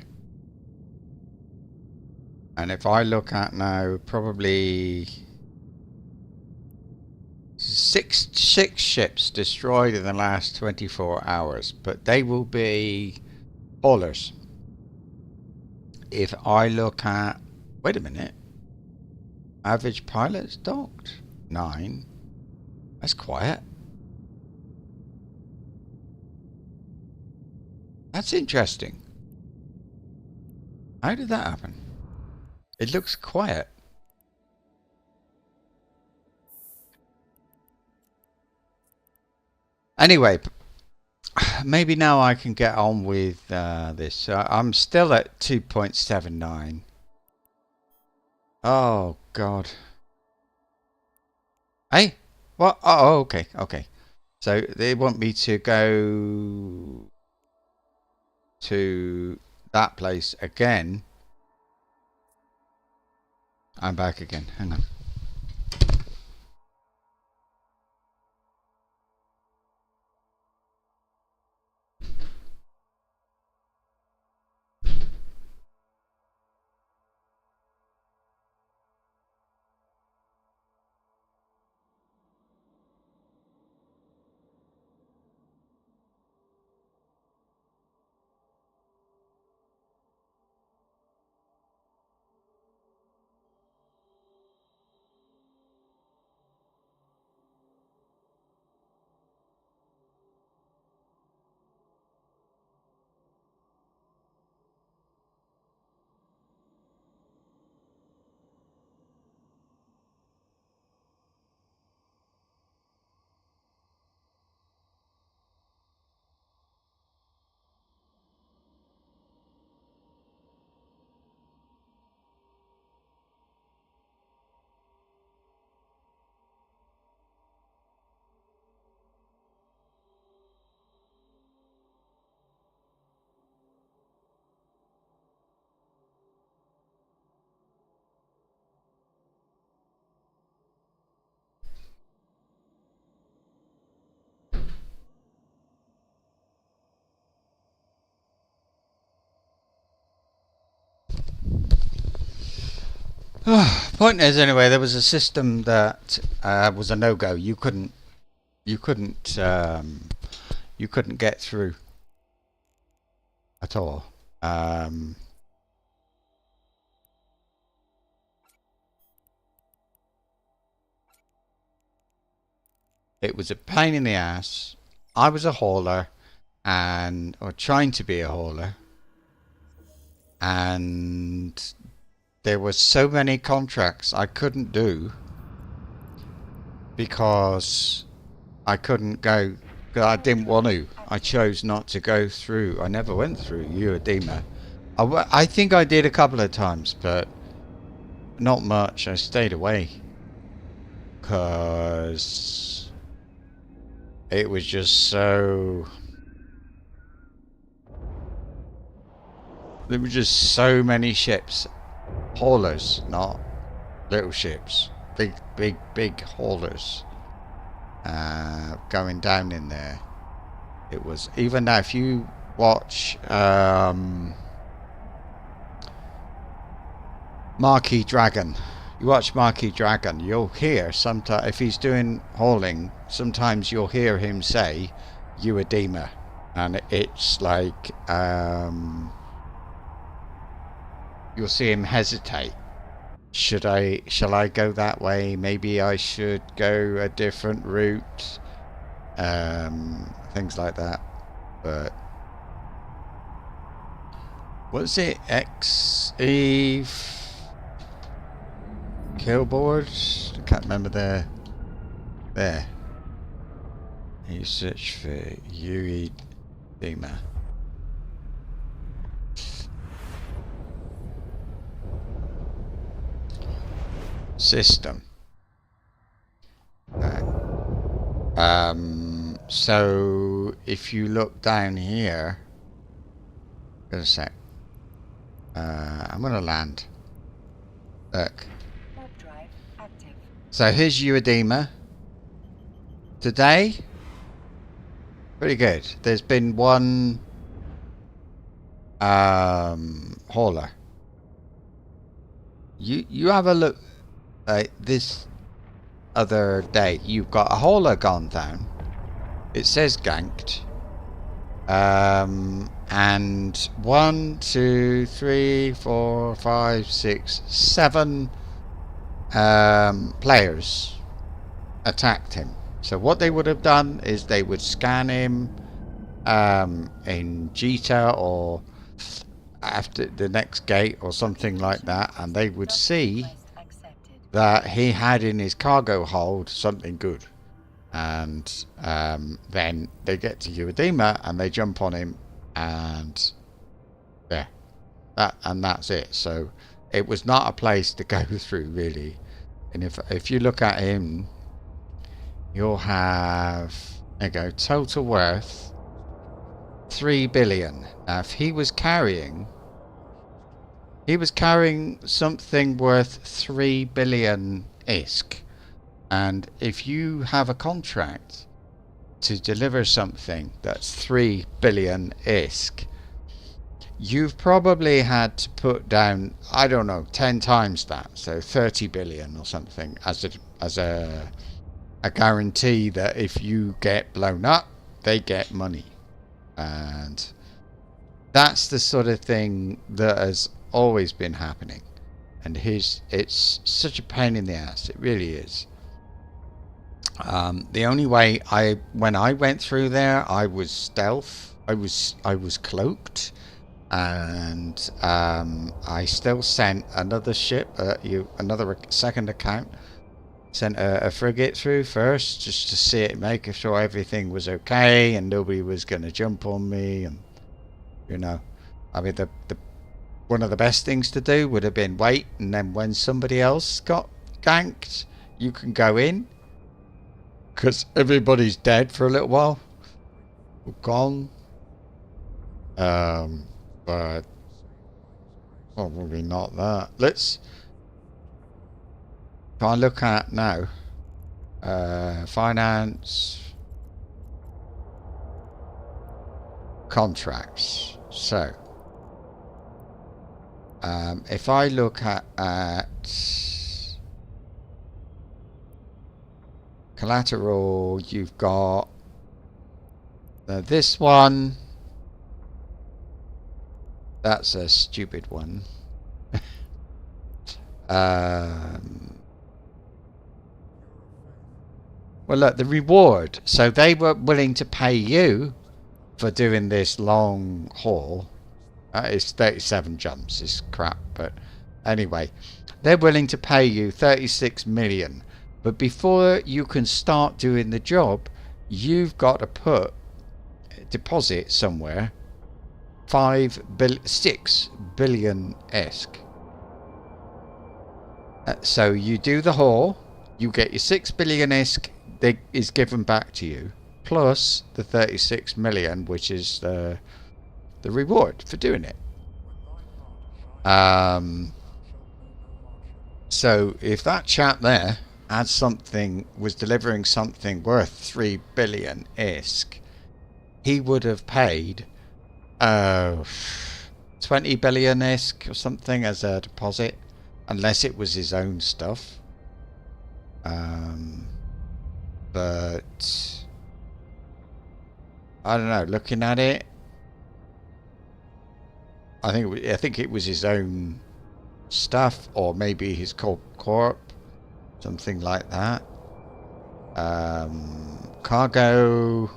S1: And if I look at now, probably six ships destroyed in the last 24 hours, but they will be haulers. If I look at, wait a minute, average pilots docked 9. That's quiet. That's interesting. How did that happen? It looks quiet. Anyway, maybe now I can get on with this. I'm still at 2.79. Oh, God. Hey? What? Oh, okay, okay. So they want me to go to that place again. I'm back again. Hang on. Point is, anyway, there was a system that was a no-go. You couldn't get through at all. It was a pain in the ass. I was a hauler, or trying to be a hauler, and there were so many contracts I couldn't do because I couldn't go. I didn't want to. I chose not to go through. I never went through Uedema. I think I did a couple of times, but not much. I stayed away because it was just so... There were just so many ships. Haulers, not little ships. Big haulers going down in there. It was... Even now, if you watch Marquis Dragon, you'll hear sometimes, if he's doing hauling, sometimes you'll hear him say Uedema, and it's like you'll see him hesitate. Shall I go that way? Maybe I should go a different route. Things like that. But was it XE Killboard? I can't remember there. You search for Uedema. System. So if you look down here, wait a sec. I'm gonna land. Look.
S2: Warp drive active.
S1: So here's Uedema. Today, Pretty good. There's been one hauler. You have a look this other day. You've got a hauler gone down. It says ganked. And 1, 2, 3, 4, 5, 6, 7 players attacked him. So what they would have done is they would scan him in Jita or after the next gate or something like that, and they would see that he had in his cargo hold something good, and then they get to Uedema and they jump on him, and yeah, that's it. So it was not a place to go through really. And if you look at him, you'll have, there you go, total worth 3 billion. Now if he was carrying something worth 3 billion ISK, and if you have a contract to deliver something that's 3 billion ISK, you've probably had to put down, I don't know, 10 times that, so 30 billion or something as a guarantee that if you get blown up, they get money. And that's the sort of thing that has always been happening. And it's such a pain in the ass. It really is. The only way when I went through there, I was stealth. I was cloaked, and I still sent another ship, another second account. Sent a frigate through first just to see it, making sure everything was okay and nobody was going to jump on me. And you know, I mean, the one of the best things to do would have been wait, and then when somebody else got ganked, you can go in, because everybody's dead for a little while, or gone. But probably not that. Let's if I look at now, finance, contracts. So, if I look at collateral, you've got this one. That's a stupid one. Well, look, the reward. So they were willing to pay you for doing this long haul. It's 37 jumps. It's crap. But anyway, they're willing to pay you 36 million. But before you can start doing the job, you've got to put deposit somewhere 6 billion ESK. So you do the haul, you get your 6 billion ESK is given back to you, plus the 36 million, which is the reward for doing it. So if that chap there was delivering something worth 3 billion ISK, he would have paid 20 billion ISK or something as a deposit, unless it was his own stuff. But I don't know, looking at it, I think it was his own stuff, or maybe his corp, something like that. Cargo,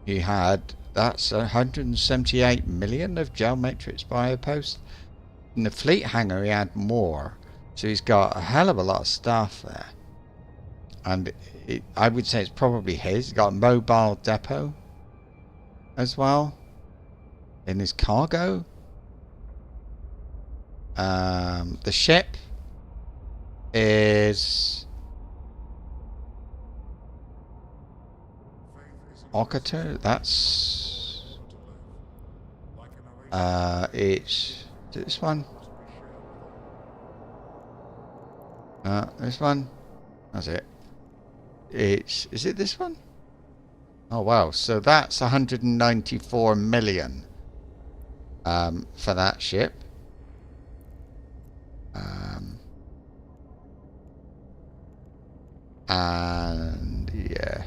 S1: he had, that's 178 million of geometrics biopost. In the fleet hangar he had more, so he's got a hell of a lot of stuff there. And I would say it's probably his. He's got a mobile depot as well in his cargo. The ship is Okater. That's it's this one. This one. That's it. Is it this one? Oh wow, so that's 194 million for that ship. And yeah,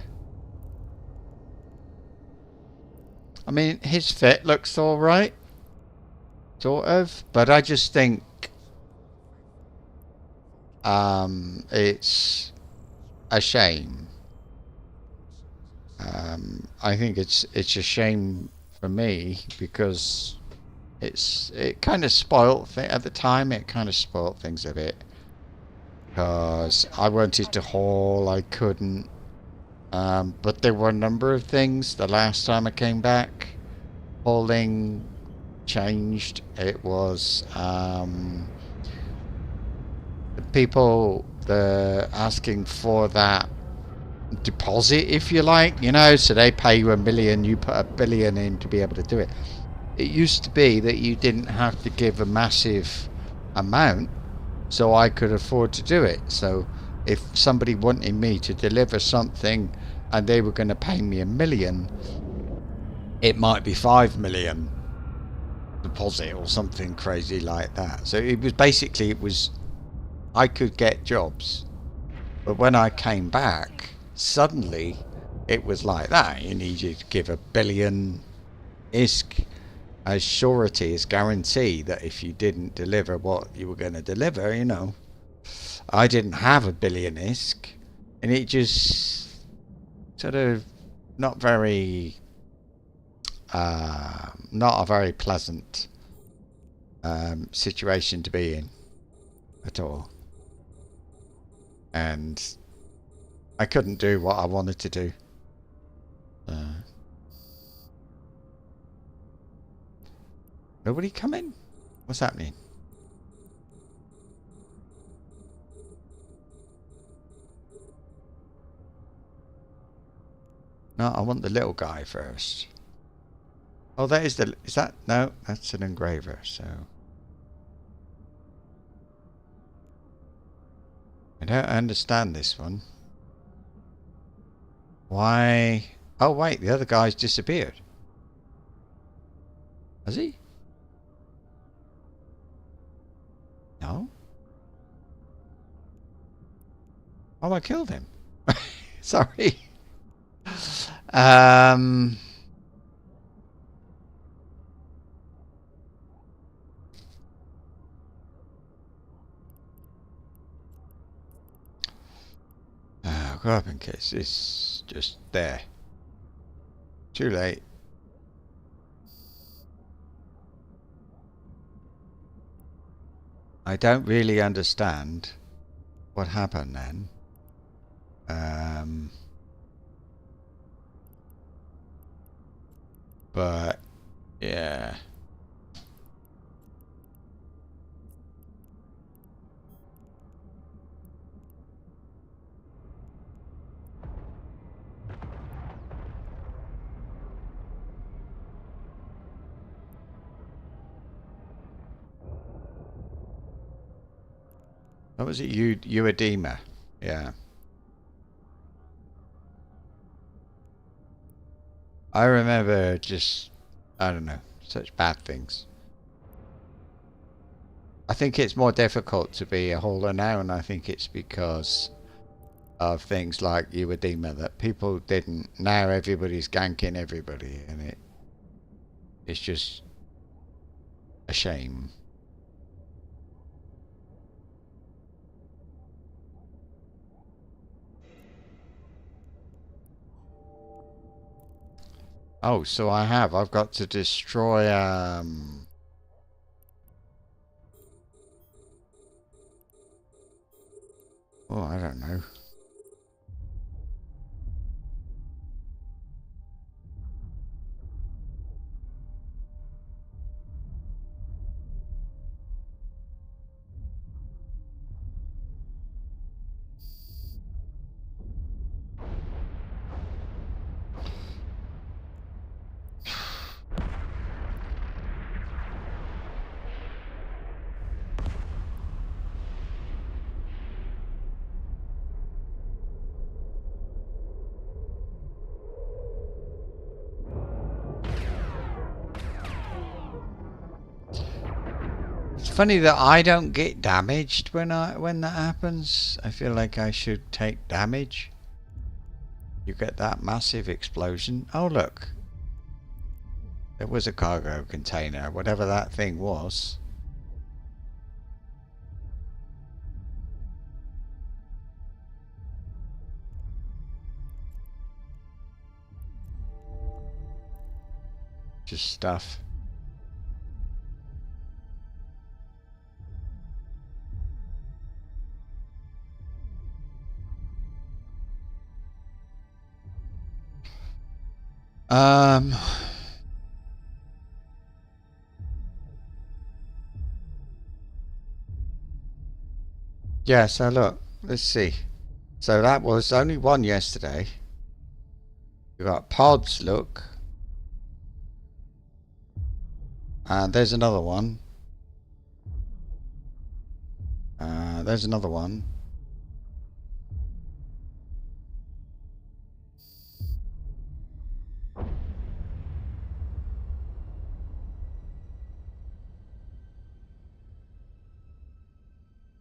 S1: I mean his fit looks all right, sort of, but I just think it's a shame. I think it's a shame for me because it kind of spoilt at the time. It kind of spoilt things a bit because I wanted to haul, I couldn't. But there were a number of things the last time I came back. Hauling changed. It was the people asking for that deposit, if you like, so they pay you $1 million, you put $1 billion in to be able to do it. It used to be that you didn't have to give a massive amount, so I could afford to do it. So if somebody wanted me to deliver something and they were going to pay me $1 million, it might be $5 million deposit or something crazy like that. So it was I could get jobs, but when I came back, suddenly it was like that. You needed to give $1 billion ISK as surety, as guarantee that if you didn't deliver what you were going to deliver, I didn't have $1 billion ISK, and it just sort of not a very pleasant situation to be in at all. And I couldn't do what I wanted to do. Nobody coming? What's happening? No, I want the little guy first. Oh, is that? No, that's an engraver, so. I don't understand this one. Why? Oh, wait, the other guy's disappeared. Has he? No? Oh, I killed him. Sorry. Go up in case it's just there. Too late. I don't really understand what happened then. But yeah. What was it? Edema. Yeah. I remember just, I don't know, such bad things. I think it's more difficult to be a holder now, and I think it's because of things like edema that people didn't. Now everybody's ganking everybody, and it's just a shame. Oh, so I've got to destroy, oh, I don't know. funny that I don't get damaged when that happens. I feel like I should take damage. You get that massive explosion. Oh look. There was a cargo container, whatever that thing was. Just stuff. Yeah, so look, let's see. So that was only one yesterday. We got pods, look. And there's another one. There's another one.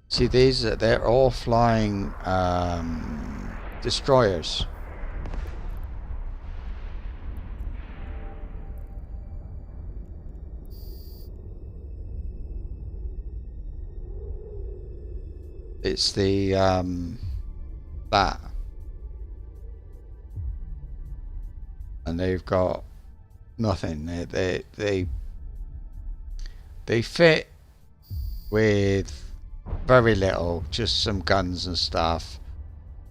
S1: See these? They're all flying destroyers. It's the that, and they've got nothing. They fit with very little, just some guns and stuff.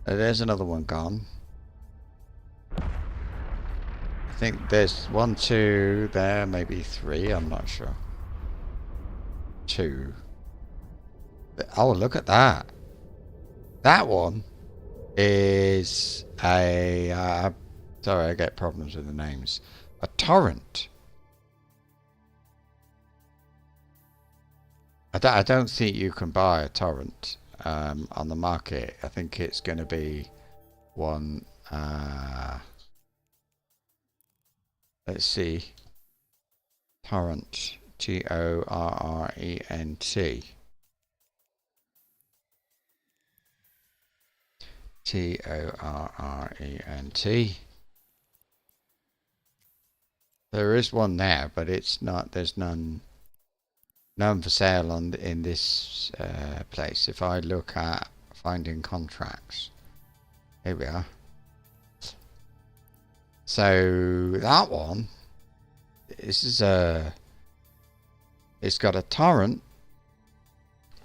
S1: There's another one gone. I think there's 1, 2 there, maybe 3. I'm not sure. 2. Oh, look at that. That one is a sorry, I get problems with the names. A torrent. I don't think you can buy a torrent on the market. I think it's going to be one. Let's see. Torrent. Torrent. Torrent. There is one there, but it's not. There's none for sale in this place. If I look at finding contracts, here we are. So that one, this is it's got a torrent.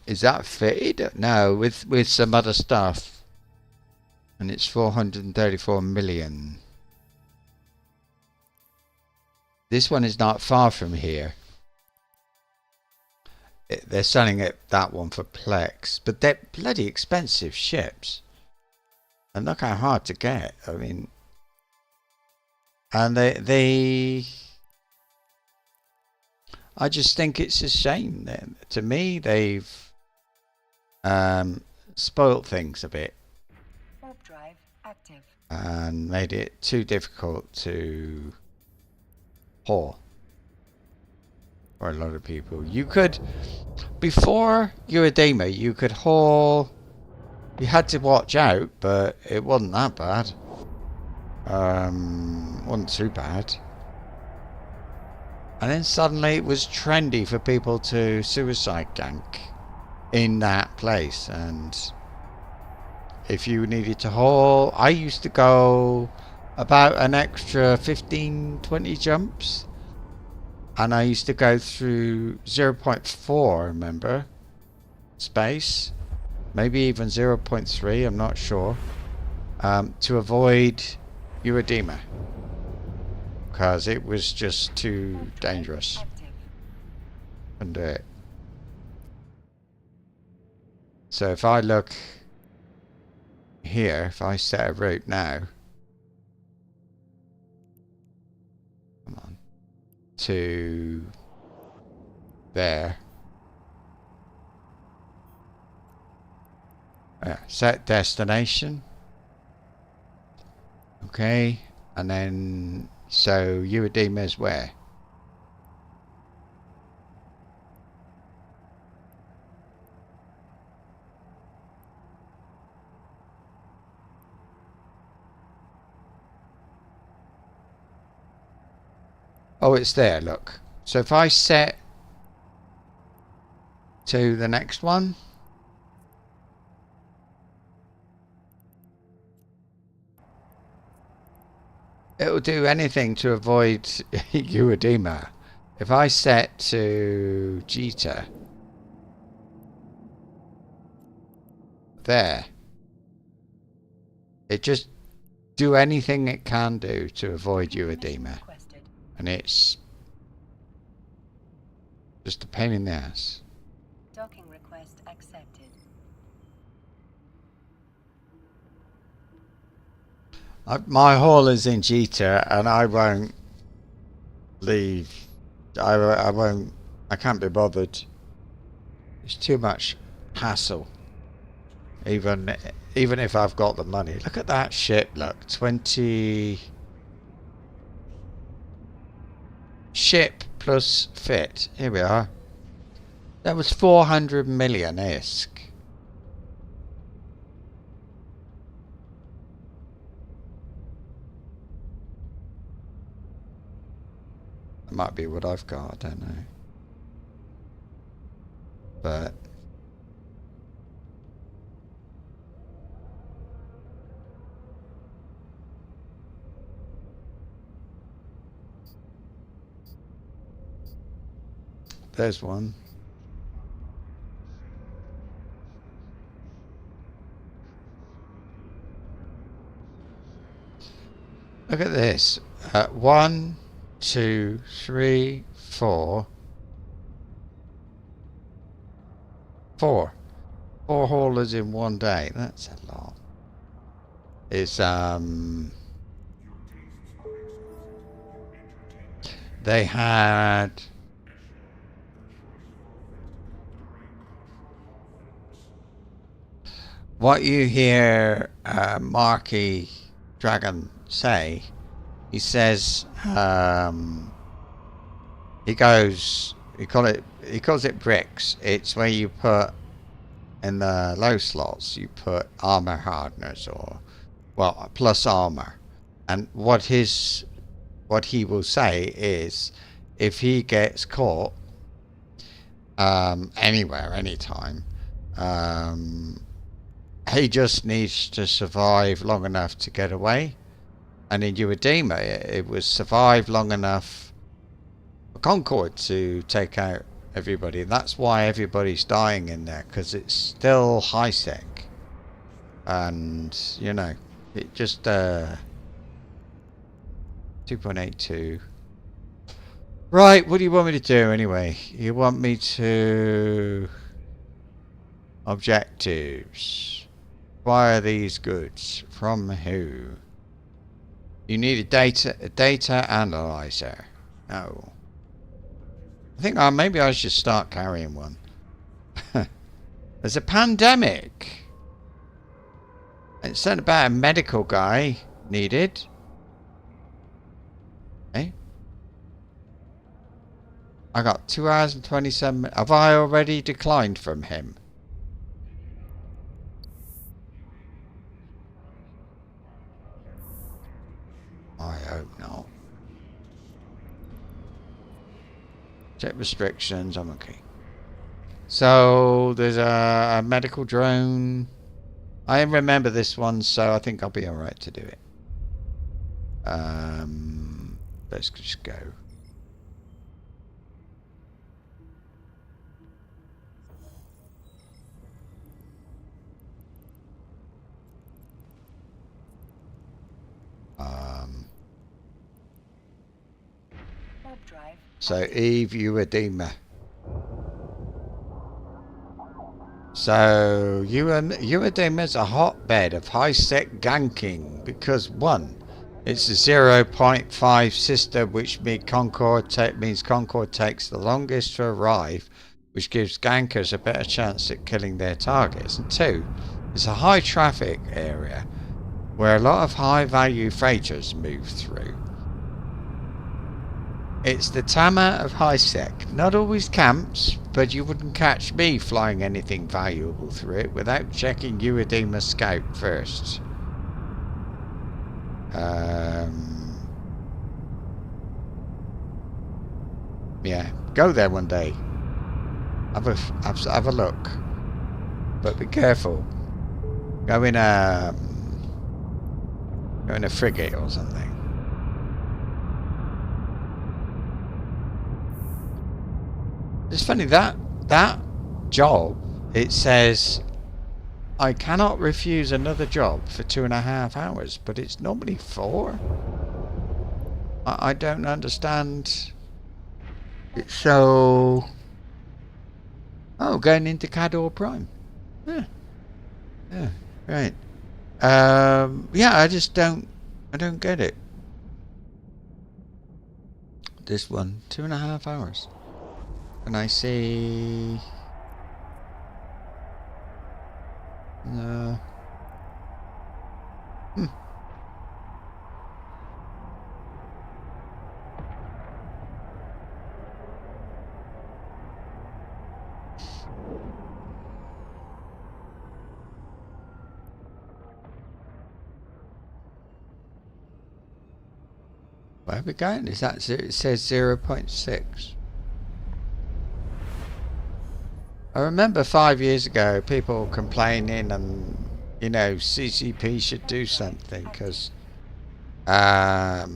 S1: Is that fitted? No, with some other stuff, and it's 434 million. This one is not far from here. They're selling it, that one, for Plex, but they're bloody expensive ships, and look how hard to get. I mean, and they I just think it's a shame. To me, they've spoilt things a bit
S2: Warp drive active.
S1: and made it too difficult to haul for a lot of people. You could, before Uradima, you could haul. You had to watch out, but it wasn't that bad. Wasn't too bad. And then suddenly it was trendy for people to suicide gank in that place. And if you needed to haul, I used to go about an extra 15-20 jumps. And I used to go through 0.4, remember? Space. Maybe even 0.3, I'm not sure. To avoid Uradima. Because it was just too dangerous. Couldn't do it. So if I look here, if I set a route now, come on, to there. Set destination. Okay, and then so Uradima is where? Oh, it's there, look. So if I set to the next one, it'll do anything to avoid Uedema. If I set to Jita, there, it just do anything it can do to avoid Uedema. And it's just a pain in the ass.
S2: Docking request accepted.
S1: My haul is in Jita, and I won't leave. I won't. I can't be bothered. It's too much hassle. Even if I've got the money. Look at that ship. Look, 20 ship plus fit. Here we are. That was 400 million ISK. That might be what I've got, I don't know. But there's one. Look at this. 1, 2, 3, 4. 4 haulers in one day. That's a lot. It's they had what you hear Marky Dragon say. He says he calls it bricks. It's where you put in the low slots, you put armor hardeners, or well, plus armor. And what he will say is, if he gets caught anywhere, anytime, he just needs to survive long enough to get away. And in Uedema, it was survive long enough for Concord to take out everybody. That's why everybody's dying in there, because it's still high sec. And, you know, it just 2.82. Right, what do you want me to do anyway? You want me to objectives. Acquire these goods. From who? You need a data analyzer. No. I think maybe I should start carrying one. There's a pandemic. It said about a medical guy needed. Hey? I got 2 hours and 27 minutes. Have I already declined from him? I hope not. Check restrictions. I'm okay. So there's a medical drone. I remember this one, so I think I'll be alright to do it. Let's just go. So Eve Uedema. So Uedema's a hotbed of high-sec ganking because 1, it's a 0.5 system, which means Concord takes the longest to arrive, which gives gankers a better chance at killing their targets. And 2, it's a high-traffic area where a lot of high-value freighters move through. It's the Tama of high sec. Not always camps, but you wouldn't catch me flying anything valuable through it without checking Uedema Scout first. Yeah, go there one day. Have a look, but be careful. Go in a frigate or something. It's funny that job. It says I cannot refuse another job for 2.5 hours, but it's normally 4. I don't understand. It's so. Oh, going into Cador Prime. Yeah. Yeah. Right. Yeah, I just don't. I don't get it. This one, 2.5 hours. And I see. No. Where are we going? Is that it says 0.6? I remember 5 years ago people complaining and CCP should do something because I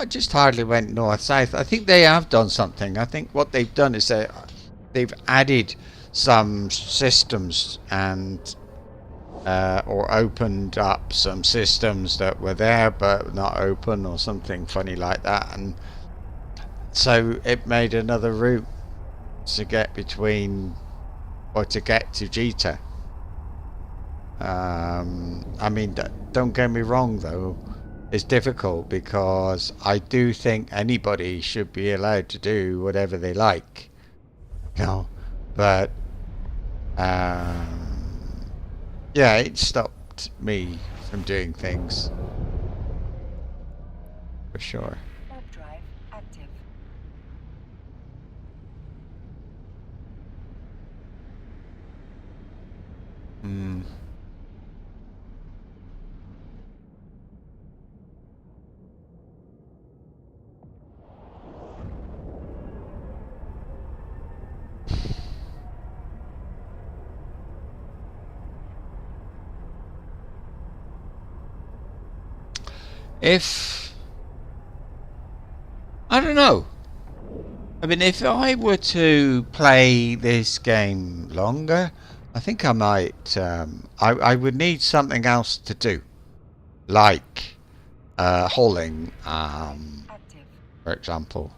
S1: just hardly went north south. I think they have done something. I think what they've done is they've added some systems and or opened up some systems that were there but not open or something funny like that, and so it made another route to get between or to get to Jita. I mean, don't get me wrong though, it's difficult because I do think anybody should be allowed to do whatever they like, but yeah, it stopped me from doing things for sure.
S2: Warp drive active.
S1: If I don't know. I mean, if I were to play this game longer, I think I might. I would need something else to do, like hauling,
S2: Active.
S1: for example.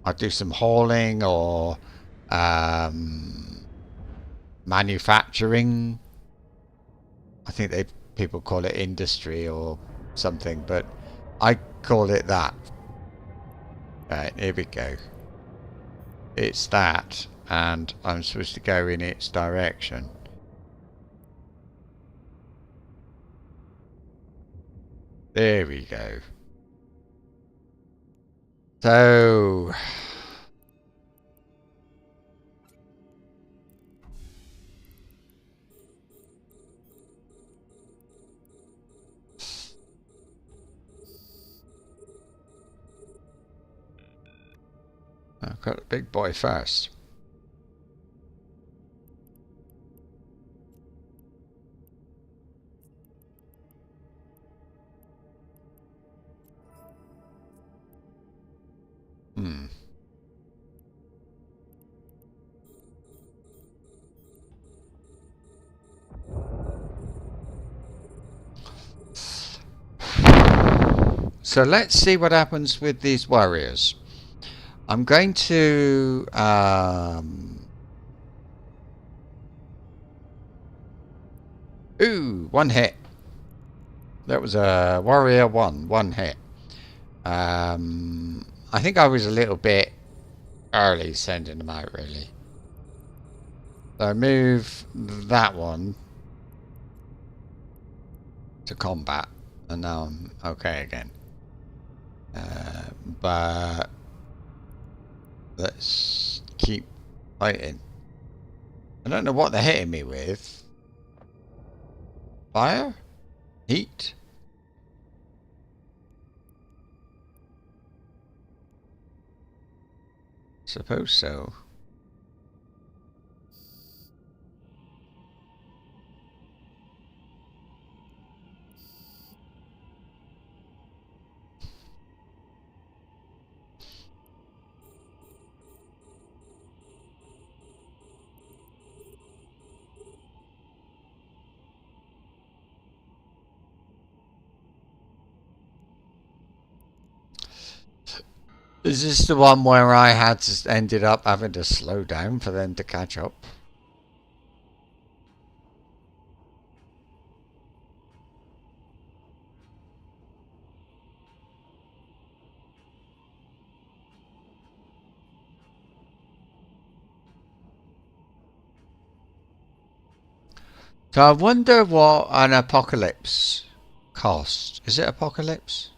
S1: I'd do some hauling or manufacturing. I think people call it industry or something, but I call it that. Right, here we go. It's that, and I'm supposed to go in its direction. There we go. So I've got the big boy first. So let's see what happens with these warriors. I'm going to ooh, 1 hit. That was a warrior one hit. I think I was a little bit early sending them out, really. So I move that one to combat, and now I'm okay again. But let's keep fighting. I don't know what they're hitting me with. Fire? Heat? suppose so. Is this the one where I ended up having to slow down for them to catch up? So I wonder what an apocalypse cost. Is it apocalypse?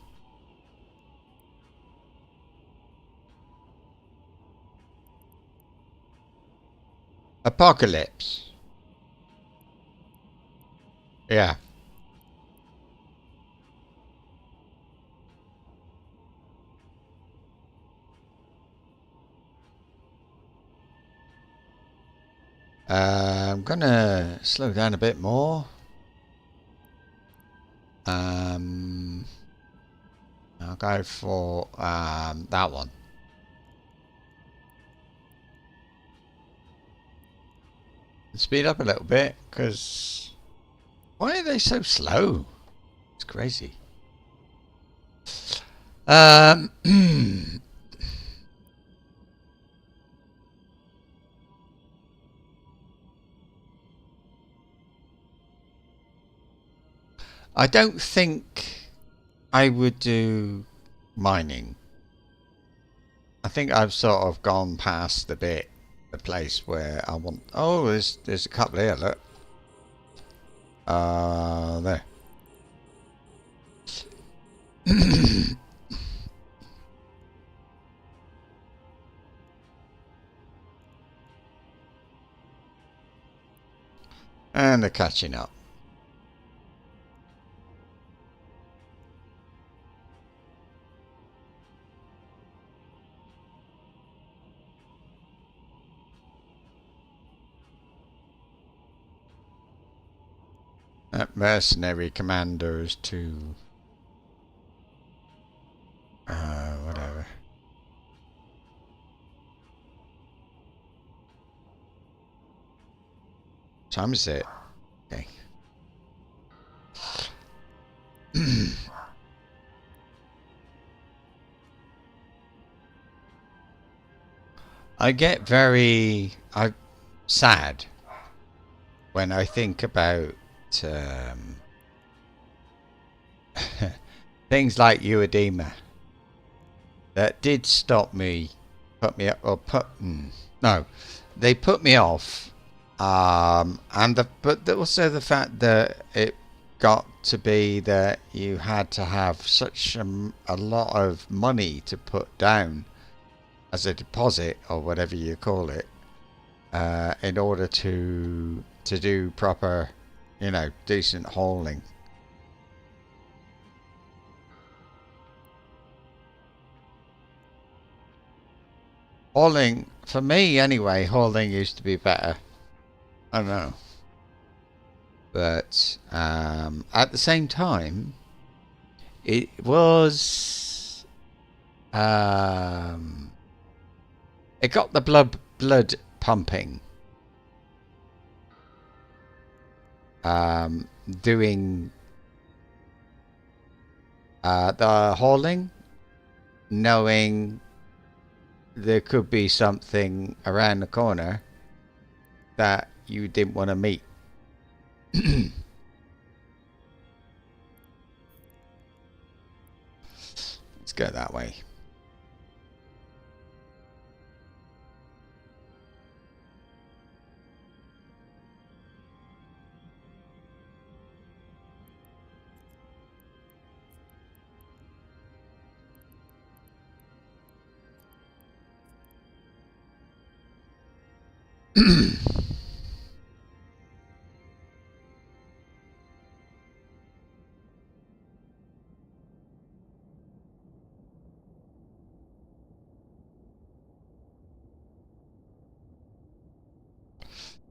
S1: Apocalypse. Yeah. I'm gonna slow down a bit more. I'll go for that one. Speed up a little bit, because why are they so slow? It's crazy. I don't think I would do mining. I think I've sort of gone past the place where I want. Oh, there's a couple here. Look. There. And they're catching up. That mercenary commanders to whatever. Time is it? Okay. I get very sad when I think about things like Uedema that did stop me, put me up, or no, they put me off, but also the fact that it got to be that you had to have such a lot of money to put down as a deposit or whatever you call it, in order to do proper, decent hauling. Hauling, for me anyway, hauling used to be better. I don't know. But at the same time, it was. It got the blood pumping. Doing the hauling, knowing there could be something around the corner that you didn't want to meet. Let's go that way.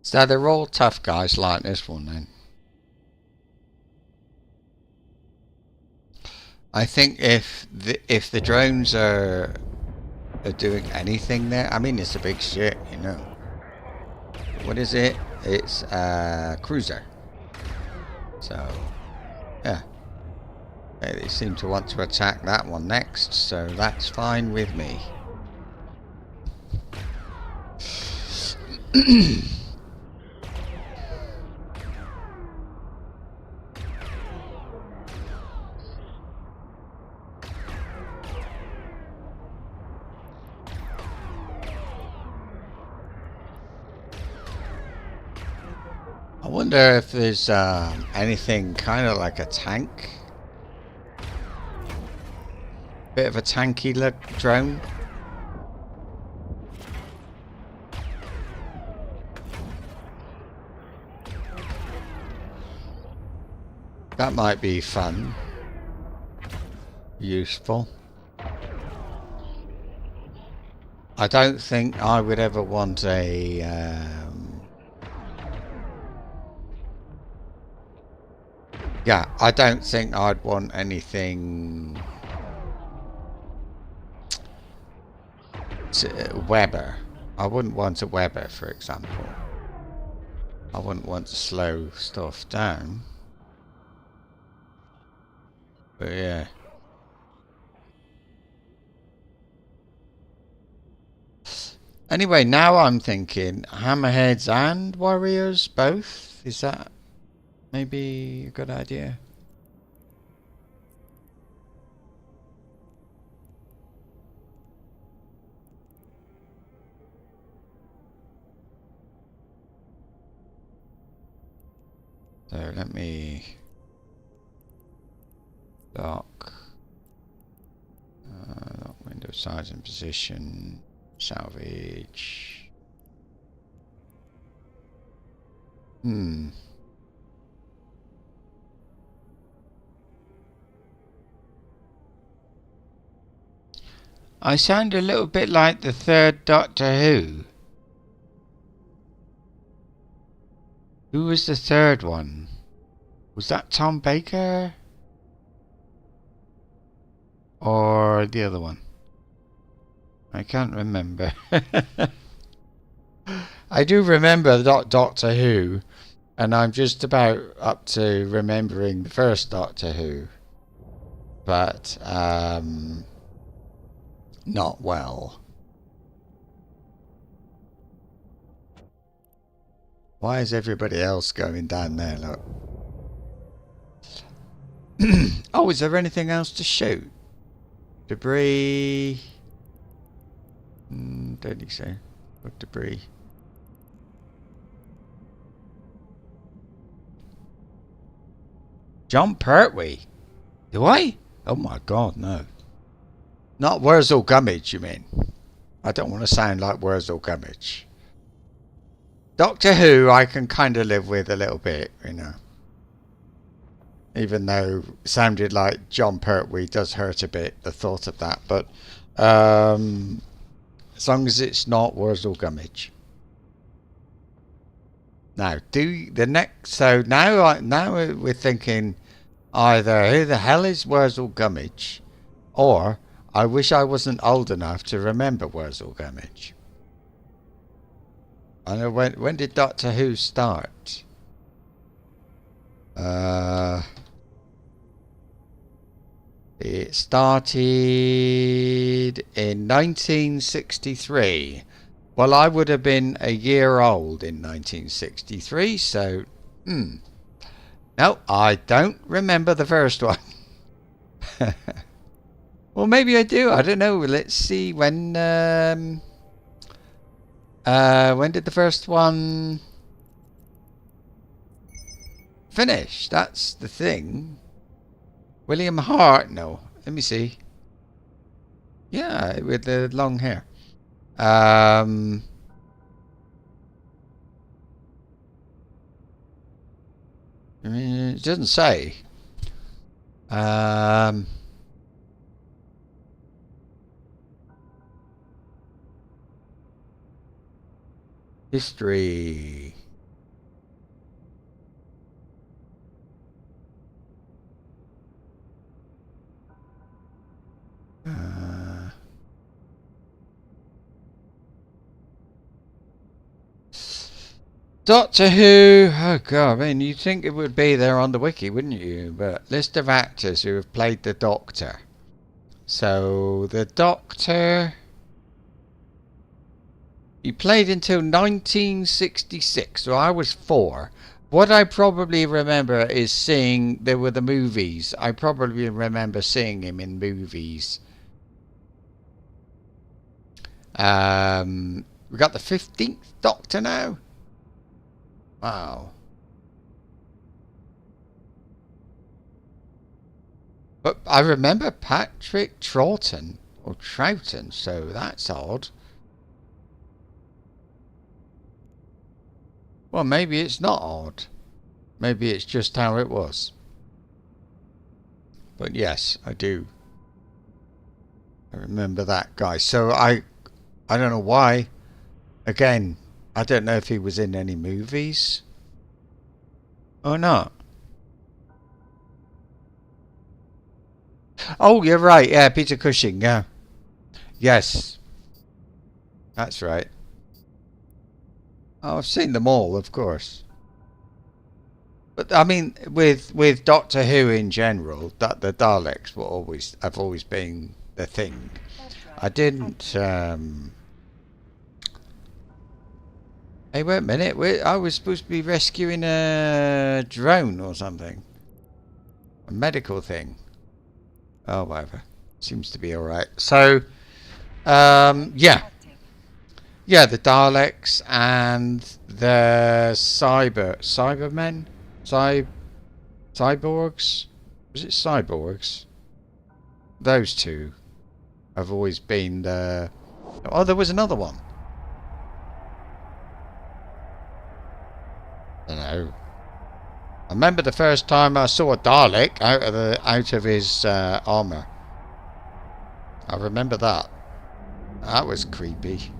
S1: So they're all tough guys like this one then. I think if the drones are doing anything there, I mean it's a big ship, you know. What is it? It's a cruiser. So yeah. They seem to want to attack that one next, so that's fine with me. I wonder if there's anything kind of like a tank. Bit of a tanky look drone. That might be fun. Useful. I don't think I would ever want a yeah, I don't think I'd want anything Weber. I wouldn't want a Weber, for example. I wouldn't want to slow stuff down. But yeah. Anyway, now I'm thinking hammerheads and warriors both. Is that maybe a good idea? So let me lock window size and position, salvage. I sound a little bit like the third Doctor Who. Who was the third one? Was that Tom Baker? Or the other one? I can't remember. I do remember Doctor Who, and I'm just about up to remembering the first Doctor Who. But, not well. Why is everybody else going down there? Look. Oh, is there anything else to shoot? Debris. Don't think so. What debris? John Pertwee. Do I? Oh my God, no. Not Wurzel Gummidge, you mean? I don't want to sound like Wurzel Gummidge. Doctor Who, I can kind of live with a little bit, you know. Even though it sounded like John Pertwee does hurt a bit, the thought of that. But as long as it's not Wurzel Gummidge. Now, so now we're thinking either who the hell is Wurzel Gummidge, or I wish I wasn't old enough to remember Wurzel Gummidge. I know when did Doctor Who start? It started in 1963. Well, I would have been a year old in 1963, so no, I don't remember the first one. Well, maybe I do. I don't know. Let's see when did the first one finish? That's the thing. William Hart? No. Let me see. Yeah, with the long hair. It doesn't say. History. Doctor Who. Oh god, I mean, you'd think it would be there on the wiki, wouldn't you? But list of actors who have played the Doctor. So the Doctor, he played until 1966. So I was 4. What I probably remember is seeing, there were the movies. I probably remember seeing him in movies. We got the 15th Doctor now. Wow. But I remember Patrick Troughton, or Troughton, so that's odd. Well, maybe it's not odd. Maybe it's just how it was. But yes, I do. I remember that guy. So I don't know why. Again, I don't know if he was in any movies or not. Oh, you're right. Yeah, Peter Cushing. Yeah. Yes. That's right. Oh, I've seen them all, of course. But I mean, with Doctor Who in general, that the Daleks have always been the thing. I didn't. Hey, wait a minute. I was supposed to be rescuing a drone or something, a medical thing. Oh, whatever. Seems to be all right. So, yeah. Yeah, the Daleks and the Cybermen? Cyborgs? Was it cyborgs? Those two have always been the... Oh, there was another one. I don't know. I remember the first time I saw a Dalek out of his armor. I remember that. That was creepy.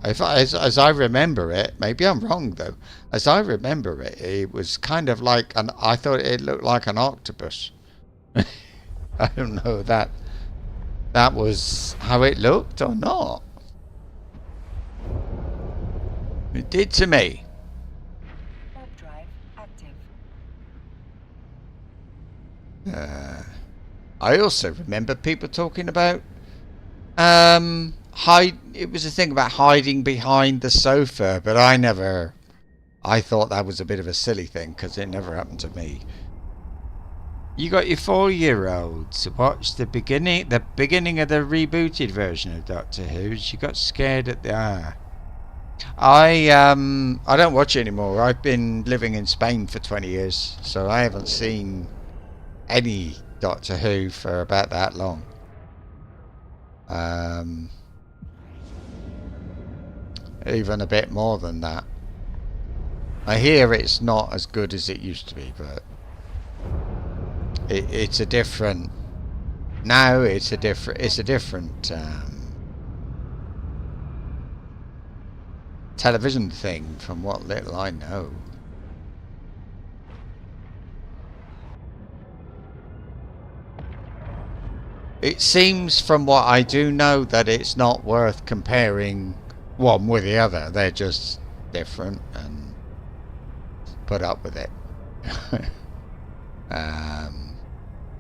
S1: As I remember it, maybe I'm wrong though. As I remember it, it was kind of like I thought it looked like an octopus. I don't know that was how it looked or not. It did to me.
S2: Warp drive active.
S1: I also remember people talking about it was a thing about hiding behind the sofa, but I thought that was a bit of a silly thing because it never happened to me. You got your 4-year-olds to watch the beginning of the rebooted version of Doctor Who. She got scared at the I don't watch it anymore. I've been living in Spain for 20 years, so I haven't seen any Doctor Who for about that long. Even a bit more than that. I hear it's not as good as it used to be, but it's a different. Now it's a different television thing, from what little I know. It seems, from what I do know, that it's not worth comparing one with the other. They're just different, and put up with it.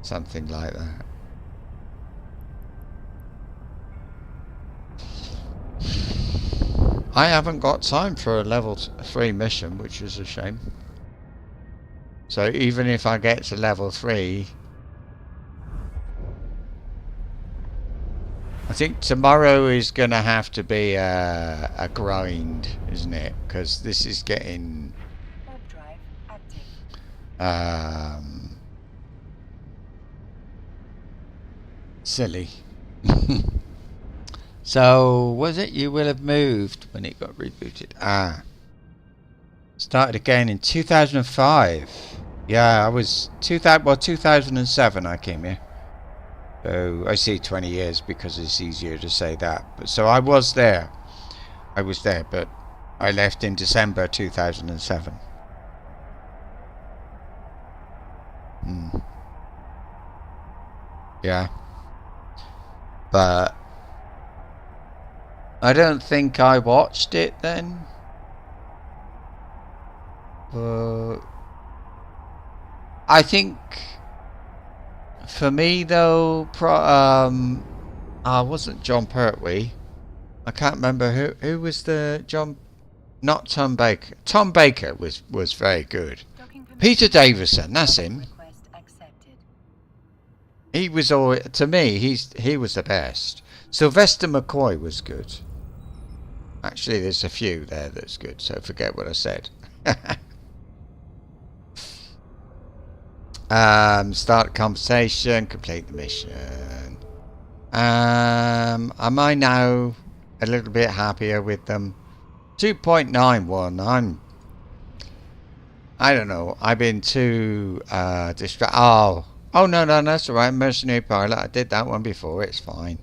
S1: Something like that. I haven't got time for a level 3 mission, which is a shame. So even if I get to level 3, I think tomorrow is going to have to be a grind, isn't it? Because this is getting
S2: Warp drive active.
S1: Silly. So, was it you will have moved when it got rebooted? Started again in 2005. Yeah, I was 2007 I came here. So I say 20 years because it's easier to say that. But so I was there, but I left in December 2007. Yeah. But I don't think I watched it then. I think for me though, wasn't John Pertwee. I can't remember who was the John. Not Tom Baker. Tom Baker was very good. Peter Davison, that's him. He was all to me. He was the best. Sylvester McCoy was good. Actually, there's a few there that's good. So forget what I said. Start conversation. Complete the mission. Am I now a little bit happier with them? 2.91. I don't know. I've been too distracted. Oh no, that's alright. Mercenary pilot. I did that one before. It's fine.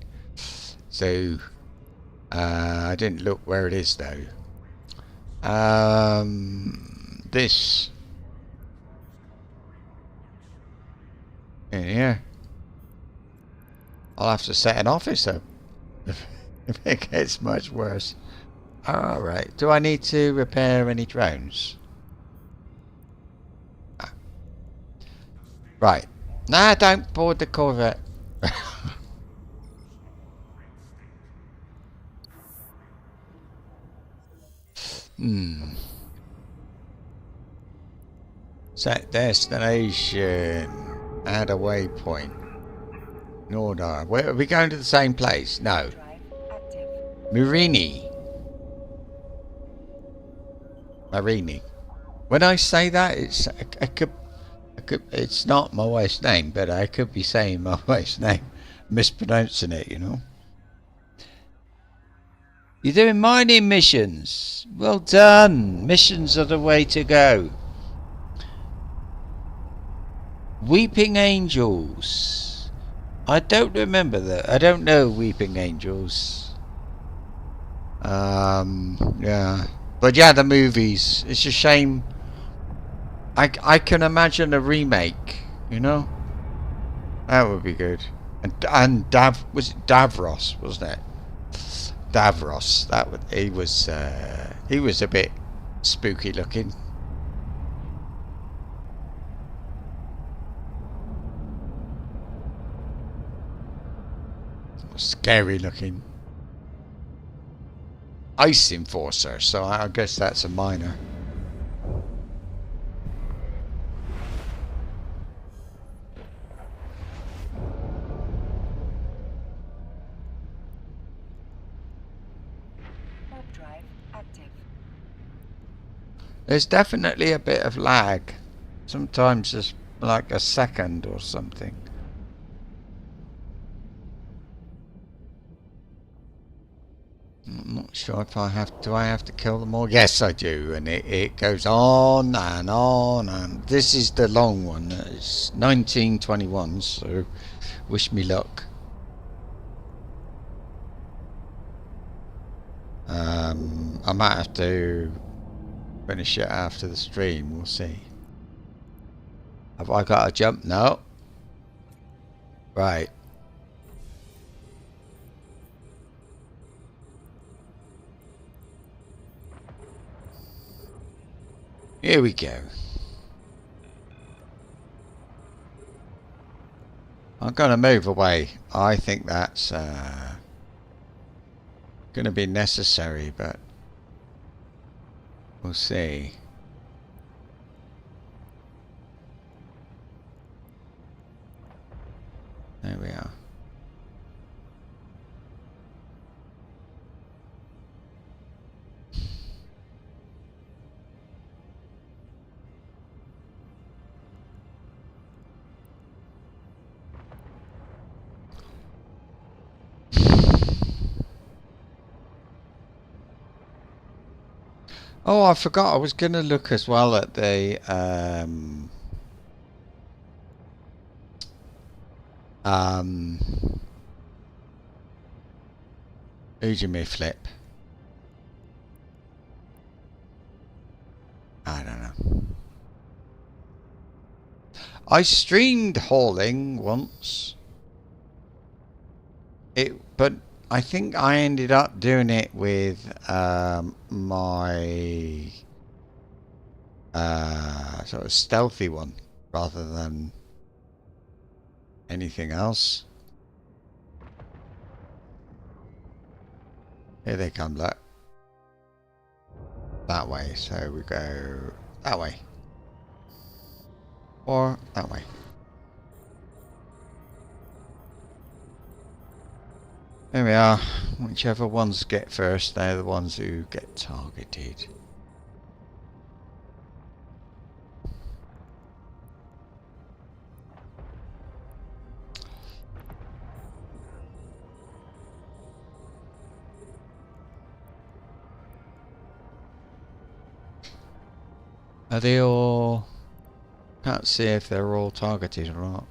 S1: So I didn't look where it is though. This in here. I'll have to set an office up if it gets much worse. Alright. Do I need to repair any drones? Right. Nah, don't board the Corvette. Set destination. Add a waypoint. Nordar. Where are we going to the same place? No. Marini. When I say that, it's not my wife's name, but I could be saying my wife's name, mispronouncing it, you know. You're doing mining missions. Well done. Missions are the way to go. Weeping Angels. I don't remember that. I don't know Weeping Angels. Yeah. But yeah, the movies. It's a shame. I can imagine a remake, you know? That would be good. And was it Davros, wasn't it? Davros. He was a bit spooky looking. Scary looking. Ice Enforcer, so I guess that's a minor.
S2: Drive active.
S1: There's definitely a bit of lag. Sometimes it's like a second or something. I'm not sure if do I have to kill them all? Yes, I do, and it goes on and on, and this is the long one. It's 1921, so wish me luck. I might have to finish it after the stream, we'll see. Have I got a jump? No. Right. Here we go. I'm going to move away. I think that's going to be necessary, but we'll see. There we are. Oh, I forgot. I was going to look as well at the Ujimi flip. I don't know. I streamed hauling once. But I think I ended up doing it with my sort of stealthy one rather than anything else. Here they come, look. That way, so we go that way. Or that way. There we are. Whichever ones get first, they're the ones who get targeted. Are they all... Can't see if they're all targeted or not.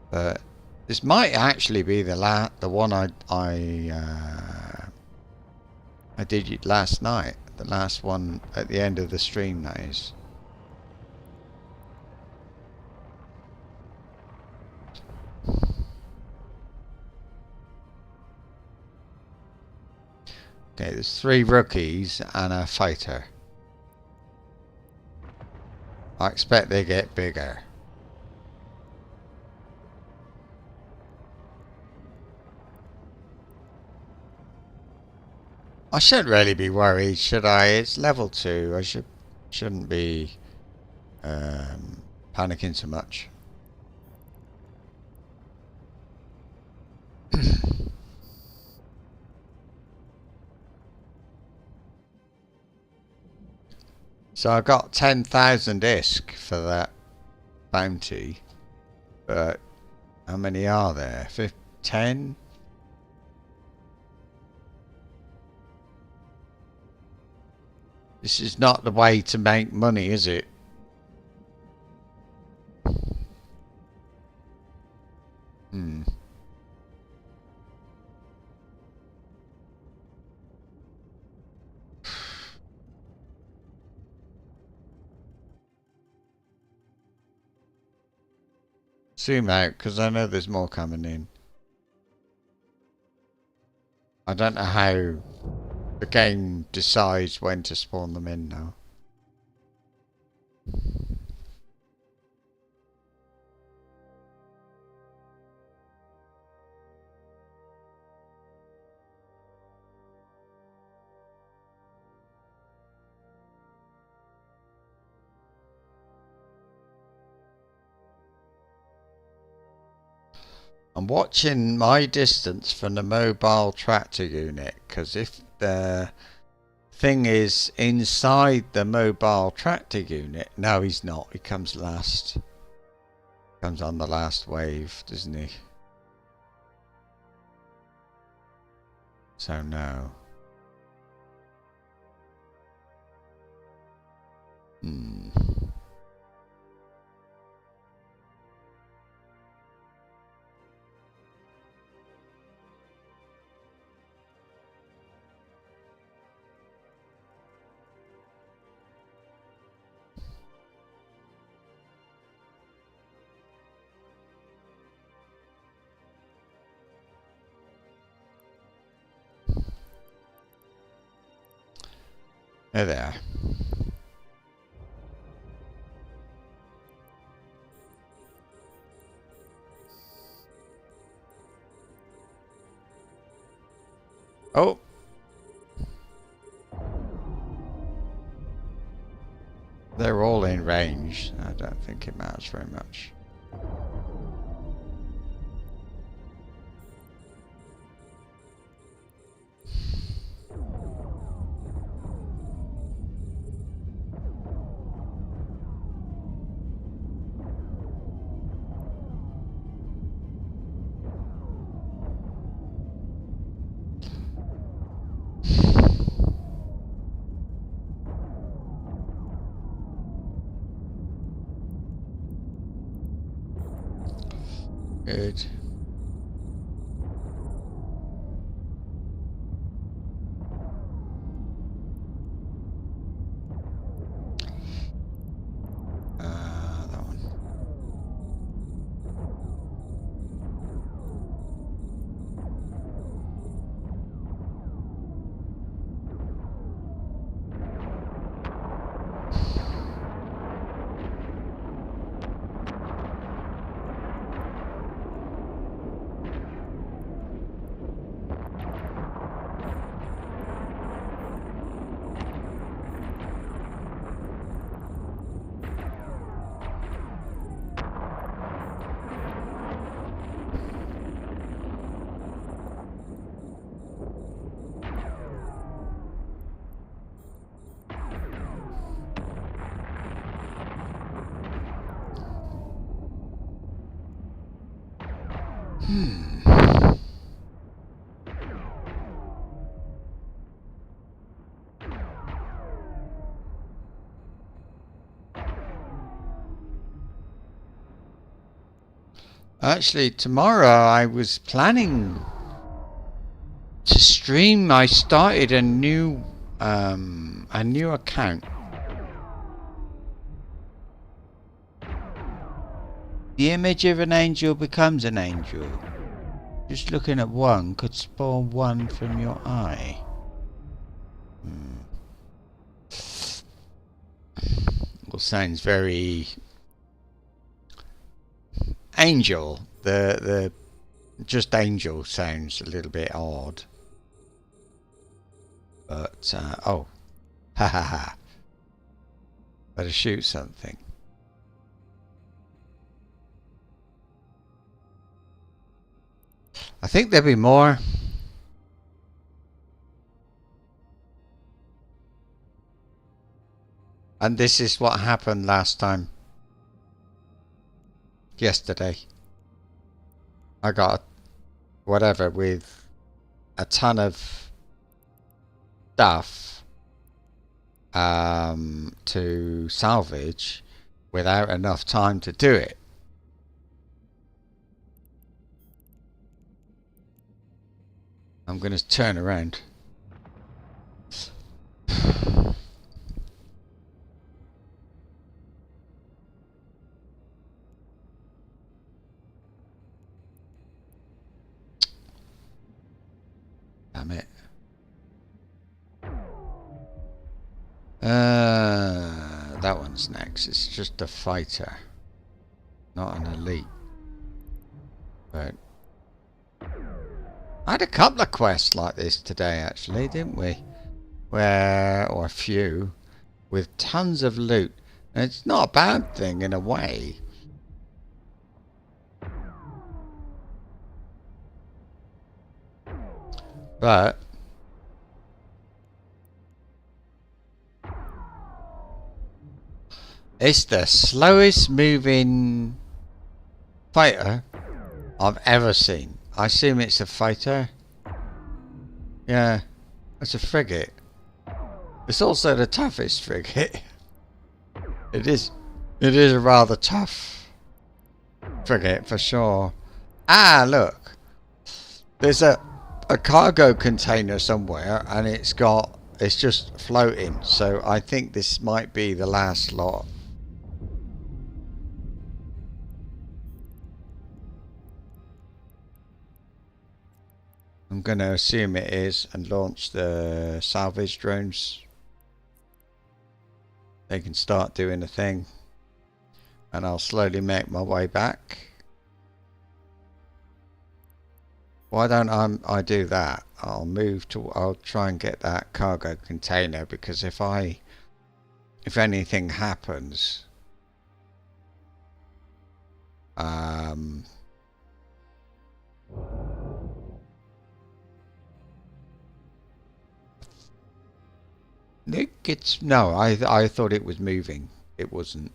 S1: But this might actually be the one I did it last night. The last one at the end of the stream, that is. Okay, there's 3 rookies and a fighter. I expect they get bigger. I shouldn't really be worried, should I? It's level 2. I shouldn't be panicking so much. So I got 10,000 ISK for that bounty, but how many are there? 10? This is not the way to make money, is it? Zoom out, because I know there's more coming in. I don't know how the game decides when to spawn them in now. I'm watching my distance from the mobile tractor unit, because if the thing is inside the mobile tractor unit, no, he's not. He comes last. Comes on the last wave, doesn't he? So no. There they are. Oh. They're all in range. I don't think it matters very much. Good. That one. Actually, tomorrow I was planning to stream. I started a new account. The image of an angel becomes an angel. Just looking at one could spawn one from your eye. Well, sounds very angel. The just angel sounds a little bit odd. But oh, ha ha ha! Better shoot something. I think there'll be more. And this is what happened last time. Yesterday. I got whatever with a ton of stuff to salvage without enough time to do it. I'm going to turn around. Damn it. That one's next. It's just a fighter, not an elite. But I had a couple of quests like this today, actually, didn't we? Or a few, with tons of loot. And it's not a bad thing in a way. But it's the slowest moving fighter I've ever seen. I assume it's a fighter. Yeah, it's a frigate. It's also the toughest frigate. It is a rather tough frigate for sure. Ah, look. There's a cargo container somewhere and it's just floating. So I think this might be the last lot. I'm going to assume it is and launch the salvage drones. They can start doing a thing. And I'll slowly make my way back. Why don't I do that? I'll try and get that cargo container, because if anything happens, no, I thought it was moving. It wasn't.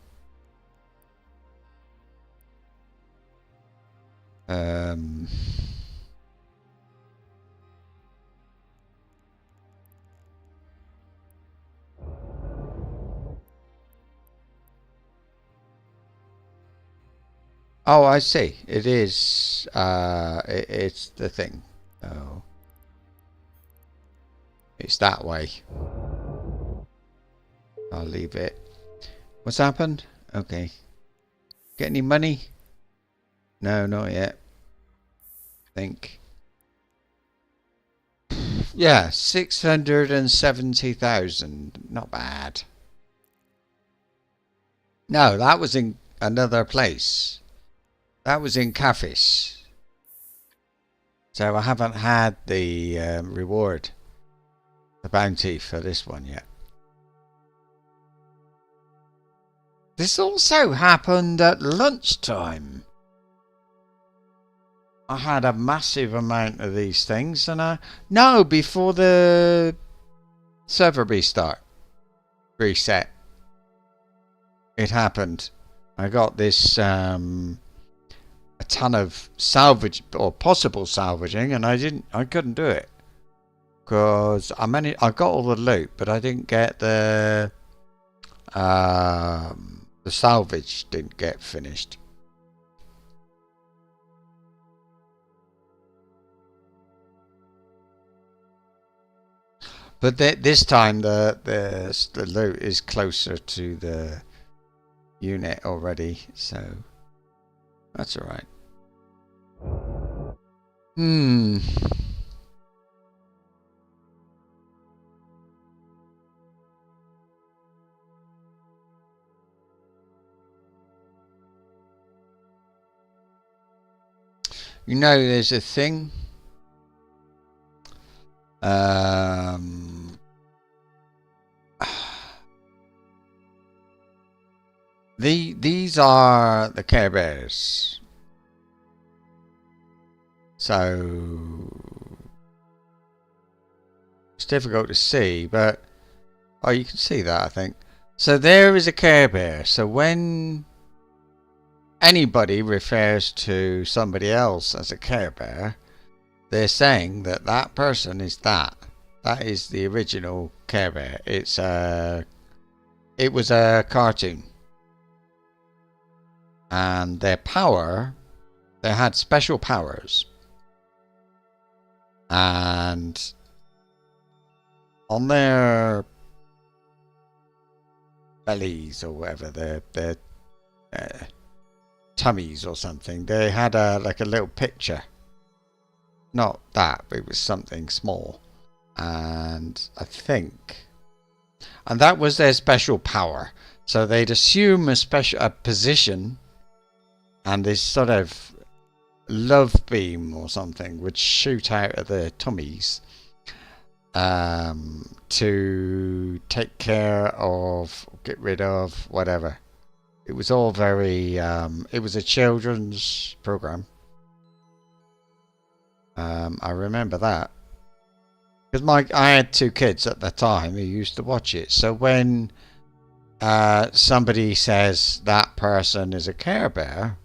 S1: Oh, I see. It is. It's the thing. Oh, it's that way. I'll leave it. What's happened? Okay. Get any money? No, not yet. Think. Yeah, 670,000. Not bad. No, that was in another place. That was in Cafis. So I haven't had the reward, the bounty for this one yet. This also happened at lunchtime. I had a massive amount of these things, and no, before the server reset, it happened. I got this a ton of salvage or possible salvaging, and I couldn't do it because I got all the loot, but I didn't get the salvage didn't get finished. But this time the loot is closer to the unit already, so that's all right. You know, there's a thing. These are the Care Bears. So it's difficult to see, but oh, you can see that, I think. So there is a Care Bear. So when anybody refers to somebody else as a Care Bear, they're saying that that person is that. That is the original Care Bear. It was a cartoon. And their power, they had special powers. And on their bellies or whatever, their tummies or something, they had like a little picture. Not that, but it was something small. And I think, and that was their special power. So they'd assume a position, and this sort of love beam or something would shoot out of their tummies to take care of, get rid of, whatever. It was all very, it was a children's program. I remember that. Because I had 2 kids at the time who used to watch it. So when somebody says that person is a Care Bear,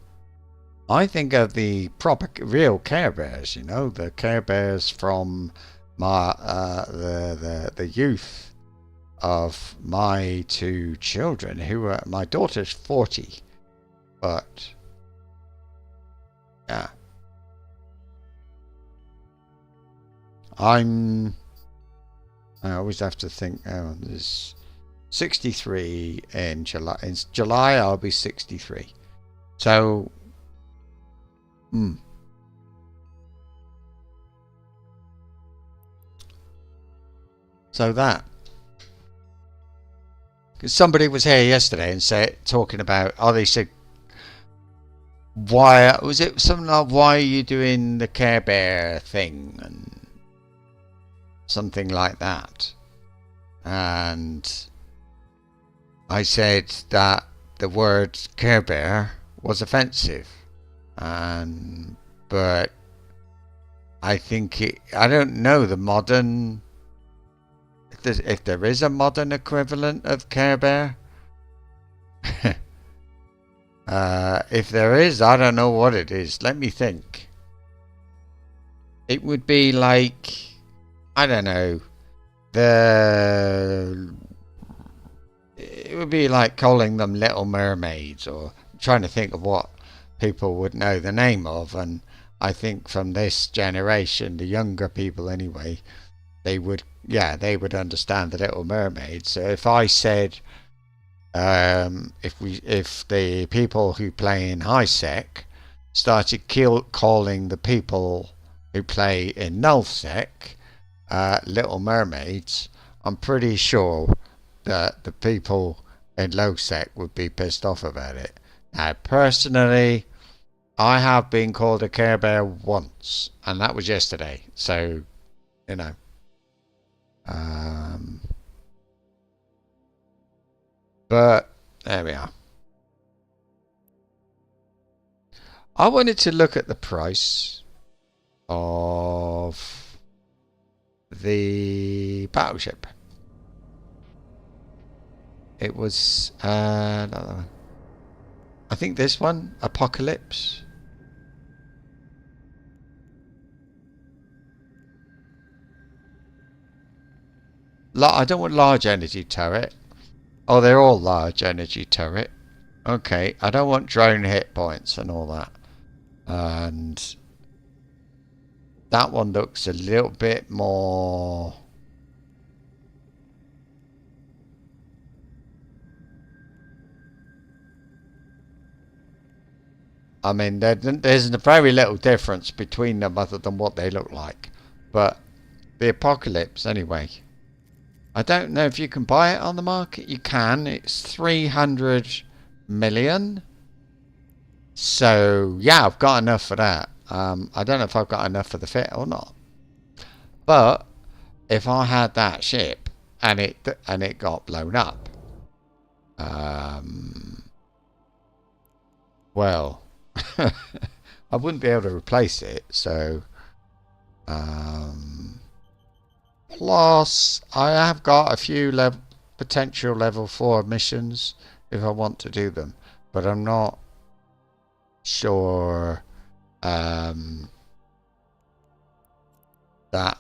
S1: I think of the proper real Care Bears, you know, the Care Bears from my the youth of my 2 children, who are, my daughter's 40, but yeah, I always have to think, oh, there's 63 in July. In July I'll be 63. So so that, because somebody was here yesterday and talking about, they said, why was it something like, why are you doing the Care Bear thing and something like that, and I said that the word Care Bear was offensive, but I think I don't know the modern, if there is a modern equivalent of Care Bear. If there is, I don't know what it is. Let me think. It would be like, I don't know, it would be like calling them Little Mermaids, or trying to think of what people would know the name of. And I think from this generation, the younger people anyway, they would understand the Little Mermaid. So if I said, if the people who play in high sec started calling the people who play in null sec Little Mermaids, I'm pretty sure that the people in low sec would be pissed off about it. Now, personally, I have been called a Care Bear once, and that was yesterday. So, you know, but there we are. I wanted to look at the price of the battleship. It was another one. I think this one, Apocalypse. I don't want large energy turret. Oh, they're all large energy turret. Okay, I don't want drone hit points and all that. And that one looks a little bit more... I mean, there's very little difference between them other than what they look like. But the Apocalypse, anyway. I don't know if you can buy it on the market. You can. It's 300 million. So, yeah, I've got enough for that. I don't know if I've got enough for the fit or not. But if I had that ship and it got blown up, well, I wouldn't be able to replace it. So, plus I have got a few potential level 4 missions if I want to do them, but I'm not sure that I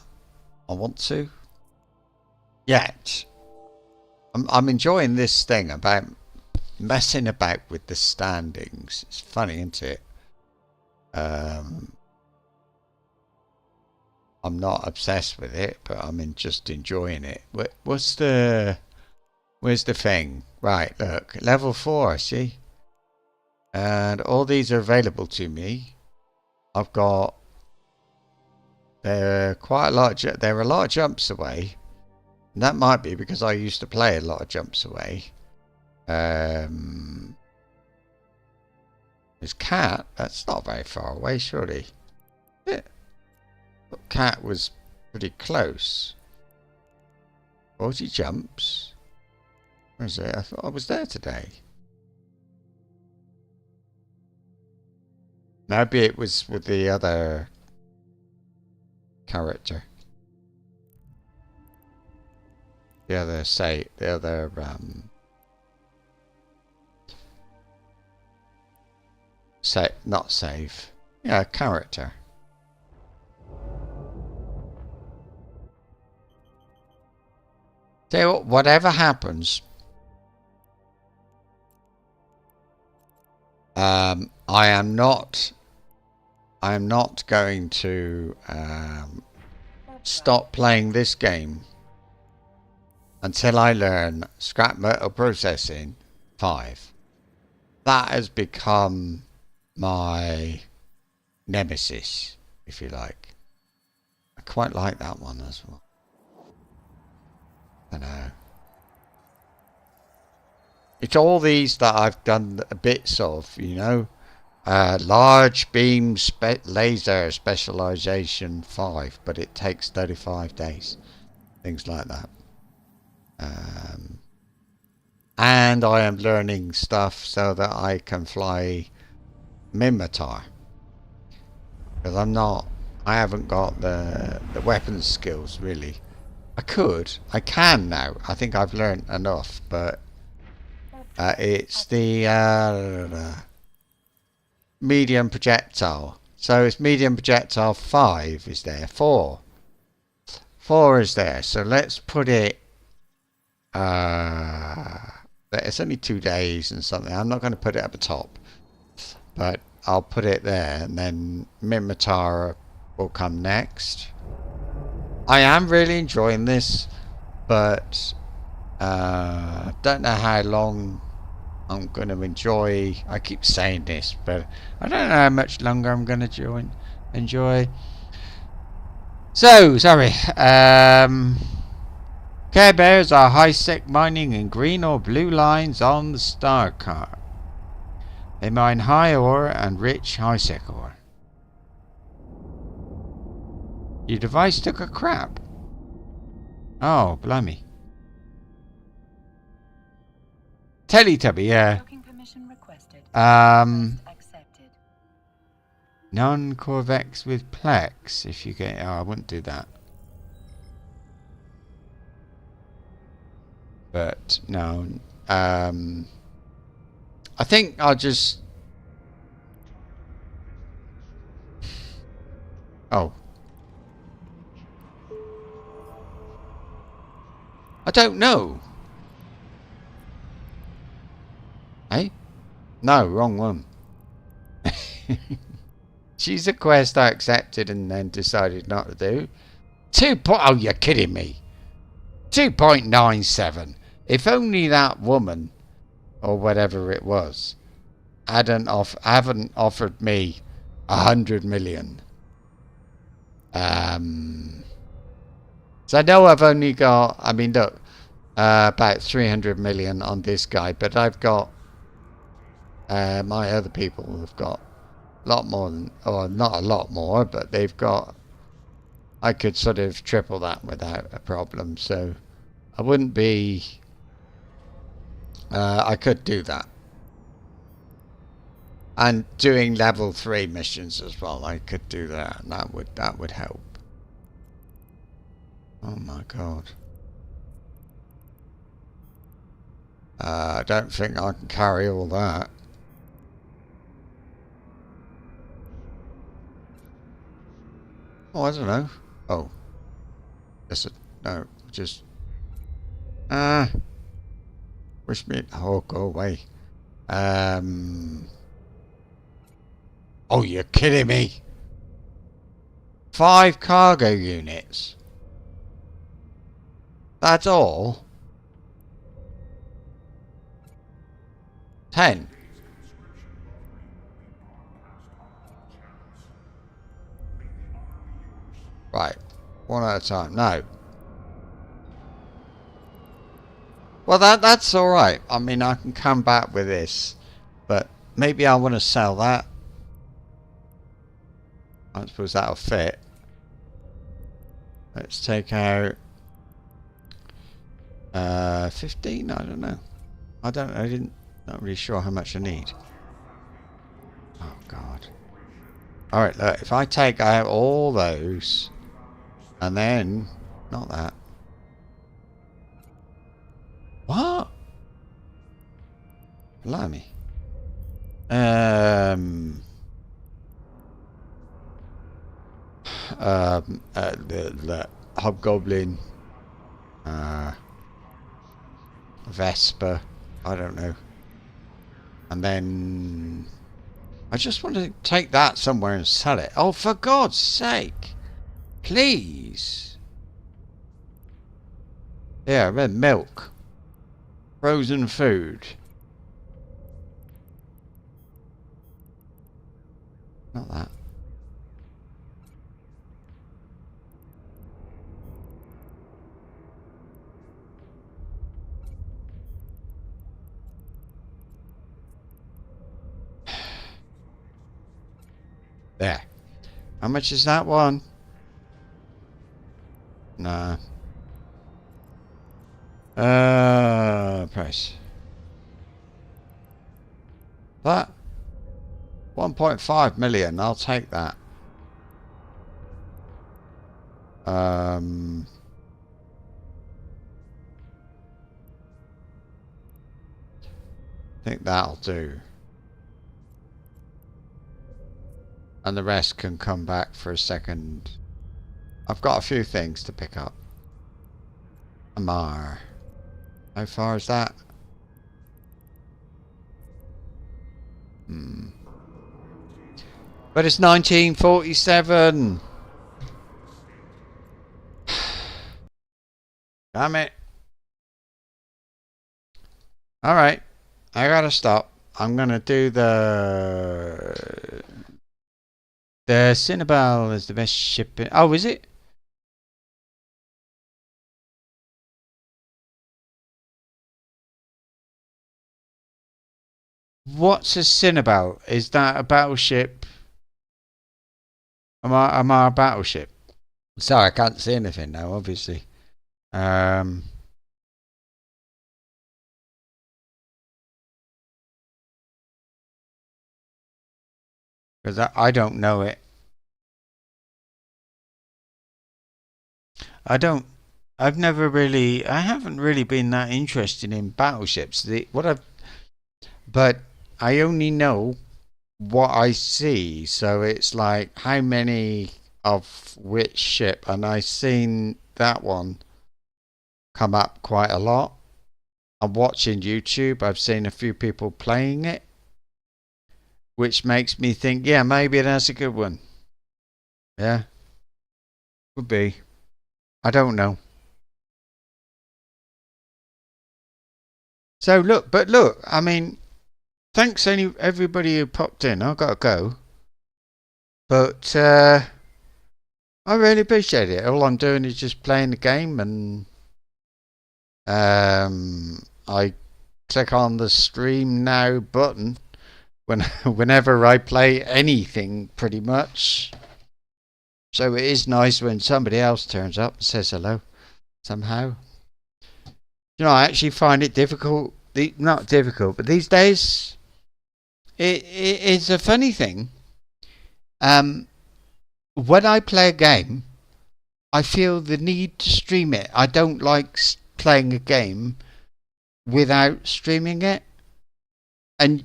S1: want to yet. I'm enjoying this thing about messing about with the standings. It's funny, isn't it? I'm not obsessed with it, but I'm just enjoying it. Where's the thing? Right, look, level 4, see? And all these are available to me. I've got... They're quite a lot. They're a lot of jumps away. And that might be because I used to play a lot of jumps away. There's Cat. That's not very far away, surely. Yeah. But Cat was pretty close. 40 jumps. Where is it? I thought I was there today. Maybe it was with the other character. The other not save. Yeah, character. So whatever happens, I am not going to stop playing this game until I learn scrap metal processing 5. That has become my nemesis, if you like. I quite like that one as well. I know. It's all these that I've done bits of, you know. Large beam laser specialization 5, but it takes 35 days. Things like that. And I am learning stuff so that I can fly Mimitar. Because I haven't got the weapons skills really. I can now. I think I've learned enough, but it's the medium projectile. So it's medium projectile 5 is there. 4 is there. So let's put it. It's only 2 days and something. I'm not going to put it at the top, but I'll put it there, and then Mimitar will come next. I am really enjoying this, but don't know how long I'm going to enjoy. I keep saying this, but I don't know how much longer I'm going to enjoy. So, sorry. Care Bears are high-sec mining in green or blue lines on the star card. They mine high ore and rich high-sec ore. Your device took a crap. Oh, blimey. Teletubby, yeah.
S2: Docking permission requested. Accepted.
S1: Non-Corvex with Plex, if you get... Oh, I wouldn't do that. But, no. I think I'll just... Oh. I don't know. Eh? No, wrong one. She's a quest I accepted and then decided not to do. Oh, you're kidding me. 2.97. If only that woman, or whatever it was, haven't offered me 100 million. So I know I've only got, I mean, look, about 300 million on this guy, but I've got, my other people have got a lot more than, or not a lot more, but they've got, I could sort of triple that without a problem, so I wouldn't be, I could do that. And doing level 3 missions as well, I could do that, and that would help. Oh my god. I don't think I can carry all that. Oh, I don't know. Oh. No, just... wish me... Oh, go away. Oh, you're kidding me. 5 cargo units. That's all? 10. Right. One at a time. No. Well, that's alright. I mean, I can come back with this. But maybe I want to sell that. I suppose that'll fit. Let's take out 15. I don't know. Not really sure how much I need. Oh god. All right. Look, if I take out all those, and then not that. What? Blimey. The Hobgoblin, Vesper, I don't know, and then I just want to take that somewhere and sell it. Oh, for God's sake, please! Yeah, red milk, frozen food. Not that. There. How much is that one? Nah. Price. That 1.5 million. I'll take that. I think that'll do. And the rest can come back for a second. I've got a few things to pick up. Amar. How far is that? But it's 1947. Damn it. Alright. I gotta stop. I'm gonna do the Cinnabelle is the best ship in... Oh, is it? What's a Cinnabelle? Is that a battleship? Am I a battleship? Sorry, I can't see anything now, obviously. Because I don't know it. I haven't really been that interested in battleships. But I only know what I see. So it's like how many of which ship, and I seen that one. come up quite a lot. I'm watching YouTube. I've seen a few people playing it, which makes me think, yeah, maybe that's a good one. Yeah, could be. I don't know. So look, I mean, thanks everybody who popped in. I've got to go, but I really appreciate it. All I'm doing is just playing the game, and I click on the stream now button whenever I play anything, pretty much. So it is nice when somebody else turns up and says hello somehow. You know, I actually find it difficult. Not difficult, but these days, it's a funny thing. When I play a game, I feel the need to stream it. I don't like playing a game without streaming it, and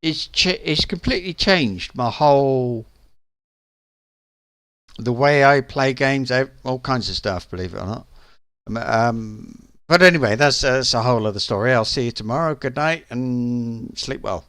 S1: it's completely changed my whole the way I play games, all kinds of stuff. Believe it or not. But anyway, that's a whole other story. I'll see you tomorrow. Good night and sleep well.